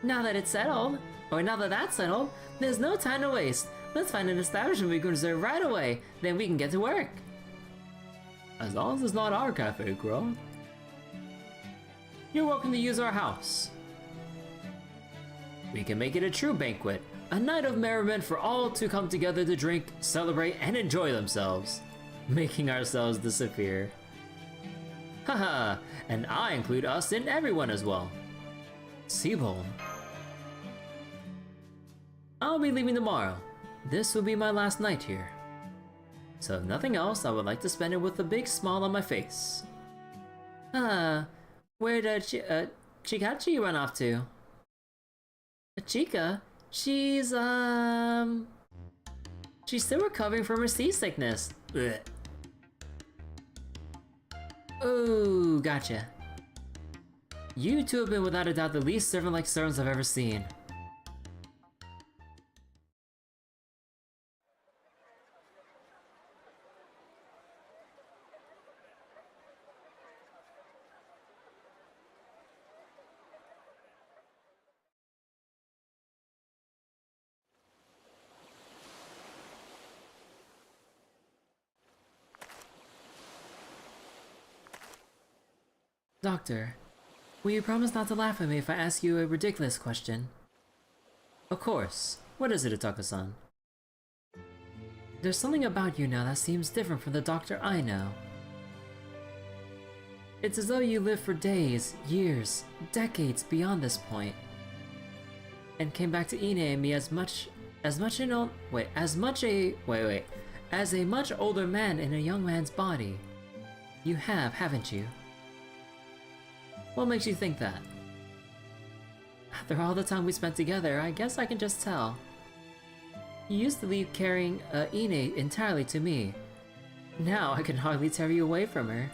Now that it's settled, or now that that's settled, there's no time to waste. Let's find an establishment we can reserve right away, then we can get to work. As long as it's not our cafe, girl. You're welcome to use our house. We can make it a true banquet, a night of merriment for all to come together to drink, celebrate, and enjoy themselves, making ourselves disappear. Haha, and I include us in everyone as well. Sibyl. I'll be leaving tomorrow. This will be my last night here. So if nothing else, I would like to spend it with a big smile on my face. Where did Chikachi run off to? Chika? She's still recovering from her seasickness. Ugh. Oh, gotcha. You two have been without a doubt the least servant-like servants I've ever seen. Doctor, will you promise not to laugh at me if I ask you a ridiculous question? Of course. What is it, Ataka-san? There's something about you now that seems different from the doctor I know. It's as though you lived for days, years, decades beyond this point, and came back to Ine and me as a much older man in a young man's body. You have, haven't you? What makes you think that? After all the time we spent together, I guess I can just tell. You used to leave carrying Ine entirely to me. Now I can hardly tear you away from her.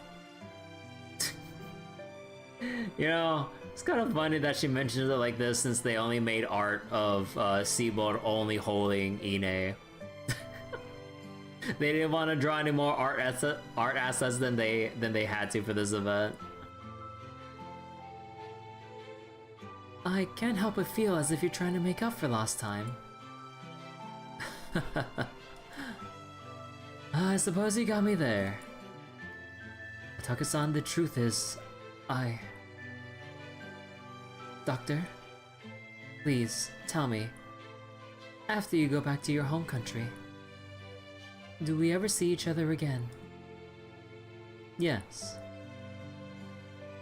You know, it's kind of funny that she mentions it like this since they only made art of Seaboard only holding Ine. They didn't want to draw any more art assets than they had to for this event. I can't help but feel as if you're trying to make up for lost time. I suppose you got me there. Ataka-san, the truth is, Doctor, please, tell me, after you go back to your home country, do we ever see each other again? Yes.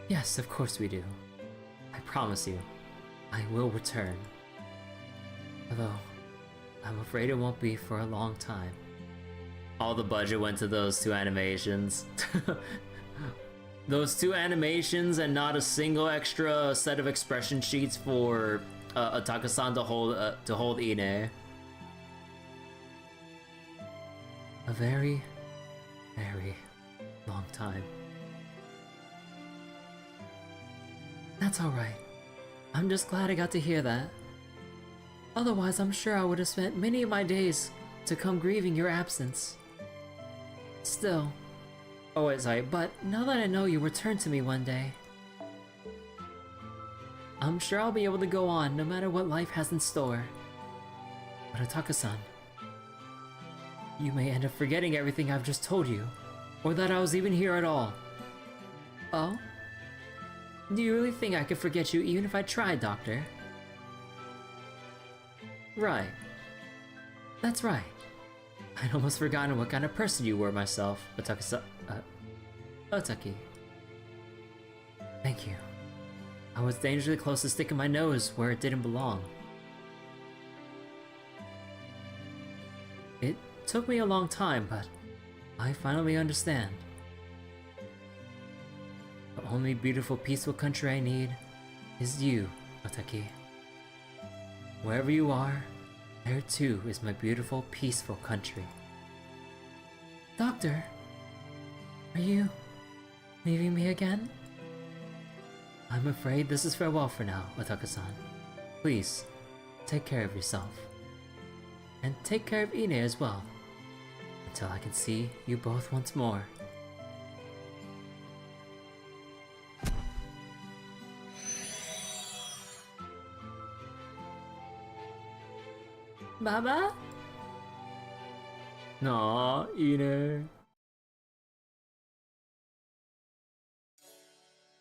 Yes, of course we do. I promise you, I will return. Although, I'm afraid it won't be for a long time. All the budget went to those two animations. Those two animations and not a single extra set of expression sheets for Ataka-san to hold Ine. A very, very long time. That's alright. I'm just glad I got to hear that. Otherwise, I'm sure I would have spent many of my days to come grieving your absence. Still. Oh wait, sorry, but now that I know you return to me one day, I'm sure I'll be able to go on no matter what life has in store. But Ataka-san, you may end up forgetting everything I've just told you, or that I was even here at all. Oh? Do you really think I could forget you even if I tried, Doctor? Right. That's right. I'd almost forgotten what kind of person you were myself, Otaki. Thank you. I was dangerously close to sticking my nose where it didn't belong. It took me a long time, but I finally understand. The only beautiful, peaceful country I need is you, Otaki. Wherever you are, there too is my beautiful, peaceful country. Doctor, are you leaving me again? I'm afraid this is farewell for now, Otaka-san. Please, take care of yourself. And take care of Ine as well, until I can see you both once more. Baba? Aw, Ine.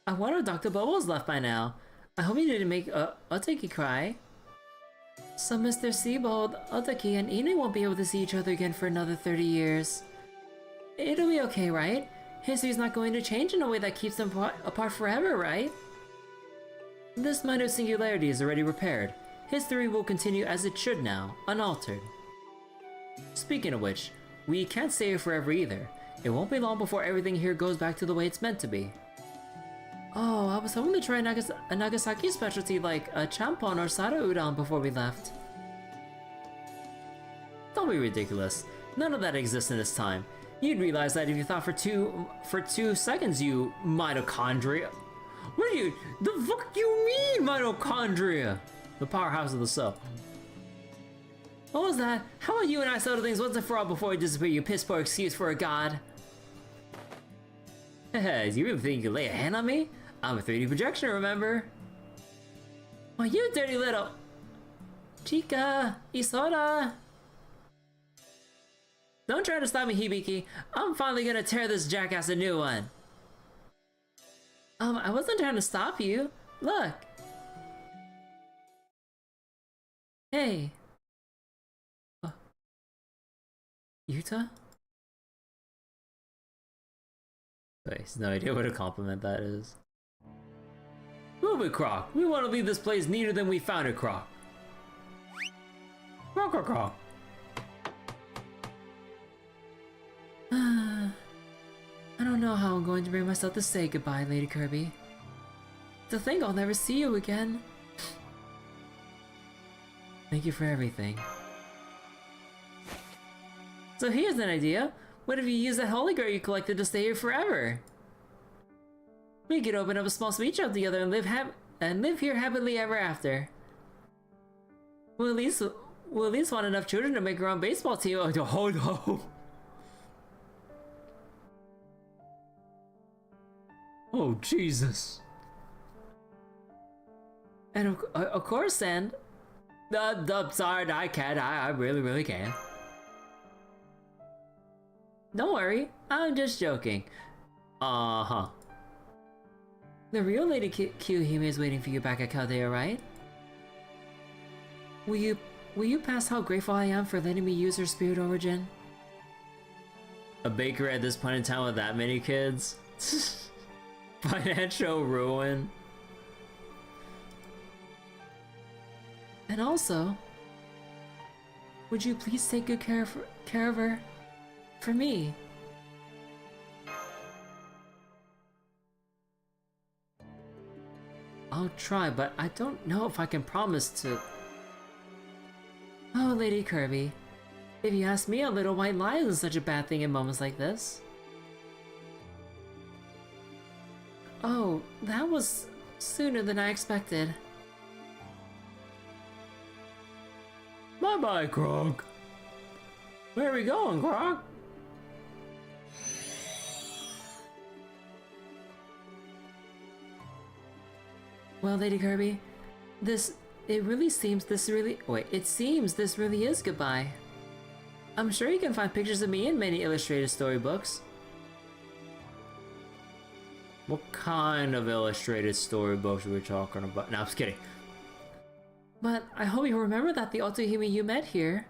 I wonder if Dr. Bubbles left by now. I hope he didn't make Otaki cry. So Mr. Seabold, Otaki, and Ine won't be able to see each other again for another 30 years. It'll be okay, right? History's not going to change in a way that keeps them apart forever, right? This minor singularity is already repaired. History will continue as it should now, unaltered. Speaking of which, we can't stay here forever either. It won't be long before everything here goes back to the way it's meant to be. Oh, I was hoping to try a Nagasaki specialty like a champon or sada udon before we left. Don't be ridiculous. None of that exists in this time. You'd realize that if you thought for two seconds, you mitochondria. What do you? The fuck you mean mitochondria? The powerhouse of the cell. What was that? How about you and I settle things once and for all before we disappear, you piss poor excuse for a god? Hey, do you really think you can lay a hand on me? I'm a 3D projection, remember? Oh, you dirty little... Chica, Isora. Don't try to stop me, Hibiki. I'm finally gonna tear this jackass a new one. I wasn't trying to stop you. Look. Hey. Yuta? Wait, he's no idea what a compliment that is. Move it, Croc. We want to leave this place neater than we found it, Croc. Croc, Croc, Croc. I don't know how I'm going to bring myself to say goodbye, Lady Kirby. To think I'll never see you again. Thank you for everything. So here's an idea. What if you use that holy grail you collected to stay here forever? We could open up a small sweet shop together and live here happily ever after. We'll at least want enough children to make our own baseball team. Oh no! Oh Jesus! And of course, and sorry, I can't. I really can't. Don't worry, I'm just joking. Uh-huh. The real Lady Kiyohime is waiting for you back at Caldea, right? Will you pass how grateful I am for letting me use her spirit origin? A baker at this point in time with that many kids? Financial ruin. And also, would you please take good care of her? For me. I'll try, but I don't know if I can promise to... Oh, Lady Kirby. If you ask me, a little white lie isn't such a bad thing in moments like this. Oh, that was sooner than I expected. Bye-bye, Croc. Where are we going, Croc? Well, Lady Kirby, it seems this really is goodbye. I'm sure you can find pictures of me in many illustrated storybooks. What kind of illustrated storybooks are we talking about? No, I'm just kidding. But I hope you remember that the Otohime you met here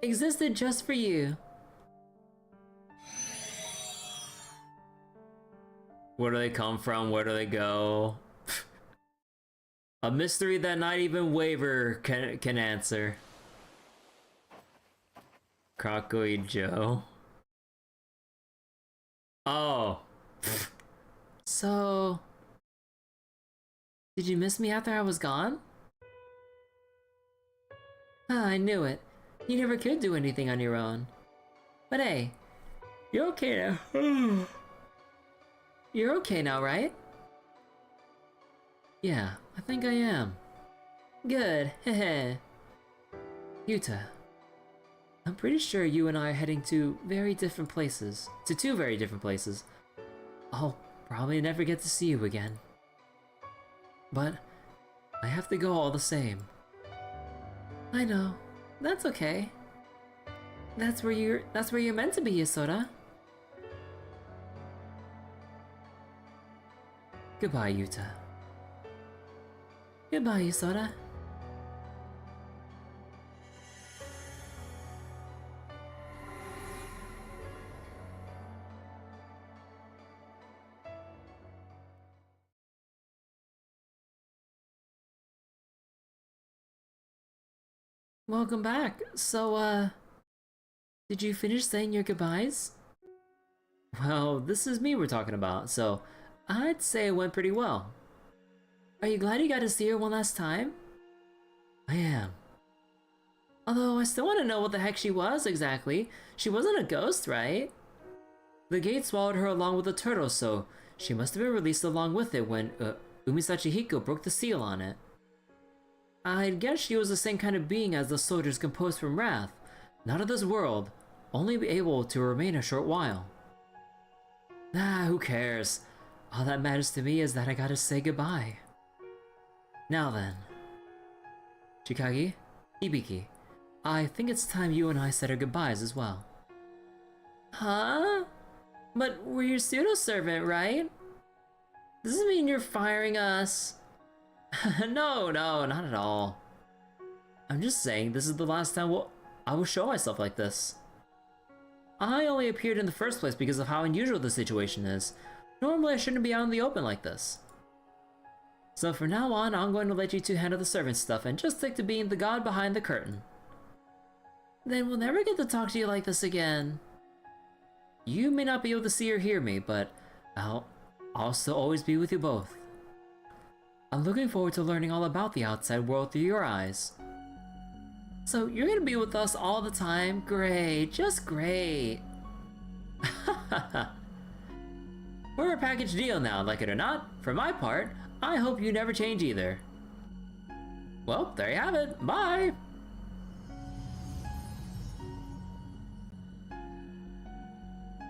existed just for you. Where do they come from? Where do they go? A mystery that not even Waver can answer. Crocodile Joe. Oh. So... Did you miss me after I was gone? Ah, I knew it. You never could do anything on your own. But hey, you're okay now. You're okay now, right? Yeah, I think I am. Good, hehe. Yuta, I'm pretty sure you and I are heading to two very different places. I'll probably never get to see you again. But I have to go all the same. I know. That's okay. That's where you're meant to be, Yasota. Goodbye, Yuta. Goodbye, Yasota. Welcome back. So, did you finish saying your goodbyes? Well, this is me we're talking about, so I'd say it went pretty well. Are you glad you got to see her one last time? I am. Although I still want to know what the heck she was exactly. She wasn't a ghost, right? The gate swallowed her along with the turtle, so she must have been released along with it when Umisachi Hiko broke the seal on it. I'd guess she was the same kind of being as the soldiers composed from Wrath. Not of this world, only be able to remain a short while. Ah, who cares? All that matters to me is that I gotta say goodbye. Now then. Chikagi, Hibiki, I think it's time you and I said our goodbyes as well. Huh? But we're your pseudo-servant, right? Does this mean you're firing us? No, not at all. I'm just saying this is the last time I will show myself like this. I only appeared in the first place because of how unusual the situation is. Normally I shouldn't be out in the open like this. So from now on, I'm going to let you two handle the servant stuff and just stick to being the god behind the curtain. Then we'll never get to talk to you like this again. You may not be able to see or hear me, but I'll still always be with you both. I'm looking forward to learning all about the outside world through your eyes. So you're gonna be with us all the time? Great, just great. We're a package deal now, like it or not. For my part, I hope you never change either. Well, there you have it. Bye!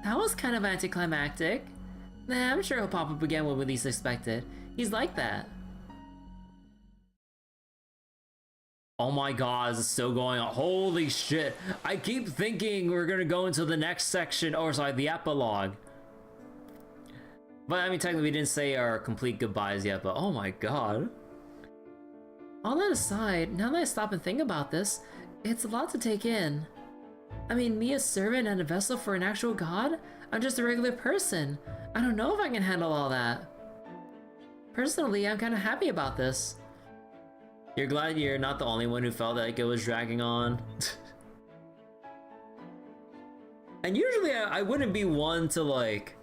That was kind of anticlimactic. Nah, I'm sure he'll pop up again when we least expect it. He's like that. Oh my god, this is still going on. Holy shit. I keep thinking we're gonna go into the next section, or sorry, the epilogue. But I mean, technically we didn't say our complete goodbyes yet, but oh my god. All that aside, now that I stop and think about this, it's a lot to take in. I mean, me a servant and a vessel for an actual god? I'm just a regular person. I don't know if I can handle all that. Personally, I'm kind of happy about this. You're glad you're not the only one who felt like it was dragging on? And usually I wouldn't be one to like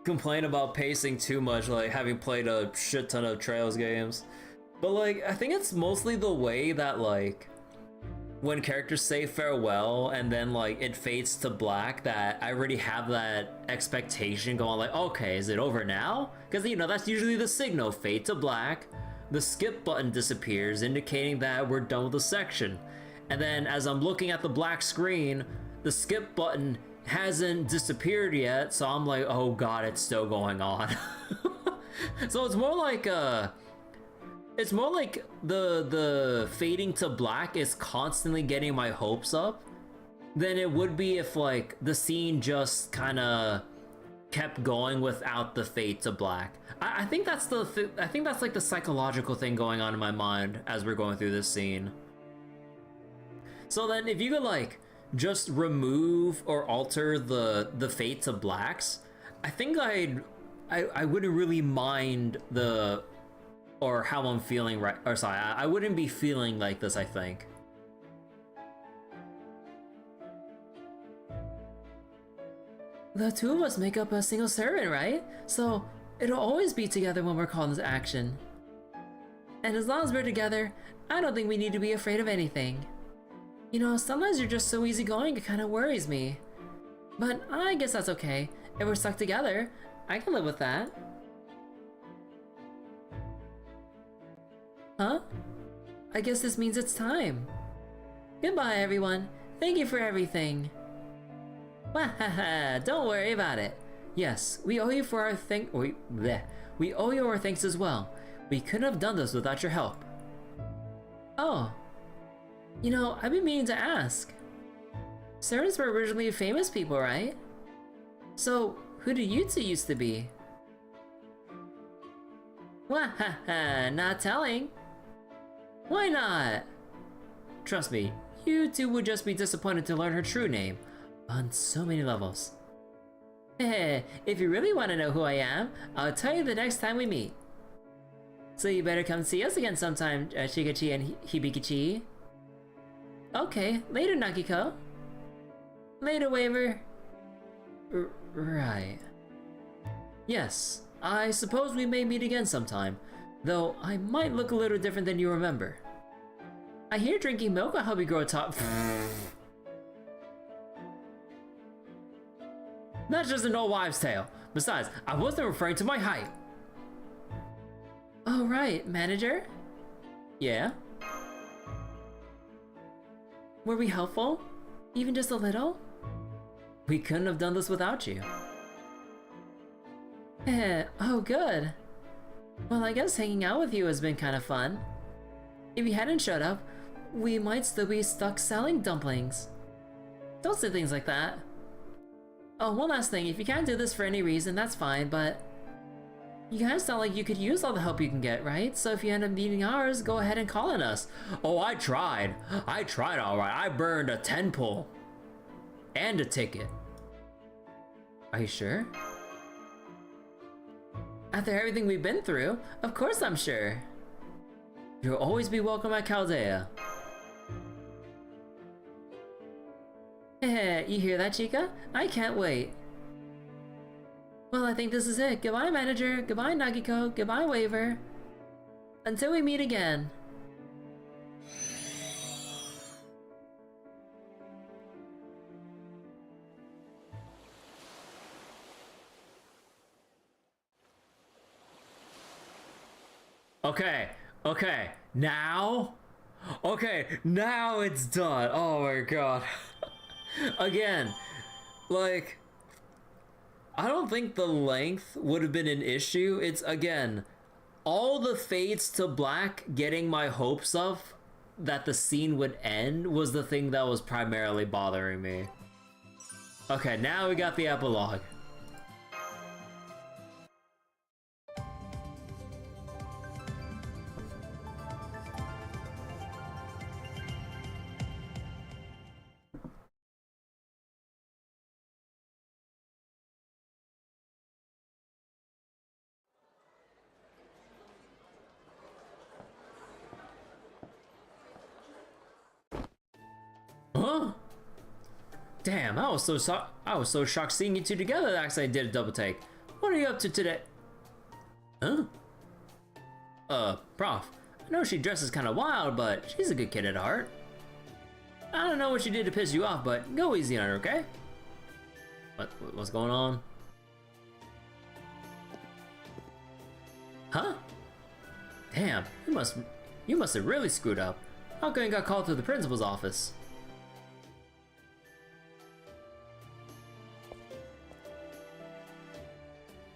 complain about pacing too much, like having played a shit ton of Trails games. But like, I think it's mostly the way that like when characters say farewell and then like it fades to black, that I already have that expectation going like, okay, is it over now? Because you know, that's usually the signal, fade to black. The skip button disappears, indicating that we're done with the section. And then as I'm looking at the black screen, the skip button hasn't disappeared yet, so I'm like, oh god, it's still going on. So it's more like the fading to black is constantly getting my hopes up than it would be if like the scene just kind of kept going without the fade to black. I think that's I think that's like the psychological thing going on in my mind as we're going through this scene. So then if you could like just remove or alter the fade to blacks, I think I wouldn't really mind or how I'm feeling right, or sorry, I wouldn't be feeling like this, I think. The two of us make up a single servant, right? So it'll always be together when we're called into action. And as long as we're together, I don't think we need to be afraid of anything. You know, sometimes you're just so easygoing, it kind of worries me. But I guess that's okay. If we're stuck together, I can live with that. Huh? I guess this means it's time. Goodbye, everyone. Thank you for everything. Wahaha, don't worry about it. Yes, we owe you for our we owe you our thanks as well. We couldn't have done this without your help. Oh. You know, I've been meaning to ask. Servants were originally famous people, right? So, who do you two used to be? Wahaha, not telling. Why not? Trust me, you two would just be disappointed to learn her true name. On so many levels. If you really want to know who I am, I'll tell you the next time we meet. So you better come see us again sometime, Shigechi and Hibikichi. Okay, later, Nakiko. Later, Waver. Right. Yes, I suppose we may meet again sometime, though I might look a little different than you remember. I hear drinking milk will help you grow tall. That's just an old wives' tale. Besides, I wasn't referring to my height. Oh right, manager? Yeah? Were we helpful? Even just a little? We couldn't have done this without you. Oh good. Well, I guess hanging out with you has been kind of fun. If you hadn't showed up, we might still be stuck selling dumplings. Don't say things like that. Oh, one last thing, if you can't do this for any reason, that's fine, but You guys sound like you could use all the help you can get, right? So if you end up needing ours, go ahead and call on us. Oh, I tried. I tried alright. I burned a 10 pull. And a ticket. Are you sure? After everything we've been through, of course I'm sure. You'll always be welcome at Chaldea. Heh, you hear that, Chica? I can't wait. Well, I think this is it. Goodbye, manager. Goodbye, Nagiko. Goodbye, Waver. Until we meet again. Okay, now? Okay, now it's done. Oh my god. Again, like, I don't think the length would have been an issue. It's, again, all the fades to black getting my hopes up that the scene would end was the thing that was primarily bothering me. Okay, now we got the epilogue. Huh? Damn, I was so shocked seeing you two together that actually I did a double take. What are you up to today? Huh? Prof. I know she dresses kind of wild, but she's a good kid at heart. I don't know what she did to piss you off, but go easy on her, okay? What's going on? Huh? Damn, you must have really screwed up. How come you got called to the principal's office?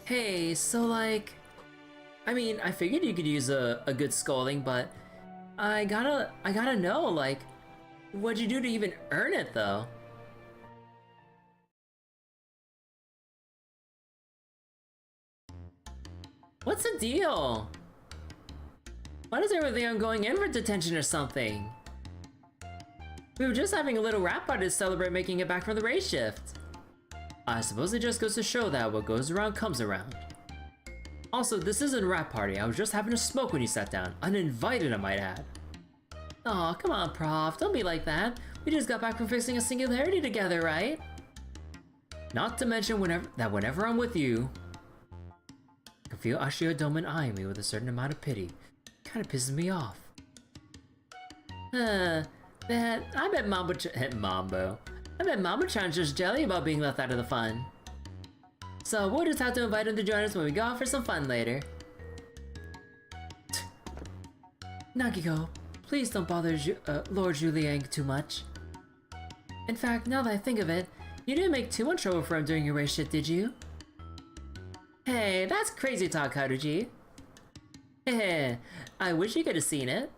Hey, so like... I mean, I figured you could use a good scolding, but... I gotta know, like... What'd you do to even earn it, though? What's the deal? Why does everyone think I'm going in for detention or something? We were just having a little rap party to celebrate making it back from the race shift. I suppose it just goes to show that what goes around comes around. Also, this isn't a rap party. I was just having a smoke when you sat down. Uninvited, I might add. Aw, come on, Prof. Don't be like that. We just got back from fixing a singularity together, right? Not to mention whenever I'm with you, I can feel Ashio Doman eyeing me with a certain amount of pity. Kinda pisses me off. I bet Mambo-chan's just jelly about being left out of the fun. So we'll just have to invite him to join us when we go out for some fun later. Nagiko, please don't bother Lord Juliang too much. In fact, now that I think of it, you didn't make too much trouble for him during your race shit, did you? Hey, that's crazy talk, Haruji. Heh, I wish you could have seen it.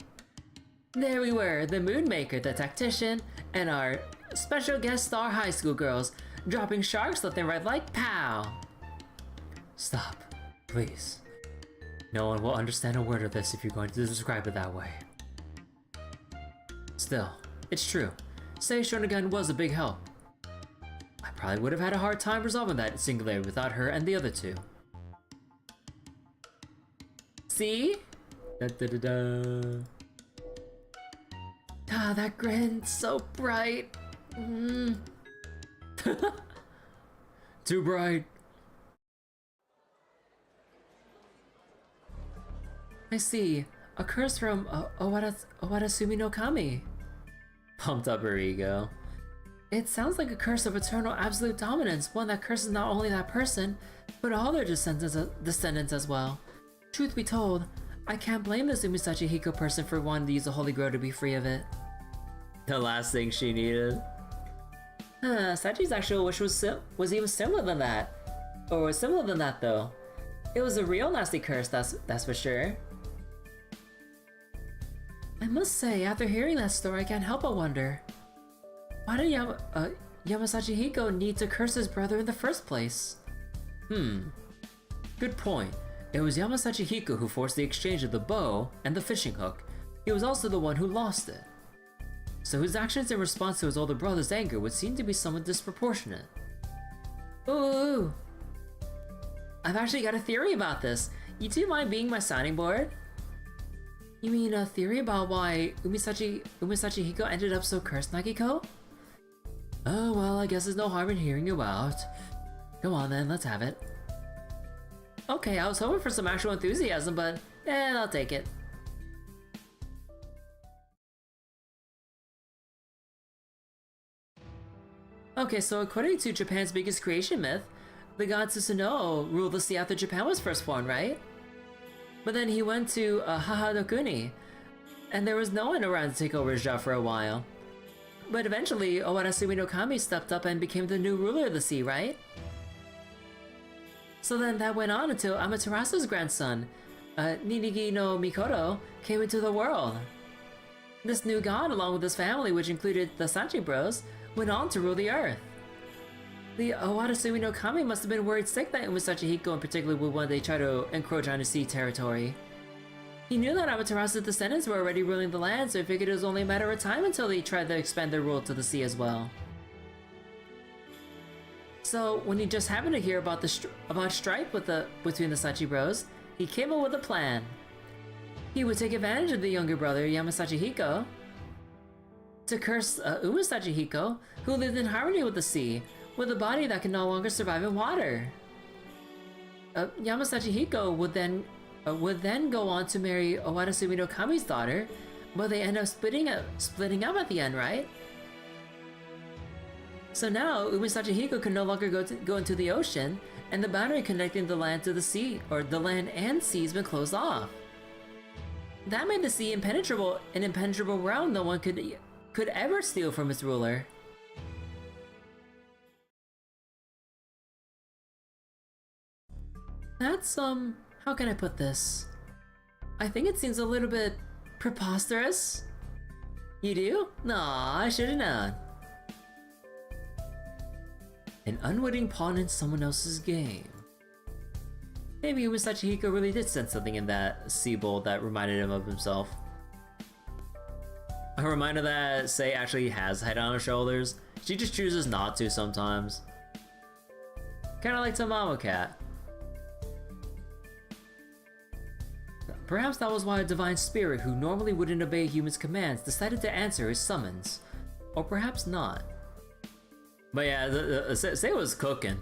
There we were, the Moonmaker, the Tactician, and our special guest star high school girls, dropping sharks left and right like pow! Stop, please. No one will understand a word of this if you're going to describe it that way. Still, it's true. Sei Shonagon was a big help. I probably would have had a hard time resolving that singularity without her and the other two. See? Da, da, da, da. Ah, that grin, so bright. Too bright. I see. A curse from Owadasumi no Kami. Pumped up her ego. It sounds like a curse of eternal absolute dominance, one that curses not only that person, but all their descendants as well. Truth be told, I can't blame this Umisachi Hiko person for wanting to use the Holy Grail to be free of it. The last thing she needed. Sachi's actual wish was even similar than that. Or similar than that though. It was a real nasty curse, that's for sure. I must say, after hearing that story, I can't help but wonder. Why did Yamasachi Hiko need to curse his brother in the first place? Good point. It was Yamasachi Hiko who forced the exchange of the bow and the fishing hook. He was also the one who lost it. So his actions in response to his older brother's anger would seem to be somewhat disproportionate. Ooh! I've actually got a theory about this. You two mind being my sounding board? You mean a theory about why Umisachi Hiko ended up so cursed, Nagiko? Oh well, I guess there's no harm in hearing you out. Go on then, let's have it. Okay, I was hoping for some actual enthusiasm, but I'll take it. Okay, so according to Japan's biggest creation myth, the god Susanoo ruled the sea after Japan was first formed, right? But then he went to Hahadokuni, and there was no one around to take over his job for a while. But eventually, Owarasumi no Kami stepped up and became the new ruler of the sea, right? So then that went on until Amaterasu's grandson, Ninigi no Mikoto, came into the world. This new god, along with his family, which included the Sanchi Bros, went on to rule the earth. The Owarasumi no Kami must have been worried sick that Umisachi Hiko in particular would one day try to encroach on his sea territory. He knew that Amaterasu's descendants were already ruling the land, so he figured it was only a matter of time until they tried to expand their rule to the sea as well. So when he just happened to hear about strife between the Sanchi Bros, he came up with a plan. He would take advantage of the younger brother, Yamasachi Hiko, to curse Umisachi Hiko, who lived in harmony with the sea, with a body that could no longer survive in water. Yamasachi Hiko would then go on to marry Owarasumi no Kami's daughter, but they end up splitting up at the end, right? So now Umisachi Hiko can no longer go into the ocean, and the boundary connecting the land to the sea, or the land and sea, has been closed off. That made the sea an impenetrable realm no one could ever steal from its ruler. That's, how can I put this? I think it seems a little bit preposterous. You do? Nah, I should've known. An unwitting pawn in someone else's game. Maybe Umisachi Hiko really did sense something in that sea bowl that reminded him of himself. A reminder that Sei actually has head on her shoulders. She just chooses not to sometimes. Kinda like Tamamo Cat. Perhaps that was why a divine spirit who normally wouldn't obey humans' commands decided to answer his summons. Or perhaps not. But yeah, Sei was cooking.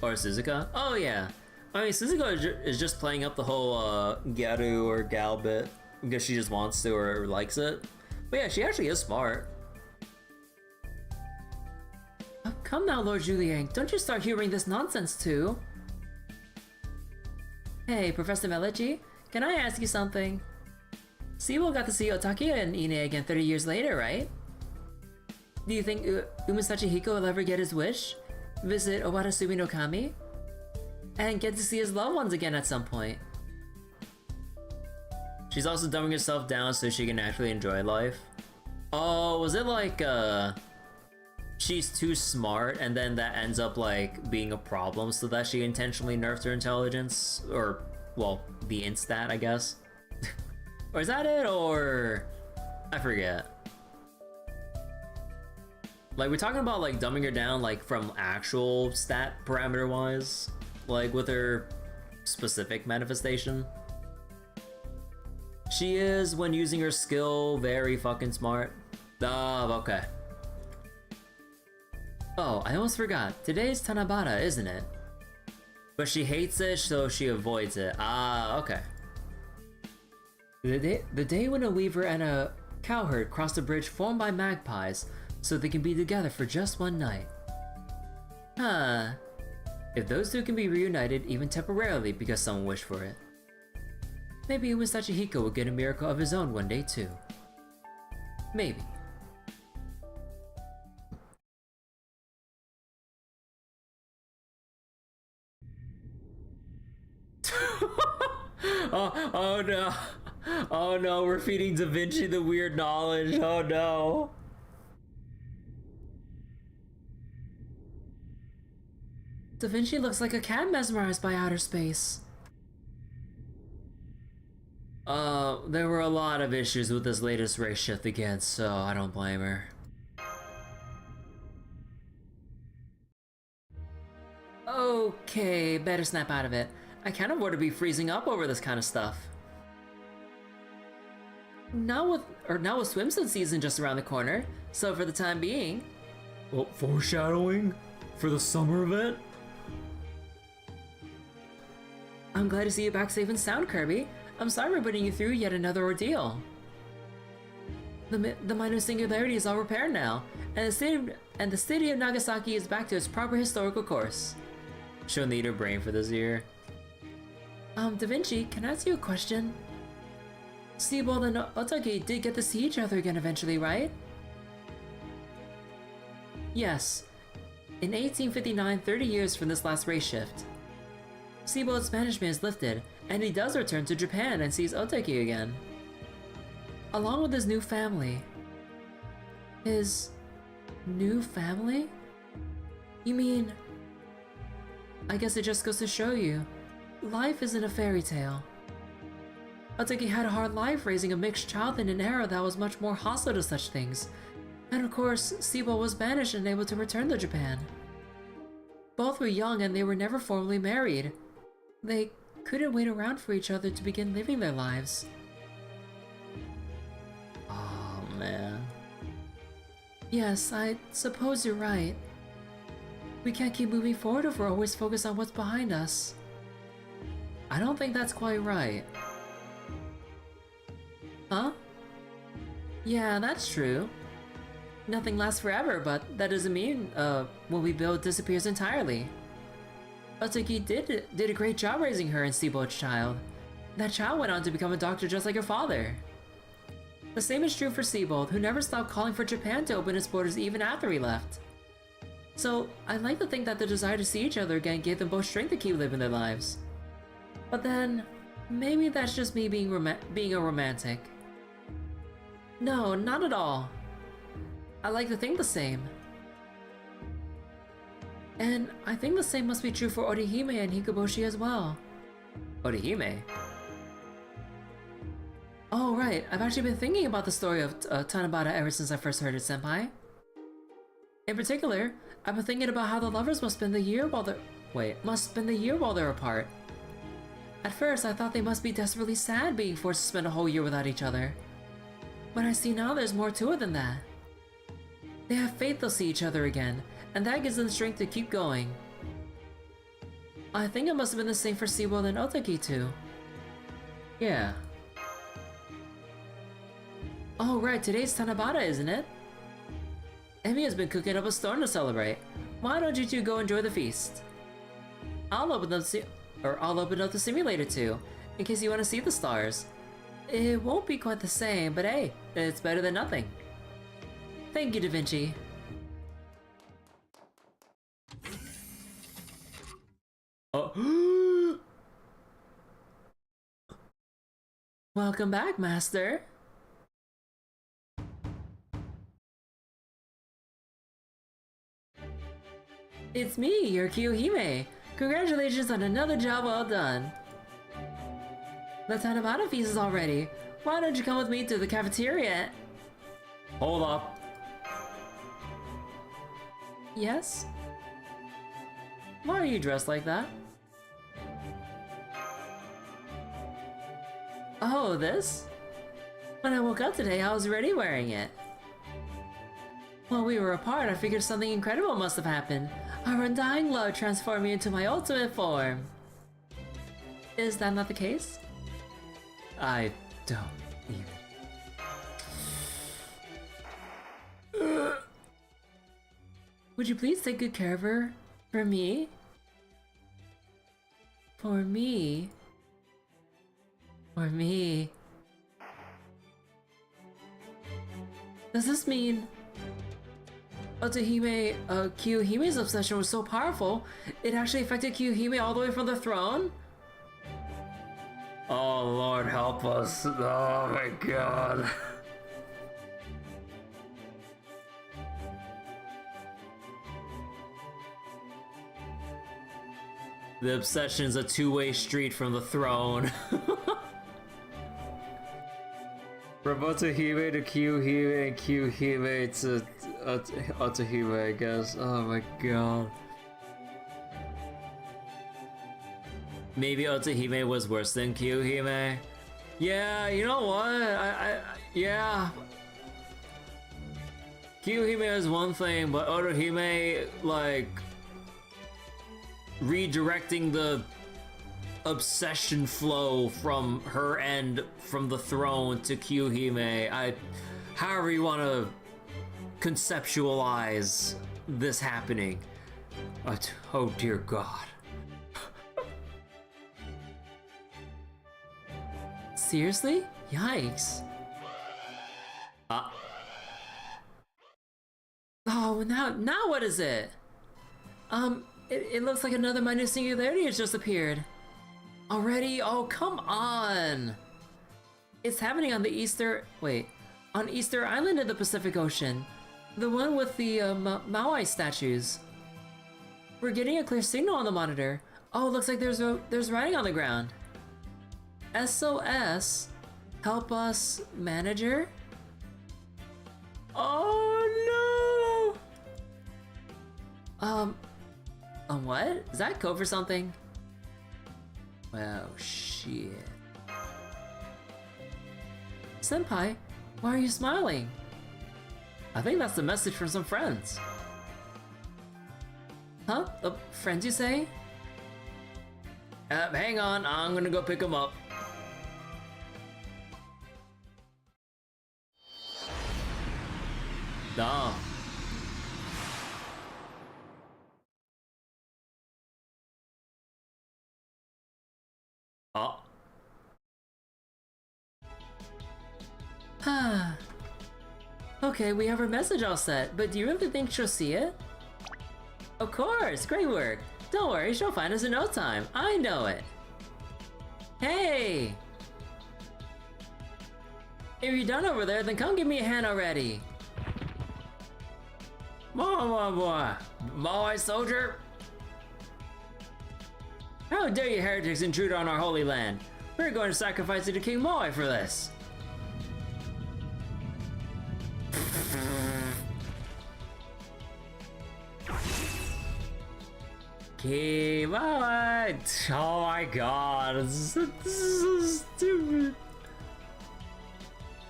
Or Suzuka. Oh yeah. I mean, Suzuka is just playing up the whole Gyaru or Gal bit because she just wants to or likes it. But yeah, she actually is smart. Come now, Lord Julien, don't you start hearing this nonsense too. Hey, Professor Melichi, can I ask you something? Sibo got to see Otakia and Ine again 30 years later, right? Do you think Umisachi Hiko will ever get his wish? Visit Owarasumi no Kami? And get to see his loved ones again at some point? She's also dumbing herself down so she can actually enjoy life. Oh, was it like, she's too smart and then that ends up like being a problem so that she intentionally nerfed her intelligence? Or, well, the instat, I guess? Or is that it, or... I forget. Like, we're talking about like dumbing her down like from actual stat parameter wise? Like with her specific manifestation? She is, when using her skill, very fucking smart. Oh, okay. Oh, I almost forgot. Today's Tanabata, isn't it? But she hates it, so she avoids it. Ah, okay. The day when a weaver and a cowherd cross a bridge formed by magpies, so they can be together for just one night. Huh. If those two can be reunited, even temporarily, because someone wished for it. Maybe Umisachi Hiko will get a miracle of his own one day too. Maybe. Oh no. Oh no, we're feeding Da Vinci the weird knowledge. Oh no. Da Vinci looks like a cat mesmerized by outer space. There were a lot of issues with this latest race shift again, so I don't blame her. Okay, better snap out of it. I can't afford to be freezing up over this kind of stuff. Not with swimsuit season just around the corner, so for the time being... Well, foreshadowing? For the summer event? I'm glad to see you back safe and sound, Kirby. I'm sorry we're putting you through yet another ordeal. The minor singularity is all repaired now, and the city of Nagasaki is back to its proper historical course. She'll need her brain for this year. Da Vinci, can I ask you a question? Seabold and Otake did get to see each other again eventually, right? Yes. In 1859, 30 years from this last race shift. Seabold's banishment is lifted, and he does return to Japan and sees Otake again. Along with his new family. His... new family? You mean... I guess it just goes to show you, life isn't a fairy tale. Otake had a hard life raising a mixed child in an era that was much more hostile to such things. And of course, Seabold was banished and able to return to Japan. Both were young and they were never formally married. They couldn't wait around for each other to begin living their lives. Oh, man. Yes, I suppose you're right. We can't keep moving forward if we're always focused on what's behind us. I don't think that's quite right. Huh? Yeah, that's true. Nothing lasts forever, but that doesn't mean, what we build disappears entirely. Otake did a great job raising her and Seabold's child. That child went on to become a doctor just like her father. The same is true for Seabold, who never stopped calling for Japan to open its borders even after he left. So, I'd like to think that the desire to see each other again gave them both strength to keep living their lives. But then, maybe that's just me being a romantic. No, not at all. I like to think the same. And I think the same must be true for Orihime and Hikoboshi as well. Orihime? Oh right, I've actually been thinking about the story of Tanabata ever since I first heard it, senpai. In particular, I've been thinking about how the lovers must spend the year while they're apart. At first, I thought they must be desperately sad being forced to spend a whole year without each other. But I see now there's more to it than that. They have faith they'll see each other again, and that gives them strength to keep going. I think it must have been the same for Seabold and Otake too. Yeah. Oh right, today's Tanabata, isn't it? Emi has been cooking up a storm to celebrate. Why don't you two go enjoy the feast? I'll open up the simulator too, in case you want to see the stars. It won't be quite the same, but hey, it's better than nothing. Thank you, Da Vinci. Oh. Welcome back, Master. It's me, your Kiyohime. Congratulations on another job well done. The Tanabata feast is all ready. Why don't you come with me to the cafeteria? Hold up. Yes? Why are you dressed like that? Oh, this? When I woke up today, I was already wearing it. While we were apart, I figured something incredible must have happened. Our undying love transformed me into my ultimate form. Is that not the case? I don't even. Would you please take good care of her? For me? For me? For me? Does this mean... Kiyohime's obsession was so powerful, it actually affected Kiyohime all the way from the throne? Oh Lord, help us. Oh my god. The obsession's a two-way street from the throne. From Otohime to Kyuhime and Kyuhime to Otohime, I guess. Oh my god. Maybe Otohime was worse than Kyuhime? Yeah, you know what? Yeah. Kyuhime is one thing, but Otohime, like, redirecting the obsession flow from her end from the throne to Kyuhime, however you want to conceptualize this happening. Oh dear god. Seriously? Yikes. Oh, now what is it? It looks like another minute singularity has just appeared. Already? Oh, come on! It's happening on the on Easter Island in the Pacific Ocean. The one with the Maui statues. We're getting a clear signal on the monitor. Oh, it looks like there's writing on the ground. SOS, help us, manager? Oh no! What? Is that code for something? Well, shit. Senpai, why are you smiling? I think that's the message from some friends. Huh? Friends you say? Hang on, I'm gonna go pick them up. No. Oh. Okay, we have our message all set, but do you really think she'll see it? Of course, great work. Don't worry, she'll find us in no time. I know it. Hey! If you're done over there, then come give me a hand already. Maui soldier! How dare you heretics intrude on our holy land? We're going to sacrifice it to King Maui for this. King Maui! Oh my god, this is so stupid.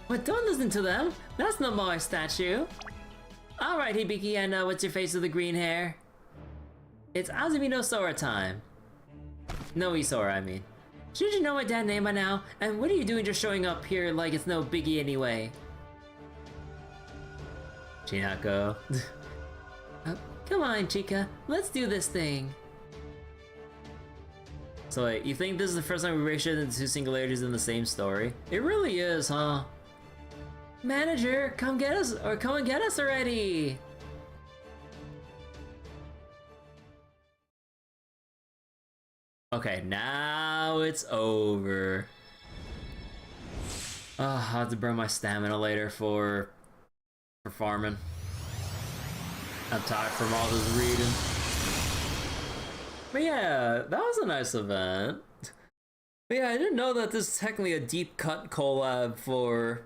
But don't listen to them. That's no Maui statue. Alright, Hibiki, and what's your face with the green hair? It's Azumi no Sora time. No Isora, I mean. Shouldn't you know my dad's name by now? And what are you doing just showing up here like it's no biggie anyway? Chinako. Come on, Chica. Let's do this thing. So wait, you think this is the first time we ratioed the two singularities in the same story? It really is, huh? Manager, come get us, or come and get us already! Okay, now it's over. I'll have to burn my stamina later for farming. I'm tired from all this reading. But yeah, that was a nice event. But yeah, I didn't know that this is technically a deep cut collab for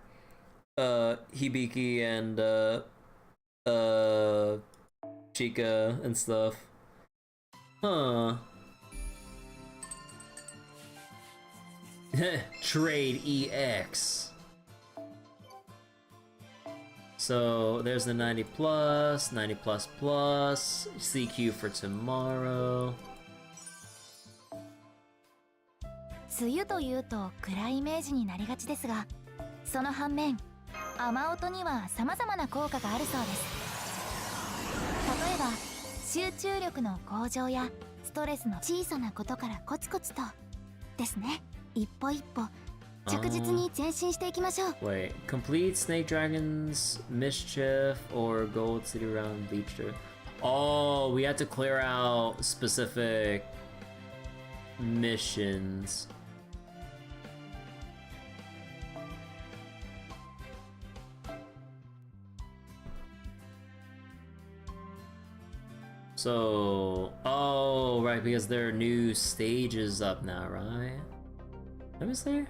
Hibiki and Chica and stuff. Huh. Trade EX. So there's the 90 plus, 90 plus plus, CQ for tomorrow. 梅雨というと暗いイメージになりがちですが、その反面、雨音には様々な効果があるそうです。例えば、集中力の向上やストレスの小さなことからコツコツとですね。一歩一歩着実に前進していきましょう。Wait, complete Snake Dragon's Mischief or Gold City Round Bleacher. Oh, we had to clear out specific missions. So, oh, right, because there are new stages up now, right? Let me see.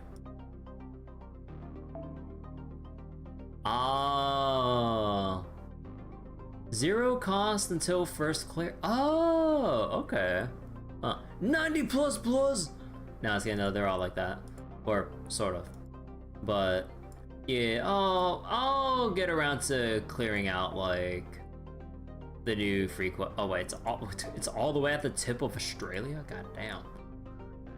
0 cost until first clear. Oh, okay. 90 plus plus. No, it's gonna know they're all like that, or sort of. But yeah, I'll get around to clearing out like the new free quest. Oh wait, it's all the way at the tip of Australia. God damn.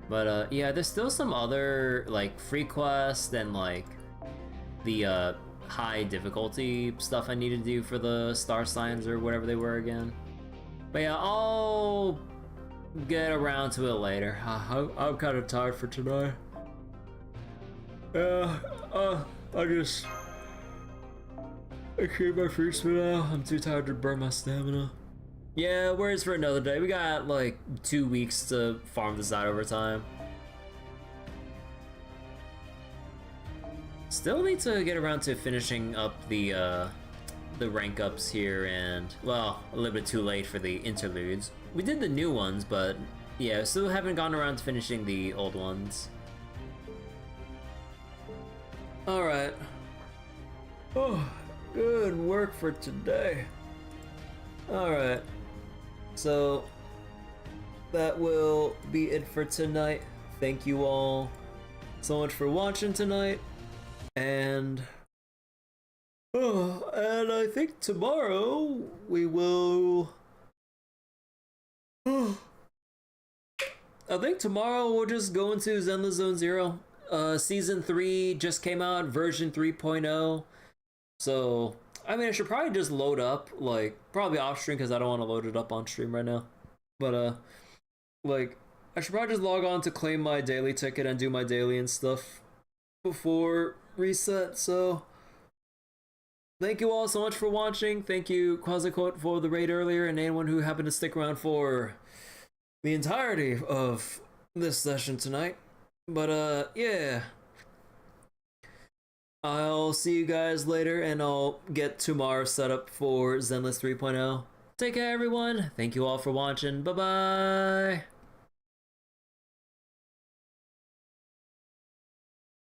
But yeah, there's still some other like free quests and like the high difficulty stuff I need to do for the star signs or whatever they were again. But yeah, I'll get around to it later. I'm kind of tired for tonight. I keep my fruits for now. I'm too tired to burn my stamina. Yeah, worries for another day. We got like 2 weeks to farm this out over time. Still need to get around to finishing up the rank ups here, and well, a little bit too late for the interludes. We did the new ones, but yeah, still haven't gone around to finishing the old ones. Alright. Oh, good work for today. Alright. So, that will be it for tonight. Thank you all so much for watching tonight. And I think tomorrow we will. I think tomorrow we'll just go into Zenless Zone Zero. Season 3 just came out, version 3.0. So I mean, I should probably just load up, like probably off stream because I don't want to load it up on stream right now. But like I should probably just log on to claim my daily ticket and do my daily and stuff before reset. So thank you all so much for watching. Thank you Quasiquote for the raid earlier, and anyone who happened to stick around for the entirety of this session tonight. But yeah, I'll see you guys later, and I'll get tomorrow set up for Zenless 3.0. Take care everyone. Thank you all for watching. Bye bye.